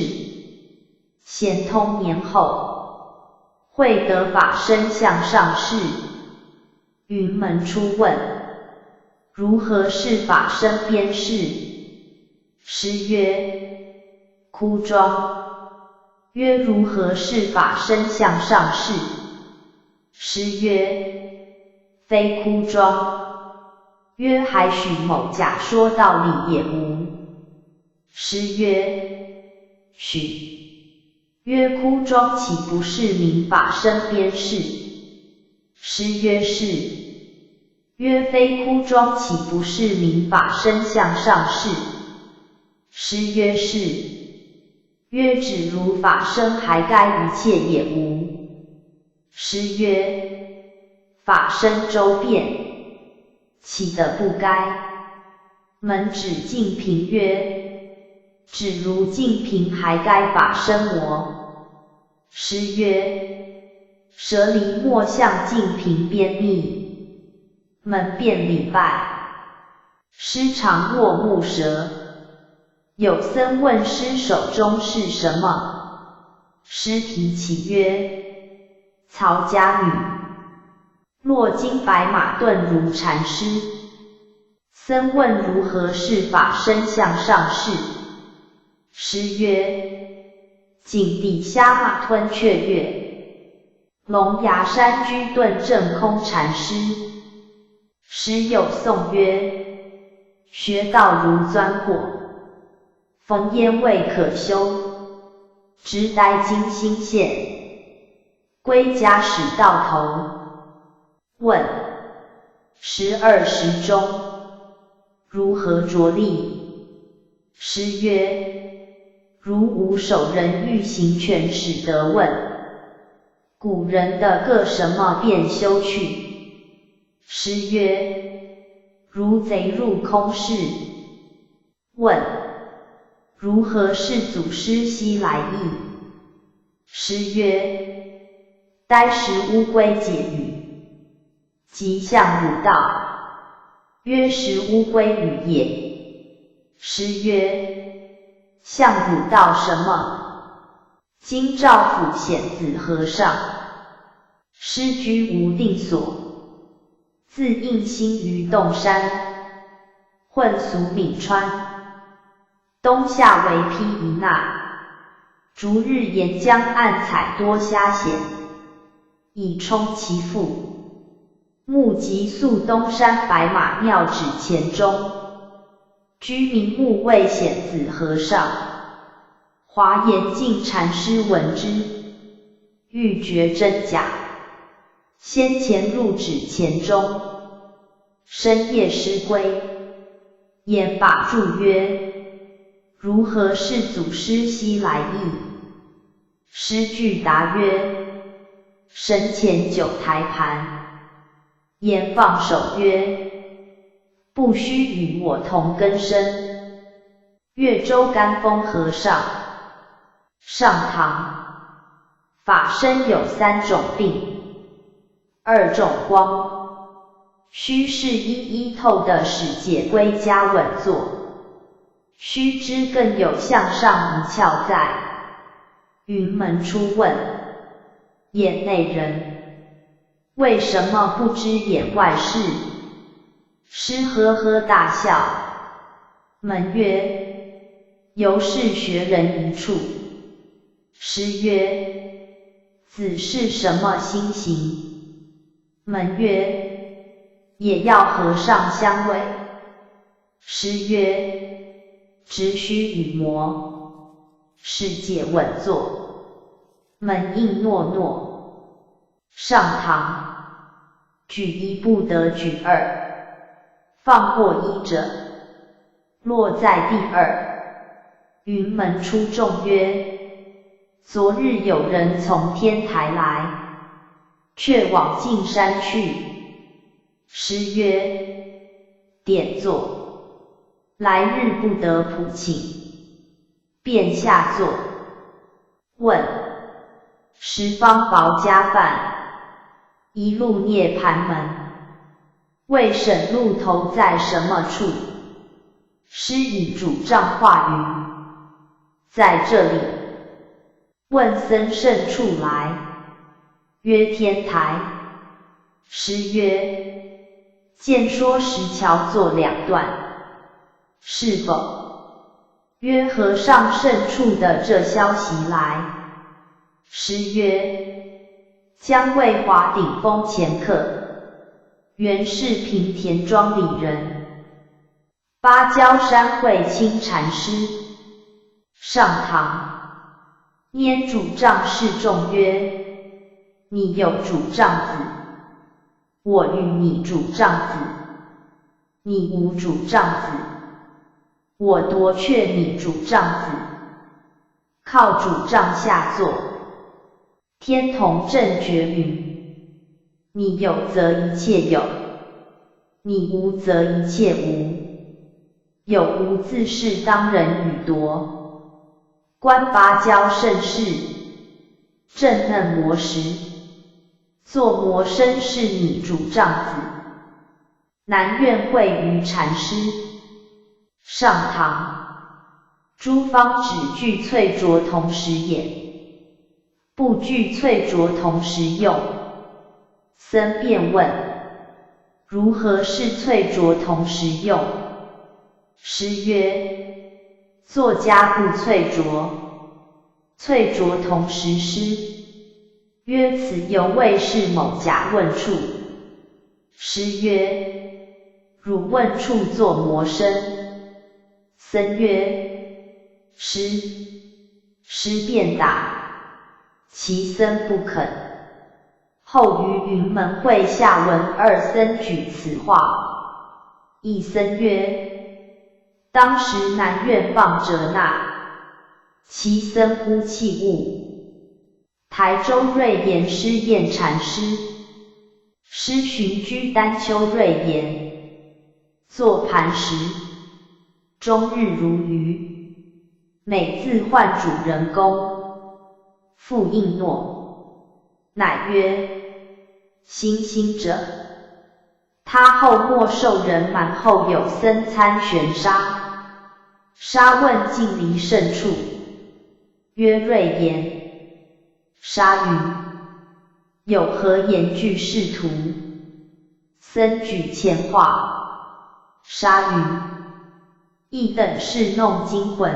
贤通年后，会得法身向上士。云门初问，如何是法身边士？诗曰：枯庄。曰如何是法身向上士？诗曰：非枯庄。曰还许某假说道理也无。诗曰：许。曰枯庄岂不是名法身边士？诗曰是。曰非枯庄岂不是名法身向上士？诗曰是。曰只如法身还该一切也无。诗曰：法身周遍，岂得不该？门指净瓶曰：只如净瓶还该法身魔。诗曰：舍离莫向净瓶边密，门便礼拜。诗常若木蛇。有僧问诗手中是什么？诗题起曰：曹家女，落金白马遁如禅师。僧问如何是法身向上士？诗曰：井底虾马吞雀跃，龙牙山居遁正空禅师。诗又颂曰：学道如钻火，焚烟未可休，直待金星现，归家始到头。问：12时中，如何着力？诗曰：如无手人欲行权始得问。古人的个什么便修去？诗曰：如贼入空室。问：如何是祖师西来意？诗曰：呆时乌龟解语，即向汝道。曰时乌龟语也。师曰：相子道什么？今赵府显子和尚，师居无定所，自应心于洞山，混俗泯川，冬夏为披一纳，逐日沿江岸采多虾蚬，以充其腹。目即宿东山白马庙址前中，居名目为显子和尚。华严净禅师闻之，欲决真假，先前入址前中，深夜失归，言把住曰：如何是祖师西来意？师具答曰：身前九台盘。言放手曰：不须与我同根生。越州甘风和尚。上堂。法身有三种病，二种光，须是一一透的使解归家稳坐。须知更有向上一窍在。云门初问：眼内人为什么不知眼外事？师呵呵大笑。门曰：由是学人一处。师曰：子是什么心行？门曰：也要和尚相慰。师曰：只须与魔。师解稳坐。门应诺诺。上堂。举一不得举二，放过一者，落在第二。云门出众曰：昨日有人从天台来，却往径山去。师曰：点坐。来日不得普请。便下坐。问：十方薄家饭，一路涅盘门，未审路头在什么处？师以主杖化云：在这里。问僧甚处来？曰天台。师曰：见说石桥作两段，是否？曰和尚甚处的这消息来？师曰：将为华顶峰前客，原是平田庄里人，芭蕉山慧清禅师。上堂。拈主杖示众曰：你有主杖子，我与你主杖子。你无主杖子，我夺却你主杖子。靠主杖下坐。天童正觉云：你有则一切有，你无则一切无。有无自是当人与夺。观芭蕉盛世，正嫩魔石。做魔身是你主杖子，南愿会于禅师。上堂。诸方只具翠浊同时眼，不具翠浊同时用。僧便问：如何是翠浊同时用？师曰：作家不翠浊，翠浊同时施。曰：此犹未是某甲问处。师曰：汝问处作魔身。僧曰：师。师便答。其僧不肯。后于云门会下闻二僧举此话。一僧曰：当时南院放哲那，其僧呼气悟。台州瑞岩师验禅师，师寻居丹丘瑞岩，坐盘石，终日如鱼，每自唤主人公，复应诺，乃曰：星星者。他后莫受人蛮后有僧参玄沙，沙问近离甚处，曰锐言。沙云：有何言具是图？僧举前话。沙云：亦等是弄精魂，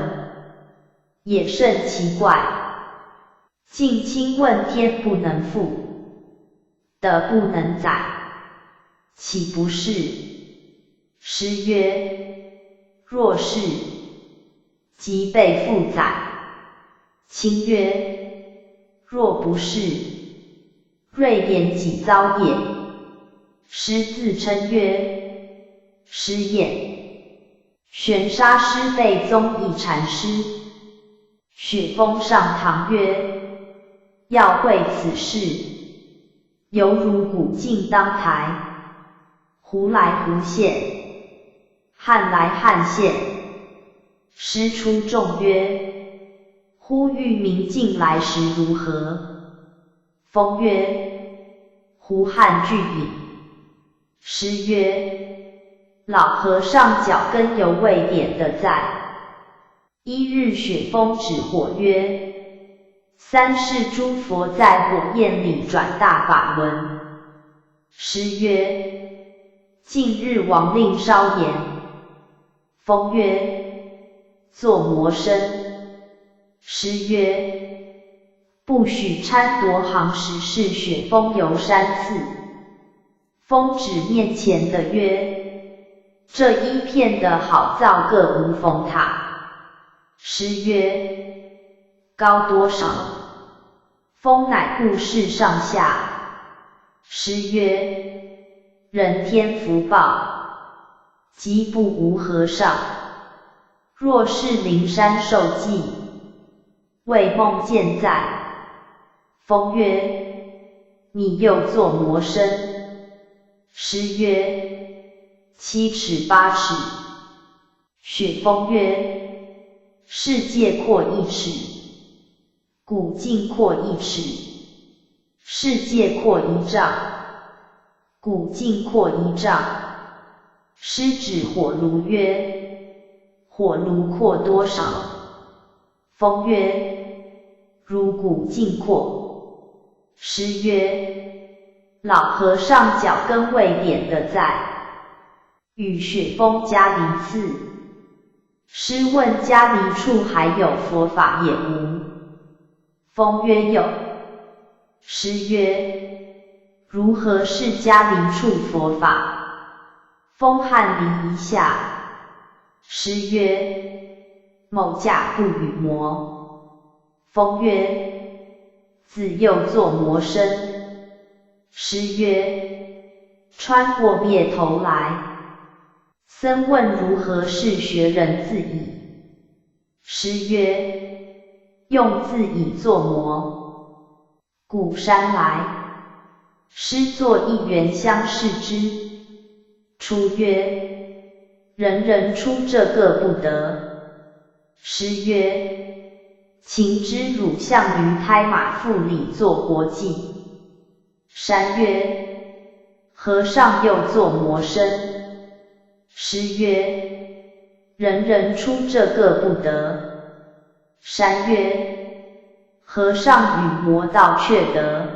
也甚奇怪。近亲问天不能覆，德不能载，岂不是？师曰：若是，即被复载。亲曰：若不是，锐言己遭也。师自称曰：师验。玄沙师被宗义禅师。雪峰上堂曰：要会此事，犹如古镜当台，胡来胡现，汉来汉现。师出众曰：忽欲明镜来时如何？峰曰：胡汉俱隐。师曰：老和尚脚跟犹未点的在。一日雪峰指火曰：三世诸佛在火焰里转大法轮。师曰：近日王令稍言。峰曰：作魔身。师曰：不许参夺行时是雪峰游山寺。峰指面前的曰：这一片的好造个无峰塔。师曰：高多少？峰乃故事上下。师曰：人天福报，即不无和尚。若是灵山受记，为梦见在。峰曰：你又作魔身。师曰：7尺8尺。雪峰曰：世界阔1尺，古镜阔1尺。世界阔1丈，古镜阔1丈。师指火炉曰：火炉阔多少？峰曰：如古镜阔。师曰：老和尚脚跟未点的在。与雪峰迦离次。师问迦离处还有佛法也无？峰曰有。师曰：如何是迦离处佛法？峰汗离一下。师曰：某假不与魔。峰曰：自幼作魔身。师曰：穿过灭头来。僧问如何是学人自已？师曰：用自已作魔。古山来。师作一缘相视之。出曰：人人出这个不得。师曰：请知汝向于胎马腹里做活计。山曰：和尚又作魔身。师曰：人人出这个不得。山曰：和尚与魔道却得，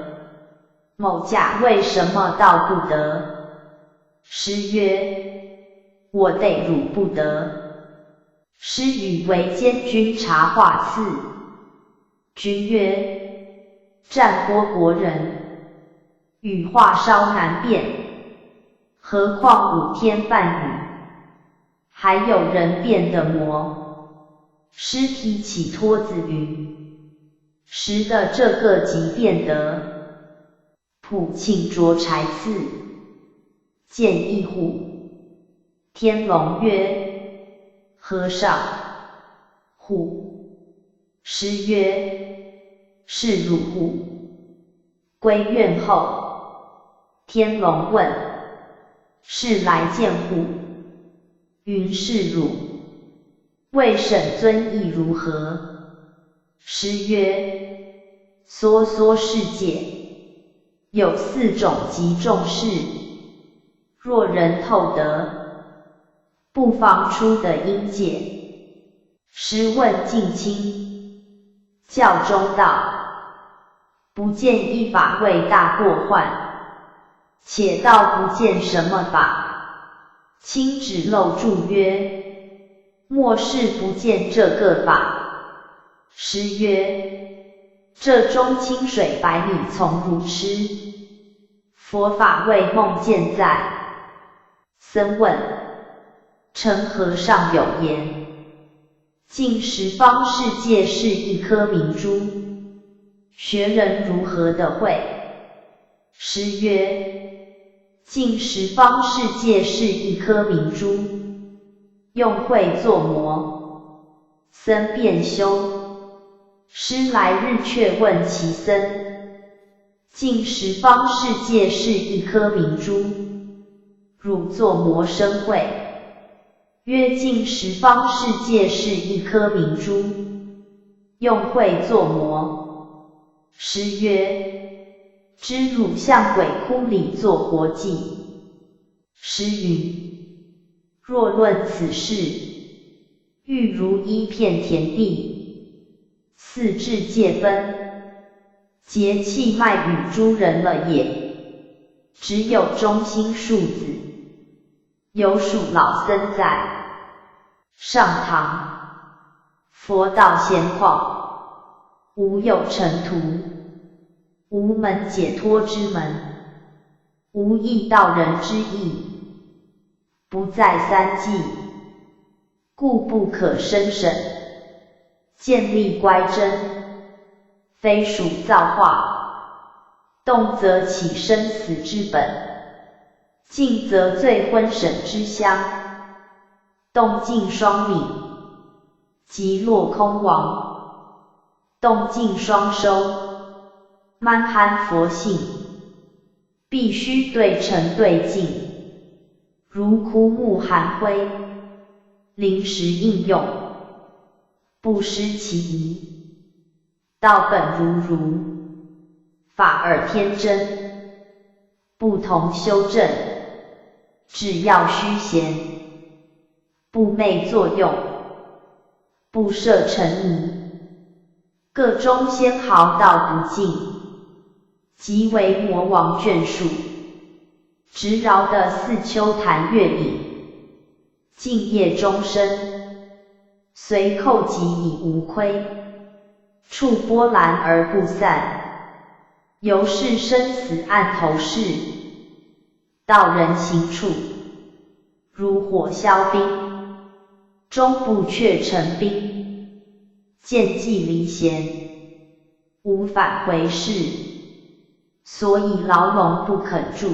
某假为什么道不得？师曰：我得汝不得。师与为监军察话刺。君曰：战波国人，语话稍难辨，何况5天半语，还有人变的魔。师提起托子云：师的这个即变得。普庆着柴刺，见一虎。天龙曰：和尚。虎。师曰：是汝虎。归院后，天龙问：是来见虎？云是汝。为审尊意如何？师曰：娑娑世界，有4种极重事，若人透得，不妨出的阴界。时问近亲，教中道，不见一法为大过患，且道不见什么法，亲指漏注曰：莫是不见这个法。师曰：这中清水白米从如吃，佛法为梦见在。僧问：陈和尚有言，尽十方世界是一颗明珠，学人如何的会？师曰：尽十方世界是一颗明珠，用慧作魔。僧便休。师来日却问其僧：尽十方世界是一颗明珠，汝作魔生慧？曰：尽十方世界是一颗明珠，用慧作魔。师曰：知汝向鬼窟里做活计。师云：若论此事，欲如一片田地，四至界分，节气脉与诸人了也。只有中心数子，有属老僧在。上堂，佛道闲旷，无有尘途，无门解脱之门，无异道人之意，不在三际，故不可深审，见立乖真，非属造化，动则起生死之本，静则醉昏沈之香。动静双泯，即落空亡；动静双收，满含佛性。必须对尘对境，如枯木寒灰，临时应用，不失其宜。道本如，法尔天真，不同修正，只要虚闲。不昧作用，不设沉迷，各中仙毫道不尽，即为魔王眷属，直饶的四秋潭月影，静业终身，随寇及已无亏，触波澜而不散，由是生死暗头事，道人行处，如火烧冰。终不却成冰，见既离弦，无返回事，所以牢笼不肯住，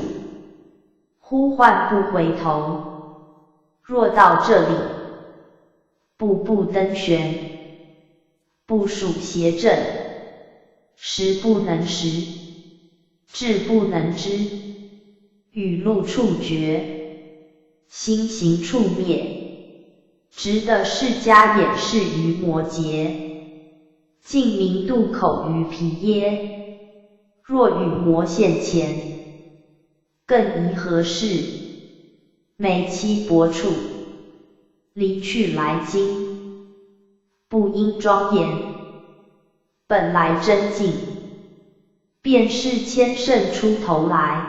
呼唤不回头。若到这里，步步登悬，不属邪正，时不能时，智不能知，语路触觉，心行触灭。直的释迦演示于摩诘，净明渡口于毗耶。若与魔现前，更宜何事？每期薄处，离去来经，不应庄严，本来真静。便是千圣出头来，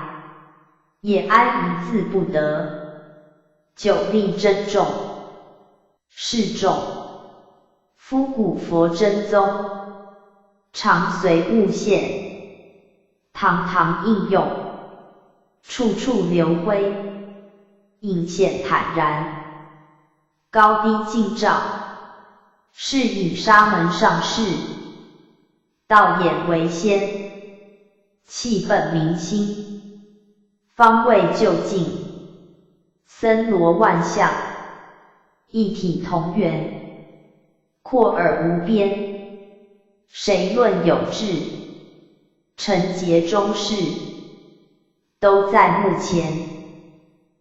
也安一字不得。久立珍重。示众，夫古佛真宗，常随物现，堂堂应用，处处流辉，隐显坦然，高低尽照，是以沙门上士，道眼为先，气本明心，方位就近，森罗万象。一体同源，阔而无边，谁论有志？成劫中事，都在目前。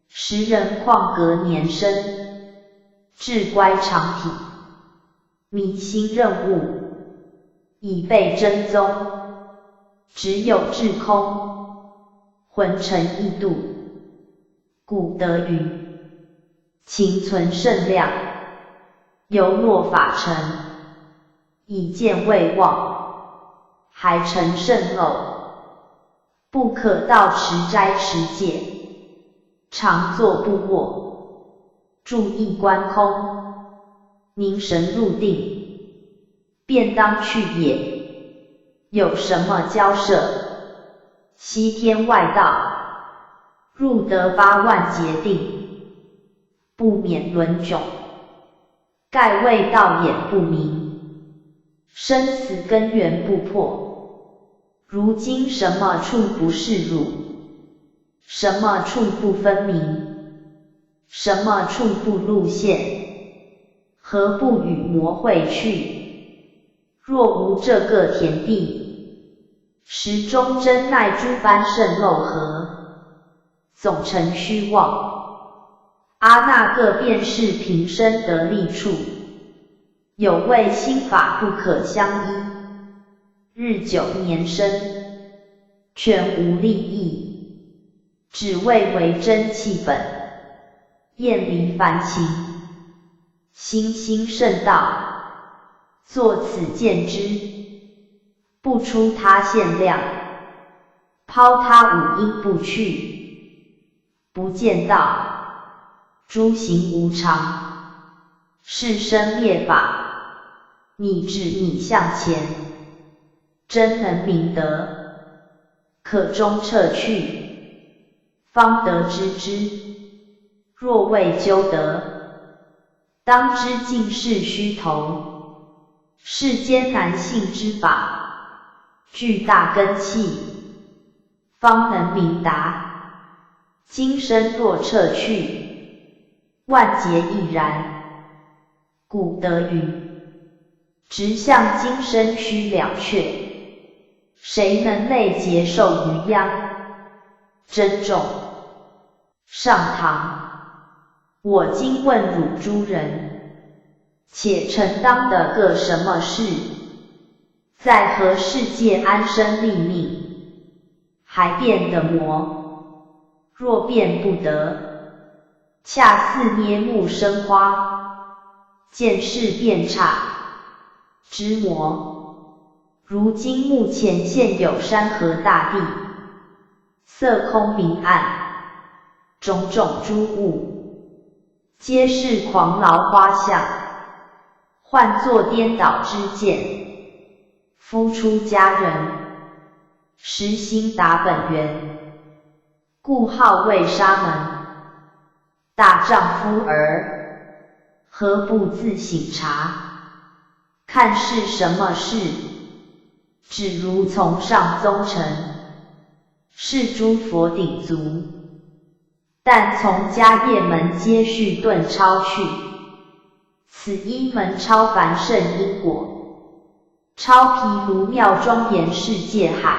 时人旷隔年生，志乖常体，迷心任务，已被真宗。只有智空，浑成异度，故得云。情存甚量，犹若法尘，以见未忘，还成甚漏，不可到持斋持戒，常坐不卧，注意观空，凝神入定，便当去也。有什么交涉？西天外道，入得8万劫定，不免轮迥。盖谓道眼不明，生死根源不破。如今什么处不是汝？什么处不分明？什么处不露现？何不与魔会去？若无这个田地，时中真奈诸般甚漏何？总成虚妄。阿那个便是平生得利处，有谓心法不可相依，日久年深，全无利益，只为为真气本，厌离凡情，心心圣道，作此见之，不出他限量，抛他五阴不去，不见道，诸行无常，是生灭法，逆志逆向前，真能明得，可中撤去，方得知之。若未究得，当知尽是虚头。世间难信之法，具大根器，方能明达。今生若撤去，万劫亦然。古德云：直向今生须了却，谁能累劫受余殃？珍重。上堂。我今问汝诸人，且承当的个什么事？在何世界安身立命？还变得魔？若变不得，恰似捏木生花，见势变差，之魔。如今目前现有山河大地，色空明暗，种种诸物，皆是狂劳花相，换作颠倒之见。夫出家人，实心达本源，故号为沙门。大丈夫儿，何不自省察？看是什么事？只如从上宗承，是诸佛顶足。但从迦叶门接续顿超去，此一门超凡圣因果，超毗卢妙庄严世界海，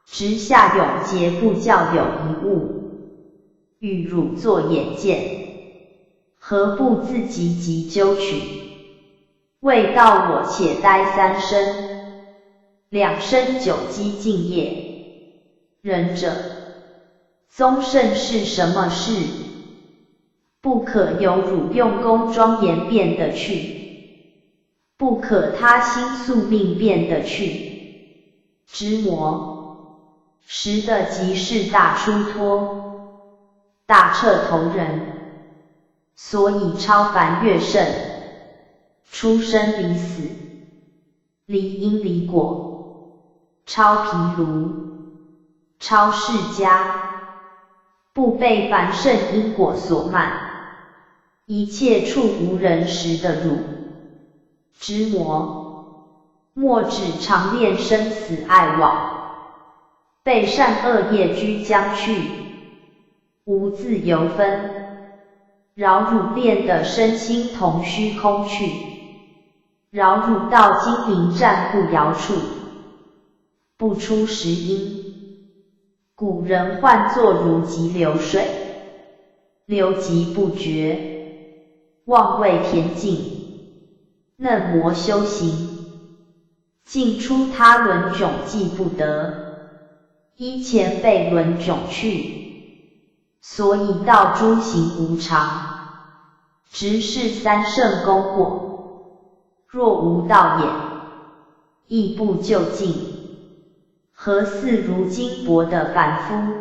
直下永劫不教有一物，欲汝作眼见，何不自己急究取？未到我且待3生，2生久积净业，仁者。宗圣是什么事？不可由汝用功庄严变得去，不可他心宿命变得去。之魔，实的即是大出脱，大彻头人，所以超凡越圣，出生离死，离因离果，超毗卢，超世家。不被凡圣因果所慢，一切处无人识的汝。之魔，莫只常恋生死爱往，被善恶业居将去，无自由分。扰汝恋的身心同虚空去，扰汝到精灵暂不遥处，不出实因。古人唤作如急流水，流急不绝，望未恬静。嫩魔修行，尽出他轮迥计不得，依前被轮迥去，所以道诸行无常，直是三圣功果，若无道也，亦不究竟。何似如今薄的凡夫，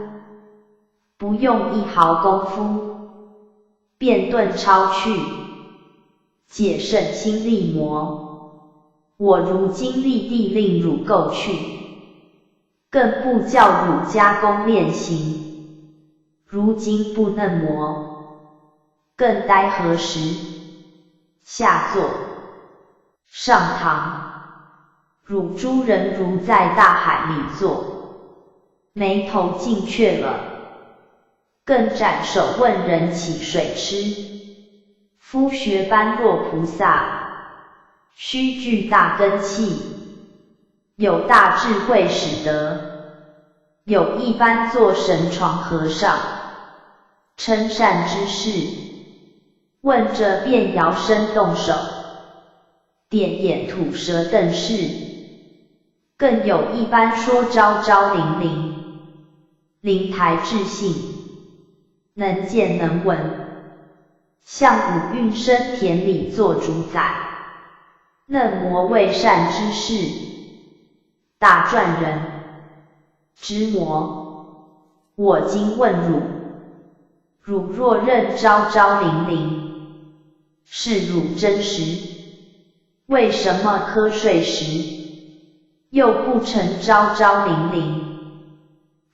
不用一毫功夫，便顿超去，解圣心力魔。我如今立地令汝构去，更不教汝加功练行。如今不能磨，更待何时？下座，上堂。汝诸人如在大海里坐，眉头尽却了，更展手问人起水吃。夫学般若菩萨，须具大根器，有大智慧始得，有一般做神床和尚，称善之事，问着便摇身动手，点眼吐舌等事。更有一般说昭昭灵灵，灵台智性，能见能闻，像五蕴生田里做主宰，嫩磨为善之事，大赚人之魔。我今问汝，汝若认昭昭灵灵，是汝真实，为什么瞌睡时又不成昭昭灵灵？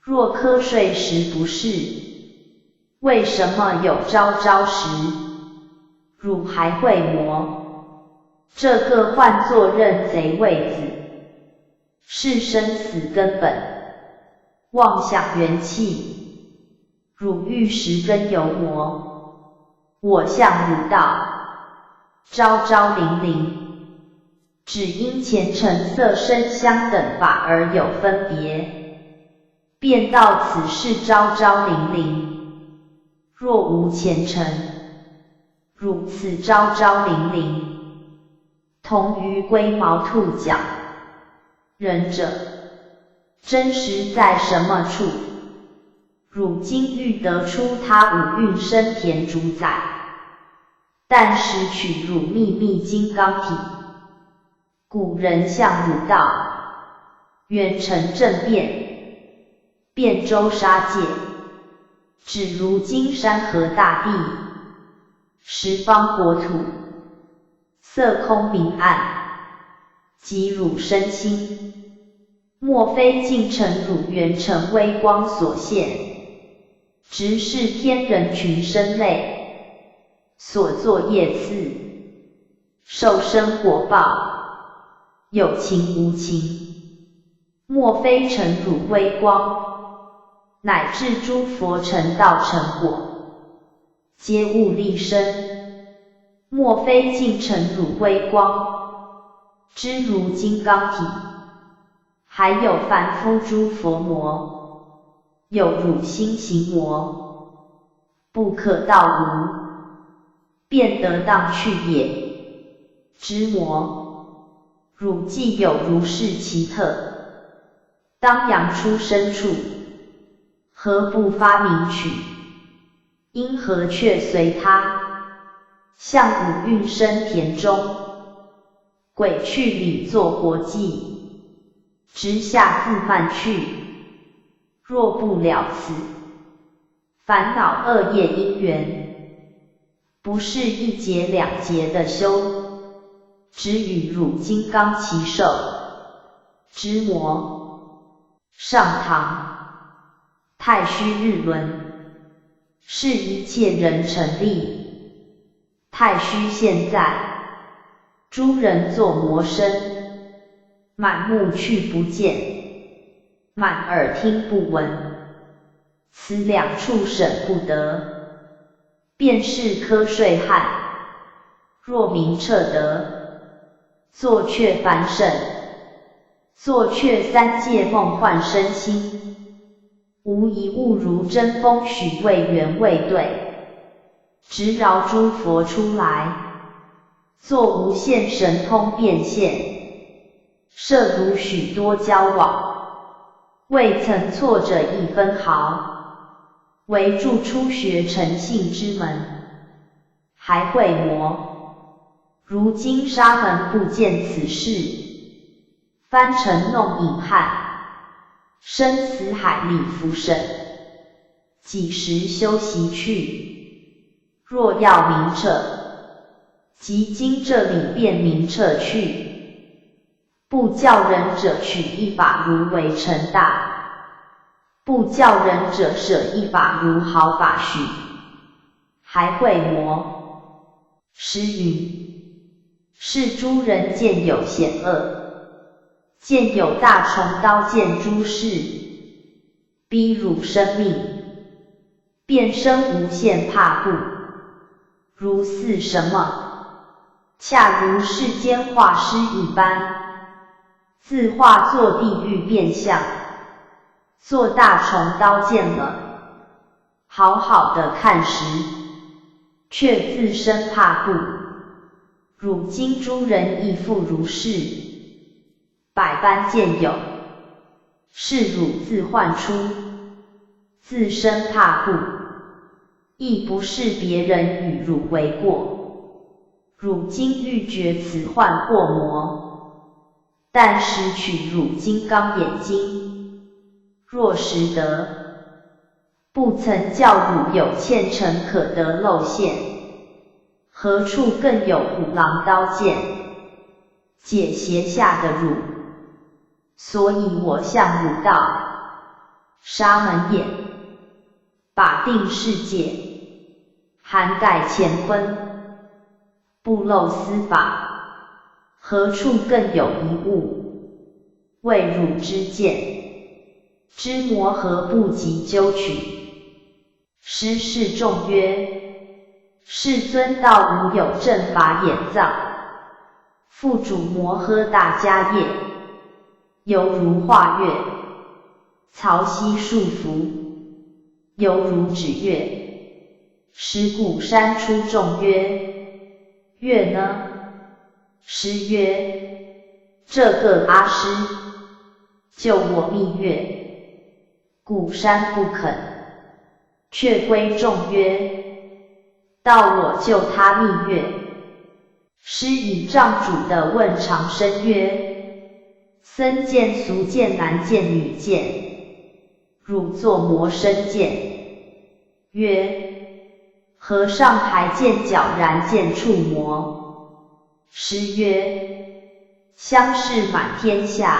若瞌睡时不是，为什么有昭昭时？汝还会磨？这个唤作认贼位子，是生死根本，妄想元气。汝欲识根由魔，我向汝道，昭昭灵灵。只因前尘色声香等法而有分别，便道此是昭昭灵灵。若无前尘，汝此昭昭灵灵，同于龟毛兔角。仁者，真实在什么处？汝今欲得出他五蕴生田主宰，但识取汝秘密金刚体。古人向汝道，愿成正变，遍周沙界，只如金山河大地，十方国土，色空明暗，即汝身心。莫非尽成汝元成微光所现，直是天人群生类，所作业次，受生果报，有情无情，莫非成汝微光，乃至诸佛成道成果，皆悟立身。莫非尽成汝微光，知如金刚体，还有凡夫诸佛魔，有汝心行魔，不可道无，便得当去也。知魔，汝既有如是奇特，当扬出深处，何不发明取？因何却随他，向五蕴生田中，鬼去里作活计，直下自慢去。若不了此，烦恼恶业因缘，不是一劫两劫的修，只与汝金刚齐寿。知魔，上堂，太虚日轮，是一切人成立。太虚现在，诸人作魔身，满目去不见，满耳听不闻，此两处审不得，便是瞌睡汉。若明彻得，坐却凡圣，坐却三界梦幻身心，无一物如真风许未圆未对，直饶诸佛出来，作无限神通变现，摄如许多交往，未曾错者一分毫，唯助初学诚信之门，还会磨。如今沙门不见此事，翻尘弄影汉，生死海里浮沉，几时休息去？若要明彻，即今这里便明彻去。不教人者取一法如为成大，不教人者舍一法如好法许。还会磨。诗云：是诸人见有险恶，见有大虫刀剑诸事，逼辱生命，便生无限怕怖。如似什么？恰如世间画师一般，自画作地狱变相，做大虫刀剑了，好好的看时，却自身怕怖。汝今诸人亦复如是，百般见有，是汝自幻出，自身怕怖，亦不是别人与汝为过。汝今欲绝此幻或魔，但使取汝金刚眼睛，若识得，不曾教汝有欠尘可得露馅，何处更有虎狼刀剑，解胁下的汝？所以我向汝道，沙门眼，把定世界，涵盖乾坤，不漏司法，何处更有一物？为汝之见，知魔何不及究取？师示众曰：世尊道无有正法眼藏，复主摩诃大迦叶，犹如画月，曹溪束缚，犹如指月。师故删出众曰：月呢？师曰：这个阿师，救我蜜月，故删不肯。却归众曰：道我救他蜜月。师以藏主的问长生曰：僧见俗见男见女见，汝作魔身见。曰：和尚还见皎然见触魔。师曰：相是满天下，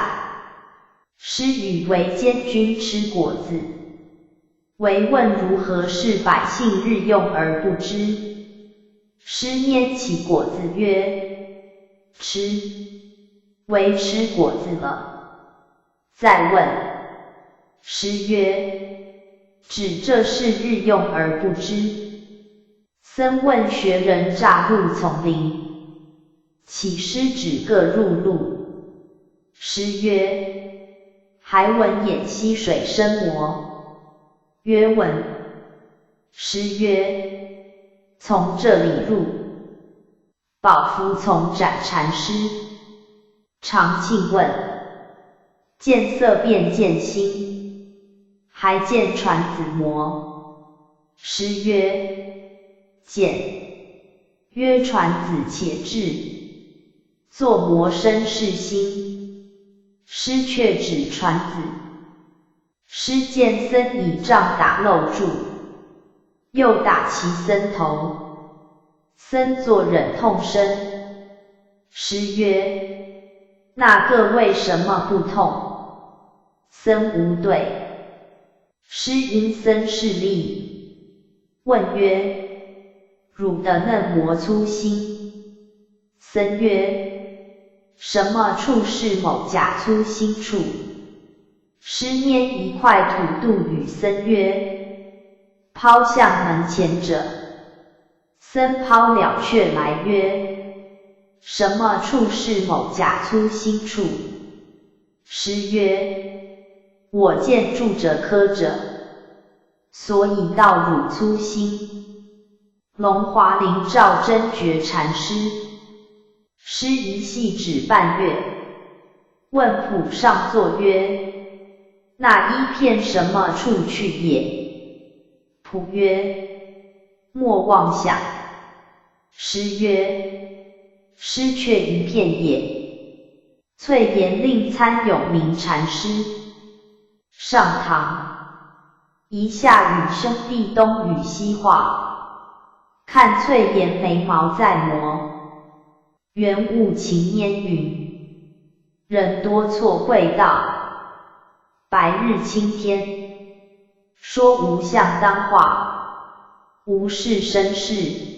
师与为监军吃果子，唯问如何是百姓日用而不知。师拈起果子曰：吃，唯吃果子了。再问。师曰：指这是日用而不知。僧问学人诈入丛林，乞师指各入路。师曰：还闻偃溪水生魔。曰：闻。师曰：从这里入。宝福从斩禅师。常庆问：见色便见心，还见传子魔？师曰：见。曰：传子且至，作魔身是心。师却指传子。师见僧以杖打漏柱，又打其僧头，僧作忍痛身。师曰：那个为什么不痛？僧无对。师因僧势利，问曰：汝的嫩魔粗心？僧曰：什么处是某甲粗心处？师拈一块土度与僧曰：抛向门前者。僧抛了却来曰：什么处是某甲粗心处？师曰：我见住着刻着，所以道汝粗心。龙华林照真觉禅师。师一系指半月，问谱上作曰：那一片什么处去也？谱曰：莫妄想。诗曰：诗却一片也。翠岩令参永明禅师。上堂，一下雨兄弟东语西话，看翠岩眉毛在磨。缘物情烟云，人多错会道。白日青天，说无相当话，无事生事。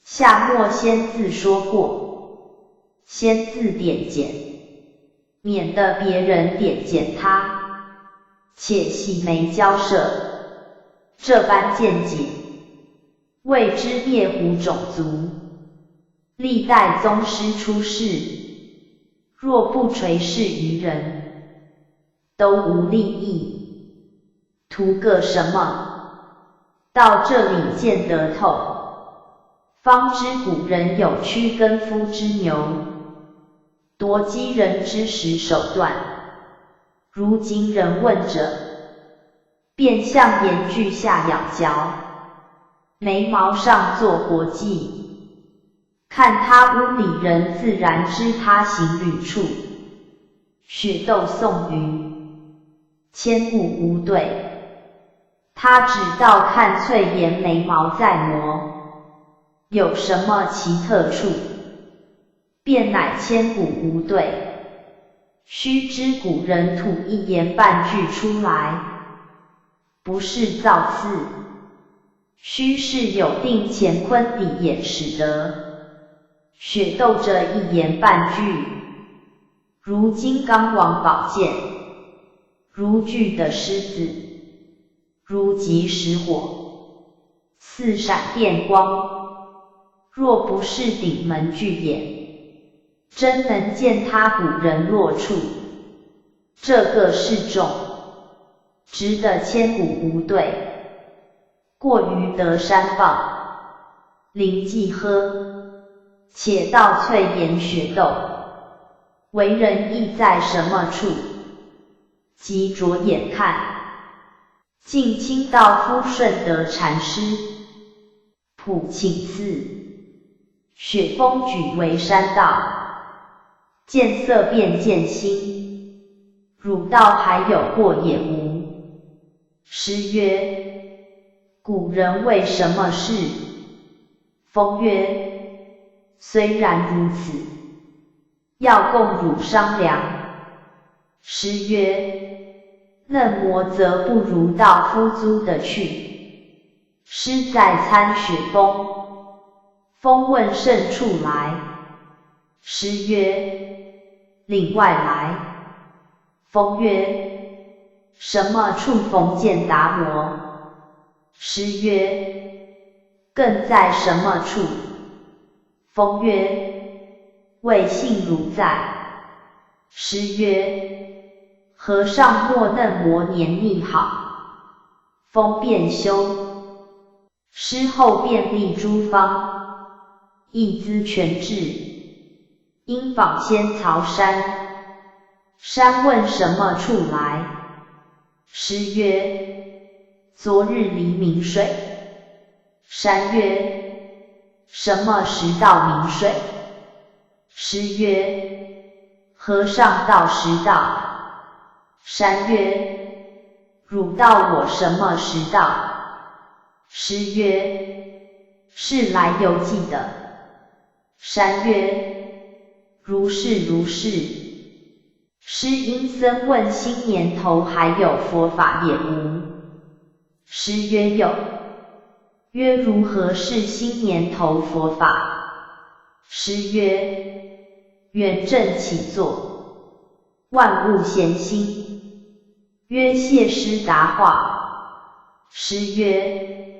夏末先自说过，先自点检，免得别人点检他，且细眉交涉。这般见解，谓之灭胡种族。历代宗师出世，若不垂示于人，都无利益，图个什么？到这里见得透，方知古人有屈耕夫之牛，夺鸡人之食手段。如今人问者，便像盐锯下咬嚼，眉毛上做国际。看他屋里人自然知他行旅处，雪窦送云，千古无对。他只道看翠岩眉毛在磨，有什么奇特处？便乃千古无对。须知古人吐一言半句出来，不是造次，须是有定乾坤底也使得。雪窦这一言半句，如金刚王宝剑，如巨的狮子，如即时火，似闪电光。若不是顶门巨眼，真能见他古人落处。这个示众，值得千古无对。过于得山傍，临济呵。且道翠岩雪窦，为人意在什么处？即着眼看，晋清道夫顺德禅师，普请寺，雪峰举为山道，见色便见心，汝道还有过也无？诗曰：古人为什么事？风曰：虽然如此，要共汝商量。诗曰：嫩磨则不如道夫租得去。诗在参雪峰，风问甚处来？诗曰：岭外来。风曰：什么处逢见达摩？诗曰：更在什么处？风曰：未信汝在。诗曰：和尚莫嫩磨黏腻好。风便休。诗后便立诸方，一资全志，因访仙曹山。山问什么处来？诗曰：昨日黎明水。山曰：什么时到明水？诗曰：和尚到时到。山曰：汝道我什么时到？诗曰：是来游记的。山曰：如是如是。诗因僧问新年头还有佛法也无？诗曰：有。曰：如何是新年头佛法？诗曰：圆正起坐，万物闲心。曰：谢师答话。诗曰：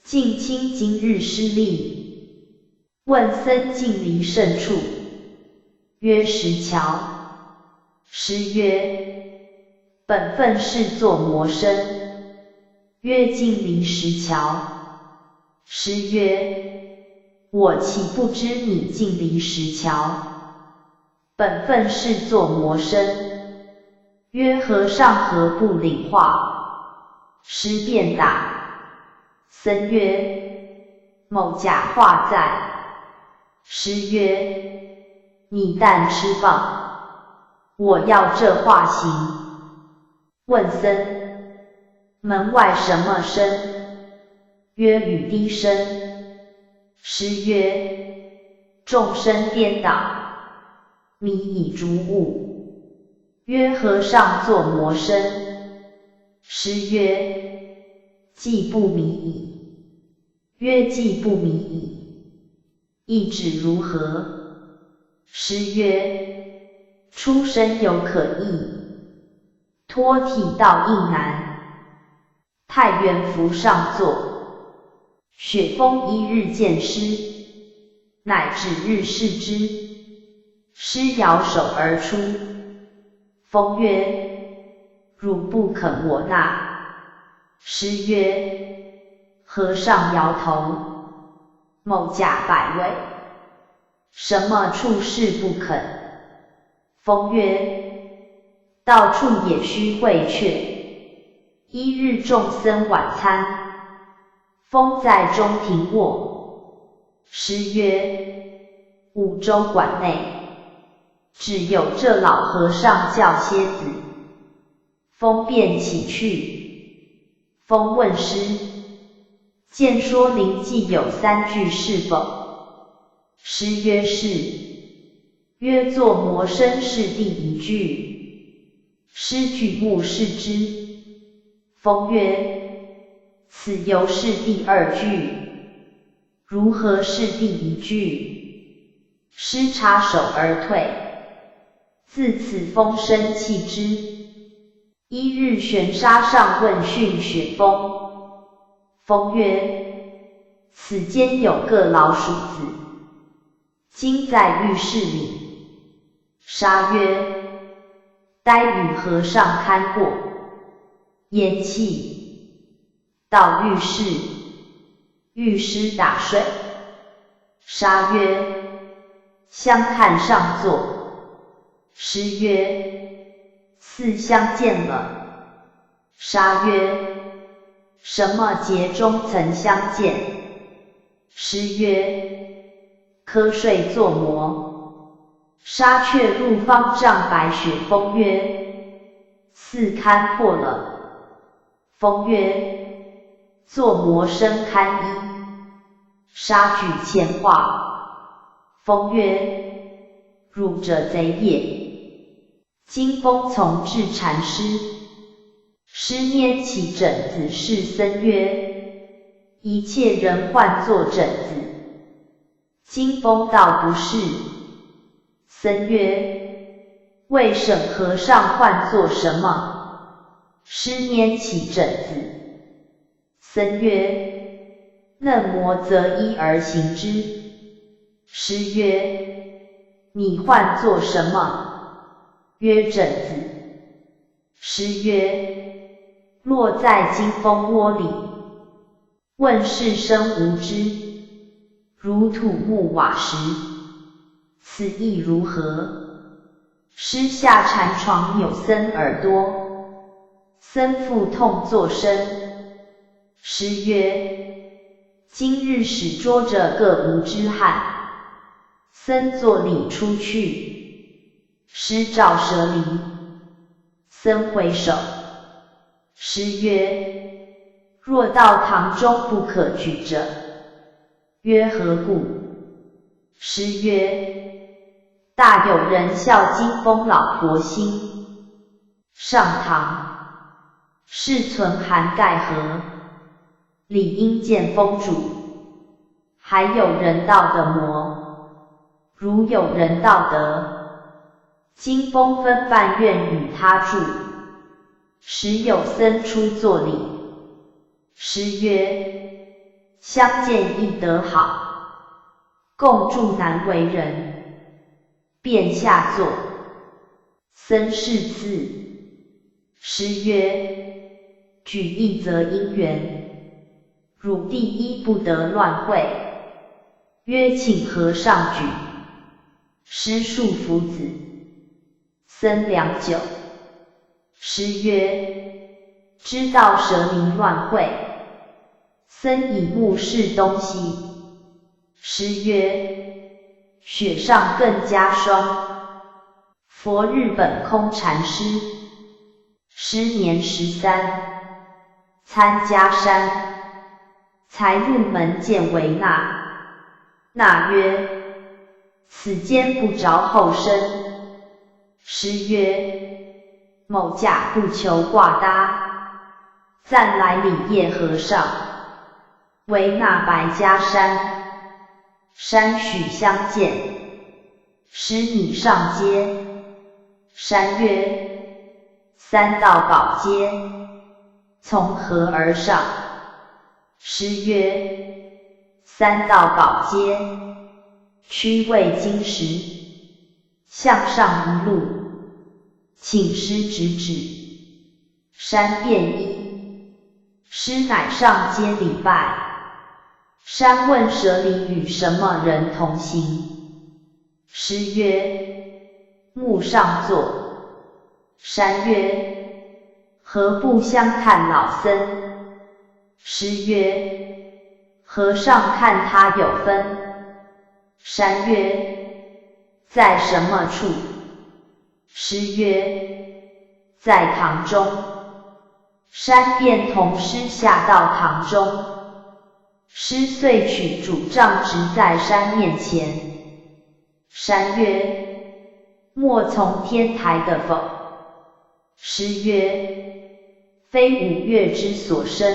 晋清今日失利，问僧近离甚处？曰：石桥。诗曰：本分是作魔身。曰：近离石桥。诗曰：我岂不知你近离石桥？本分是作魔身。曰：和尚何不领话？诗便答。僧曰：某甲画在。师曰：你但吃放，我要这画行。问僧：门外什么声？曰：雨滴声。师曰：众生颠倒，迷以逐物。曰：和尚作魔声。师曰：既不迷矣。曰：既不迷矣，意指如何？师曰：出生犹可易，脱体道亦难。太原福上座，雪峰一日见师，乃指日视之。师摇手而出，峰曰：汝不肯我纳。师曰：和尚摇头。某甲百味，什么处事不肯？峰曰：到处也须会却。一日众僧晚餐，峰在中庭卧。师曰：五洲馆内，只有这老和尚教蝎子。峰便起去。峰问师：见说灵记有3句是否？师曰：是。曰：作魔声是第1句。师举目视之。峰曰：此犹是第2句，如何是第1句？师插手而退。自此峰生弃之。一日玄沙上问讯雪峰。峰曰：此间有个老鼠子，今在浴室里。沙曰：待与和尚看过。言讫，到浴室，御师打睡。沙曰：相看上座。师曰：似相见了。沙曰：什么节中曾相见？师曰：瞌睡作魔。沙却入方丈白雪峰曰：似勘破了。峰曰：作魔声堪依。沙举前话。峰曰：汝者贼也。今峰从至禅师。师拈起枕子示僧曰：一切人唤作枕子，今峰道不是。僧曰：为审和尚唤作什么？师拈起枕子。僧曰：嫩魔则依而行之。师曰：你唤作什么？曰：枕子。师曰：落在金蜂窝里。问是生无知，如土木瓦石，此意如何？师下禅床有僧耳朵。僧腹痛作声。师曰：今日始捉着个无知汉。僧坐礼出去。师照舍离。僧回首。师曰：若到堂中不可举着。曰：何故？师曰：大有人笑金峰老婆心。上堂。世存含盖何？理应见峰主。还有人道的魔，如有人道德，金峰分半愿与他住。时有僧出作礼。师曰：相见亦得好，共住难为人。便下坐。僧是次。师曰：举一则因缘，汝第一不得乱会。曰：请和尚举。师束拂子。僧良久。师曰：知道舍离乱会。僧以目视东西。师曰：雪上更加霜。佛日本空禅师。师年13，参加山，才入门见维那。那曰：此间不着后生。师曰：某驾不求挂搭，暂来礼谒和尚。维那白加山，山许相见。师拟上阶。山曰：三道宝阶，从何而上？师曰：三道宝阶，屈为金石，向上一路，请师指指。山便依。师乃上阶礼拜。山问舍里与什么人同行？师曰：木上座。山曰：何不相看老僧？师曰：和尚看他有分。山曰：在什么处？师曰：在堂中。山便同师下到堂中。师遂取拄杖直在山面前。山曰：莫从天台的否？师曰：非五岳之所生。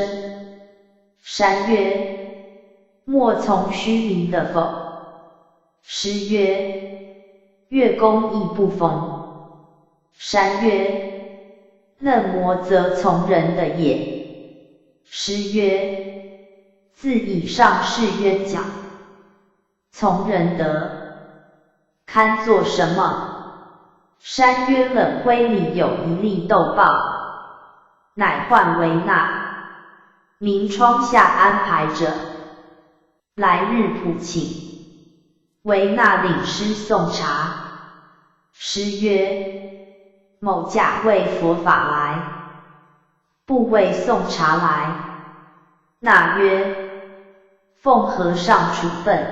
山曰：莫从虚名的否？师曰：月宫亦不逢。山曰：嫩模则从人的也。师曰：自以上是冤讲，从人得，堪作什么？山曰：冷灰里有一粒豆报，乃唤维那，明窗下安排着，来日普请。维那领师送茶。师曰：某驾为佛法来，不为送茶来。那曰：奉和尚处分。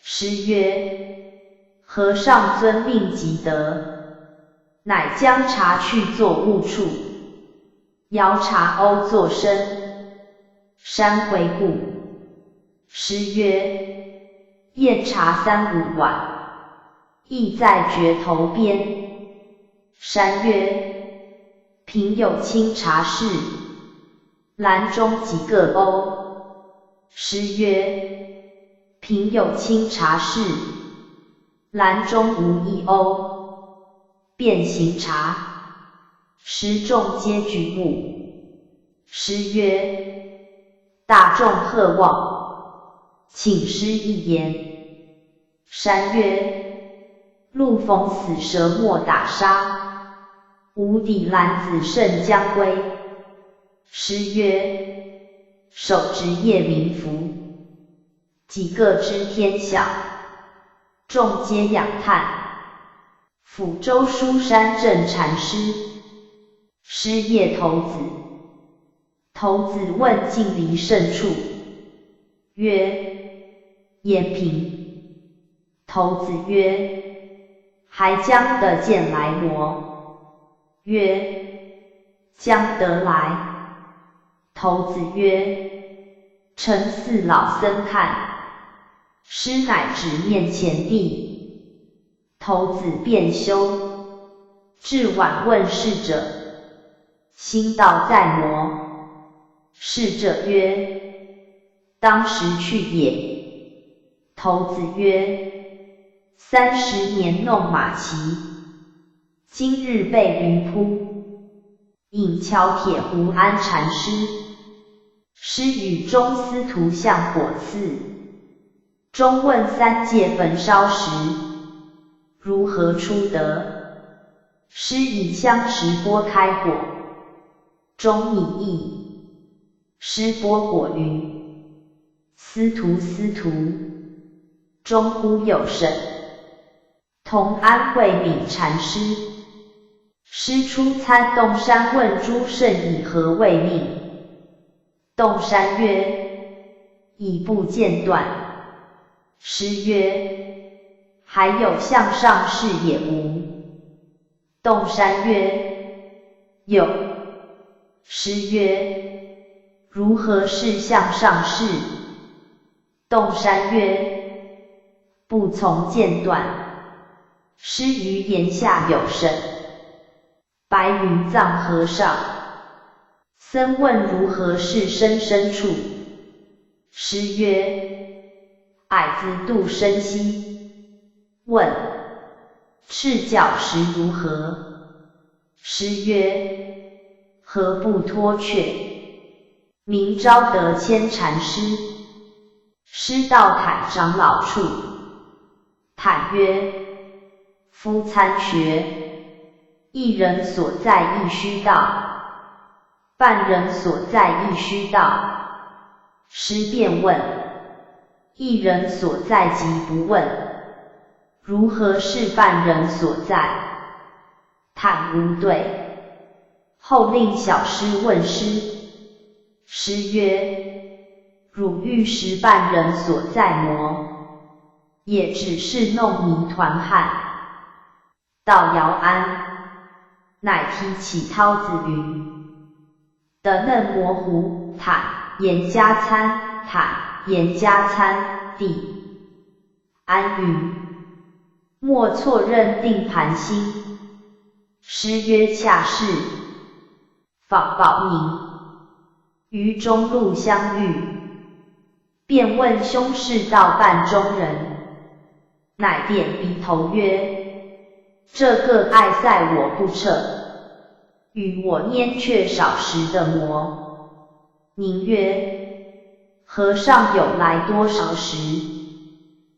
师曰：和尚遵命即得。乃将茶去作物处，摇茶瓯作声。山回顾。师曰：宴茶3、5碗，亦在决头边。山曰：平有清茶室，篮中几个瓯？师曰：平有清茶室，篮中无一瓯，便行茶。师众皆举目。师曰：大众贺望，请师一言。山曰：路逢死蛇莫打杀，无底男子甚将归。师曰：手执夜明符，几个知天晓，众皆仰叹。抚州书山镇禅师。师夜头子。头子问近离甚处，曰：延平。头子曰：还将得见来磨？曰：将得来。头子曰：臣似老僧看。师乃指面前地。头子便休。至晚问侍者，心道在磨。侍者曰：当时去也。头子曰：30年弄马骑，今日被驴扑。引桥铁胡安禅师。师与中司徒向火刺。中问3界焚烧时，如何出得？师以香持钵开火。中拟议。师钵火云：司徒司徒。中忽有甚。同安慧敏禅师。师出参洞山问诸圣以何为命？洞山曰：以不间断。师曰：还有向上事也无？洞山曰：有。师曰：如何是向上事？洞山曰：不从间断。师于言下有神。白云藏和尚。僧问如何是生身处？师曰：矮子度生息。问：赤脚时如何？师曰：何不脱却？明昭德谦禅师。师到坦长老处。坦曰：夫参学，一人所在亦须道，半人所在亦须道。师便问：一人所在即不问，如何是半人所在？坦无对。后令小师问师。师曰：汝欲识半人所在么？也只是弄泥团汉。到姚安，乃提起涛子云：得嫩模糊，坦言加参，坦言加参，地安云：莫错认定盘心。师曰：恰是。访宝宁，于中路相遇，便问兄是道半中人，乃点鼻头曰：这个爱赛我不彻，与我拈却少时的魔。宁曰：和尚有来多少时？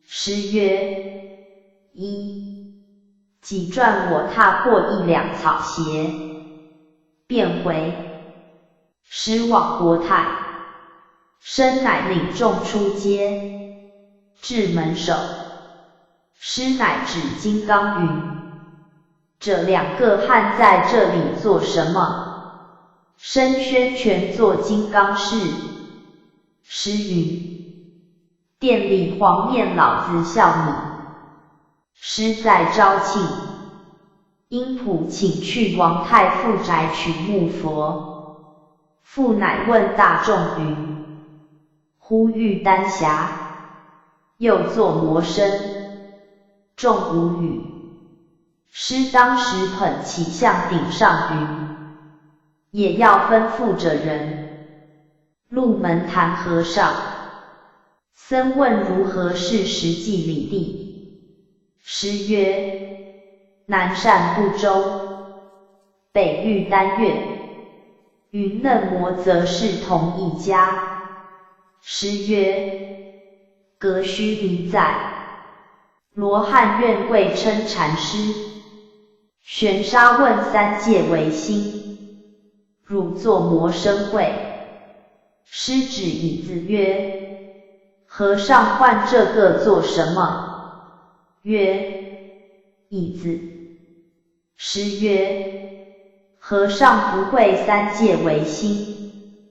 师曰：几转我踏破一两草鞋，便回。师往国泰，生乃领众出街，至门首，师乃指金刚云：这两个汉在这里做什么？生宣全做金刚事。师云：店里黄面老子笑你。师在昭庆，因普请去王太傅宅取木佛。复乃问大众云：忽遇丹霞，又作魔身。众无语。师当时捧起向顶上云：也要吩咐着人。鹿门潭和尚。僧问如何是实际理地？师曰：南赡部洲，北遇丹越，与嫩模则是同一家。师曰：隔须弥在。罗汉愿贵称禅师。玄沙问三界唯心，汝作魔身会。师指椅子曰：和尚换这个做什么？曰：椅子。师曰：和尚不会三界唯心。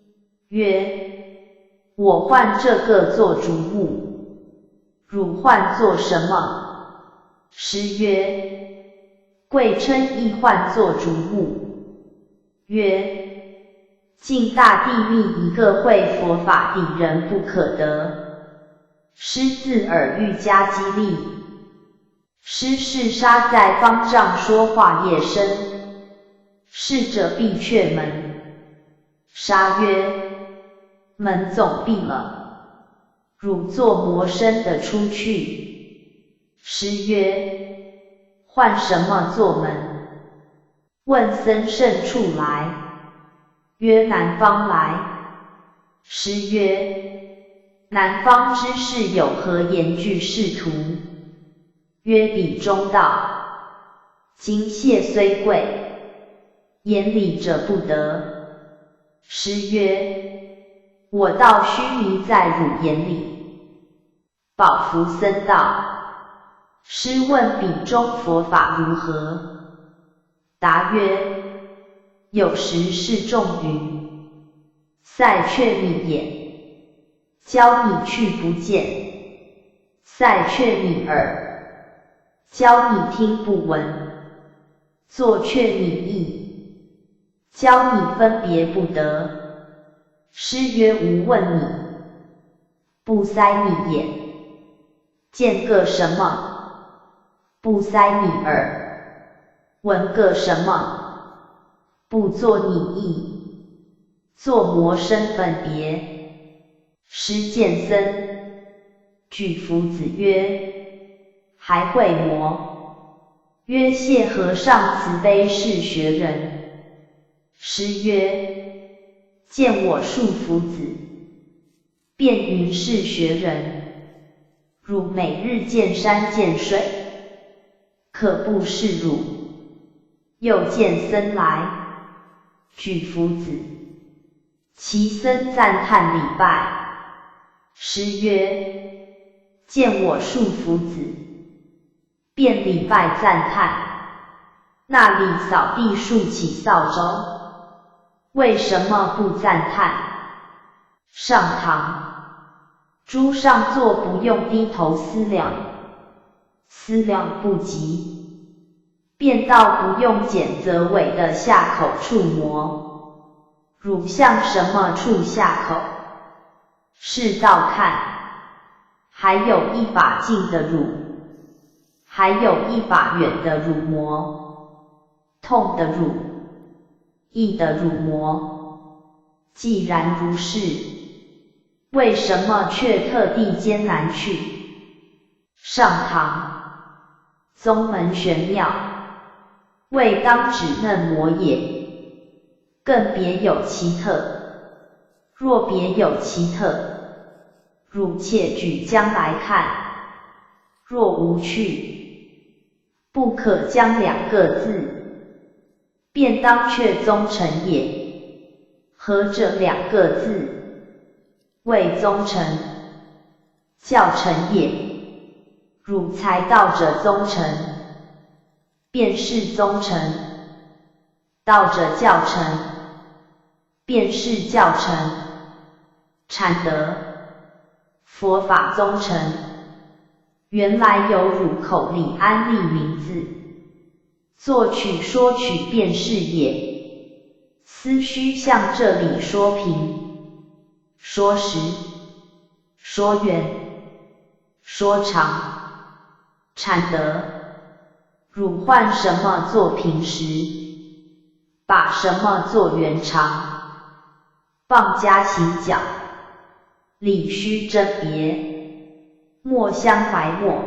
曰：我换这个做竹物，汝换做什么？师曰：贵称亦换作竹物。曰：尽大地密一个会佛法底人不可得。师自耳欲加激励。师是沙在方丈说话夜深，逝者闭却门。沙曰：门总闭了，汝作魔身的出去。师曰：换什么做门？问僧甚处来？曰：南方来。师曰：南方之士有何言具仕途？曰：彼中道。今谢虽贵，言礼者不得。师曰：我道须弥在汝眼里。宝福僧道。师问彼中佛法如何？答曰：有时是众云，赛却密眼，教你去不见。赛却你耳，教你听不闻；作却你意，教你分别不得。诗曰无问你，不塞你眼；见个什么，不塞你耳；闻个什么，不作你意。作魔生分别。师见僧，具夫子曰：还会魔。曰谢和尚慈悲是学人。师曰：见我恕夫子，便云是学人。汝每日见山见水，可不是汝。又见僧来，具夫子，其僧赞叹礼拜。师曰：见我恕夫子，便礼拜赞叹。那里扫地竖起扫帚，为什么不赞叹？上堂，诸上座不用低头思量，思量不及，便道不用检则尾的下口触摸。汝向什么处下口？是道看。还有一把近的汝，还有一把远的汝摸。痛的汝，意的汝摸。既然如是，为什么却特地艰难去？上堂，宗门玄妙，未当指嫩模也。更别有其特。若别有其特，汝且举将来看。若无趣，不可将两个字，便当却宗臣也。何者两个字？谓宗臣，教臣也。汝才道者宗臣，便是宗臣；道者教臣，便是教臣。禅德，佛法宗臣，原来有汝口里安立名字，作曲说曲便是也。思须向这里说平，说实，说远，说长。禅德，汝换什么做平时？把什么做圆长？棒加行脚，理须甄别，墨香白墨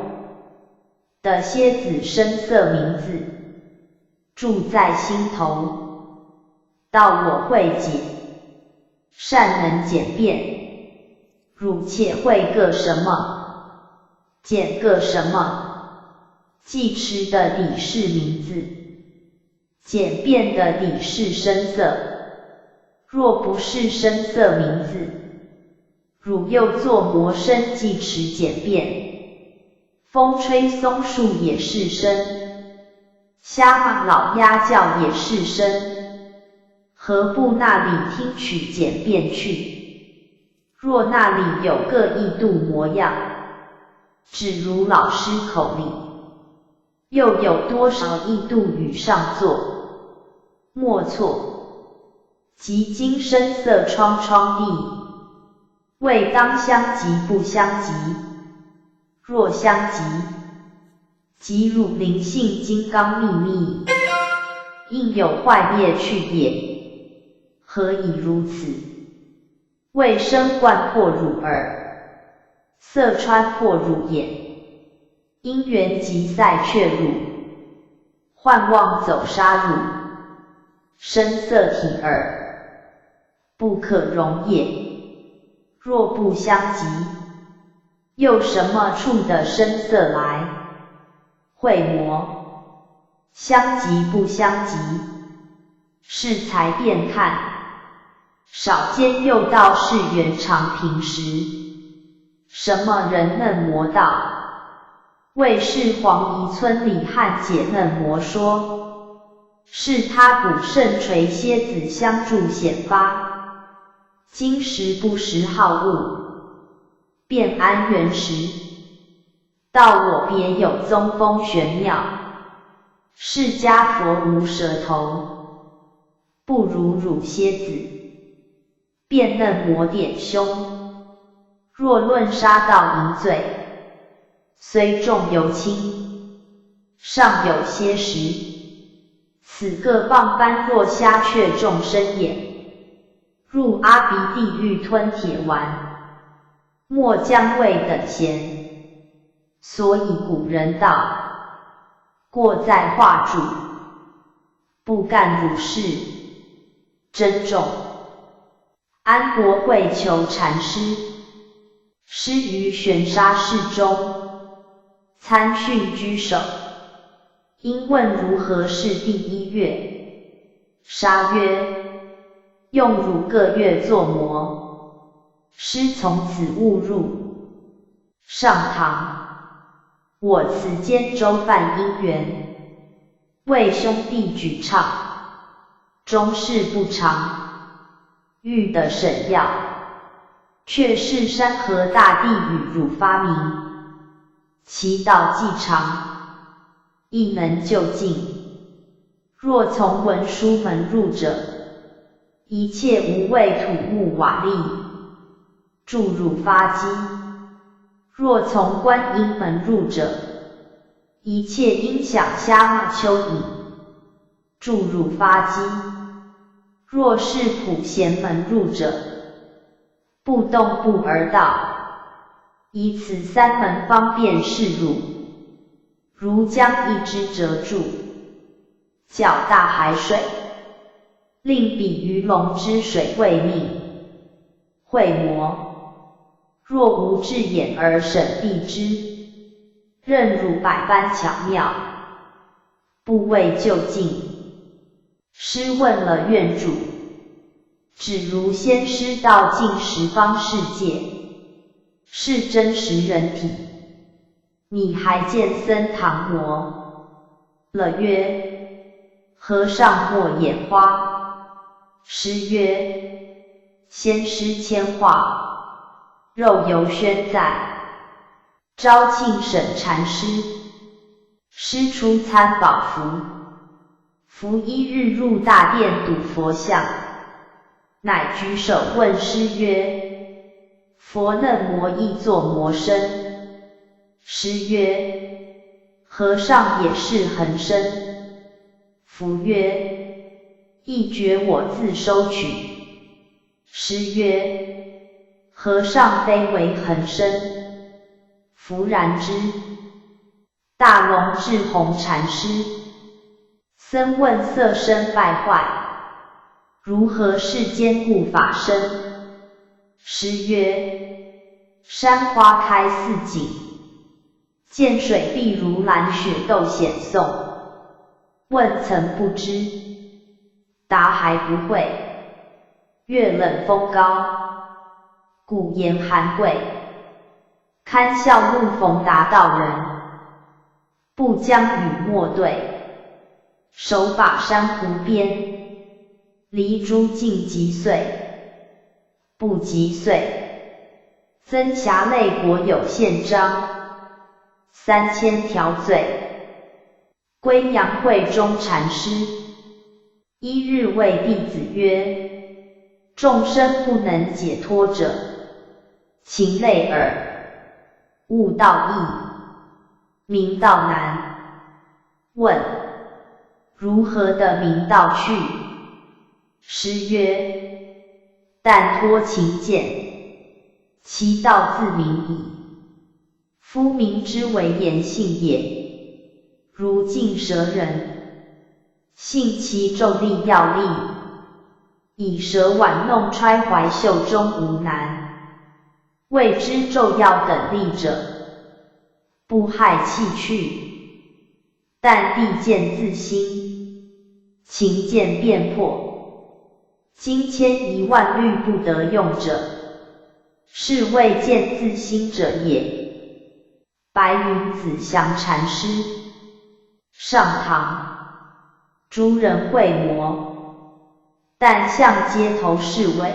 的蝎子深色名字，住在心头，道我会解，善能简便。汝且会个什么？简个什么？记持的底是名字，简便的底是声色。若不是声色名字，汝又作魔声记持简便。风吹松树也是声，瞎骂老鸭叫也是声，何不那里听取简便去？若那里有个异度模样，只如老师口里，又有多少异度与上座？莫错。即今声色窗窗地，未当相及不相及。若相及，即汝灵性金刚秘密，应有坏灭去也。何以如此？为声贯破汝耳，色穿破汝眼，因缘即赛却汝，幻妄走杀汝，声色体耳，不可容也。若不相及，又什么处的声色来？会魔，相及不相及，是才便看。少间又道是圆长平时，什么人嫩魔道？谓是黄宜村里汉解嫩魔说，是他补肾垂蝎子相助显发。今时不识好物，便安原时，道我别有宗风玄妙，释迦佛无舌头，不如乳蝎子，辩嫩磨点胸。若论杀盗淫罪，虽重犹轻，尚有些实。此个棒般若虾却众生眼，入阿鼻地狱吞铁丸，莫将味等咸。所以古人道，过在化主，不干如是，珍重。安国贵求禅师，师于玄沙寺中，参训居首。因问如何是第一月，沙曰：用汝各月作魔。师从此误入。上堂。我此间周犯因缘，为兄弟举倡，终事不长。欲得审要，却是山河大地与汝发明，其道既长，亦能就近。若从文书门入者，一切无畏土木瓦砾，助汝发机。若从观音门入者，一切音响虾马蚯蚓，助汝发机。若是普贤门入者，不动步而道，以此三门方便示汝。如将一支折住，搅大海水，令比鱼龙之水为命，会魔。若无智眼而审蔽之，任汝百般巧妙，不为就近。师问了愿主，只如先师道尽十方世界，是真实人体，你还见僧唐磨了曰：和尚莫眼花。师曰：先师铅化，肉犹宣在。昭庆审禅师，师出参宝符，符一日入大殿睹佛像，乃举手问师曰：佛嫩魔亦作魔身？师曰：和尚也是恒身。符曰：亦觉我自收取。师曰：和尚非为恒身。弗然之。大龙智弘禅师，僧问色身败坏，如何是坚固法身？师曰：山花开似锦，涧水碧如蓝雪豆显颂。问曾不知，答还不会。月冷风高，故严寒贵。堪笑路逢达道人，不将与莫对。手把珊瑚边，离珠尽即碎，不及碎。增辖类国有宪章，3000条罪。归阳会中禅师，一日谓弟子曰：众生不能解脱者，情累耳。悟道易，明道难。问：如何的明道去？师曰：但脱情见，其道自明矣。夫明之为言性也，如镜蛇人，性其重力要力，以蛇玩弄揣怀袖中无难。谓之咒要等力者，不害气去，但必见自心，情见变破。经千1万虑不得用者，是未见自心者也。白云子祥禅师，上堂。诸人会魔，但向街头示威，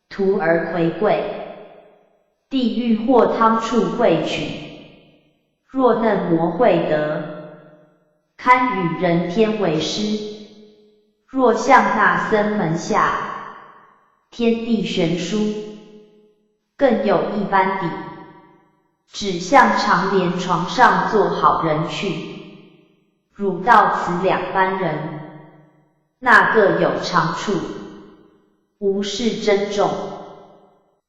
徒而魁贵。地狱或汤处会取，若能磨会得，堪与人天为师。若向那僧门下，天地悬殊，更有一般底。只向长莲床上做好人去。汝道此两般人，那个有长处？无事珍重。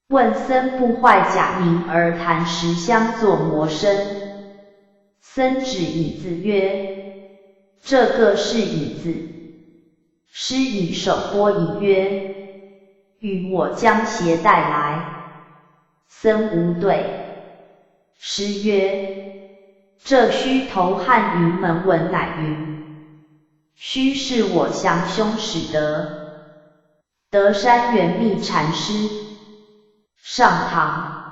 问僧不坏假名而谈实相作魔身。僧指椅子曰：这个是椅子。师以手拨椅曰：与我将携带来。僧无对。师曰：这须投汉云门文乃云，须是我降兄使得。德山元密禅师。上堂。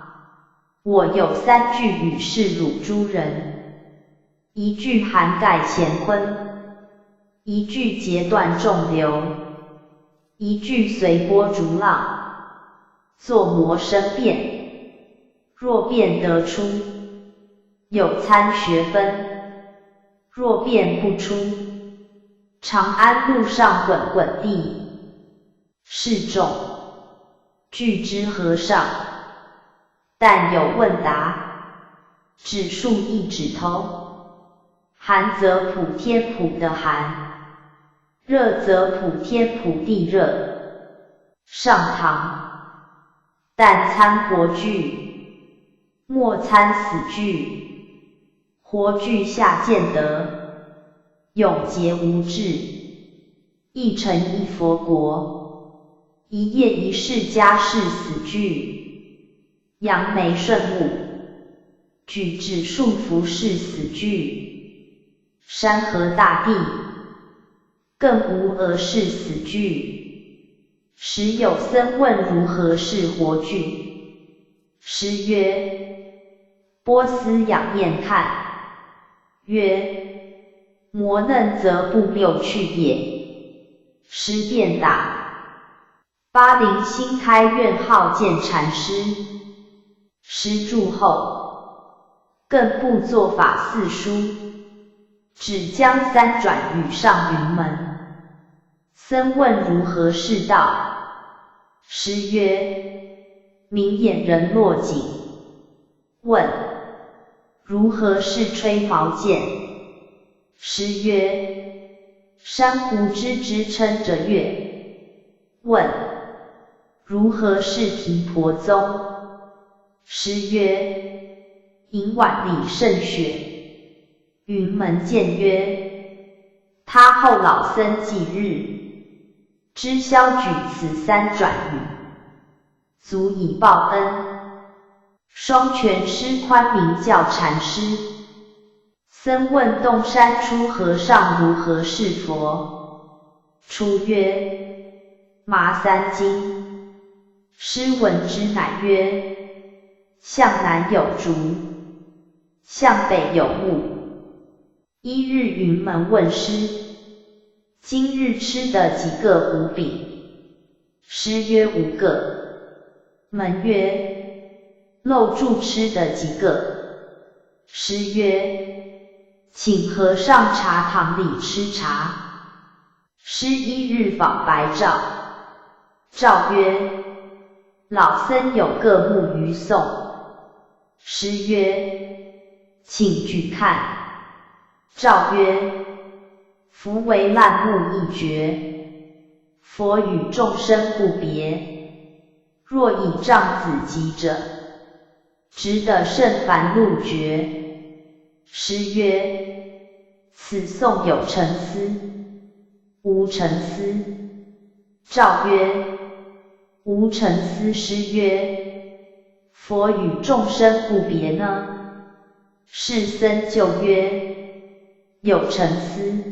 我有3句语示汝诸人，一句涵盖乾坤，一句截断众流，一句随波逐浪，作魔生变。若辩得出，有参学分；若辩不出，长安路上滚滚地。示众。具之和尚，但有问答，指数一指头。寒则普天普的寒，热则普天普地热。上堂。但参活具，莫参死具。活具下见得，永劫无滞。一城一佛国，一夜一世家是死具。扬眉顺目，举止束缚是死具。山河大地，更无额是死具。时有僧问如何是活具。师曰：波斯仰面看。曰：魔嫩则不谬去也。师便答。巴陵新开院号见禅师。师住后，更不作法四书，只将3转语上云门。僧问如何是道。师曰：明眼人落井。问：如何是吹毛剑。师曰：珊瑚枝支撑着月。问：如何是提婆宗。师曰：银碗里渗血。云门见曰：他后老僧忌日，知消举此3转语，足以报恩。双全师宽明教禅师。僧问洞山出和尚如何是佛。出曰：麻三经。师闻之乃曰：向南有竹，向北有木。一日云门问师：今日吃的几个五饼？师曰5个。门曰：漏住吃的几个？师曰：请和尚茶堂里吃茶。师一日访白照。照曰：老僧有个木鱼送。师曰：请举看。照曰：夫为烂木一绝，佛与众生不别。若以丈子及者，值得甚凡路绝。师曰：此颂有成思，无成思。照曰：无成思。师曰：佛与众生不别呢？是僧就曰：有成思。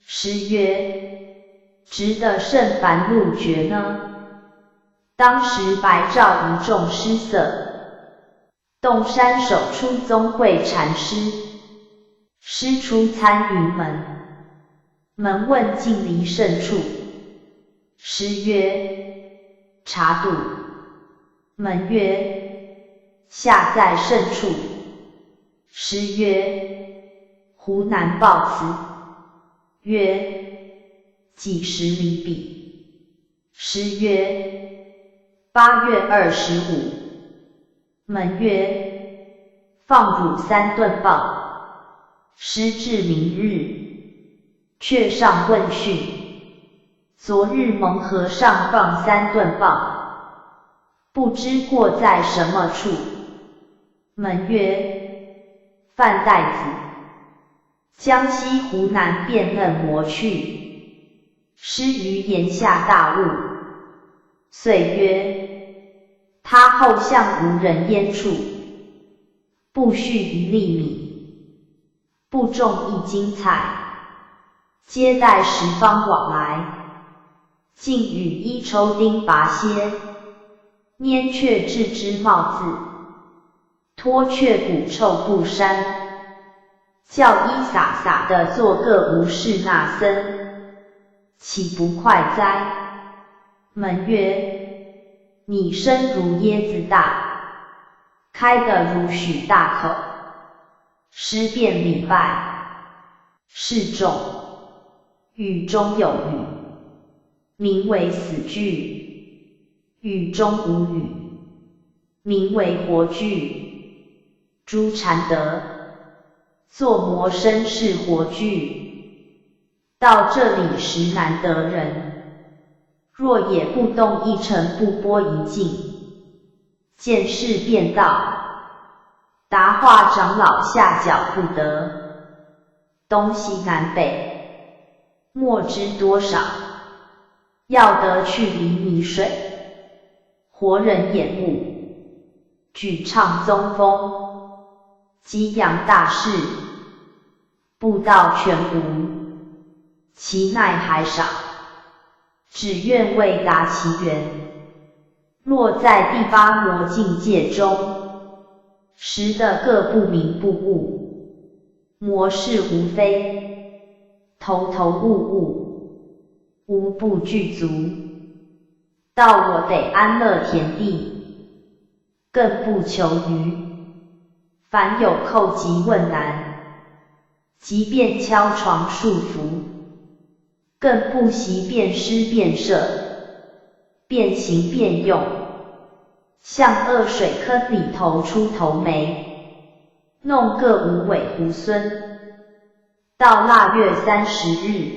师曰：值得甚凡路绝呢？当时白照一众失色。洞山首出宗慧禅师。师出参云门。门问近离甚处。师曰：茶渡。门曰：下在甚处。师曰：湖南报辞。曰：几时离彼？师曰：8月25。门曰：放汝3顿报。师至明日，却上问讯，昨日蒙和尚放3顿报，不知过在什么处。门曰：范代子，江西湖南变嫩磨去。师于檐下大悟，遂曰：他后向无人烟处，不续1粒米，不种1斤菜，皆待10方往来。竟与衣抽钉拔蝎，拈雀雉之帽子，脱却骨臭布衫，叫衣洒洒的做个无事那僧，岂不快哉？门曰：你身如椰子大，开得如许大口。师便礼拜。示众：语中有语，名为死句；语中无语，名为活句。诸禅德，作魔身是活句。到这里实难得人，若也不动一尘不拨一静，见事便道。答话长老下脚不得，东西南北，莫知多少。要得去厘米水，活人眼目，举倡宗风，激扬大事，布道全无，其奈还少。只愿为达其缘，落在第8魔境界中，实的各不明不悟，魔事无非，头头悟悟，无不具足。到我得安乐田地，更不求余。凡有叩击问难，即便敲床束缚，更不惜变施变设，变形变用，向恶水坑里头出头眉，弄个无尾猢狲。到腊月30日，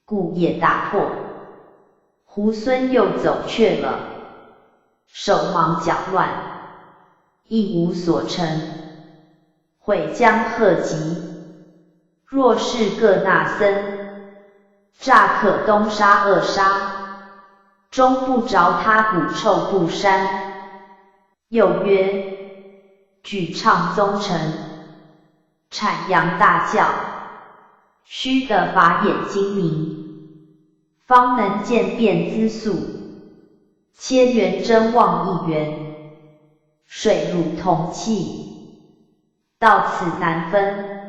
故也打破，猢狲又走却了，手忙脚乱，一无所成，悔将贺及。若是各那僧，乍可东杀恶杀，终不着他骨臭布衫。又曰：举倡宗成，阐扬大教，须得法眼精明，方能见辨资素。千元真妄一元，水乳同气，到此难分。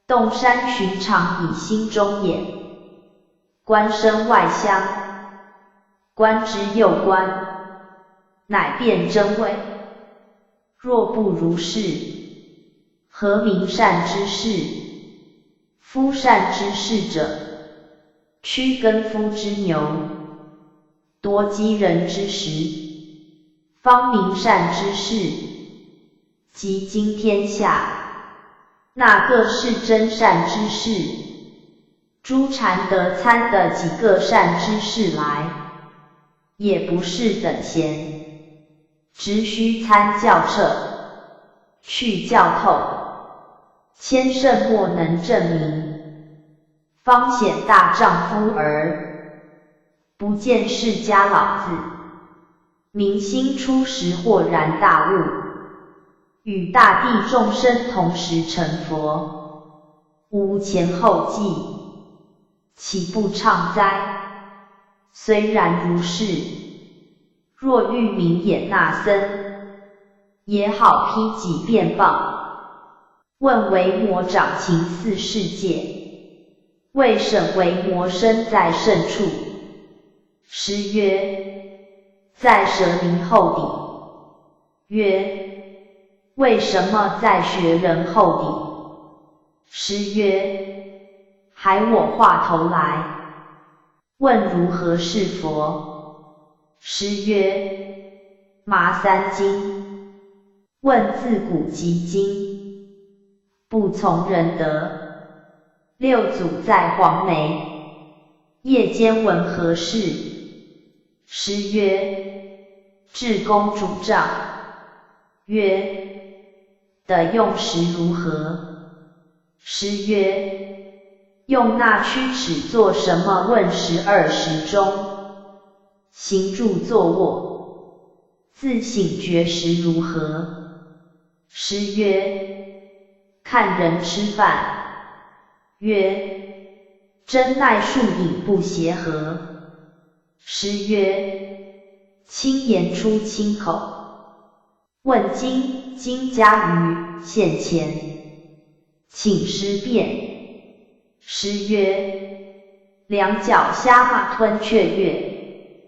洞山寻常以心中眼，观身外相，观之又观，乃辨真伪。若不如是，何名善之事？夫善之事者，驱耕夫之牛，夺饥人之食，方名善之事。即今天下，那个是真善之事？诸禅得参的几个善之事来，也不是等闲，只须参教彻，去教透，千圣莫能证明，方显大丈夫儿。不见释迦老子，明心初时豁然大悟，与大地众生同时成佛，无前后继，岂不畅哉？虽然如是，若欲明眼那僧，也好披己便报，问为魔掌情四世界，为审为魔身在甚处？师曰：在蛇林后底。曰：为什么在学人后底？师曰：还我话头来，问如何是佛？师曰：麻三经，问自古及今，不从人得。六祖在黄梅，夜间闻何事？师曰：至公主杖。曰：的用时如何？师曰：用那曲尺做什么？问12时中，行住坐卧，自省觉时如何？师曰：看人吃饭。曰：真奈数饮不协和。师曰：轻言出清口。问经，经家于现前，请师辩。师曰：两脚虾马吞雀跃，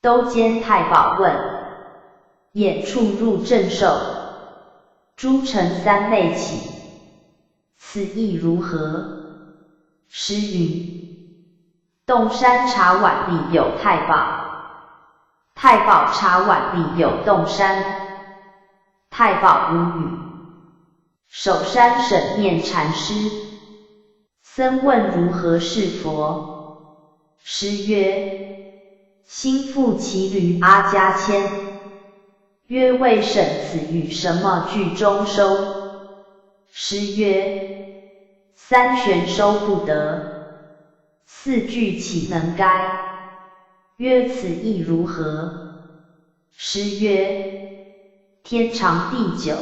兜间太保问，眼处入正兽，诸尘三类起，此意如何？师云：洞山茶碗里有太保，太保茶碗里有洞山。太保无语，守山审念禅师。僧问如何是佛？师曰：心腹骑驴阿加牵。曰：未审此与什么句中收？师曰：三玄收不得，四句岂能该？曰：此意如何？师曰：天长地久，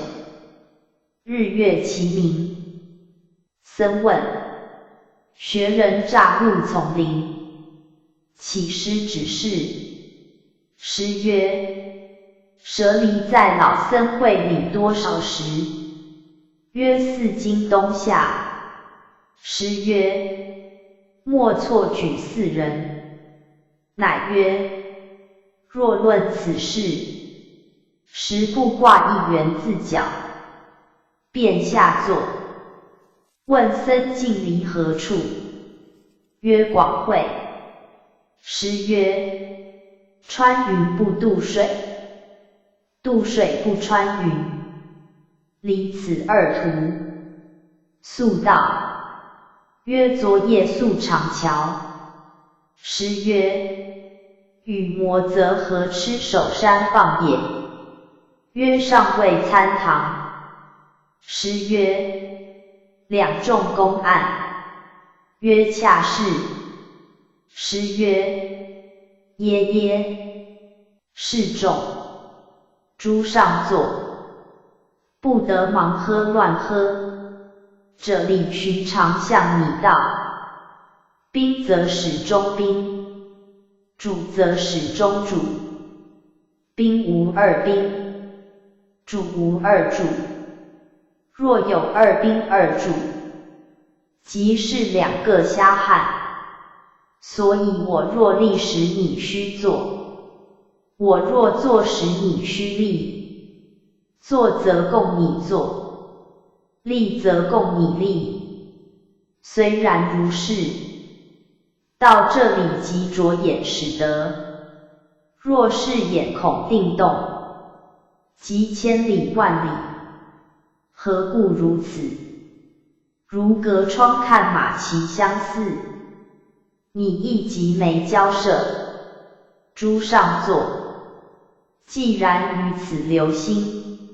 日月齐明。僧问：学人乍入丛林，乞师指示。师曰：舍离在老僧会里多少时？曰：4经冬夏。师曰：莫错举4人。乃曰：若论此事，时不挂1元自脚。便下座。问僧近离何处？曰：广会。师曰：穿云不渡水，渡水不穿云，离此2途。宿道。曰：昨夜宿长桥。师曰：与魔则何吃守山放也？曰：尚未参堂。师曰：两众公案。曰：恰是。师曰：耶耶。示众。诸上座，不得盲喝乱喝。这例寻常向你道。兵则始终兵，主则始终主。兵无2兵，主无2主。若有2兵2主，即是2个瞎汉。所以我若立时，你须坐；我若坐时，你须立。坐则共你坐，立则共你立。虽然如是，到这里即着眼使得。若是眼恐定动，即千里万里。何故如此？如隔窗看马其相似，你亦即没交涉。诸上座，既然于此留心，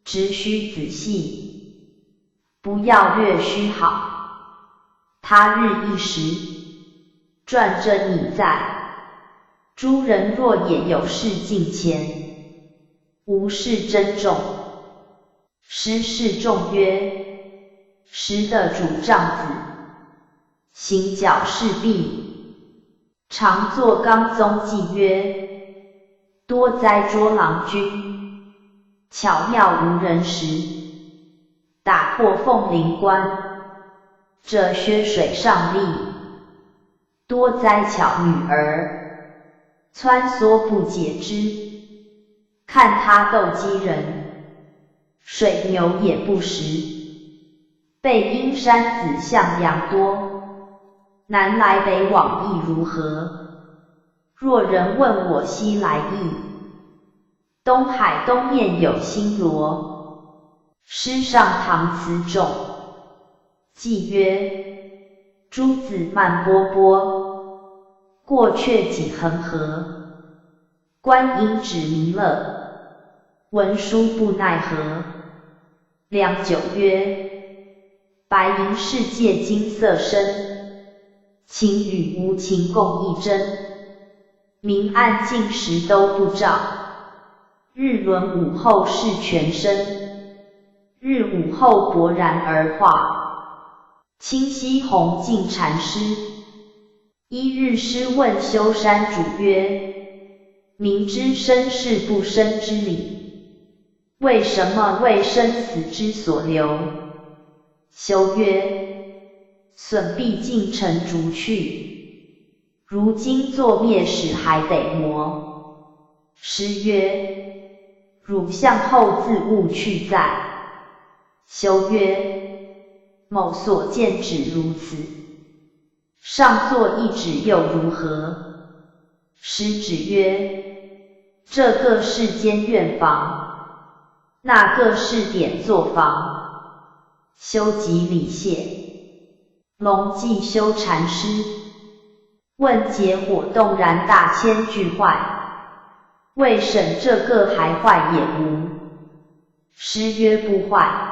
只须仔细，不要略虚好。他日一时，转着你在。诸人若也有事近前，无事珍重。师示众曰：师的主杖子，行脚势必，常作纲宗记曰：多哉捉狼君，巧妙无人识，打破凤灵关，这薛水上立。多哉巧女儿，穿梭不解之，看他斗击人，水牛也不食。背阴山子向阳多，南来北往亦如何？若人问我西来意，东海东面有新罗。诗上唐词重，记曰：诸子漫波波，过却几恒河。观音指弥勒，文殊不奈何。良久曰：白银世界金色身，情与无情共一真。明暗尽时都不照，日轮午后是全身。日午后勃然而化，清晰弘净禅师。一日师问修山主曰：明知生是不生之理，为什么为生死之所留？修曰：损必尽成逐去，如今作灭时还得磨。师曰：汝向后自悟去在。修曰：某所见只如此，上作一指又如何？师指曰：这个是间院房，那个是点坐房。修即礼谢。龙寂修禅师问结火动然大千俱坏，为审这个还坏也无？师曰：不坏。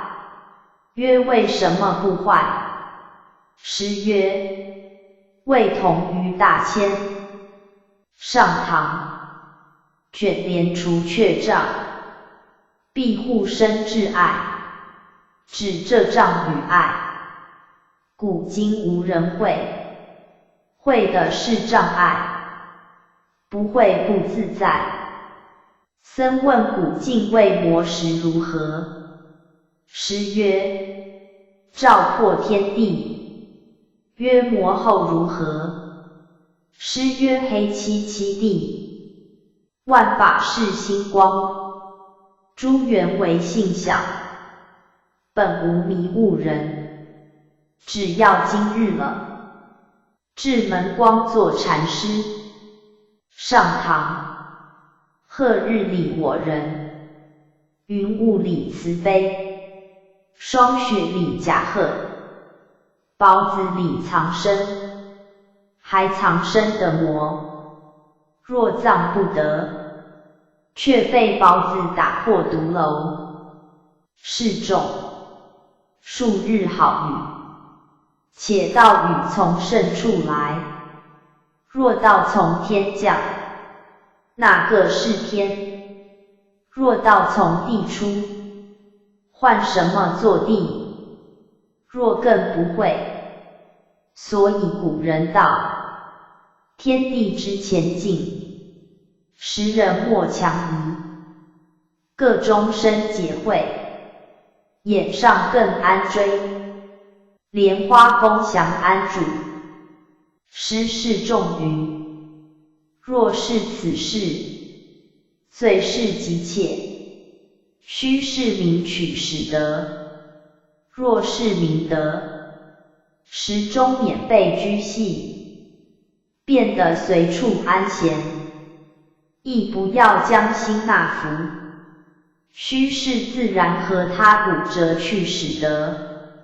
曰：为什么不坏？师曰：为同于大千。上堂，卷帘除却障，庇护生至爱。指这障与爱，古今无人会，会的是障碍，不会不自在。僧问古镜为魔时如何？师曰：照破天地。曰：魔后如何？师曰：黑漆漆地，万法是星光，诸缘为性相，本无迷悟人。只要今日了，至门光作禅师。上堂，鹤日里我人，云雾里慈悲，霜雪里假鹤，孢子里藏身，还藏身的魔。若葬不得，却被孢子打破毒楼。示众，数日好雨，且道雨从甚处来。若道从天降，那个是天；若道从地出，换什么作地？若更不会，所以古人道：天地之前进，时人莫强移。各终身皆会，眼上更安追。莲花风祥安住，师示众云：若是此事，最是急切，须是名取使得。若是明德，时终免被拘系，变得随处安闲，亦不要将心纳服。须是自然和他骨折去使得，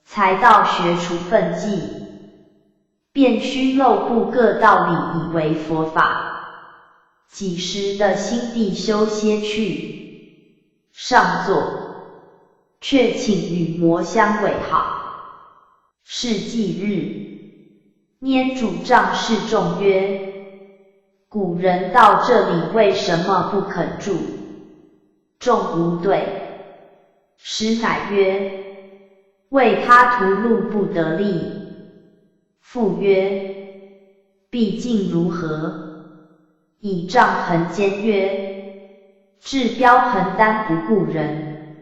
才道学除分际，便须漏布各道理以为佛法。几时的心地修些去，上座，却请与魔相为好。是忌日，拈主杖示众曰：古人到这里为什么不肯住？众无对。师乃曰：为他途路不得力。复曰：毕竟如何？以杖横间曰：治标横担不顾人，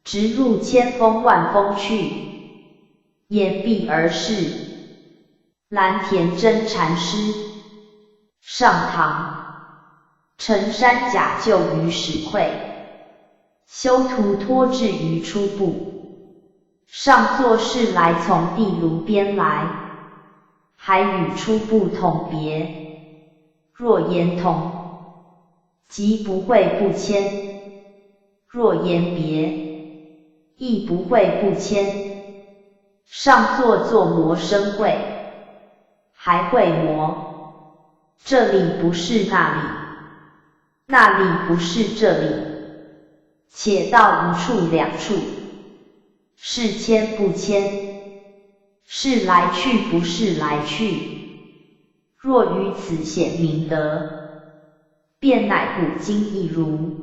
直入千峰万峰去。言毕而逝。蓝田真禅师。上堂，陈山甲就于使会，修图托至于初步，上座是来从地炉边来，还与初步同别。若言同，即不会不迁；若言别，亦不会不迁。上座作魔生会，还会魔，这里不是那里，那里不是这里，且到无处两处，是迁不迁，是来去不是来去。若于此显明得，便乃古今一如，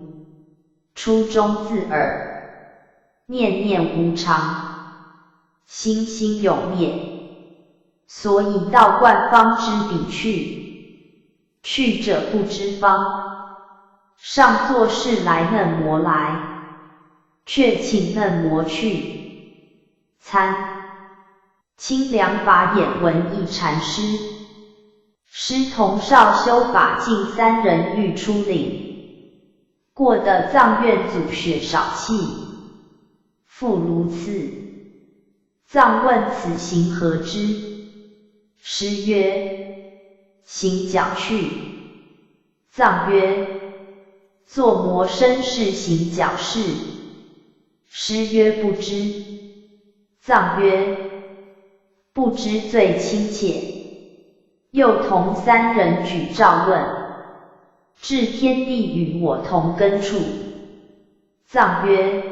初中自耳，念念无常，心心永灭。所以道观方知彼去，去者不知方。上座是来嫩魔来，却请嫩魔去。参清凉法眼文艺禅师，师同少修法净三人欲出领，过得藏院祖学少气，复如此。藏问此行何之？师曰：行脚去。藏曰：作魔身是行脚事。师曰：不知。藏曰：不知最亲切。又同三人举诏论，至天地与我同根处。藏曰：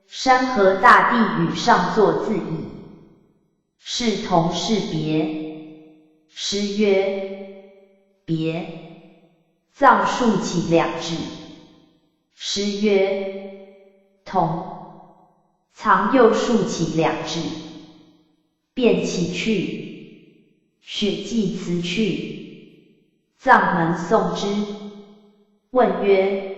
山河大地与上座自矣，是同是别？师曰：别。藏竖起两指。师曰：同。藏又竖起两指，便起去，雪霁辞去。藏门诵之，问曰：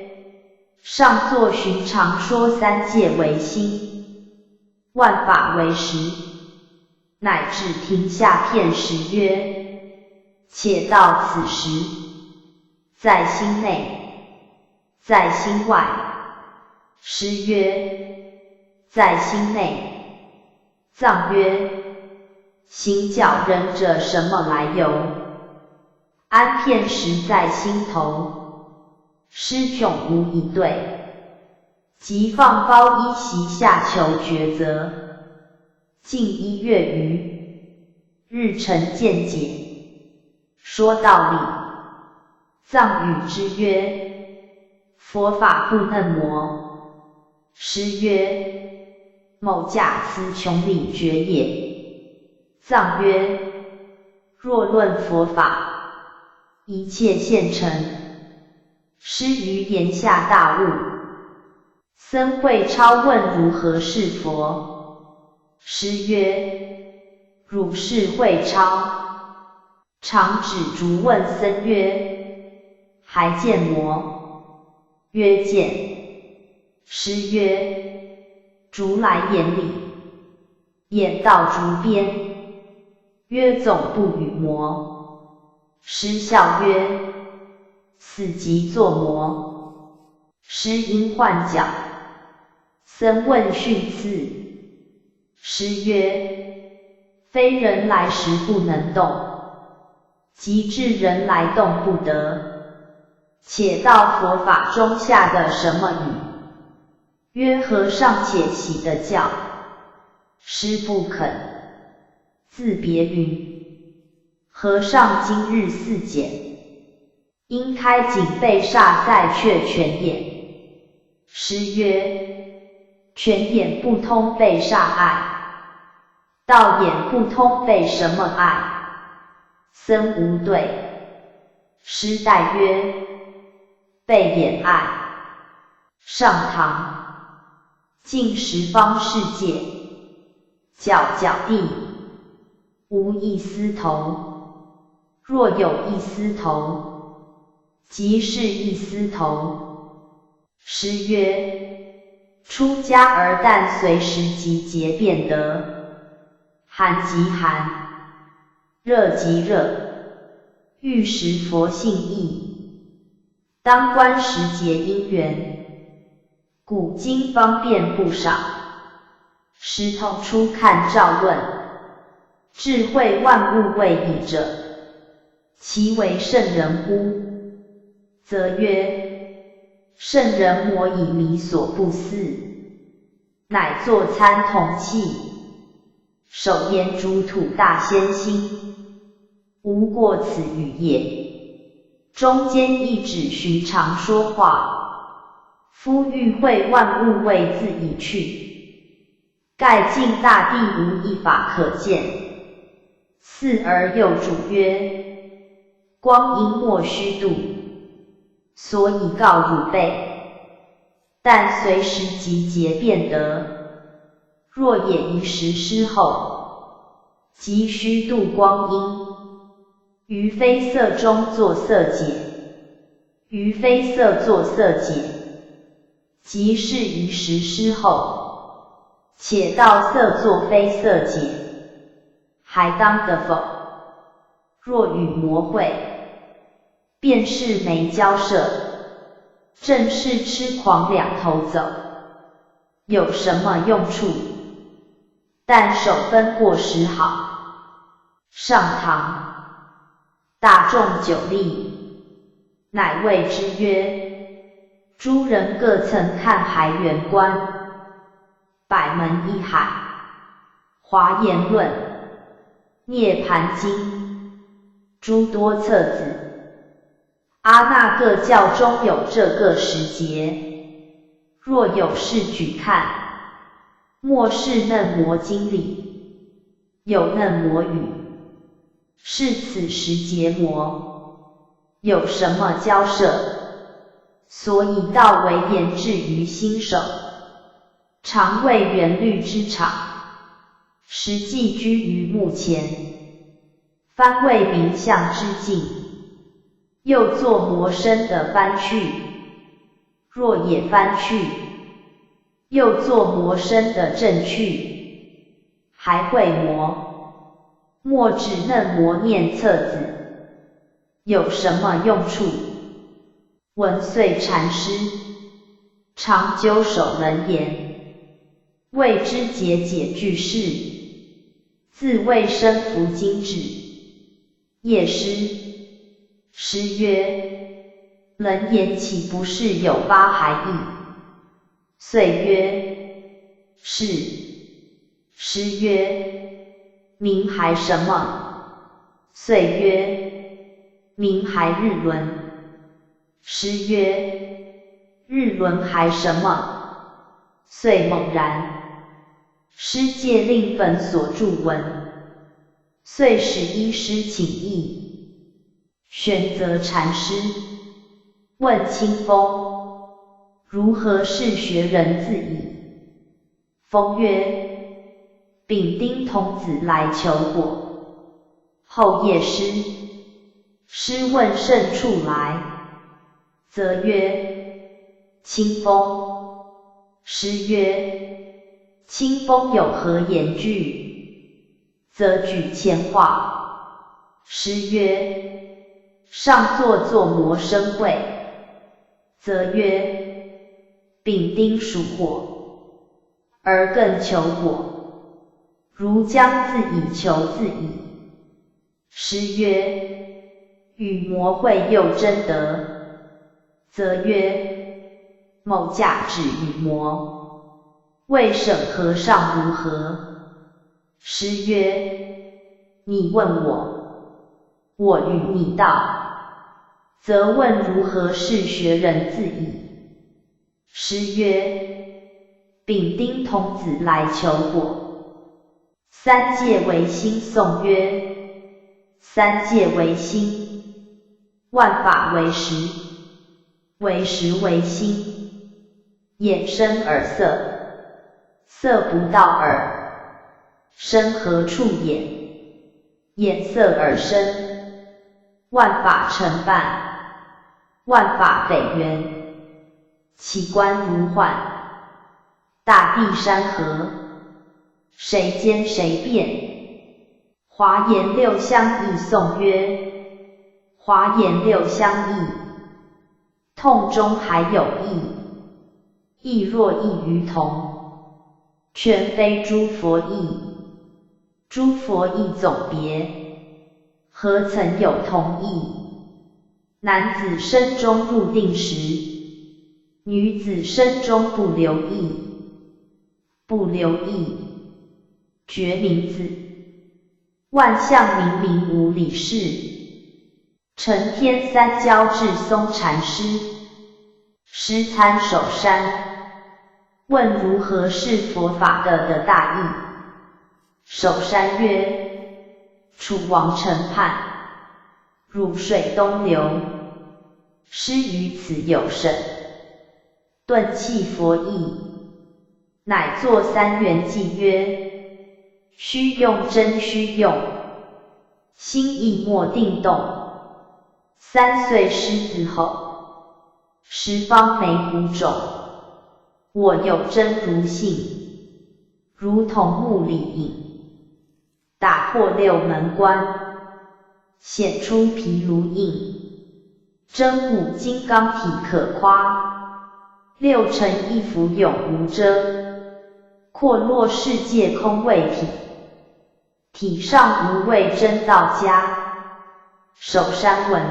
上座寻常说三界为心，万法为实，乃至停下片时曰：且到此时，在心内，在心外。师曰：在心内。藏曰：行脚人者什么来由？安片时在心头，师迥无以对，即放高一席下求抉择，近1月余，日晨见解。说道理，藏语之曰：佛法不嫩魔。师曰：某假词穷理绝也。藏曰：若论佛法，一切现成。师于言下大悟。僧慧超问如何是佛？师曰：汝是慧超。常指竹问僧曰：还见魔？曰：见。师曰：竹来眼里，眼到竹边，曰：总不与魔。师笑曰：此即作魔。师因换脚。僧问训次。师曰：非人来时不能动，即至人来动不得。且道佛法中下的什么语？曰：和尚且起的教。师不肯，自别云：和尚今日似简，因开井被煞在却泉眼。师曰：泉眼不通被煞碍，道眼不通被什么碍？僧无对。师代曰：被眼碍。上堂，尽十方世界，皎皎地，无一丝头。若有一丝头，即是一丝头。师曰：出家而但随时即节变得，寒即寒，热即热，欲识佛性意，当观时节因缘，古今方便不少。石头初看照问，智慧万物为彼者，其为圣人乎？则曰：圣人魔以迷所不思，乃作参同契，手研诸土大先心，无过此语也。中间一指寻常说话，夫欲会万物为自已去，盖尽大地无一法可见。四而又主曰：光阴莫虚度，所以告汝备，但随时即节变得，若也一时失后，即虚度光阴。于非色中作色解，于非色作色解，即是一时失后，且道色作非色解，还当得否？若与魔会，便是没交涉，正是痴狂两头走，有什么用处？但手分过时好。上堂。大众久立，乃谓之曰：诸人各曾看海远观，百门一海，华严论、涅盘经，诸多册子。阿那个教中有这个时节，若有事举看，莫是嫩魔经里有嫩魔语。是此时节魔，有什么交涉？所以道为言至于心手，常为圆律之场，实际居于目前，翻为名相之境，又作魔身的翻去。若也翻去，又作魔身的正去，还会魔。莫只嫩魔念册子，有什么用处？文遂禅师常纠守人言，谓之节解句式，自谓身服精致。夜师师曰：人言岂不是有八含义？遂曰：是。师曰：名还什么？遂曰：名还日轮。师曰：日轮还什么？遂猛然。师戒令粉所著文，遂使医师请意。玄则禅师问清风：如何是学人自已？风曰：丙丁童子来求果。后夜师问甚处来，则曰：清风。师曰：清风有何言句？则举前话。师曰：上作魔生会。则曰：丙丁属火，而更求果。如将自以求自已。师曰：与魔会又争得。则曰：某假指与魔，未审和尚如何？师曰：你问我，我与你道。则问如何是学人自已？师曰：丙丁童子来求果。三界唯心颂曰：三界唯心，万法唯识，唯识唯心。眼生耳色，色不到耳，生何处眼？眼色耳生，万法成办，万法匪缘，其观如幻，大地山河。谁兼谁辩？华严六相义颂曰：华严六相义，痛中还有义，亦若异于同，全非诸佛意。诸佛意总别，何曾有同义？男子身中入定时，女子身中不留意。不留意，觉名字。万象明明无理事。承天三教智松禅师，师参首山，问如何是佛法的大义。首山曰：楚王城畔，汝水东流，师于此有甚，顿弃佛意，乃作三元偈曰：须用真须用，心意莫定动。3岁狮子吼，10方梅虎种，我有真如性，如同目里影，打破6门关，显出毗卢印，真武金刚体可夸，6尘一浮永无遮，阔落世界空未体，体上无畏真道家。首山闻，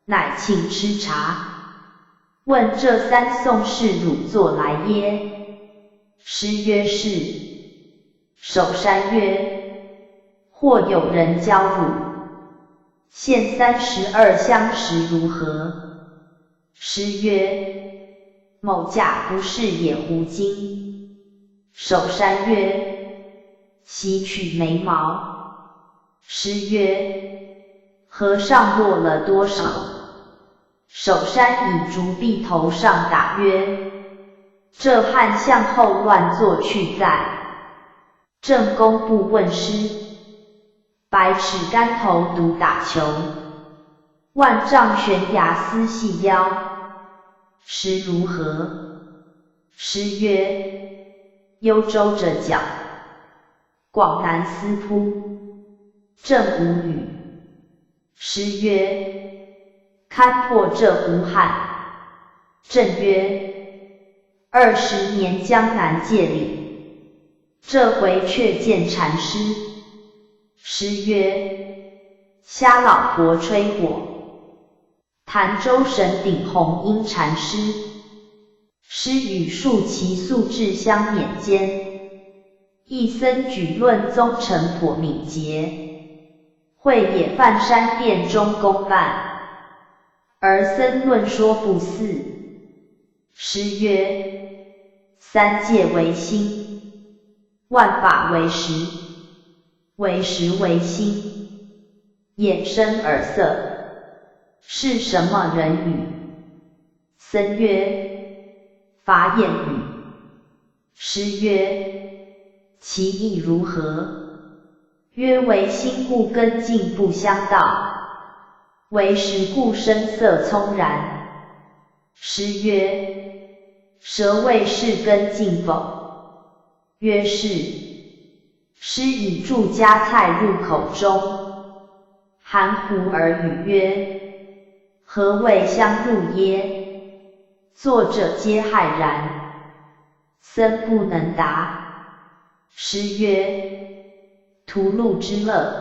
乃请吃茶，问这3颂是汝作来耶？师曰是。首山曰：或有人教汝，现32相识如何？师曰：某假不是也胡经。首山曰：习取眉毛。师曰：和尚落了多少？首山以竹臂头上打曰：这汉向后乱作去在。正公不问师，百尺竿头独打球，万丈悬崖丝细腰。师如何？师曰：幽州者角，广南斯扑，正无语。师曰：堪破这无汉。正曰：20年江南界里，这回却见禅师。师曰：瞎老婆吹火。潭州神顶红缨禅师，师与数其素质相勉间。一僧举论宗成颇敏捷，会也泛山殿中公办，而僧论说不似。师曰：三界为心，万法为识，为识为心，眼身耳色，是什么人语？僧曰：法眼语。师曰：其意如何？曰为心故根境不相道，为识故声色聪然。师曰：舌味是根境否？曰是。师以注夹菜入口中，含糊而语曰：何谓相入耶？作者皆骇然，僧不能答。师曰：屠戮之乐，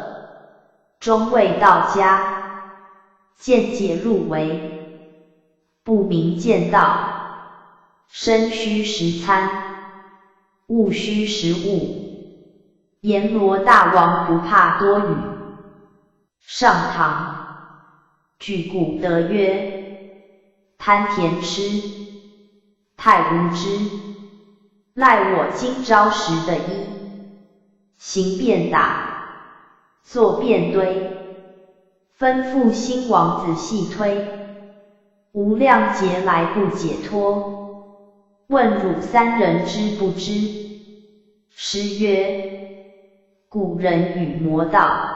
终未到家，见解入为，不明见道。身须食餐，物须食物，阎罗大王不怕多语。上堂，具古德曰：贪甜吃，太无知，赖我今朝食的衣。行便打，坐便堆，吩咐新王子细推，无量劫来不解脱。问汝三人知不知？师曰：古人语魔道，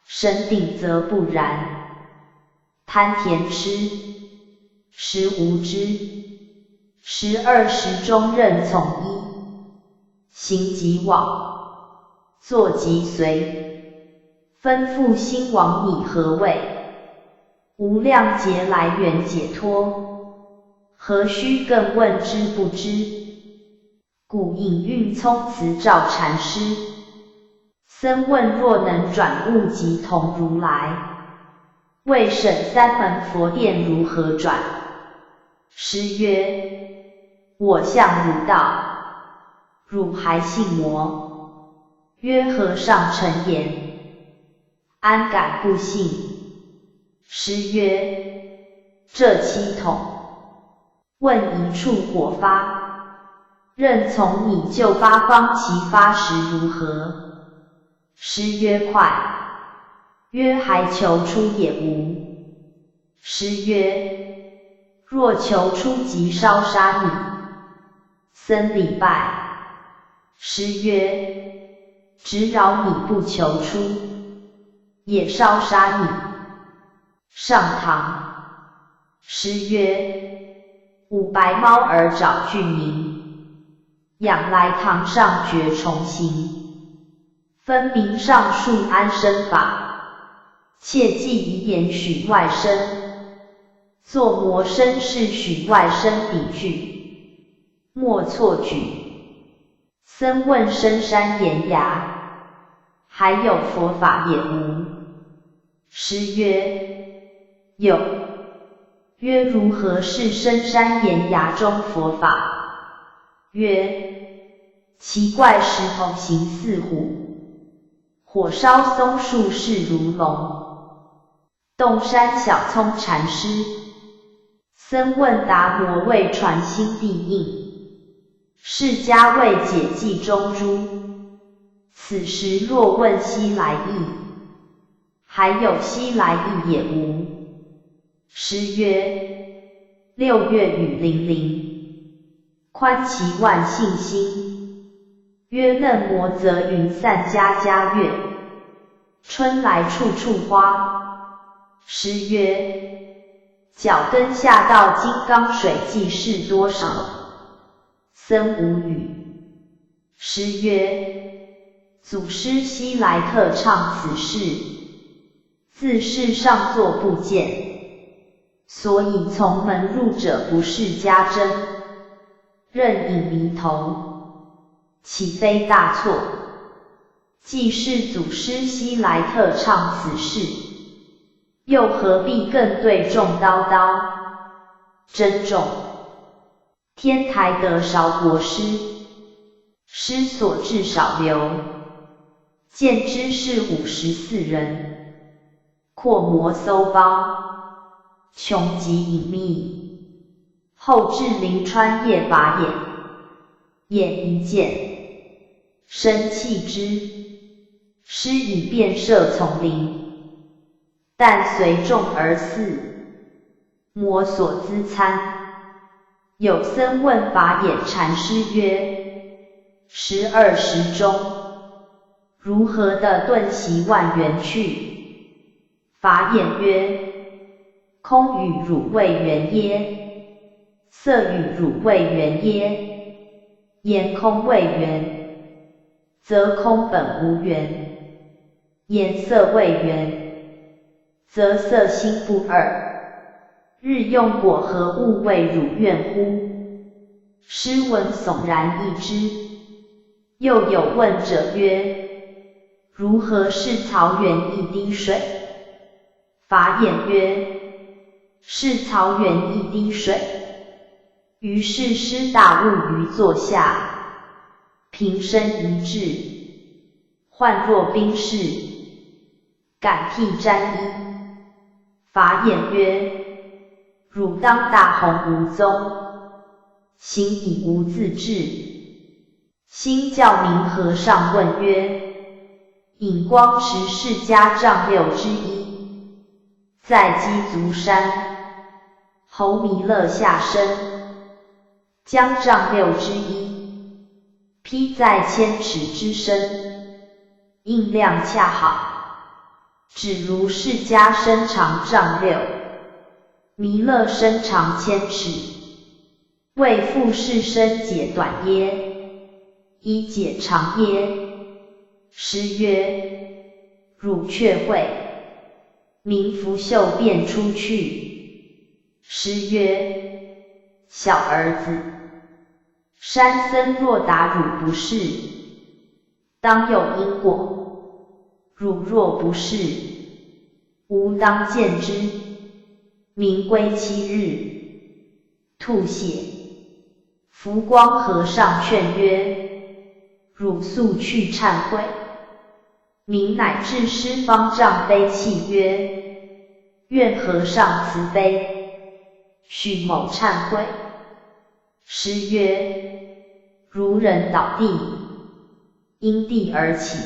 神定则不然。贪甜吃，实无知，12时中任从一，行即往，坐即随。吩咐新王你何谓？无量劫来缘解脱。何须更问之不知？故引运聪辞照禅师。僧问若能转物即同如来，未审三门佛殿如何转？师曰：我向汝道，汝还信魔？曰和尚诚言，安敢不信？师曰：这七统，问一处火发，任从你就八方齐发时如何？师曰快。曰还求出也无。师曰：若求出即烧杀你。僧礼拜。师曰：只扰你不求出，也烧杀你。上堂。师曰：五白猫儿找具名，养来堂上绝重行，分明上述安身法。切记以言许外身，作魔身是许外身比句，莫错举。僧问深山岩崖，还有佛法也无？师曰：有。曰如何是深山岩崖中佛法？曰：奇怪石头形似虎，火烧松树势如龙。洞山小葱禅师。僧问达摩为传心地印，释迦为解记中珠。此时若问西来意，还有西来意也无？师曰：六月雨霖铃，宽其万姓心。曰嫩磨则云散家家月，春来处处花。师曰：脚跟下到金刚水记是多少？僧无语。师曰：祖师西来特唱此事，自是上座不见，所以从门入者不是家珍，任引迷头，岂非大错？既是祖师西来特唱此事，又何必更对众叨叨？珍重。天台得韶国师，师所至少留，见之是54人，阔摩搜包，穷极隐秘。后至临川夜拔眼，眼一见，生弃之。师以便设丛林，但随众而祀，摩所资参。有僧问法眼禅师曰：12时中，如何的顿习万缘去？法眼曰：空与汝谓缘耶？色与汝谓缘耶？言空谓缘，则空本无缘；言色谓缘，则色心不二。日用果何物谓汝愿乎？师闻悚然一之。又有问者曰：如何是曹源一滴水？法眼曰：是曹源一滴水。于是师大悟于座下，平身一掷，幻若冰释，敢替沾衣。法眼曰：汝当大红无踪，行以无自制。新教明和尚问曰：引光池释迦丈六之一，在鸡足山，侯弥勒下生，将丈六之一披在千尺之身，印量恰好，只如释迦身长丈六，弥勒身长千尺，为复是身解短耶？一解长耶？师曰：汝却会。名拂袖便出去。师曰：小儿子。山僧若答汝不是，当有因果；汝若不是，吾当见之。明归7日，吐血。福光和尚劝曰：汝速去忏悔。明乃至师方丈悲泣曰：愿和尚慈悲，许某忏悔。师曰：如人倒地，因地而起，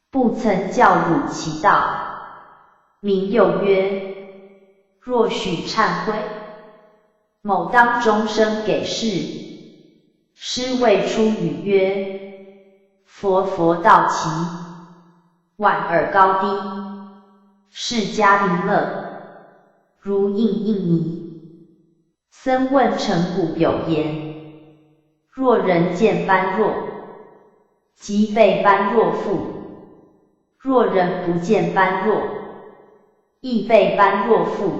不曾教汝其道。明又曰：若许忏悔，某当终生给示。师谓出语曰：佛道齐，婉而高低，释迦弥勒，如应应疑。僧问陈古有言：若人见般若，即被般若缚；若人不见般若，亦被般若缚。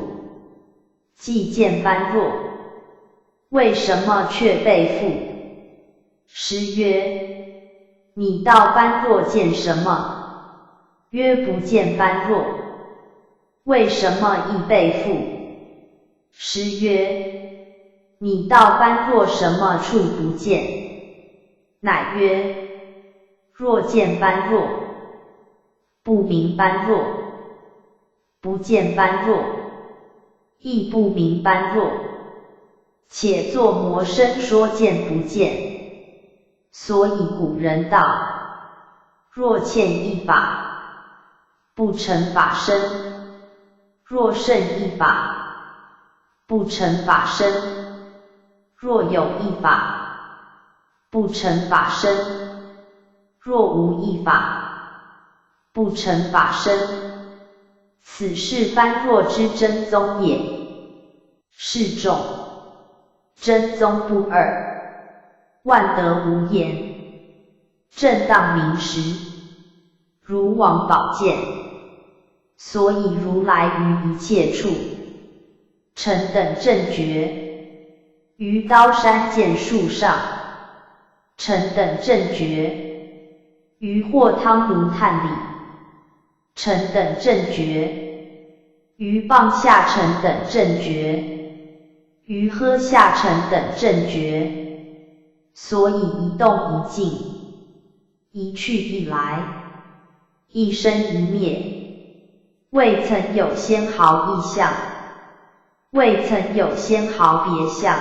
既见般若，为什么却被缚？师曰：你道般若见什么？曰不见般若。为什么亦被缚？师曰：你道般若什么处不见？乃曰：若见般若，不明般若；不见般若，亦不明般若。且作魔生说见不见。所以古人道：若欠一法，不成法身；若胜一法，不成法身；若有一法，不成法身；若无一法，不成法身。此是般若之真宗也。示众：真宗不二，万德无言，正当明实，如王宝剑。所以如来于一切处，成等正觉；于刀山剑树上，成等正觉；于或汤炉炭里，成等正觉；于棒下成等正觉；于喝下成等正觉。所以一动一静，一去一来，一生一灭，未曾有纤毫异象，未曾有纤毫别相，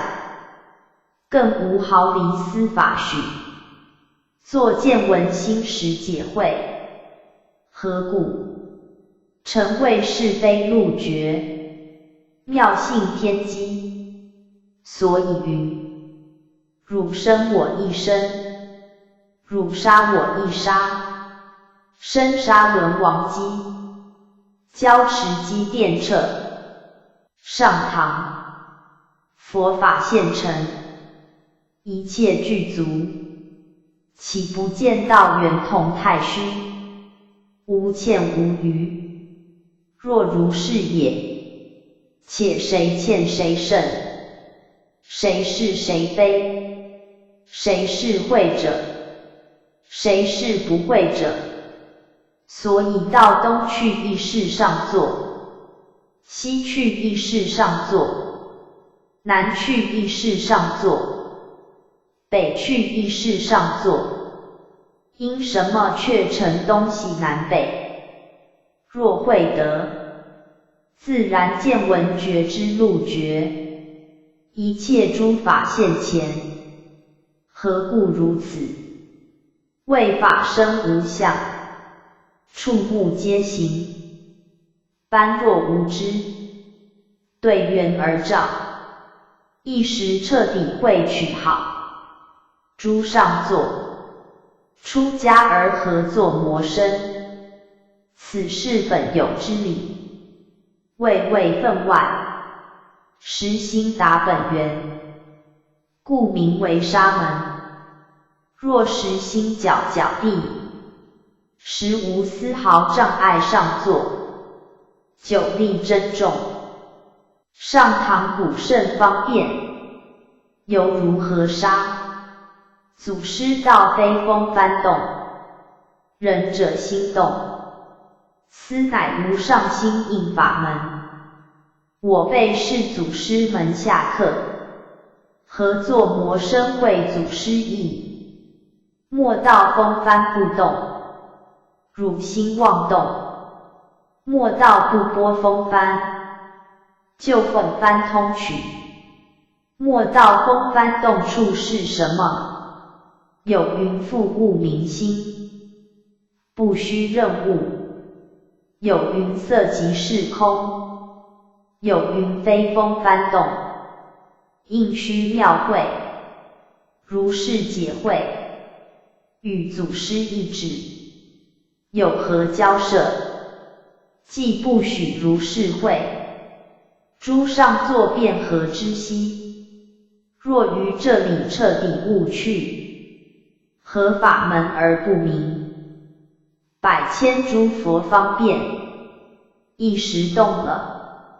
更无毫厘丝法许。作见闻心识解慧，何故？诚谓是非路绝，妙性天机。所以云：汝生我亦生，汝杀我亦杀，生杀轮王机，交持机电掣。上堂，佛法现成，一切具足，岂不见道圆通太虚，无欠无余？若如是也，且谁欠谁胜？谁是谁非？谁是会者？谁是不会者？所以到东去亦是上座，西去亦是上座，南去亦是上座，北去亦是上座。因什么却成东西南北？若会得，自然见闻觉之路绝，一切诸法现前。何故如此？为法身无相，触目皆行，般若无知，对缘而照，一时彻底会取好。诸上座，出家而合作魔身，此是本有之理，未分外，实心达本源，故名为沙门。若实心皎地，实无丝毫障碍上座，久力珍重，上堂古甚方便，犹如河沙，祖师道飞风翻动，仁者心动，斯乃无上心印法门。我辈是祖师门下客，合作魔身为祖师意。莫道风翻不动，汝心妄动。莫道不波风翻，就混翻通取。莫道风翻动处是什么？有云复悟明心，不虚任务。有云色即是空，有云非风翻动，应虚妙会。如是解会，与祖师一指，有何交涉？既不许如是会，诸上作辩何之息？若于这里彻底悟去，何法门而不明？百千诸佛方便，一时动了，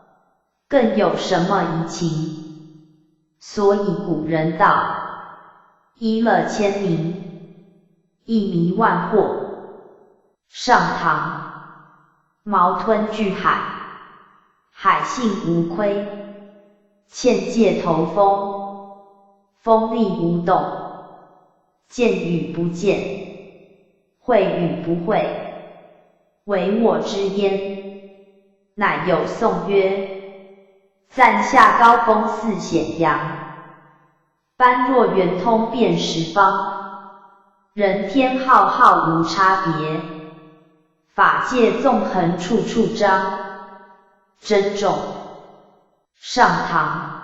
更有什么疑情？所以古人道：一乐千名，一迷万惑。上唐毛吞巨海，海性无亏，欠界头风，风力无动，见与不见，会与不会，唯我之焉。乃有颂曰：赞下高峰似显扬，般若圆通遍十方，人天浩浩无差别，法界纵横处处彰。珍重。上唐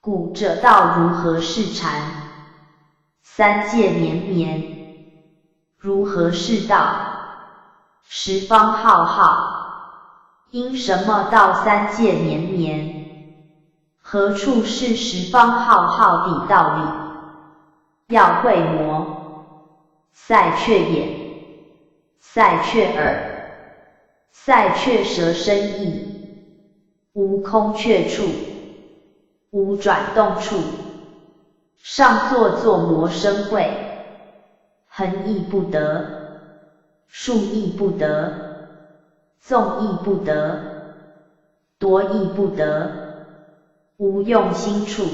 古者道如何是禅？三界绵绵，如何是道？十方浩浩，因什么道三界绵绵？何处是十方浩浩的道理？要会魔，赛却眼，赛却耳，赛却舌身意，无空却处，无转动处。上作魔生会，横亦不得，竖亦不得，纵亦不得，夺亦不得，无用心处，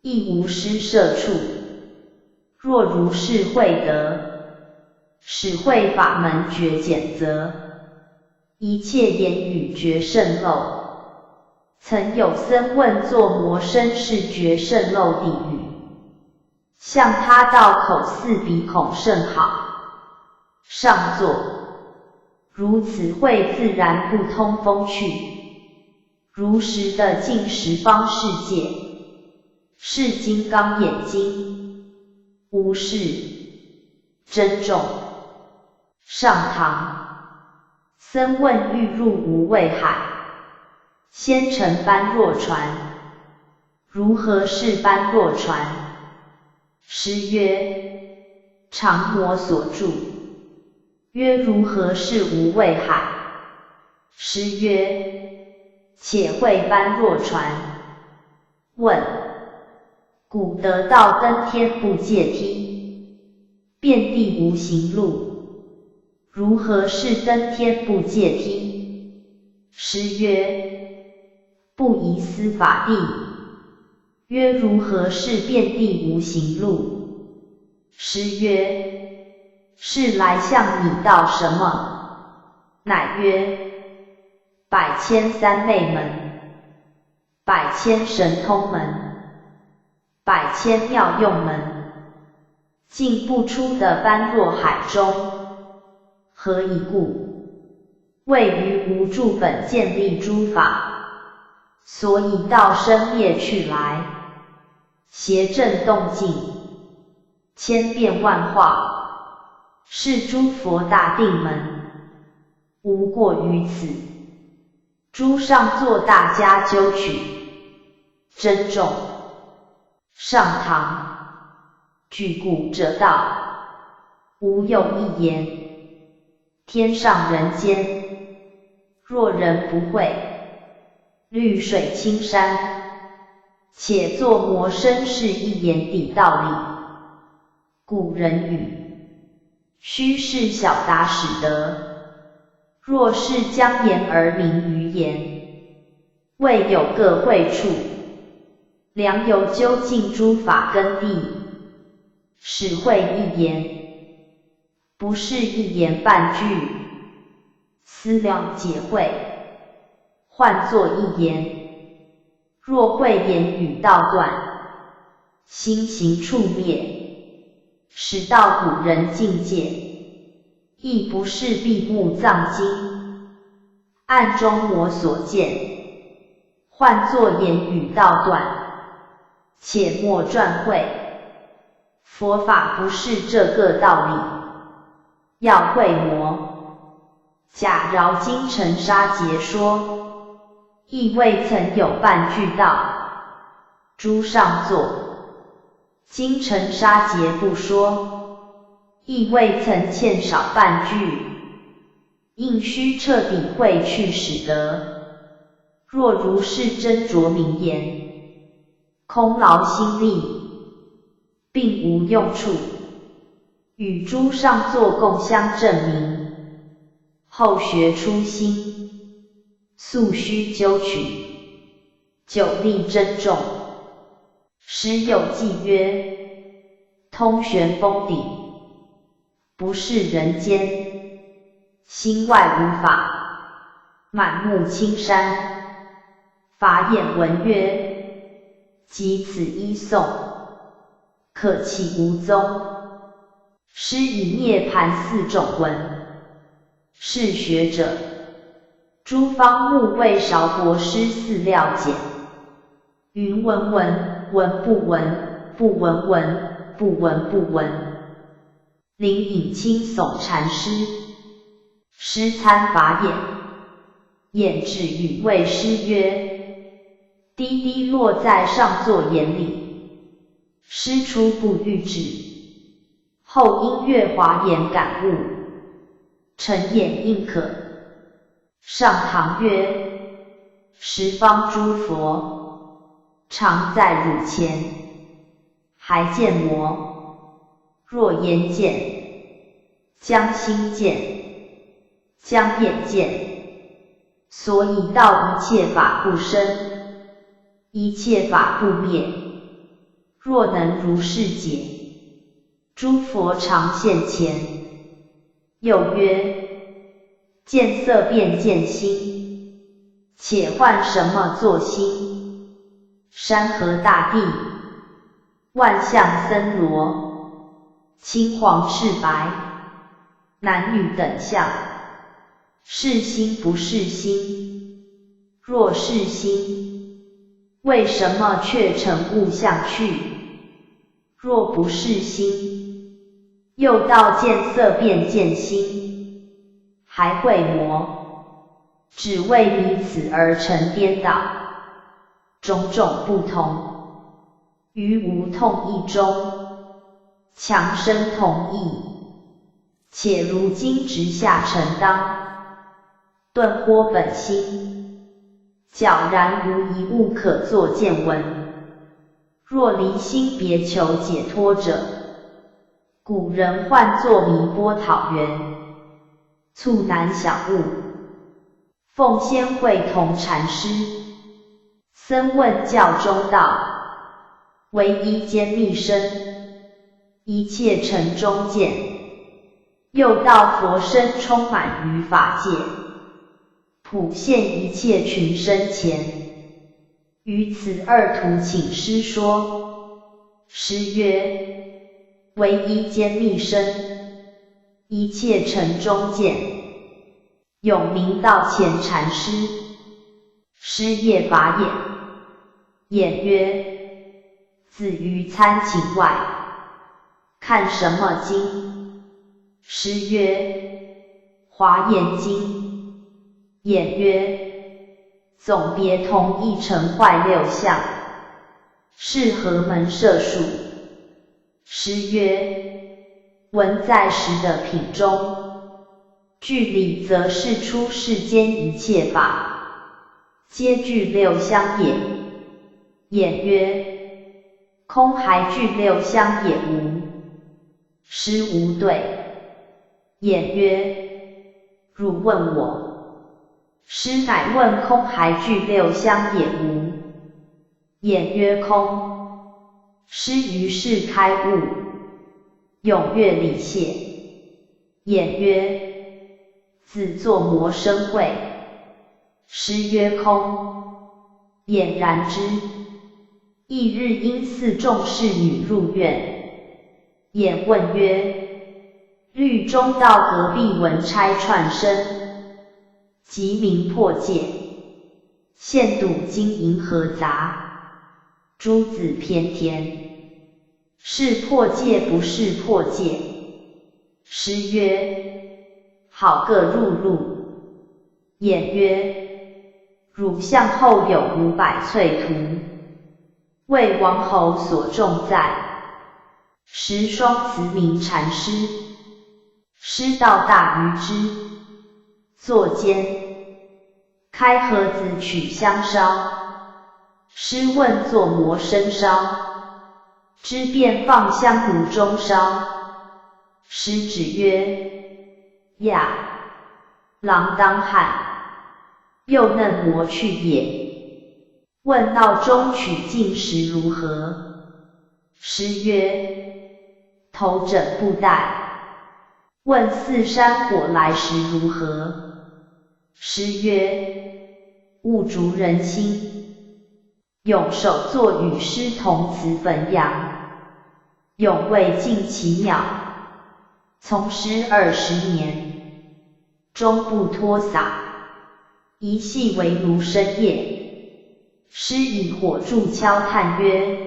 亦无施设处。若如是会得，使会法门绝简则，一切言语绝甚漏。曾有僧问作魔身是绝甚漏地语，向他道口似鼻孔甚好。上座如此会自然不通风趣，如实的尽十方世界，是金刚眼睛，无事。珍重。上唐僧问欲入无畏海，先乘般若船，如何是般若船？师曰：常魔所著。曰：如何是无畏海？师曰：且会般若船。问：古得道登天不借梯，遍地无行路，如何是登天不借梯？师曰：不疑思法地。曰：如何是遍地无行路？师曰：是来向你道什么？乃曰：百千三昧门，百千神通门，百千妙用门，进不出的般若海中。何以故？谓于无住本建立诸法，所以道生灭去来，邪正动静，千变万化，是诸佛大定门，无过于此。诸上作大家究取。珍重。上唐据古者道，无有一言，天上人间，若人不会，绿水青山，且作魔身是一言底道理。古人语，须是小达始得，若是将言而明于言，未有个会处，良由究竟诸法根蒂，使会一言，不是一言半句，思量解会，换作一言。若会言语道断，心行处灭，使到古人境界，亦不是闭目藏经，暗中魔所见，换作言语道断，且莫转会。佛法不是这个道理，要会魔。假饶金尘沙劫说，亦未曾有半句道，诸上座，金尘沙劫不说，亦未曾欠少半句，应须彻底会去使得。若如是斟酌明言，空劳心力，并无用处，与诸上座共相证明。后学初心，素须究取，久力珍重。时有记曰：通玄峰顶，不是人间，心外无法，满目青山。法眼闻曰：即此一诵，可其无踪。师以涅盘四种文，是学者，诸方木为韶国师四料简。云闻闻，闻不闻，不闻闻，不闻不闻。灵隐清悚禅师，师参法眼，眼至语谓师曰：滴滴落在上座眼里，师出不欲止。后因月华言感悟，沉眼应可。上堂曰：十方诸佛，常在汝前，还见魔？若言见，将心见，将眼见。所以道一切法不生，一切法不灭。若能如是解，诸佛常现前。又曰：见色便见心，且换什么作心？山河大地，万象森罗，青黄赤白，男女等相，是心不是心？若是心，为什么却成物象去？若不是心，又道见色便见心，还会魔，只为彼此而成颠倒，种种不同，于无痛义中，强生同义。且如今直下承当，顿豁本心，皎然无一物可作见闻。若离心别求解脱者，古人唤作迷波讨源，促难晓悟。奉先会同禅师，僧问教中道，唯一坚密身，一切尘中见。又道佛身充满于法界，普现一切群生前。于此二途请师说。师曰：唯一坚密身，一切尘中见。永明道前禅师，师业法眼曰：子于参勤外，看什么经？师曰：华严经。眼曰：总别同一成坏六相，是何门摄数？师曰：闻在时的品中，据理则是出世间一切法，皆具六相也。言曰：空还具六乡也无。师无对。言曰：汝问我。师乃问空还具六乡也无。言曰：空。师于是开悟，踊跃礼谢。言曰：子作魔生会。师曰：空。俨然之。翌日因寺众侍女入院，俨问曰：律中道隔壁文差串生，即名破戒，现赌金银何杂，诸子偏田，是破戒不是破戒？师曰：好个入。俨曰：汝向后有500翠图，为王侯所重在。时双慈明禅师，师道大于之，坐间，开盒子取香烧。师问作魔生烧，知便放香炉中烧。师指曰：呀，郎当汉，又嫩魔去也。问闹中取进时如何？师曰：头枕布袋。问四山火来时如何？师曰：勿逐人心。永手作与师同辞汾阳，永未尽其鸟。从师20年，终不脱洒，一系为炉生业。师以火柱敲叹曰：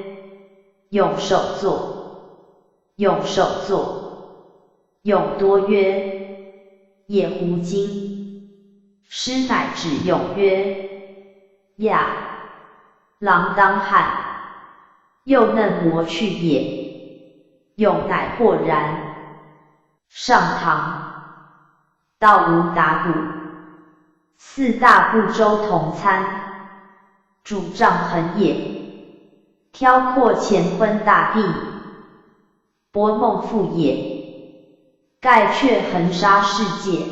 永手作，永手作。永多曰：也胡经。师乃指永曰：呀，郎当汉，又嫩魔去也。永乃豁然。上堂，道无打鼓，4大部洲同参。主丈恒也，挑阔乾坤大地，博梦复也，盖却横杀世界。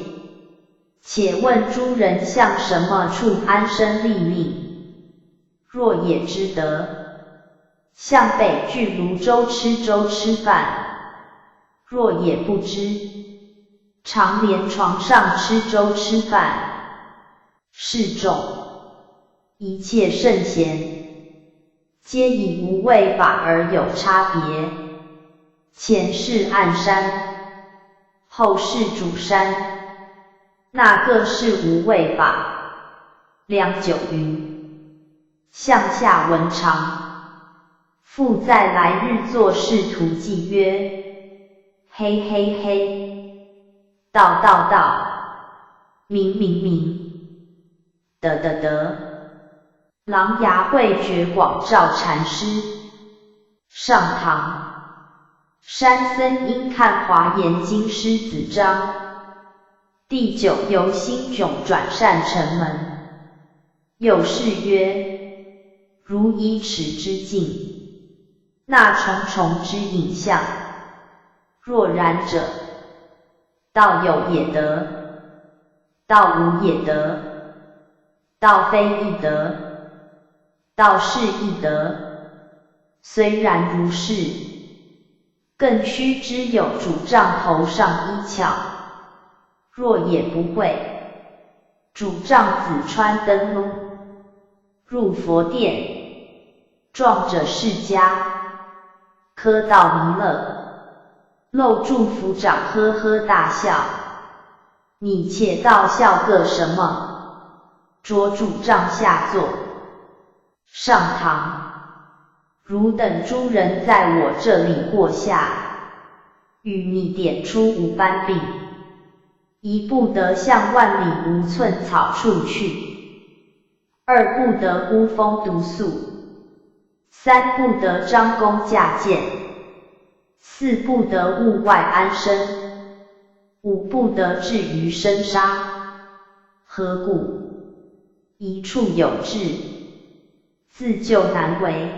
且问诸人向什么处安身立命？若也知得，向北距泸州吃粥吃饭；若也不知，常连床上吃粥吃饭。示众。一切圣贤，皆以无为法而有差别。前世暗山，后世主山，那各是无为法。良久云：向下文长，复在来日作仕途记曰：嘿嘿嘿，道道道，明明明，得得得。琅琊会觉广照禅师上堂，山僧因看华严经师子章，第9由心迥转善成门。又是曰：如以尺之径，那重重之影像。若然者，道有也得，道无也得，道非亦得，道是亦得。虽然如是，更须知有主杖头上衣翘。若也不会，主杖子穿灯笼，入佛殿，撞着释迦，磕到弥勒，漏住府长呵呵大笑。你且道笑个什么？着主杖下坐。上堂，汝等诸人在我这里过下，与你点出5般病。1不得向万里无寸草处去；2不得孤峰独宿；3不得张弓架箭；4不得物外安身；5不得至于生杀。何故？一处有志，自救难为，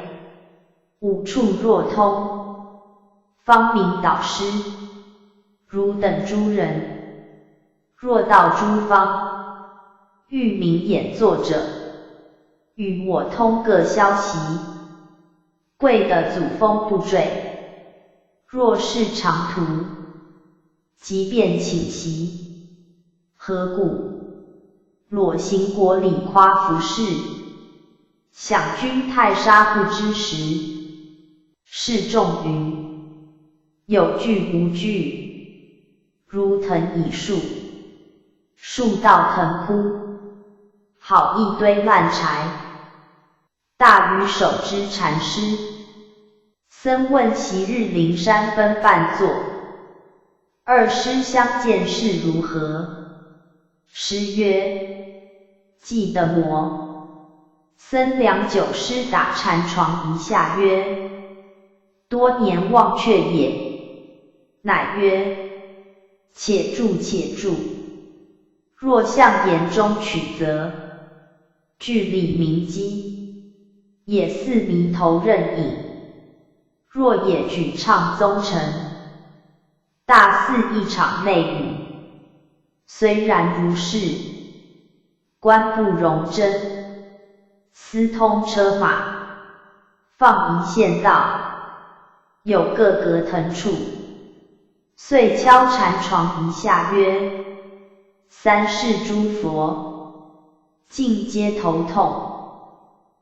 五处若通，方名导师。汝等诸人，若到诸方，欲明演作者，与我通个消息。贵的祖风不坠，若是长途，即便请袭。何故？裸行国礼夸服饰，享君太沙不知时。示众云，有据无据，如藤以树，树到藤枯，好一堆烂柴。大禹守之禅师，僧问昔日灵山分伴坐，二师相见是如何？师曰：记得磨。僧良久师打禅床一下曰：多年忘却也。乃曰：且住且住，若向言中取则，据理明机，也似迷头任影；若也举倡宗臣，大似一场内语。虽然如是，官不容真，私通车马，放一线道，有个隔腾处。遂敲禅床一下曰：三世诸佛，尽皆头痛，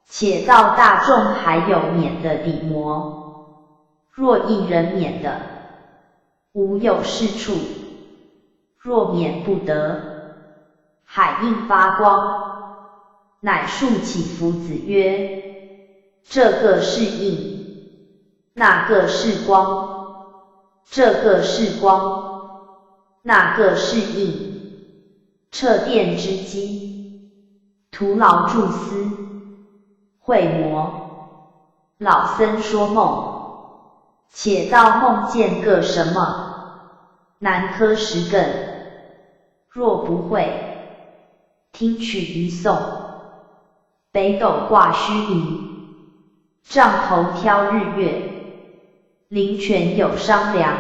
且道大众还有免的底磨。若一人免的，无有是处；若免不得，海映发光。乃竖起斧子曰：这个是映，那个是光，这个是光，那个是映，彻电之机，徒劳助思，会魔。老僧说梦，且道梦见个什么，南柯十亘。若不会，听取一颂。北斗挂须弥，帐头挑日月，灵泉有商量，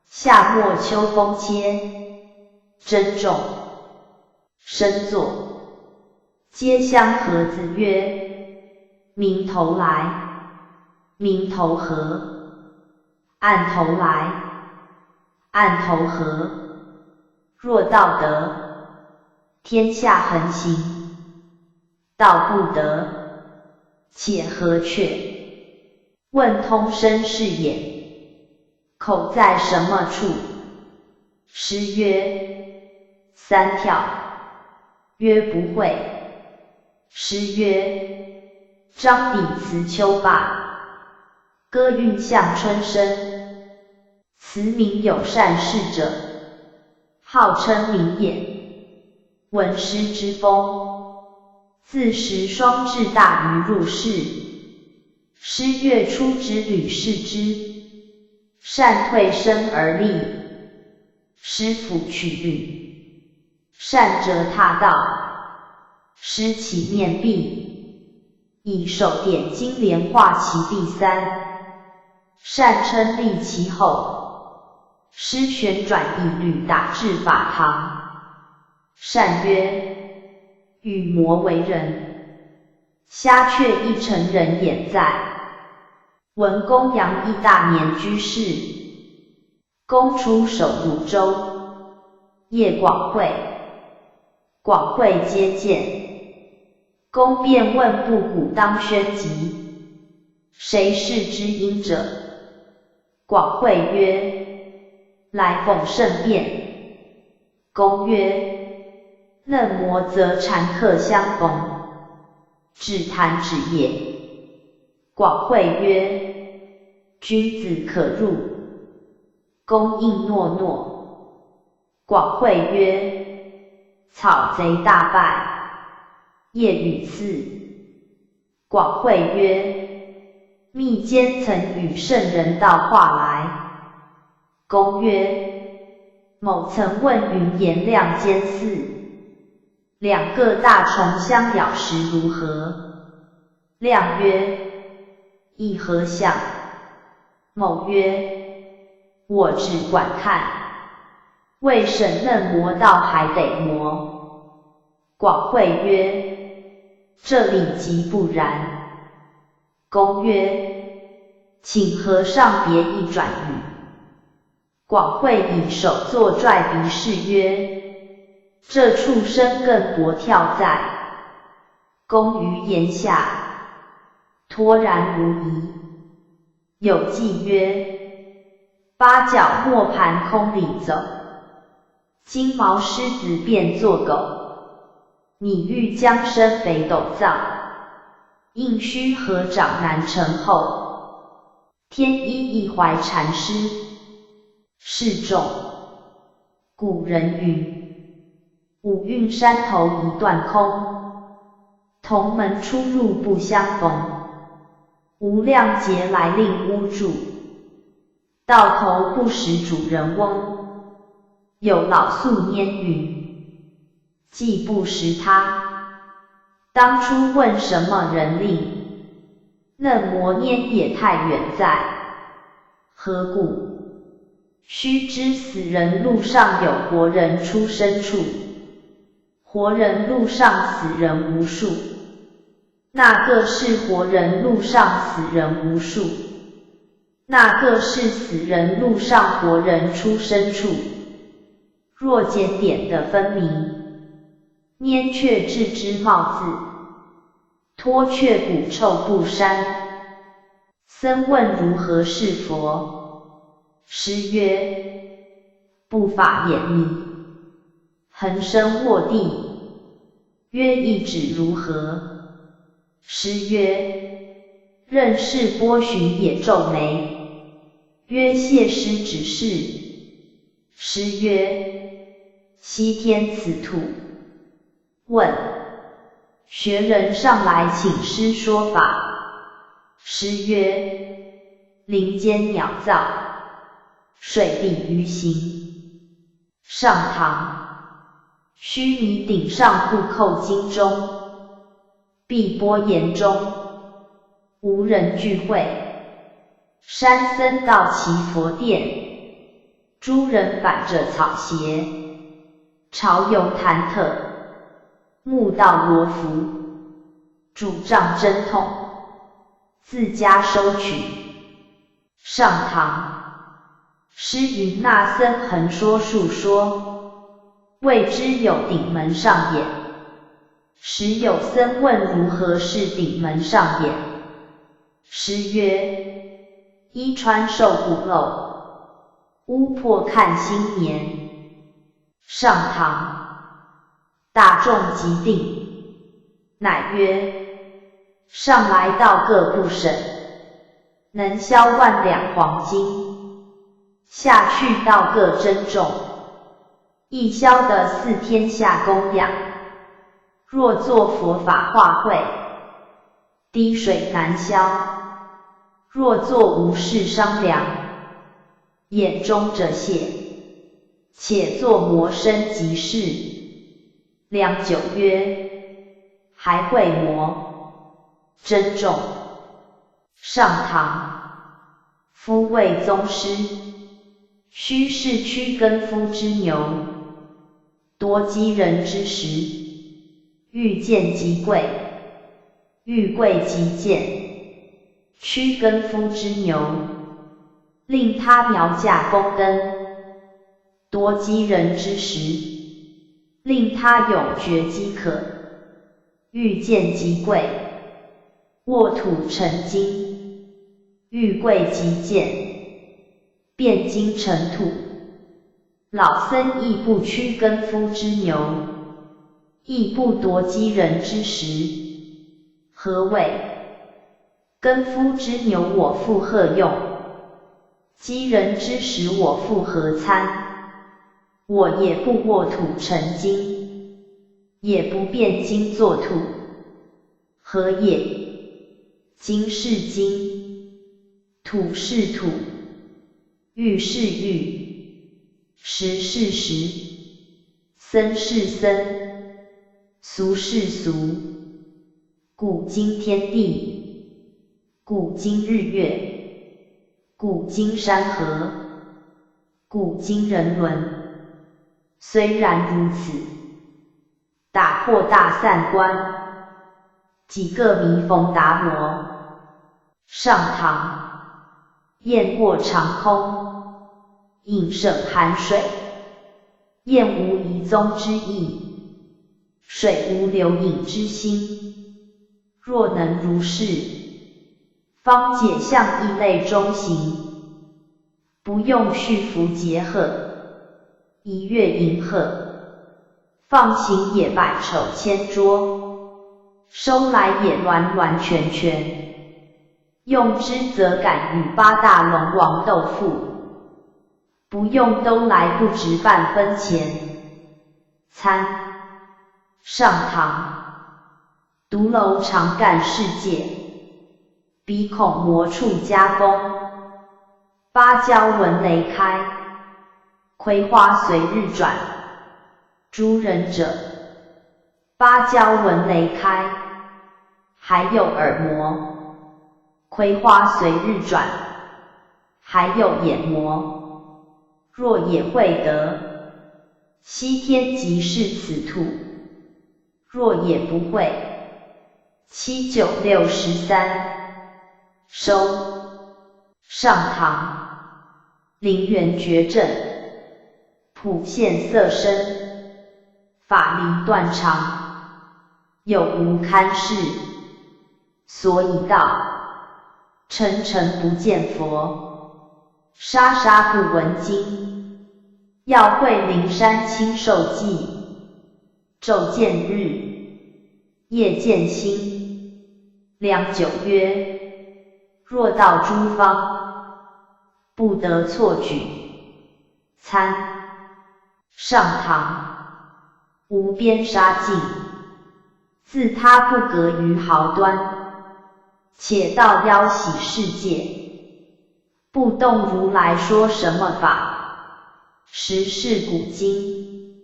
夏末秋风切，珍重深作。皆相和子曰：明头来，明头和，暗头来，暗头和。若道得，天下横行；道不得，且何却？问通身是也，口在什么处？师曰：三跳。曰不会。师曰：张笔辞秋罢，歌韵向春生。词名有善事者，号称名也。闻师之风，自时双至大于入世。师月出之屡试之，善退身而立。师抚曲律，善折踏道。师起面壁，以手点金莲画其第三。善称立其后。师旋转一律打至法堂。善曰：与魔为人，虾却一成人眼在。闻公羊一大年居士，公出守汝州，夜广会，广会接见。公便问不古当宣疾，谁是知音者？广会曰：来奉圣便。公曰：嫩魔则禅客相逢，只谈止也。广会曰：君子可入。公应诺诺。广会曰：草贼大败。夜与次。广会曰：密间曾与圣人道话来。公曰：某曾问云颜亮监寺，两个大虫相咬时如何？亮曰：意何相？某曰：我只管看，为审嫩磨道还得磨。广惠曰：这里即不然。公曰：请和尚别一转语。广惠以手作拽鼻示曰：这畜生更搏跳在公于檐下，脱然无疑。有记曰：八角磨盘空里走，金毛狮子变作狗。你欲将身北斗藏，应须合掌难成后。天一一怀禅师，示众。古人云：五蕴山头一段空，同门出入不相逢。无量劫来令屋住，到头不识主人翁。有老宿拈云：既不识他，当初问什么人令？嫩磨拈也太远在，何故？须知死人路上有活人出生处，活人路上死人无数。那个是活人路上死人无数，那个是死人路上活人出生处。若检点的分明，拈却置之貌字，脱却骨臭不删。僧问如何是佛？师曰：不法眼迷，恒生卧地。曰一指如何？师曰：任是波旬也皱眉。曰谢师指示。师曰：西天此土。问：学人上来请师说法。师曰：林间鸟噪，水里鱼行。上堂，须弥顶上不扣经中，碧波岩中，无人聚会。山僧到其佛殿，诸人反着草鞋，朝游忐忑。悟道罗浮，主杖真痛，自家收取。上堂，师云那僧横说述说，谓之有顶门上眼。时有僧问如何是顶门上眼？师曰：衣穿受不漏，屋破看新年。上堂，大众即定，乃曰：上来道各不审，能销万两黄金，下去道各珍重，亦销得四天下供养。若作佛法化会，滴水难消；若作无事商量，眼中者谢。且作魔身即是。良久曰：还会魔，珍重。上堂，夫谓宗师，须是屈根夫之牛，夺鸡人之食。欲贱即贵，欲贵即贱。屈根夫之牛，令他苗价供耕；夺鸡人之食，令他永绝饥渴。欲贱即贵，沃土成金；欲贵即贱，变金成土。老僧亦不屈根夫之牛，亦不夺鸡人之食。何谓？根夫之牛我复何用？鸡人之食我复何餐？我也不沃土成金，也不变金作土。何也？金是金，土是土，玉是玉，石是石，僧是僧，俗是俗。古今天地，古今日月，古今山河，古今人伦。虽然如此，打破大散关，几个弥缝达摩。上唐，雁过长空，映胜寒水。雁无遗踪之意，水无留影之心。若能如是，方解象异类中行，不用续符结鹤，一月银鹤，放行也百丑千捉，收来也峦峦泉泉，用之则敢与八大龙王斗富，不用都来不值半分钱。参上唐，独楼长干世界，鼻孔魔处加工。芭蕉闻雷开，葵花随日转。诸人者，芭蕉闻雷开，还有耳膜；葵花随日转，还有眼膜。若也会得，西天即是此土；若也不会，7、9、6、13，收。上唐，灵元觉正，普现色身，法离断肠，有无堪事，所以道，沉沉不见佛，沙沙不闻经。要会灵山清受记，昼见日，夜见星。良久曰：若到诸方，不得错举。参上唐，无边沙尽，自他不隔于毫端，且道邀喜世界，不动如来说什么法。时是古今，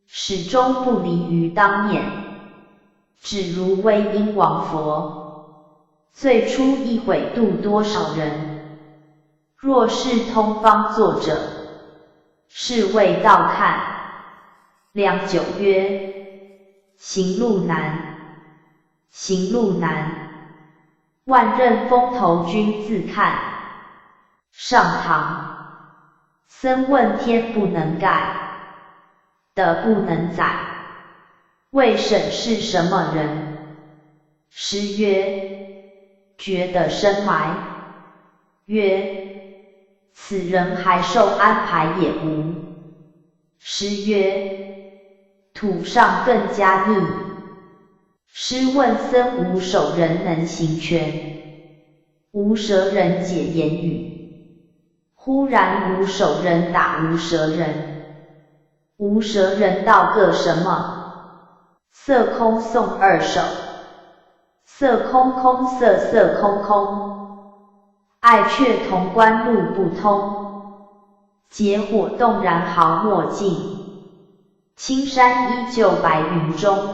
始终不离于当面，只如威音王佛，最初一会度多少人？若是通方作者，是谓道看。良久曰：行路难，行路难，万仞风头君自看。上唐，僧问天不能盖，地不能载，未审是什么人？师曰：觉得深埋。曰：此人还受安排也无。师曰：土上更加逆。师问僧无手人能行权，无舌人解言语。忽然无手人打无舌人，无舌人道个什么？色空诵二首，色空空色色空空，爱却潼关路不通，结火动然毫末尽，青山依旧白云中，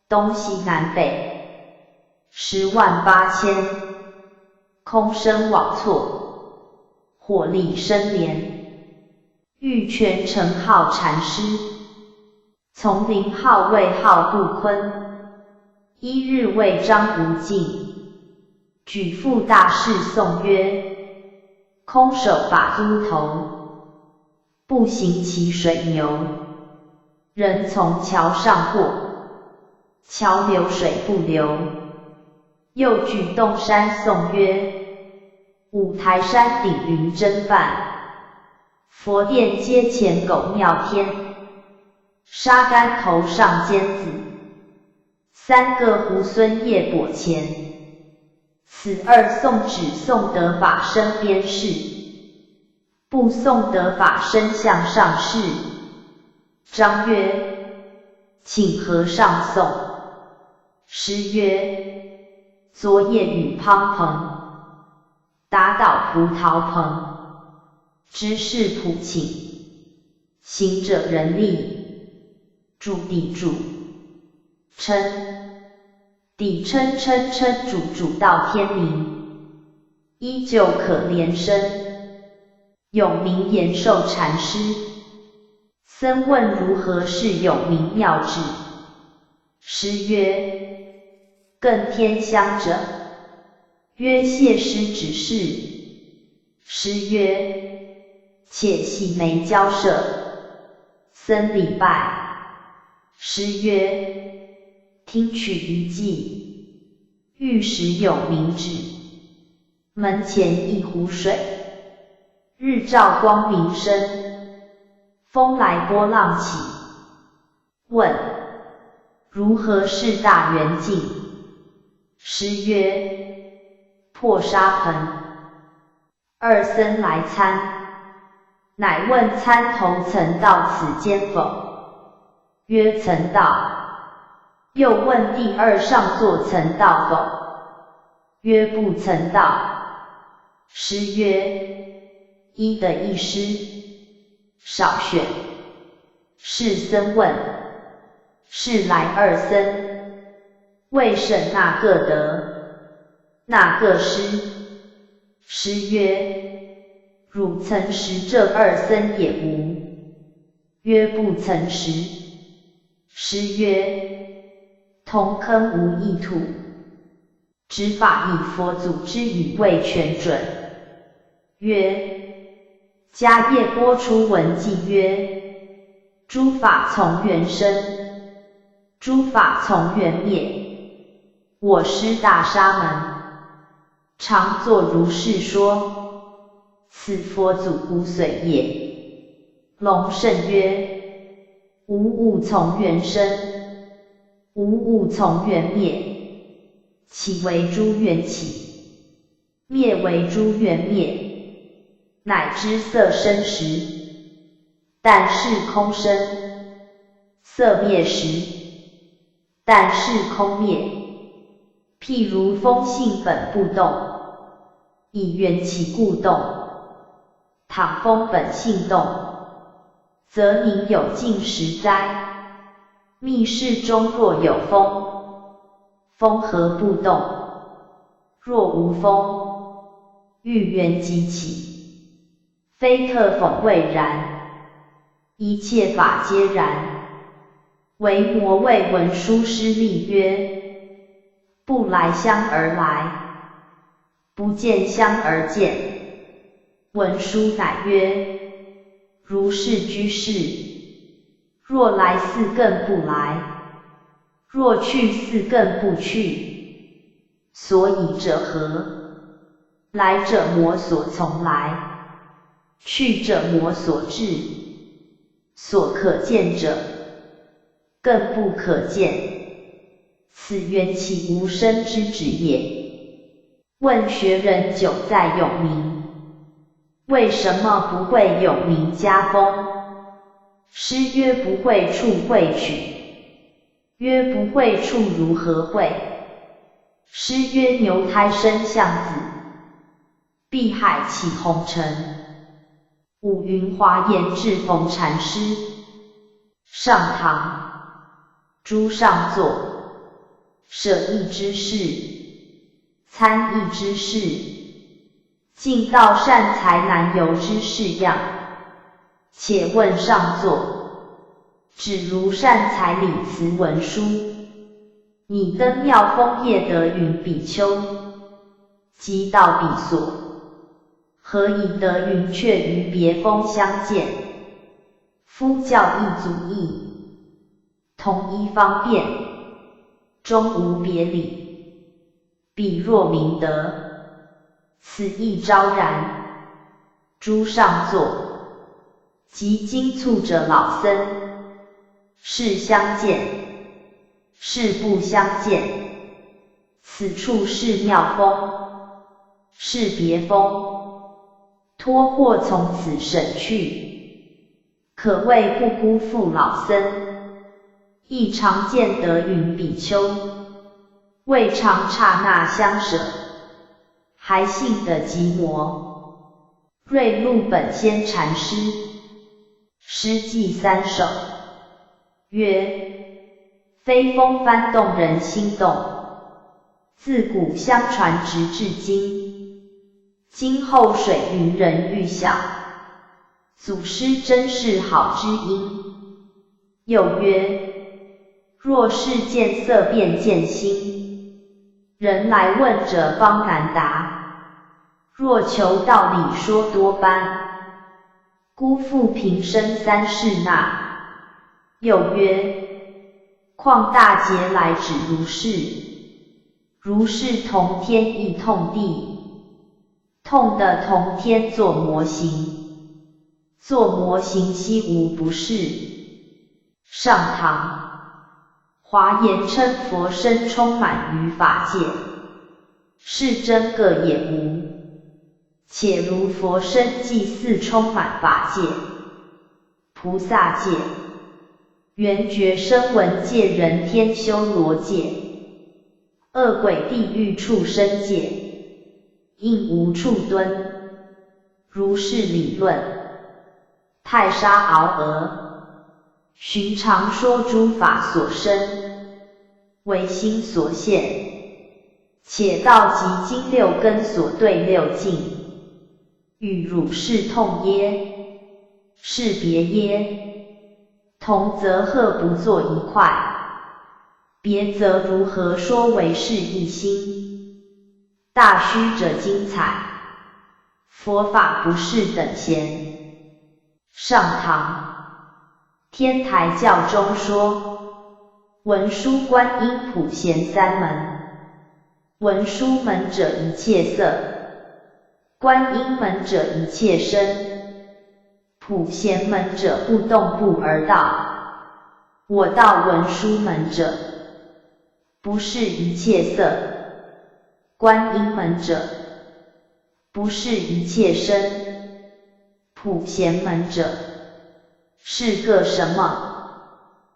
东西南北108000，空生往错。火力生莲，玉泉成号禅师，丛林号为号不坤，一日为张无尽，举复大士颂曰：空手把猪头，步行其水牛，人从桥上过，桥流水不流。又举洞山颂曰：五台山顶云真梵，佛殿阶前狗庙天，沙竿头上尖子，三个猢狲叶果前。此二颂只颂得法身边事，不颂得法身向上事。章曰：请和尚颂。师曰：昨夜雨滂滂，打倒葡萄棚，知是普请，行者人力，驻地住，称底称煮到天明，依旧可怜生。永明延寿禅师，僧问如何是永明妙智？师曰：更添香者。曰：谢师指示。师曰：且系眉交涉。僧礼拜。师曰：听取一计，欲使永明智。门前一壶水，日照光明生，风来波浪起。问：如何是大圆镜？师曰：破沙盆。二僧来参，乃问参头曾到此间否？曰：曾到。又问第二上座曾到否？曰：不曾到。师曰：一的一师，少选。是僧问：是来二僧，为甚那个得？那个师？师曰：汝曾识这二僧也无？曰：不曾识。师曰：同坑无异土，执法以佛祖之语未全准。曰：迦叶波出文记曰：诸法从缘生，诸法从缘灭。我师大沙门，常作如是说，此佛祖骨髓也。龙圣曰：无物从缘生，无物从缘灭。起为诸缘起，灭为诸缘灭，乃知色生时，但是空生；色灭时，但是空灭。譬如风性本不动，以缘起故动。倘风本性动，则宁有尽时哉？密室中若有风，风何不动？若无风，欲缘即起。非特讽谓然，一切法皆然。惟魔谓文殊师利曰：不来相而来，不见相而见。文殊乃曰：如是居士，若来似更不来，若去似更不去。所以者何？来者魔所从来，去者魔所至。所可见者，更不可见。此缘起无生之旨也。问学人久在永明，为什么不会永明家风？师曰：不会处会取。曰：不会处如何会？师曰：牛胎生象子，碧海起红尘。五云华严智逢禅师，上堂，诸上座，舍一之事，参一之事。尽道善财难游之式样，且问上座，只如善财理辞文书，你登妙峰业得云比丘，即到彼所，何以得云却于别峰相见？夫教义足义，同一方便，终无别理。彼若明德，此亦昭然。诸上座，即今促者老僧，是相见，是不相见。此处是妙峰，是别峰，托或从此省去，可谓不辜负老僧。亦常见得云比丘，未尝刹那相舍，还信得寂寞。瑞禄本仙禅师，诗记三首。曰：非风翻动人心动，自古相传直至今，今后水云人欲晓，祖师真是好知音。又曰：若是见色便见心，人来问者方难答，若求道理说多般，辜负平生三世纳。又曰：况大劫来指如是，如是同天亦痛地，痛的同天作模型，作模型悉无不是。上堂华严称佛身充满于法界，是真个也无，且如佛身祭祀充满法界、菩萨界、缘觉声闻界、人天修罗界、恶鬼地狱畜生界，应无处蹲。如是理论，太沙熬鹅，寻常说诸法所生，唯心所现，且道即经六根所对六境，欲汝是痛耶？是别耶？同则何不作一块？别则如何说为是一心？大须者精彩，佛法不是等闲。上堂天台教中说，文殊观音普贤三门，文殊门者一切色，观音门者一切身，普贤门者不动不而道。我道文殊门者，不是一切色，观音门者，不是一切身，普贤门者，是个什么？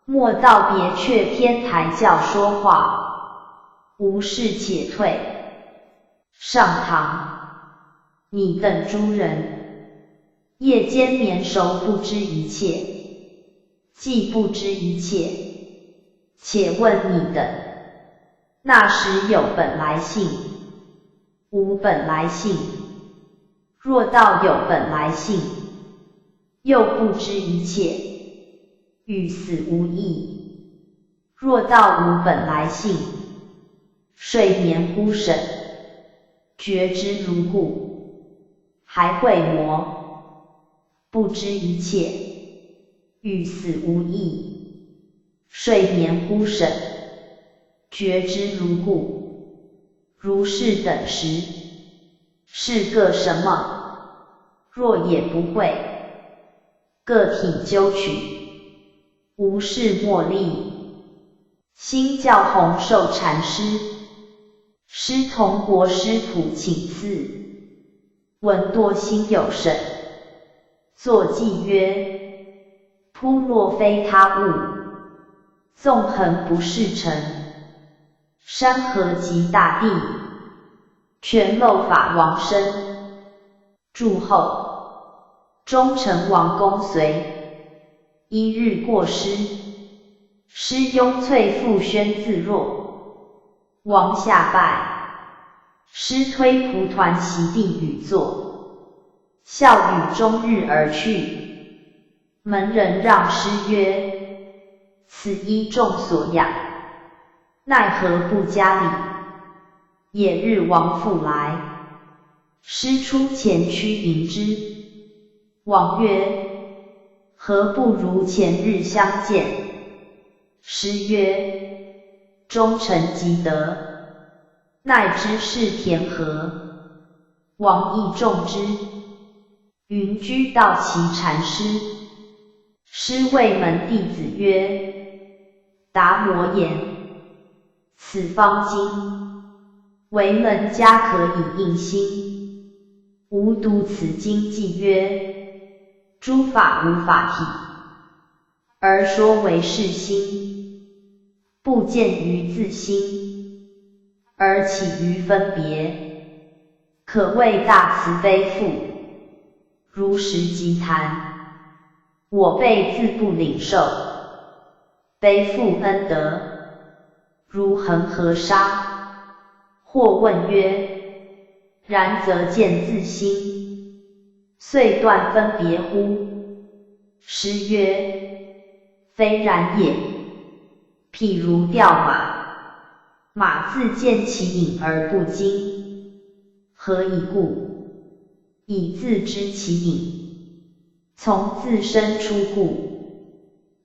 莫道别却天台教说话，无事且退。上堂你等诸人，夜间眠熟不知一切，既不知一切，且问你等，那时有本来性，无本来性？若道有本来性，又不知一切，与死无异。若道无本来性，睡眠忽省，觉知如故，还会魔，不知一切，与死无异。睡眠忽省，觉知如故，如是等时，是个什么？若也不会，个体究取，无事莫立。新教弘寿禅师，师同国师普请赐，闻多心有神，作记曰：扑落非他物，纵横不是尘，山河及大地，全漏法王身。注后，忠诚王公随，一日过失，师雍翠复宣自若，王下拜，师推蒲团席地语坐，笑语终日而去。门人让师曰：此一众所养，奈何不加礼？也日王复来，师出前驱迎之。王曰：何不如前日相见？师曰：忠臣积德，奈知是田何？王亦重之。云居道齐禅师，师谓门弟子曰：达摩言，此方经，唯人家可以应心。吾读此经记曰：诸法无法体，而说为是心，不见于自心，而起于分别，可谓大慈悲父。如实即谈，我辈自不领受，背负恩德，如恒河沙，或问曰：然则见自心，遂断分别乎？师曰：非然也。譬如调马，马自见其影而不惊，何以故？以自知其影，从自身出故。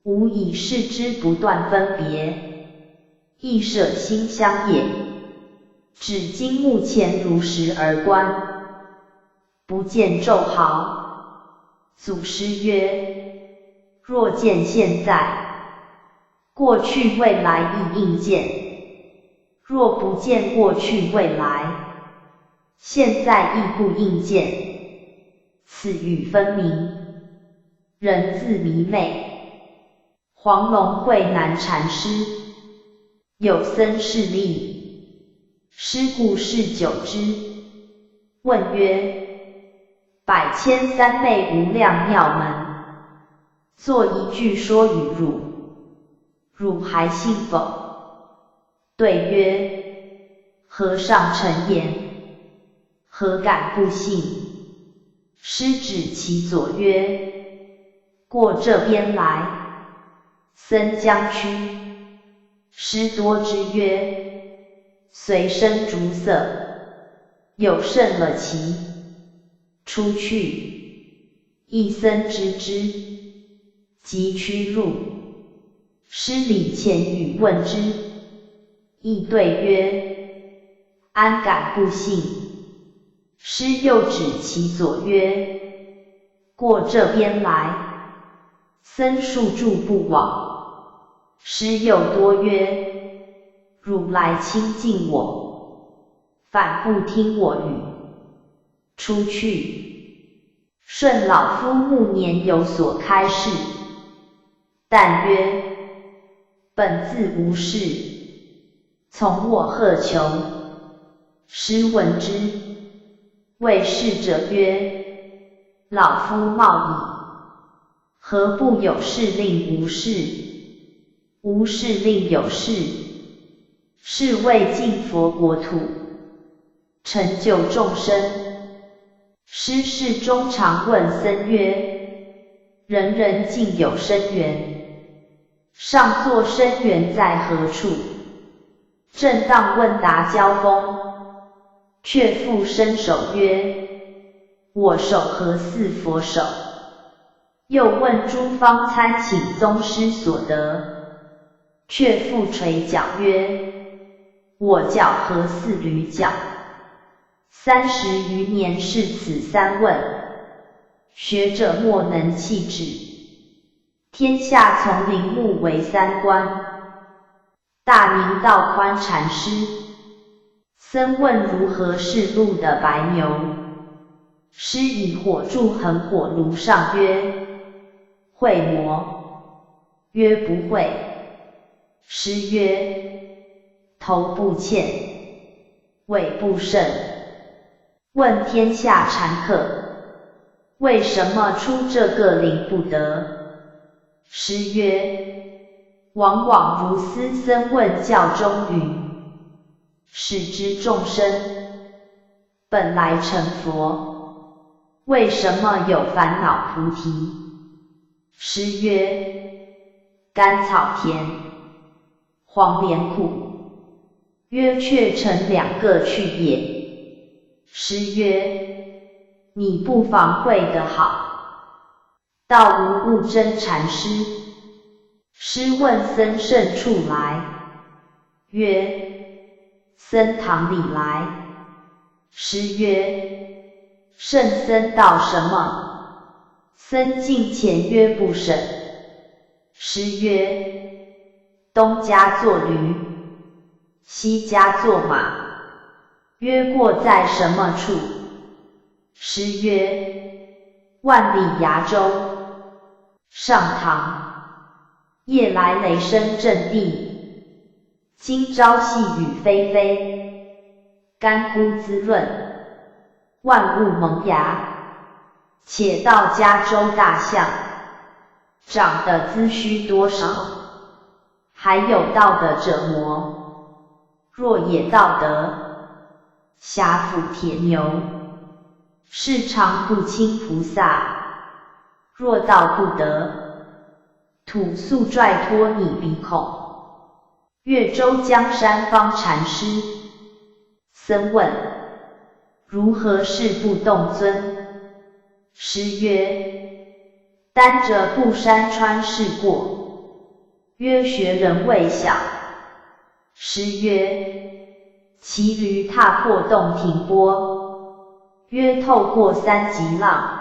吾以是之不断分别，亦舍心相也。指今目前如实而观，不见骤毫。祖师曰：若见现在，过去未来亦应见；若不见过去未来，现在亦不应见。此语分明，人自迷昧。黄龙慧南禅师有僧势力，师故事久之，问曰：百千三昧无量妙门，作一句说与汝，汝还信否？对曰：和尚诚言，何敢不信？师指其左曰：过这边来。僧将趋，师多之曰：随身逐色，有甚了其。出去，一僧知之，即趋入。师礼前语问之，亦对曰：安敢不信？师又指其左曰：过这边来。僧数住不往。师又多曰：汝来亲近我，反不听我语。出去，顺老夫暮年有所开示，但曰：本自无事，从我何求？师问之，谓侍者曰：老夫冒矣，何不有事令无事？无事令有事，是为尽佛国土，成就众生。师事中常问僧曰：人人尽有生缘，上座生缘在何处？正当问答交锋，却复伸手曰：我手何似佛手？又问诸方参请宗师所得，却复垂脚曰：我脚何似驴脚？30余年是此三问，学者莫能弃之。天下从铃木为三观。大明道宽禅师，僧问如何是路的白牛，师以火柱恒火炉上曰：会磨？曰不会。师曰：头不欠，尾不胜。问天下禅客，为什么出这个灵不得？师曰：往往如斯僧问教中云，使之众生本来成佛，为什么有烦恼菩提？师曰：甘草甜，黄连苦。曰却成两个去也。师曰：你不妨会得好。道无不真禅师。师问僧甚处来？曰：僧堂里来。师曰：圣僧道什么？僧近前曰不审。师曰：东家坐驴，西家坐马。曰过在什么处？师曰：万里崖州。上堂。夜来雷声震地，今朝细雨霏霏。干枯滋润，万物萌芽。且道加州大象，长得资须多少？还有道的者魔。若也道德，辖府铁牛，是常不轻菩萨，若道不得，土速拽脱你鼻孔。越州江山方禅师，僧问：如何是不动尊？师曰：担着布山川事过。曰：学人未晓。师曰：骑驴踏破洞庭波。曰：透过三级浪，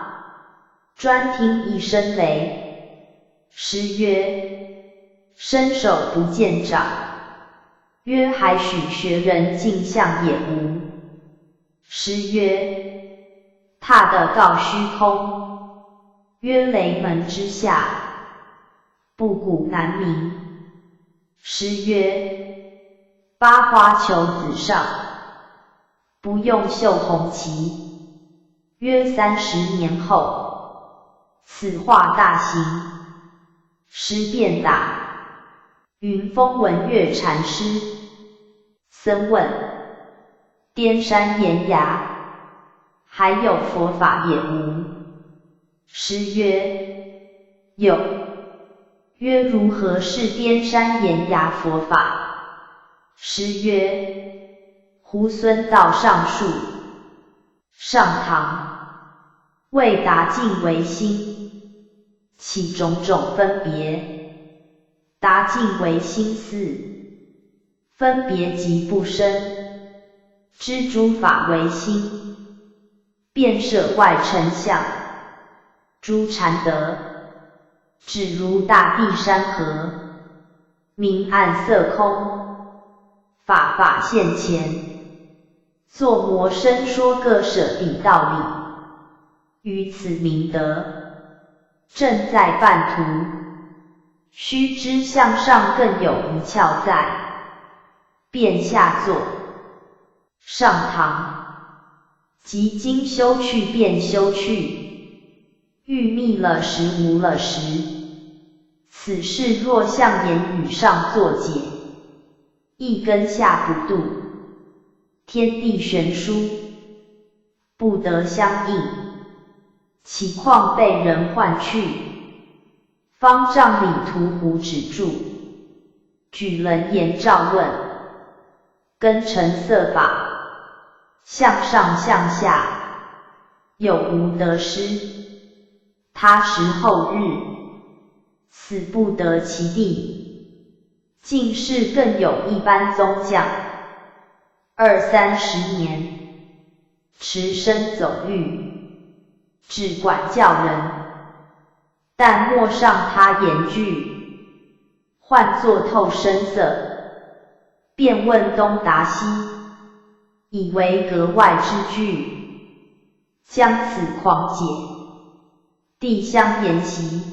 专听一声雷。师曰：伸手不见掌。曰：还许学人镜像也无。师曰：踏得告虚空。曰：雷门之下，不古难明。师曰：八花球子上，不用绣红旗。约30年后，此画大行，师便打。云峰文月禅师，僧问：滇山岩崖，还有佛法也无？师曰：有。曰：如何是滇山岩崖佛法？师曰：猢狲道上述，上堂，为达尽唯心，起种种分别。达尽唯心四，分别即不生，知诸法唯心，遍摄外尘相，诸禅德，只如大地山河，明暗色空，法法现前，作魔生说各舍彼道理，于此明德，正在半途。须知向上更有一窍在，便下座，上堂，即今修去便修去，欲觅了时无了时。此事若向言语上作解，一根下不度，天地悬殊，不得相应，岂况被人唤去？方丈里图胡止住，举人言照问，根尘色法，向上向下，有无得失？他时后日，死不得其地。近世更有一般宗将，20-30年，持身走狱，只管教人。但莫上他言句，唤作透声色，便问东答西，以为格外之句，将此狂解，地相沿袭，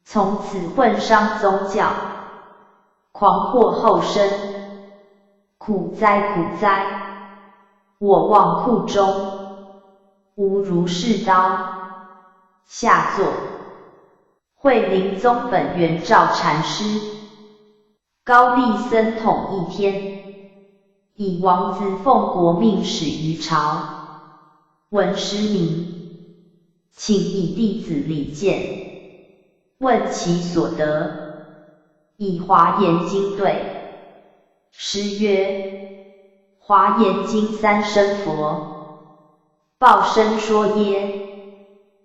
从此混伤宗教，狂祸后生，苦哉苦哉！我望库中，无如是刀。下座。慧灵宗本元照禅师，高丽僧统一天，以王子奉国命使于朝。闻师名，请以弟子礼见，问其所得，以华严经对。师曰：华严经三身佛，报身说耶，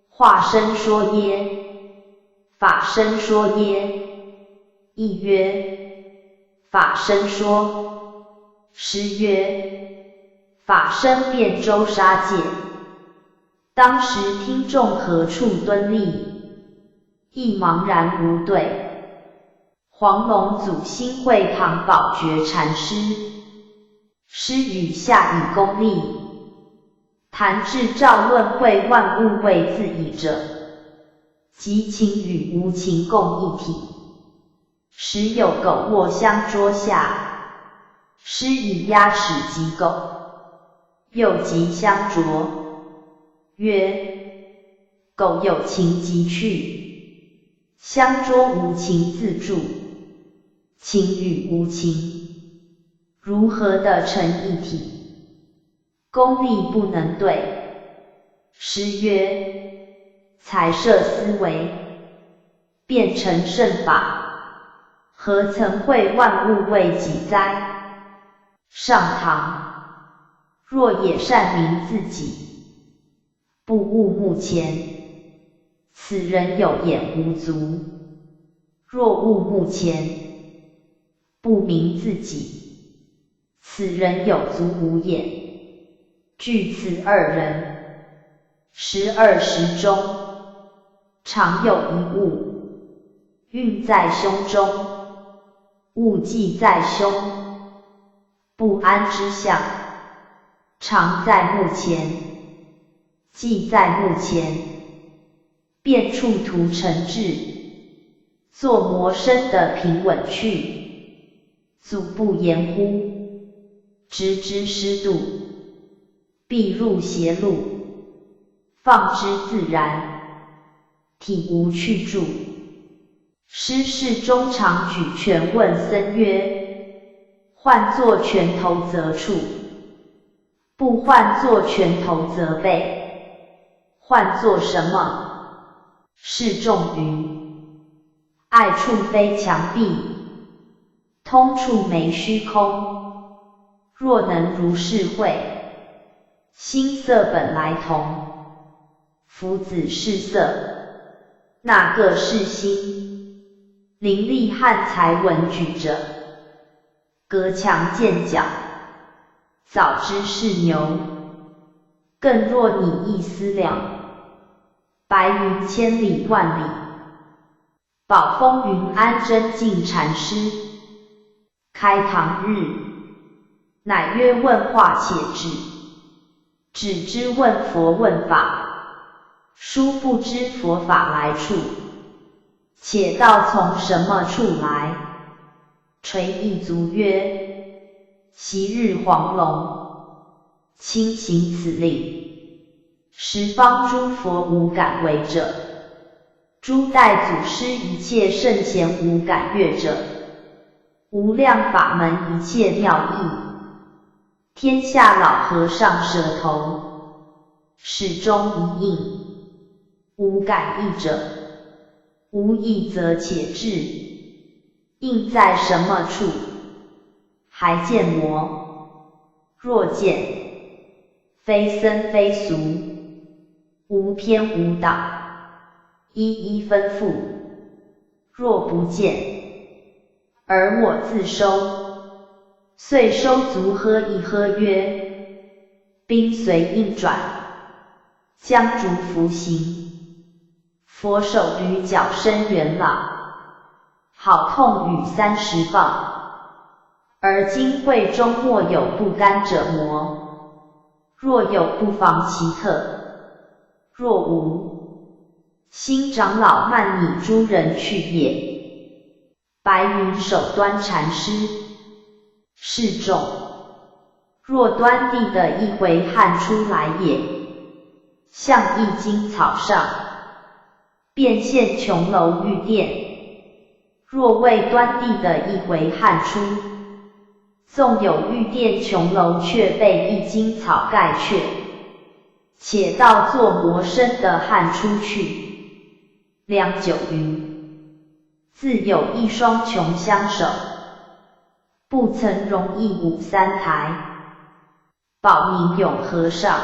化身说耶，法身说耶。亦曰：法身说。师曰：法身遍周沙界，当时听众何处敦立？亦茫然无对。黄龙祖心会堂宝觉禅师，师语下以功利，谈至照论会万物为自已者，即情与无情共一体。时有狗卧香桌下，师以鸭齿及狗，又即相啄，曰：狗有情即去，香桌无情自住，情与无情，如何得成一体？功力不能对。诗曰：才摄思维，变成圣法，何曾会万物为己哉？上堂，若也善明自己，不悟目前，此人有眼无足；若悟目前，不明自己，此人有足无眼。据此二人，12时中，常有一物，蕴在胸中，物既在胸，不安之象，常在目前，既在目前，便处图成智，作魔身的平稳去，足不言乎，直之失度，必入邪路，放之自然，体无去处。诗事中常举拳问僧曰：换作拳头则触，不换作拳头则背，换作什么？示众于爱触非墙壁，通触没虚空。若能如是会，心色本来同，夫子是色，那个是心。伶俐汉才文举者，隔墙见角，早知是牛。更若你一思量，白云千里万里，宝峰云安真静禅师。开堂日，乃曰问话且止，只知问佛问法，殊不知佛法来处。且道从什么处来？垂一足曰：昔日黄龙，亲行此令，十方诸佛无敢违者，诸代祖师一切圣贤无敢越者，无量法门一切妙义，天下老和尚舌头，始终一应，无敢异者。无异则且至，应在什么处？还见魔？若见，非僧非俗，无偏无倒，一一吩咐。若不见，而我自收，遂收足喝一喝曰：兵随应转，将逐服行。佛手驴角深元朗，好痛雨30棒。而今会中莫有不甘者魔，若有不妨其特，若无，新长老慢拟诸人去也。白云首端禅师，示众，若端地的一回汉出来也，向一经草上，便现琼楼玉殿。若为端地的一回汉出，纵有玉殿琼楼，却被一经草盖却。且到作魔身的汉出去，良久云：自有一双琼相守，不曾容一五三台。保明永和尚，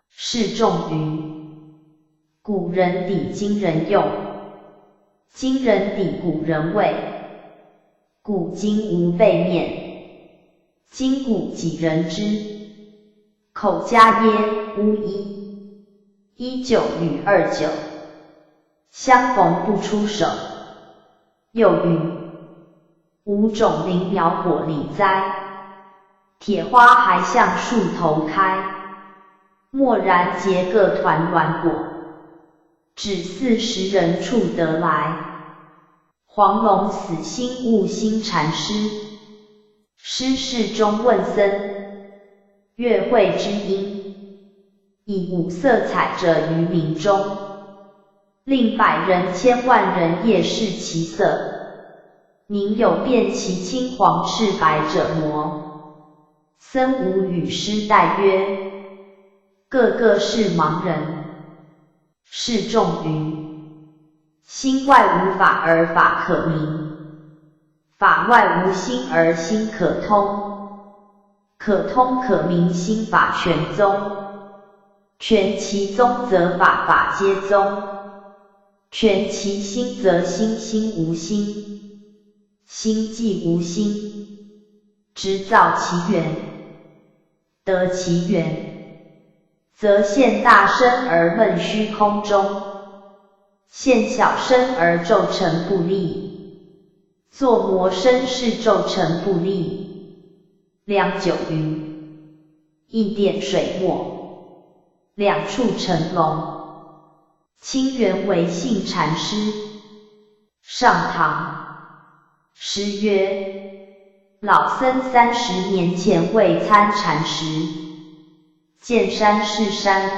示众云：古人抵今人用，今人抵古人位。古今无背面，今古几人知？口家耶乌一，19与29，相逢不出手。又云：五种灵苗火里栽，铁花还向树头开。蓦然结个团卵果，只40人处得来。黄龙死心悟心禅师，诗事中问僧：月会之音，以五色彩者于民中，令百人千万人夜视其色。宁有辨其青黄赤白者魔？僧无语师代曰：个个是盲人。是众云：心外无法而法可明，法外无心而心可通，可通可明心法全宗，全其宗则法法皆宗，全其心则心心无心，心既无心，知造其源，得其源，则现大身而闷虚空中，现小身而骤成不立，作魔身是骤成不立。良久云：一点水墨，两处成龙。清源为信禅师。上堂。师曰：老僧30年前未参禅时，见山是山，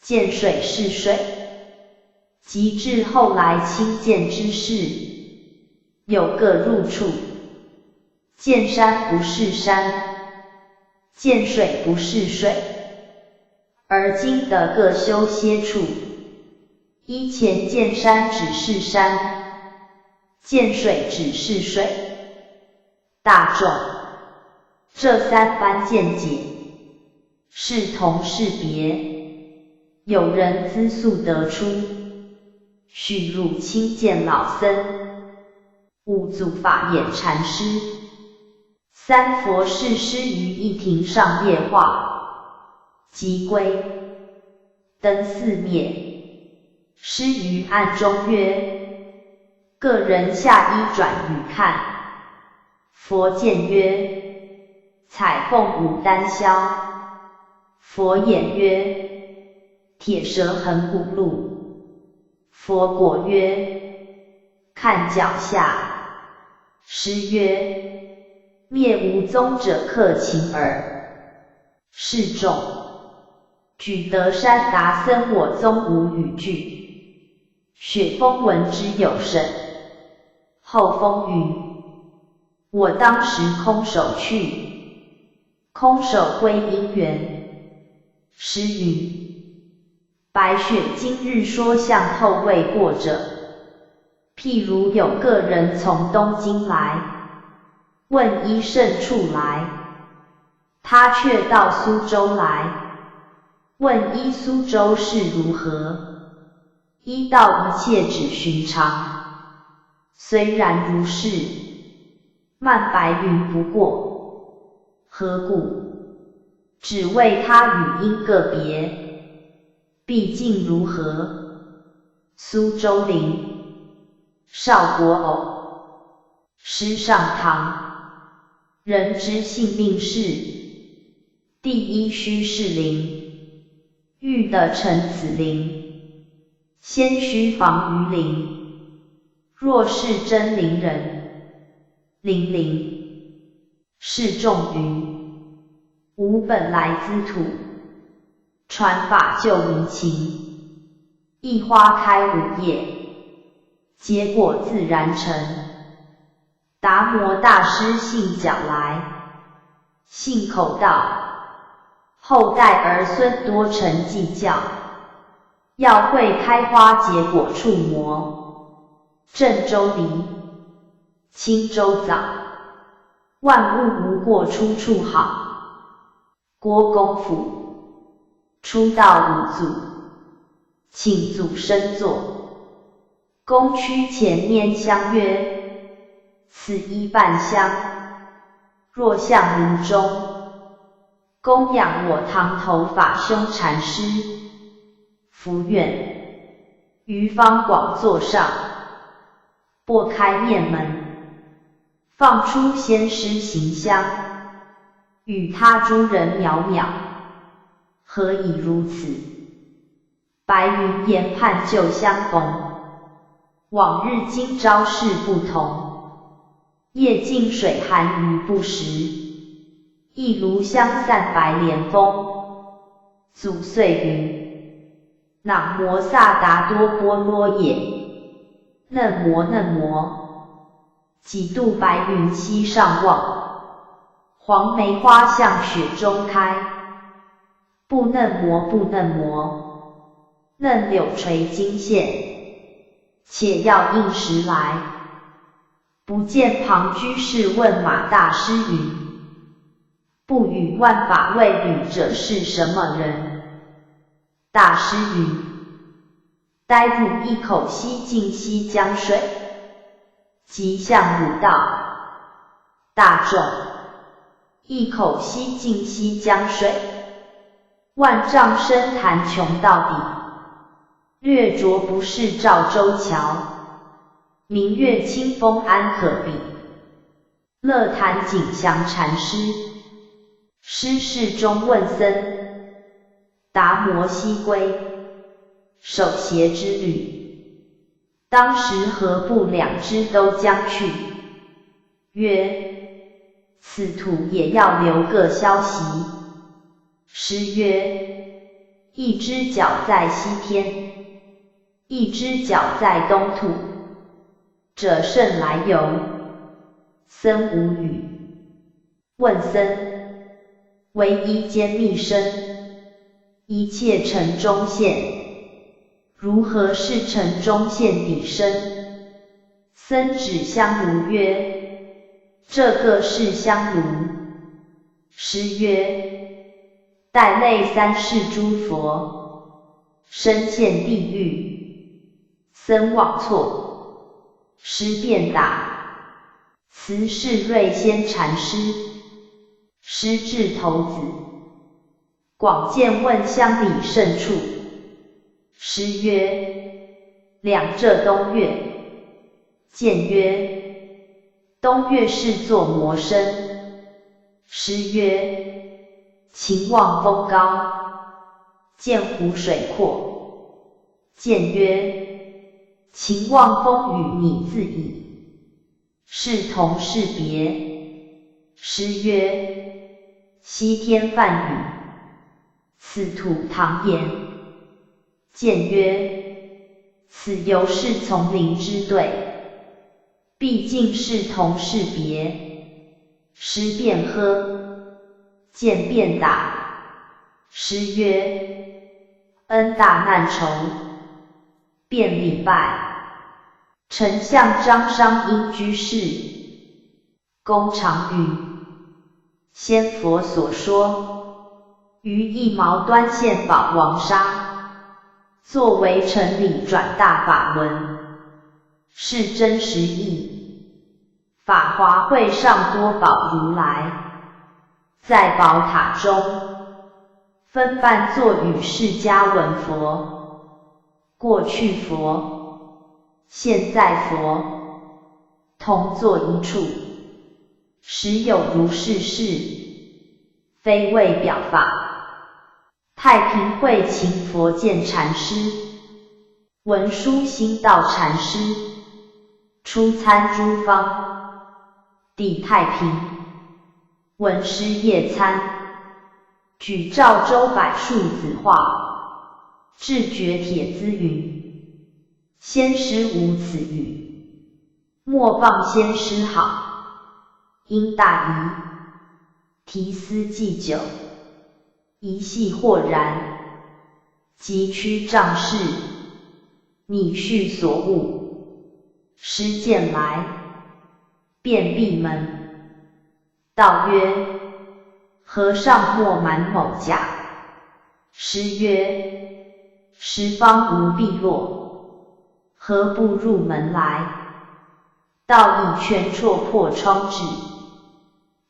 见水是水，及至后来亲见之事，有各入处。见山不是山，见水不是水，而今得各修些处。依前见山只是山，见水只是水。大众，这三番见解，是同是别，有人资素得出，许汝亲见老僧。五祖法眼禅师。三佛事师于一亭上夜话，即归，灯四灭，师于暗中曰：个人下衣转与看。佛见曰：彩凤舞丹霄。佛言曰：铁蛇横古路。佛果曰：看脚下。师曰：灭无宗者克勤耳。示众，举得山达僧我宗无语句。雪峰闻之有甚。后风云：我当时空手去，空手归因缘。师云：白雪今日说向后未过者，譬如有个人从东京来，问依甚处来，他却到苏州来，问依苏州是如何，依道一切只寻常。虽然如是，漫白云不过。何故？只为他语音个别，毕竟如何？苏州林，少国偶。师上堂，人之性命是：第一须是灵，欲得成此灵，先须防于灵。若是真灵人，灵灵。示众云：吾本来兹土，传法救无情。一花开无叶，结果自然成。达摩大师信脚来，信口道，后代儿孙多成计较，要会开花结果处魔。郑州离，青州早，万物无过出处好。郭公甫，出道五祖，请祖生坐。公屈前面相曰：此一半香，若向炉中，供养我堂头法兄禅师。福愿，于方广座上，拨开面门，放出仙师形象，与他诸人渺渺。何以如此？白云岩畔旧相逢，往日今朝事不同。夜静水寒鱼不食，一炉香散白莲风。祖岁云：囊摩萨达多波罗也。嫩摩嫩摩，几度白云西上望，黄梅花向雪中开，不嫩磨不嫩磨，嫩柳垂金线，且要应时来。不见庞居士问马大师云：不与万法为侣者是什么人？大师云：待汝一口吸尽西江水，即向汝道。大众，一口吸尽西江水，万丈深潭穷到底。略着不是赵州桥，明月清风安可比。乐坛景祥禅师，师事中问僧，达摩西归，守邪之旅。当时何不两支都将去？曰：此土也要留个消息。诗曰：一只脚在西天，一只脚在东土，者甚来由？僧无语。问僧：唯一间密生，一切城中现，如何是城中现底生？僧指香炉曰：这个是香炉。诗曰：带类三世诸佛，身陷地狱。僧妄错，诗便答。此是瑞仙禅师，师智头子，广见问乡里甚处。诗曰：两浙东岳。见曰：东岳是作魔身。诗曰：秦望峰高，见湖水阔。见曰：秦望峰与你自矣，是同是别。诗曰：西天泛雨，此土堂檐。见曰：此犹是丛林之对，毕竟是同是别。诗便喝，见便打。诗曰：恩大难酬，便礼拜。丞相张商因居士，公常云：先佛所说，于一毛端现宝王沙，作为成理转大法轮，是真实义。法华会上多宝如来，在宝塔中，分伴作与释迦文佛，过去佛，现在佛，同坐一处，实有如是事，非为表法。太平会勤佛见禅师，文殊心道禅师，初参诸方，抵太平，闻师夜参，举赵州柏树子画，智觉帖资云：先师无此语，莫谤先师好。因大疑，提思既久，一系豁然，即趋仗势，拟叙所悟。师见来，便闭门，道曰：和尚莫瞒某驾。师曰：十方无碧落，何不入门来？道以拳绰破窗纸，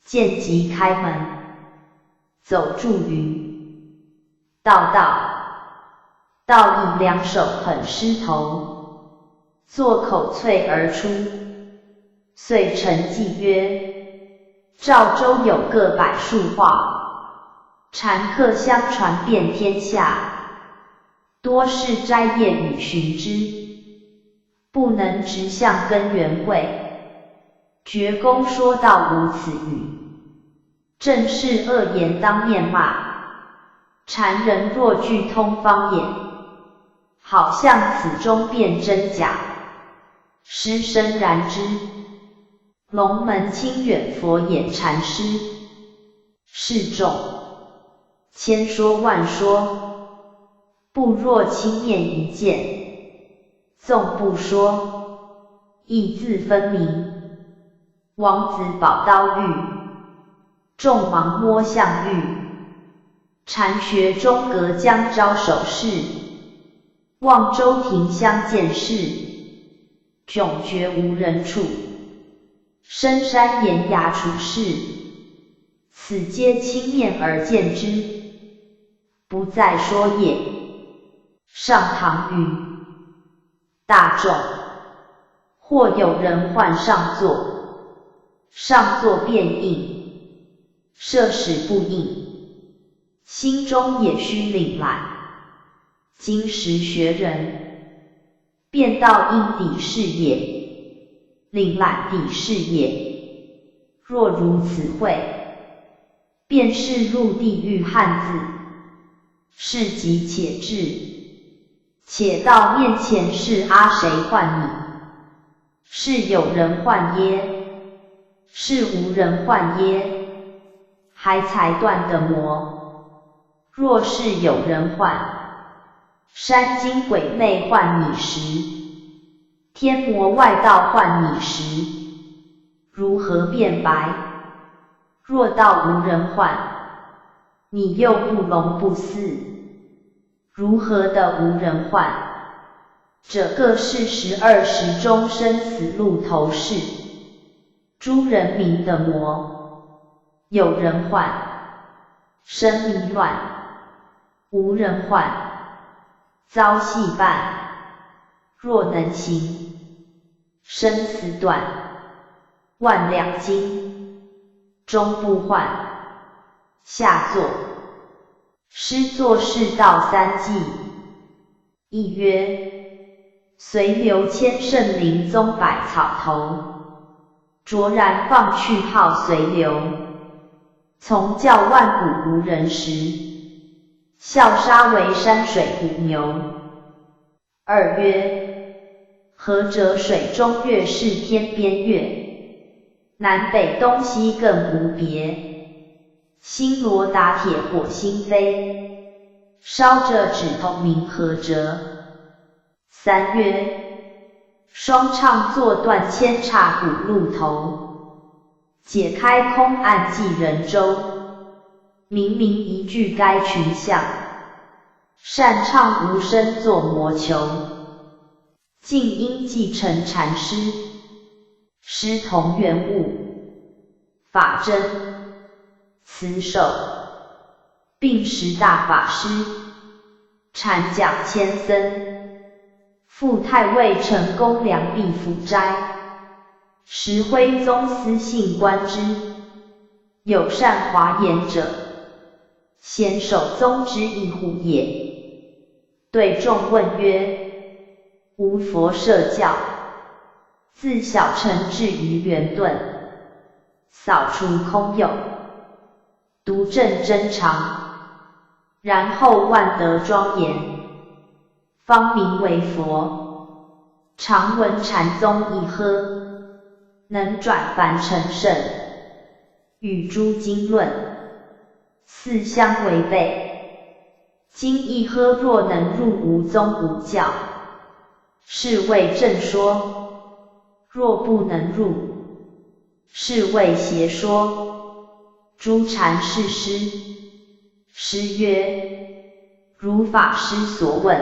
见即开门，走住云：道，道以两手捧狮头，作口啐而出。遂陈记曰：赵州有个柏树画，禅客相传遍天下，多是摘叶与寻之，不能直向根源会。觉公说道无此语，正是恶言当面骂。禅人若具通方眼，好像此中辨真假。师深然之。龙门清远佛眼禅师，示众，千说万说，不若轻念一见，纵不说，意自分明。王子宝刀玉，众盲摸象玉。禅学中隔江招手势，望州亭相见势，迥绝无人处。深山岩崖处士，此皆轻面而见之，不再说也。上堂云：大众，或有人唤上座，上座便应，设使不应，心中也须领览。今时学人，便道因底是也。领览底是也，若如此会，便是入地狱汉字，是急且至，且到面前是谁唤你？是有人唤耶？是无人唤耶？还才断的魔，若是有人唤，山精鬼魅唤你时，天魔外道唤你时，如何辩白？若道无人唤，你又不聋不似，如何的无人唤？这个是12时中生死路头事，诸人民的魔，有人唤，生迷乱；无人唤，遭戏绊。若能行，生死断，万两金，终不换。下作，诗作是道三季。亦曰：随流千乘林宗百草头，卓然放去号随流。从教万古无人识，笑杀为山水虎牛。二曰：何者水中月是天边月，南北东西更无别。星罗打铁火星飞，烧着指头明何辙？三曰：双唱作断千岔古路头，解开空暗寄人舟。明明一句该群象，擅唱无声作魔球。静音继承禅师，师同源物，法真，慈首，并10大法师，禅讲千僧，复太尉成功良弼府斋，石徽宗司信观之，有善华严者，先首宗之一乎也。对众问曰：无佛设教，自小乘至于圆顿，扫除空有，独正真常，然后万德庄严，方名为佛。常闻禅宗一呵，能转凡成圣，与诸经论，四相违背。今一呵若能入无宗无教，是谓正说；若不能入，是谓邪说。诸禅是师，师曰：如法师所问，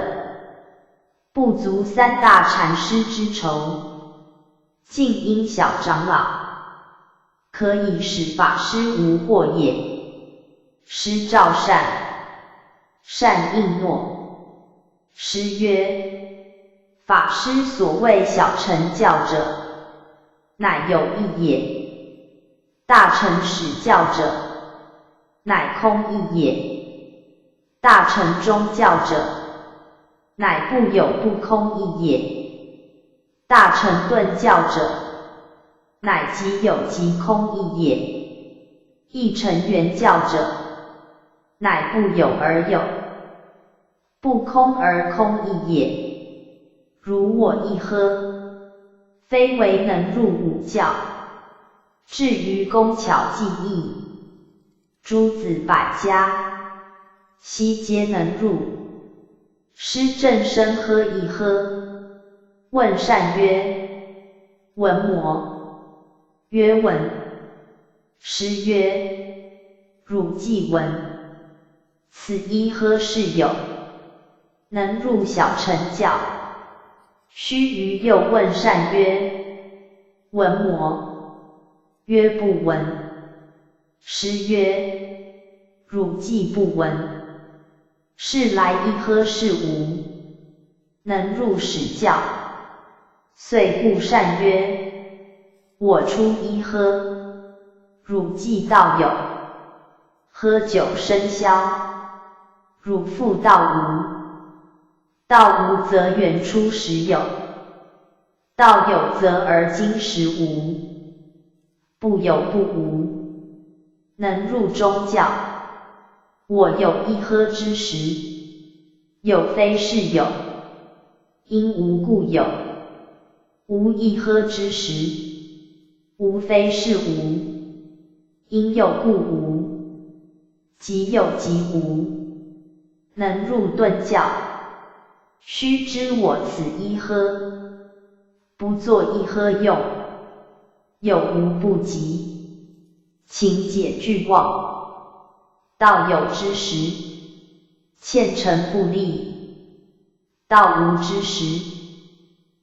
不足3大禅师之酬，尽因小长老，可以使法师无惑也。师照善，善应诺。师曰：法师所谓小乘教者，乃有义也；大乘使教者，乃空义也；大乘中教者，乃不有不空义也；大乘顿教者，乃即有即空义也；一乘圆教者，乃不有而有，不空而空义也。如我一呵，非为能入五教，至于工巧技艺，诸子百家，悉皆能入。师正身呵一呵，问善曰：闻魔。曰闻。师曰：汝既闻，此一呵是有，能入小乘教。须臾又问善曰：闻魔。曰不闻。师曰：汝既不闻，是来一呵是无，能入史教。遂故善曰：我出一呵，汝既道有，呵久生消，汝复道无。道无则原初实有，道有则而今实无。不有不无，能入中教。我有一呵之时，有非是有，因无故有。无一呵之时，无非是无，因有故无。即有即无，能入顿教。须知我此一呵，不作一呵用，有无不及，请解俱妄。道有之时，欠诚不立；道无之时，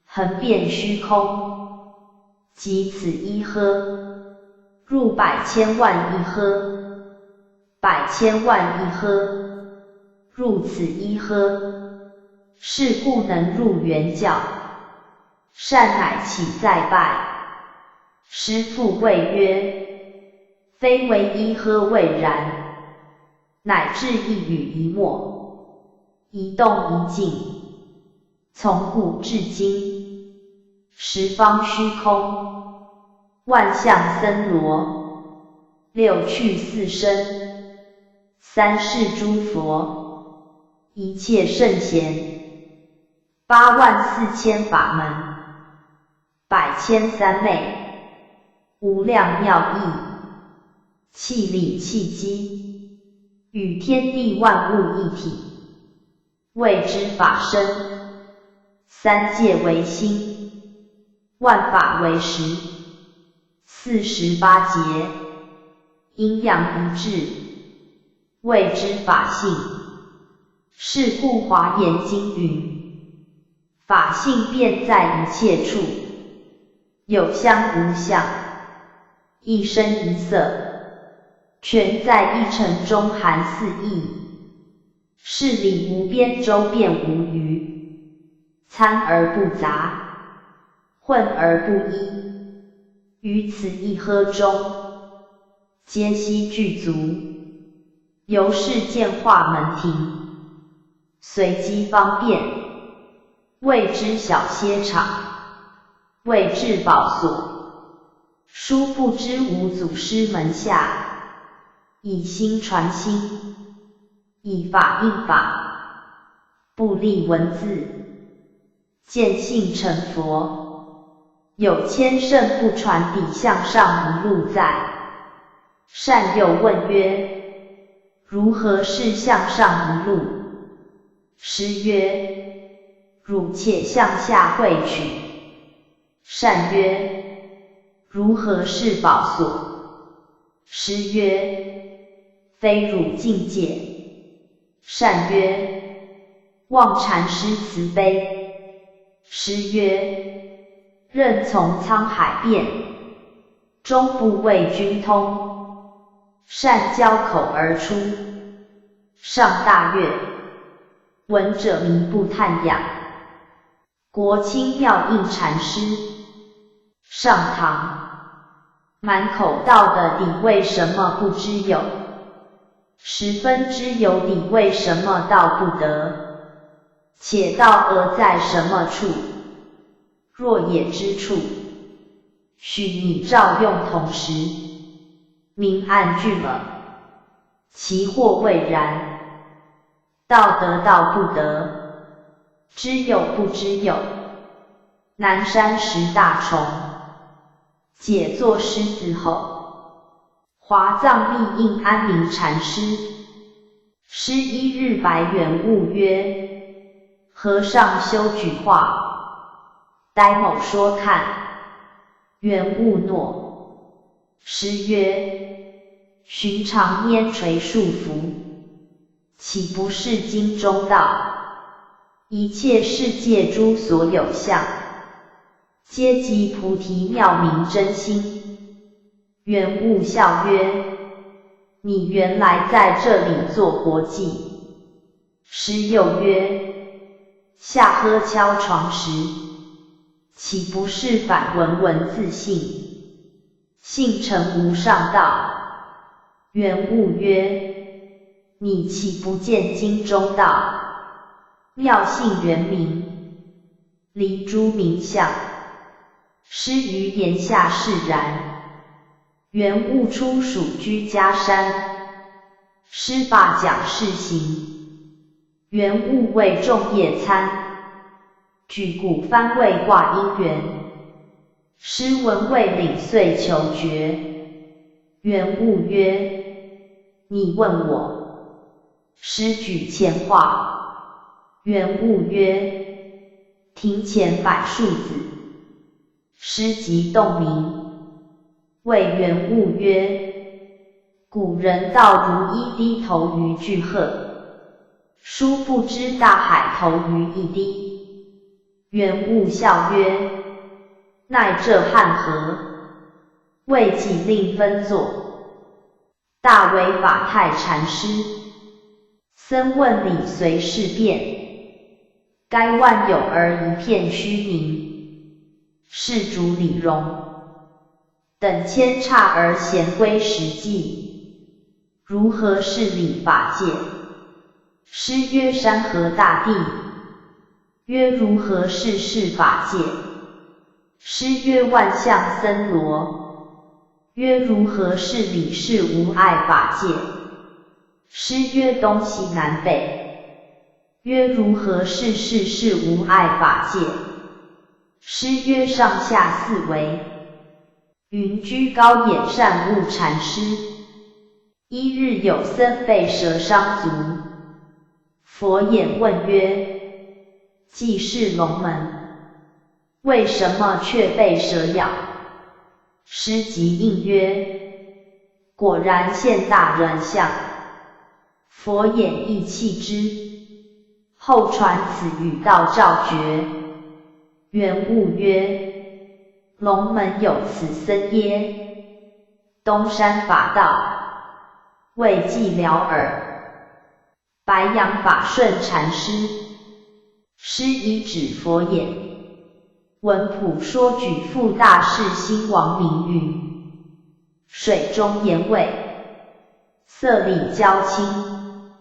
横遍虚空。即此一呵，入百千万一呵，百千万一呵，入此一呵，是故能入圆教。善乃起再拜。师父谓曰：非为一呵未然，乃至一语一默，一动一静，从古至今，十方虚空，万象森罗，六趣四生，三世诸佛，一切圣贤，84000法门，百千三昧，无量妙义，气理气机，与天地万物一体，谓之法身。三界为心，万法为识，48节，阴阳一致，谓之法性。是故华严经云：法性便在一切处，有相无相，一声一色，全在一尘中含4义。是理无边，周遍无余，参而不杂，混而不一。于此一呵中，皆悉具足。由是见化门庭，随机方便，谓之小歇场，谓至宝所。殊不知无祖师门下，以心传心，以法应法，不立文字，见性成佛。有千圣不传底向上无路在。善又问曰：如何是向上无路？师曰：汝且向下会取。善曰：如何是宝所？师曰：非汝境界。善曰：望禅师慈悲。师曰：任从沧海变，终不为君通。善交口而出，上大悦，闻者弥不叹仰。国清妙应禅师上堂，满口道的理为什么不知有？十分知有理为什么道不得？且道而在什么处？若也之处，许你照用同时，明暗俱了。其或未然，道得道不得，知有不知有。南山10大虫，解作狮子吼，华藏密印安明禅师，师一日白圆悟曰：和尚修举话，呆某说看。圆悟诺。师曰：寻常拈垂束缚，岂不是经中道？一切世界诸所有相，皆即菩提妙明真心。圆悟笑曰：你原来在这里做活计。师又曰：下颌敲床时，岂不是反闻文字性？性成无上道。圆悟曰：你岂不见经中道？妙性圆明，离诸名相。师于言下释然。圆悟出蜀居迦山，师罢讲释行。圆悟为众夜参，举鼓翻位挂因缘。师闻未领遂求决。圆悟曰：你问我。师举前话。圆悟曰：庭前摆树子。师即洞明。谓圆悟曰：古人道如一滴投于巨壑，殊不知大海投于一滴。圆悟笑曰：奈这汉何？谓己令分作。大为法太禅师。僧问理随事变，该万有而一片虚名。是主理容，等牵差而咸归实际，如何是理法界？师曰：山河大地。曰：如何是事法界？师曰：万象森罗。曰：如何是理事无碍法界？师曰：东西南北。曰：如何是事事无碍法界？师曰：上下四维。云居高眼善悟禅师。一日有僧被蛇伤足，佛眼问曰：既是龙门，为什么却被蛇咬？师即应曰：果然现大人相。佛眼亦弃之。后传此语道赵觉。圆悟曰：龙门有此僧耶？东山法道，未寂了耳。白杨法顺禅师。师以指佛眼。闻普说举复大士兴王明云：水中言味，色里交清，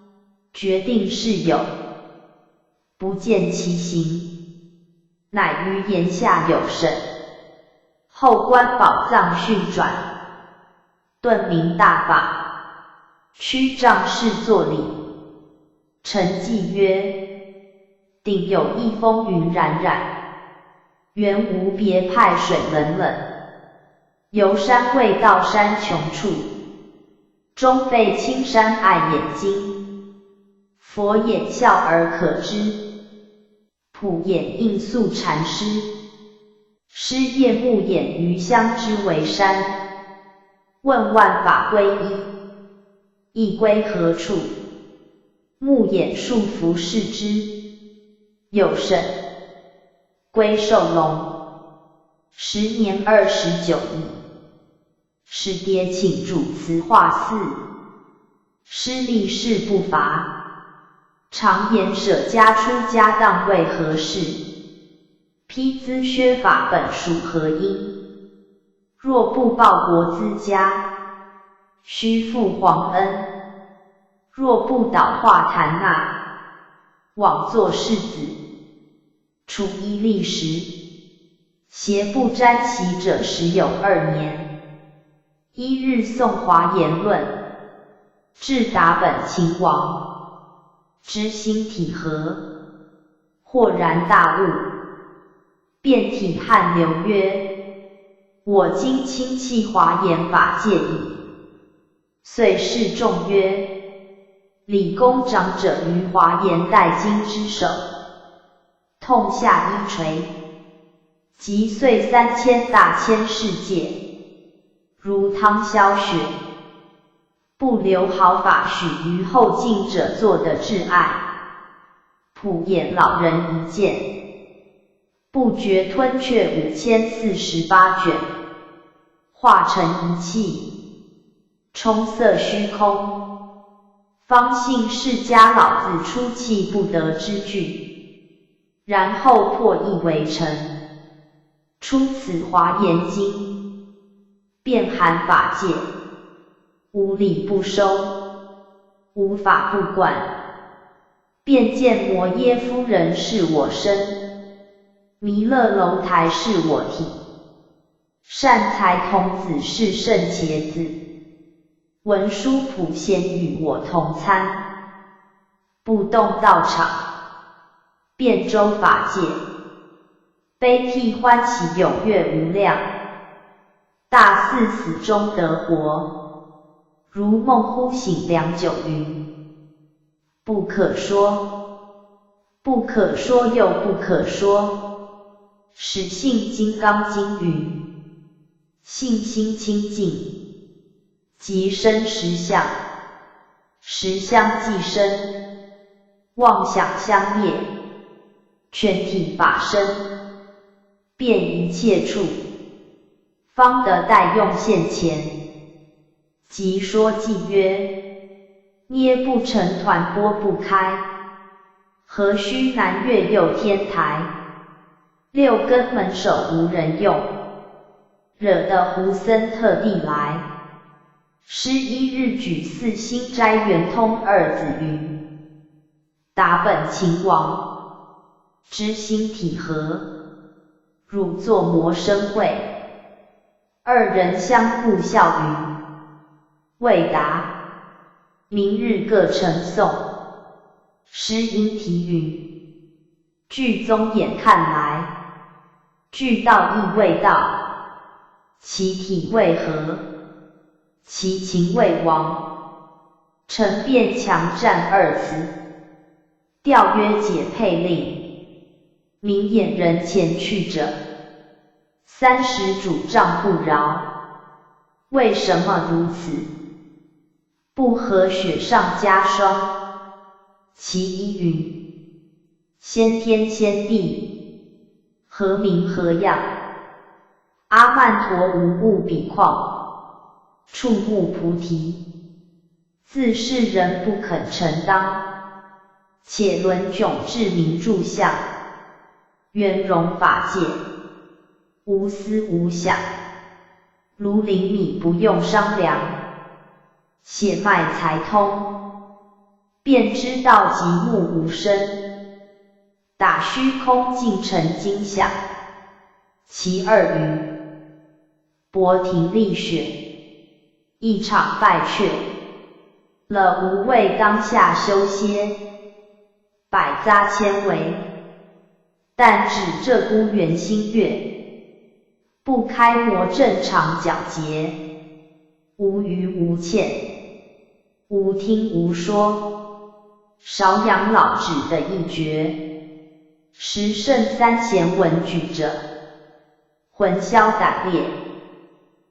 决定是有，不见其形，乃于言下有神。后观宝藏训转，顿明大法，曲杖示作礼。臣记曰：顶有一风云冉冉，原无别派水冷冷。游山未到山穷处，终非青山碍眼睛。佛眼笑而可知，普眼应宿禅师。师夜目眼于相知为山，问万法归一，一归何处？目眼束缚视之，有神，归受龙。时年29矣。师爹请主慈化寺，师力士不乏，常言舍家出家当为何事？披资削法本属何因？若不报国资家，须负皇恩。若不倒化坛纳，枉作世子。处一历时，邪不沾其者时有2年。一日诵华严论，至达本秦王，知心体和，豁然大悟，遍体汗流曰：我今亲弃华严法界矣。遂示众曰：李公长者于华严待经之首，痛下一锤，即遂3000大千世界，如汤消雪，不留毫发许于后进者做的挚爱。普眼老人一见，不觉吞却5048卷，化成一气，充塞虚空，方信释迦老子出气不得之句，然后破译为成，出此华严经，遍含法界，无理不收，无法不管。便见摩耶夫人是我身，弥勒楼台是我体，善财童子是圣茄子，文殊普贤与我同参，不动道场，遍周法界，悲涕欢喜踊跃无量，大似死中得活，如梦忽醒良久云。不可说，不可说又不可说，始信金刚经云：信心清净，即生实相，实相即生，妄想相灭，全体法身，遍一切处，方得待用现前。即说偈曰：捏不成团拨不开，何须南岳右天台，六根门首无人用，惹得胡僧特地来，师一日举4心斋圆通二子云，达本秦王，知心体和，汝作魔生会，二人相互笑云，未达。明日各呈诵。师因题云：据宗眼看来，具道亦未到，其体为何？其情为王。臣便强战二词，调约解配令，明眼人前去者，30主杖不饶。为什么如此？不和雪上加霜。其一云：先天先地，何名何样？阿曼陀无物比况，触目菩提，自是人不肯承当。且轮迥至名著相，圆融法界，无思无想，如灵米不用商量。血脉才通，便知道极目无声，打虚空尽成惊响。其二云：博庭立雪，一场败却，了无畏当下修歇，百匝千围，但指这孤圆心月，不开魔正常皎洁，无余无欠。无听无说，少养老指的一绝，时圣三贤闻举者，魂消胆裂，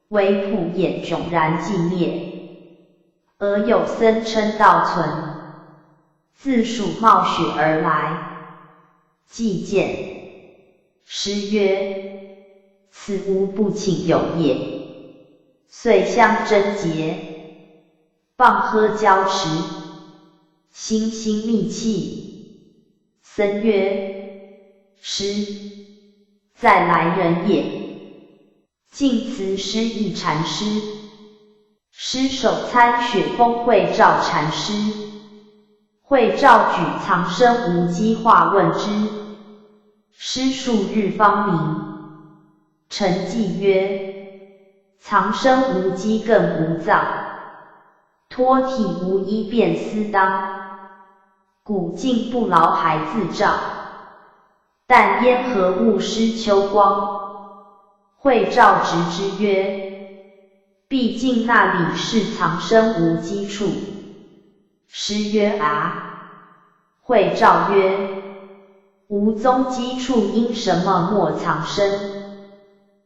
唯普眼迥然寂灭。而有僧称道存，自蜀冒雪而来，既见，师曰：此无不请有也。遂相争结。棒喝交持，心心密契。僧曰：师，再来人也。晋慈师义禅师，师手参雪峰会照禅师，会照举藏身无机化问之，师数日方明。臣记曰：藏身无机更无藏。脱体无一便思当，古镜不劳还自照，但焉何物失秋光？会照直之曰：毕竟那里是藏身无机处。师曰：会照曰：无踪机处，因什么莫藏身？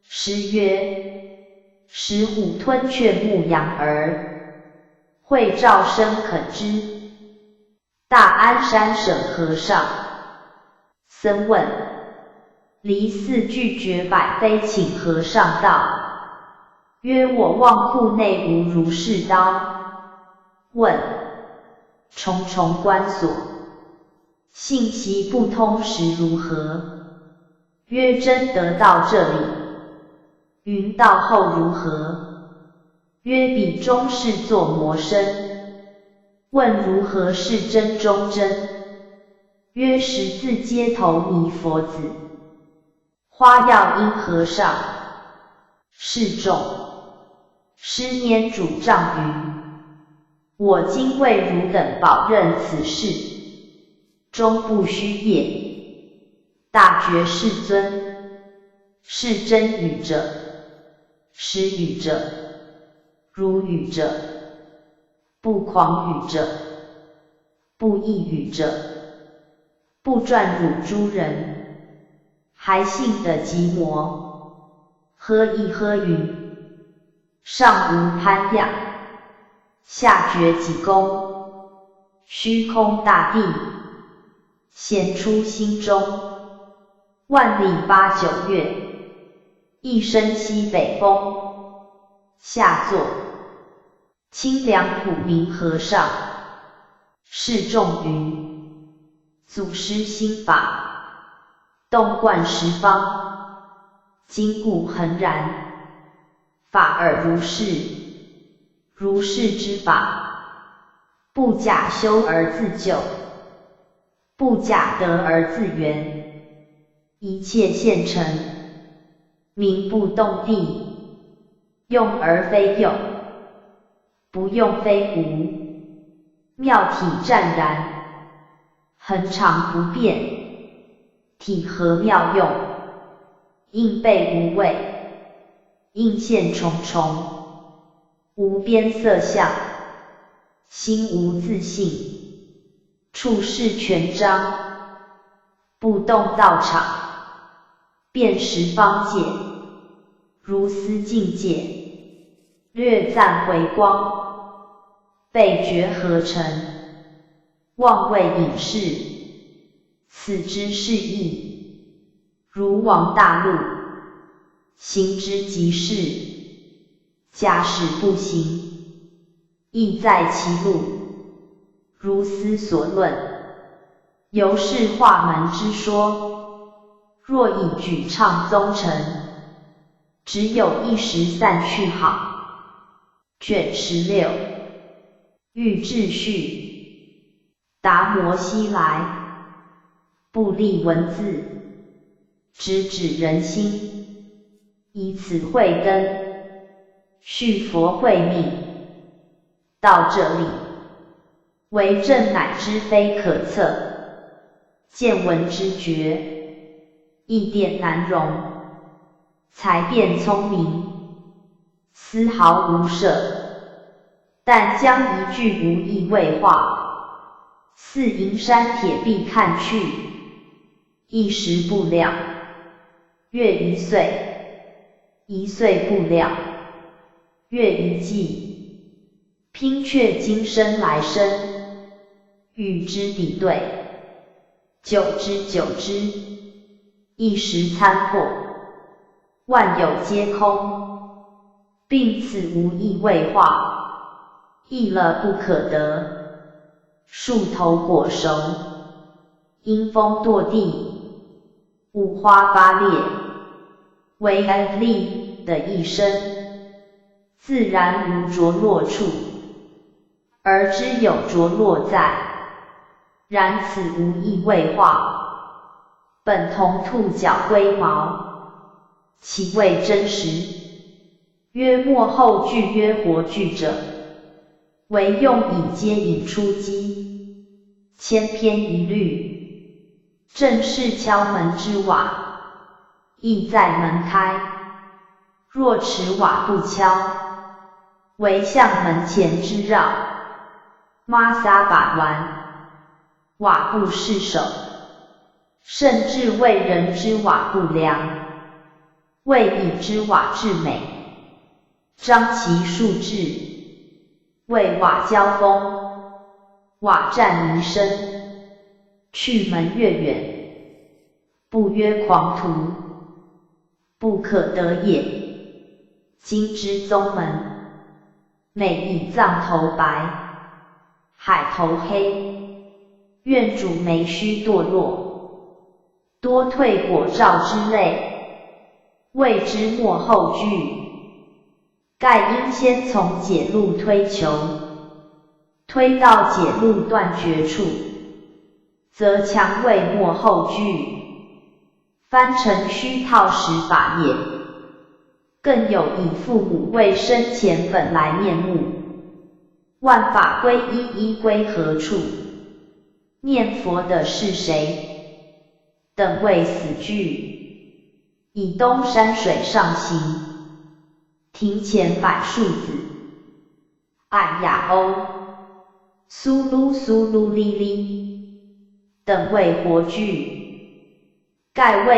师曰：石虎吞雀牧羊儿，会照生肯之。大安山省和尚。僧问：离寺拒绝百非，请和尚道。曰：我望库内无如是刀。问：重重关锁，信息不通时如何？曰：真得到这里。云到后如何？曰：彼中是作魔身。问如何是真中真？曰：十字街头弥佛子。花药因和尚。示众。师拈主杖云：我今为汝等保任此事，终不虚也。大觉世尊。是真语者，实语者，如语者，不诳语者，不异语者，不转辱诸人，还信得即魔。呵一呵云：上无攀仰，下觉己功，虚空大地，显出心中。万里八九月，一身西北风。下座。清凉普明和尚。示众云：祖师心法，洞贯十方，筋骨恒然。法尔如是，如是之法，不假修而自救，不假得而自圆，一切现成，名不动地，用而非有，不用非无，妙体湛然，恒常不变，体合妙用，应备无畏。应现重重，无边色相，心无自性，处事全章，不动道场，遍十方界，如斯境界，略暂回光，被觉合成，望谓隐士，此之是义，如往大陆，行之即是，假使不行，亦在其路，如斯所论，由是化门之说。若以举倡宗成，只有一时散去好。卷16。欲秩序。达摩西来，不立文字，直指人心。以此慧根，续佛慧命。到这里，为证乃知非可测，见闻之觉，一点难容，才辩聪明，丝毫无涉，但将一句无意未化，似银山铁壁看去，一时不了，月一岁。一岁不了，月一季，拼却今生来生，欲知敌对，久之久之，一时参破，万有皆空，并此无意未化，亦了不可得。树头果熟，阴风堕地，五花八裂，为安利的一生，自然无着落处，而知有着落在。然此无意未化，本同兔角龟毛，其谓真实。曰末后句曰活句者，为用以接引出机，千篇一律，正是敲门之瓦。意在门开，若持瓦不敲，为向门前之绕。妈撒把玩，瓦布是手，甚至为人之瓦不良，为以之瓦至美，张其数至，为瓦交锋，瓦战弥深，去门越远，不曰狂徒，不可得也。今之宗门，每以藏头白，海头黑，愿主眉须堕落，多退果照之类，谓之末后句。盖应先从解路推求，推到解路断绝处，则强为末后句，翻成虚套实法也。更有以父母为生前本来面目，万法归一，一归何处？念佛的是谁？等谓死句。以东山水上行，庭前柏树子，爱雅欧，苏噜苏噜哩哩，等谓活句。盖谓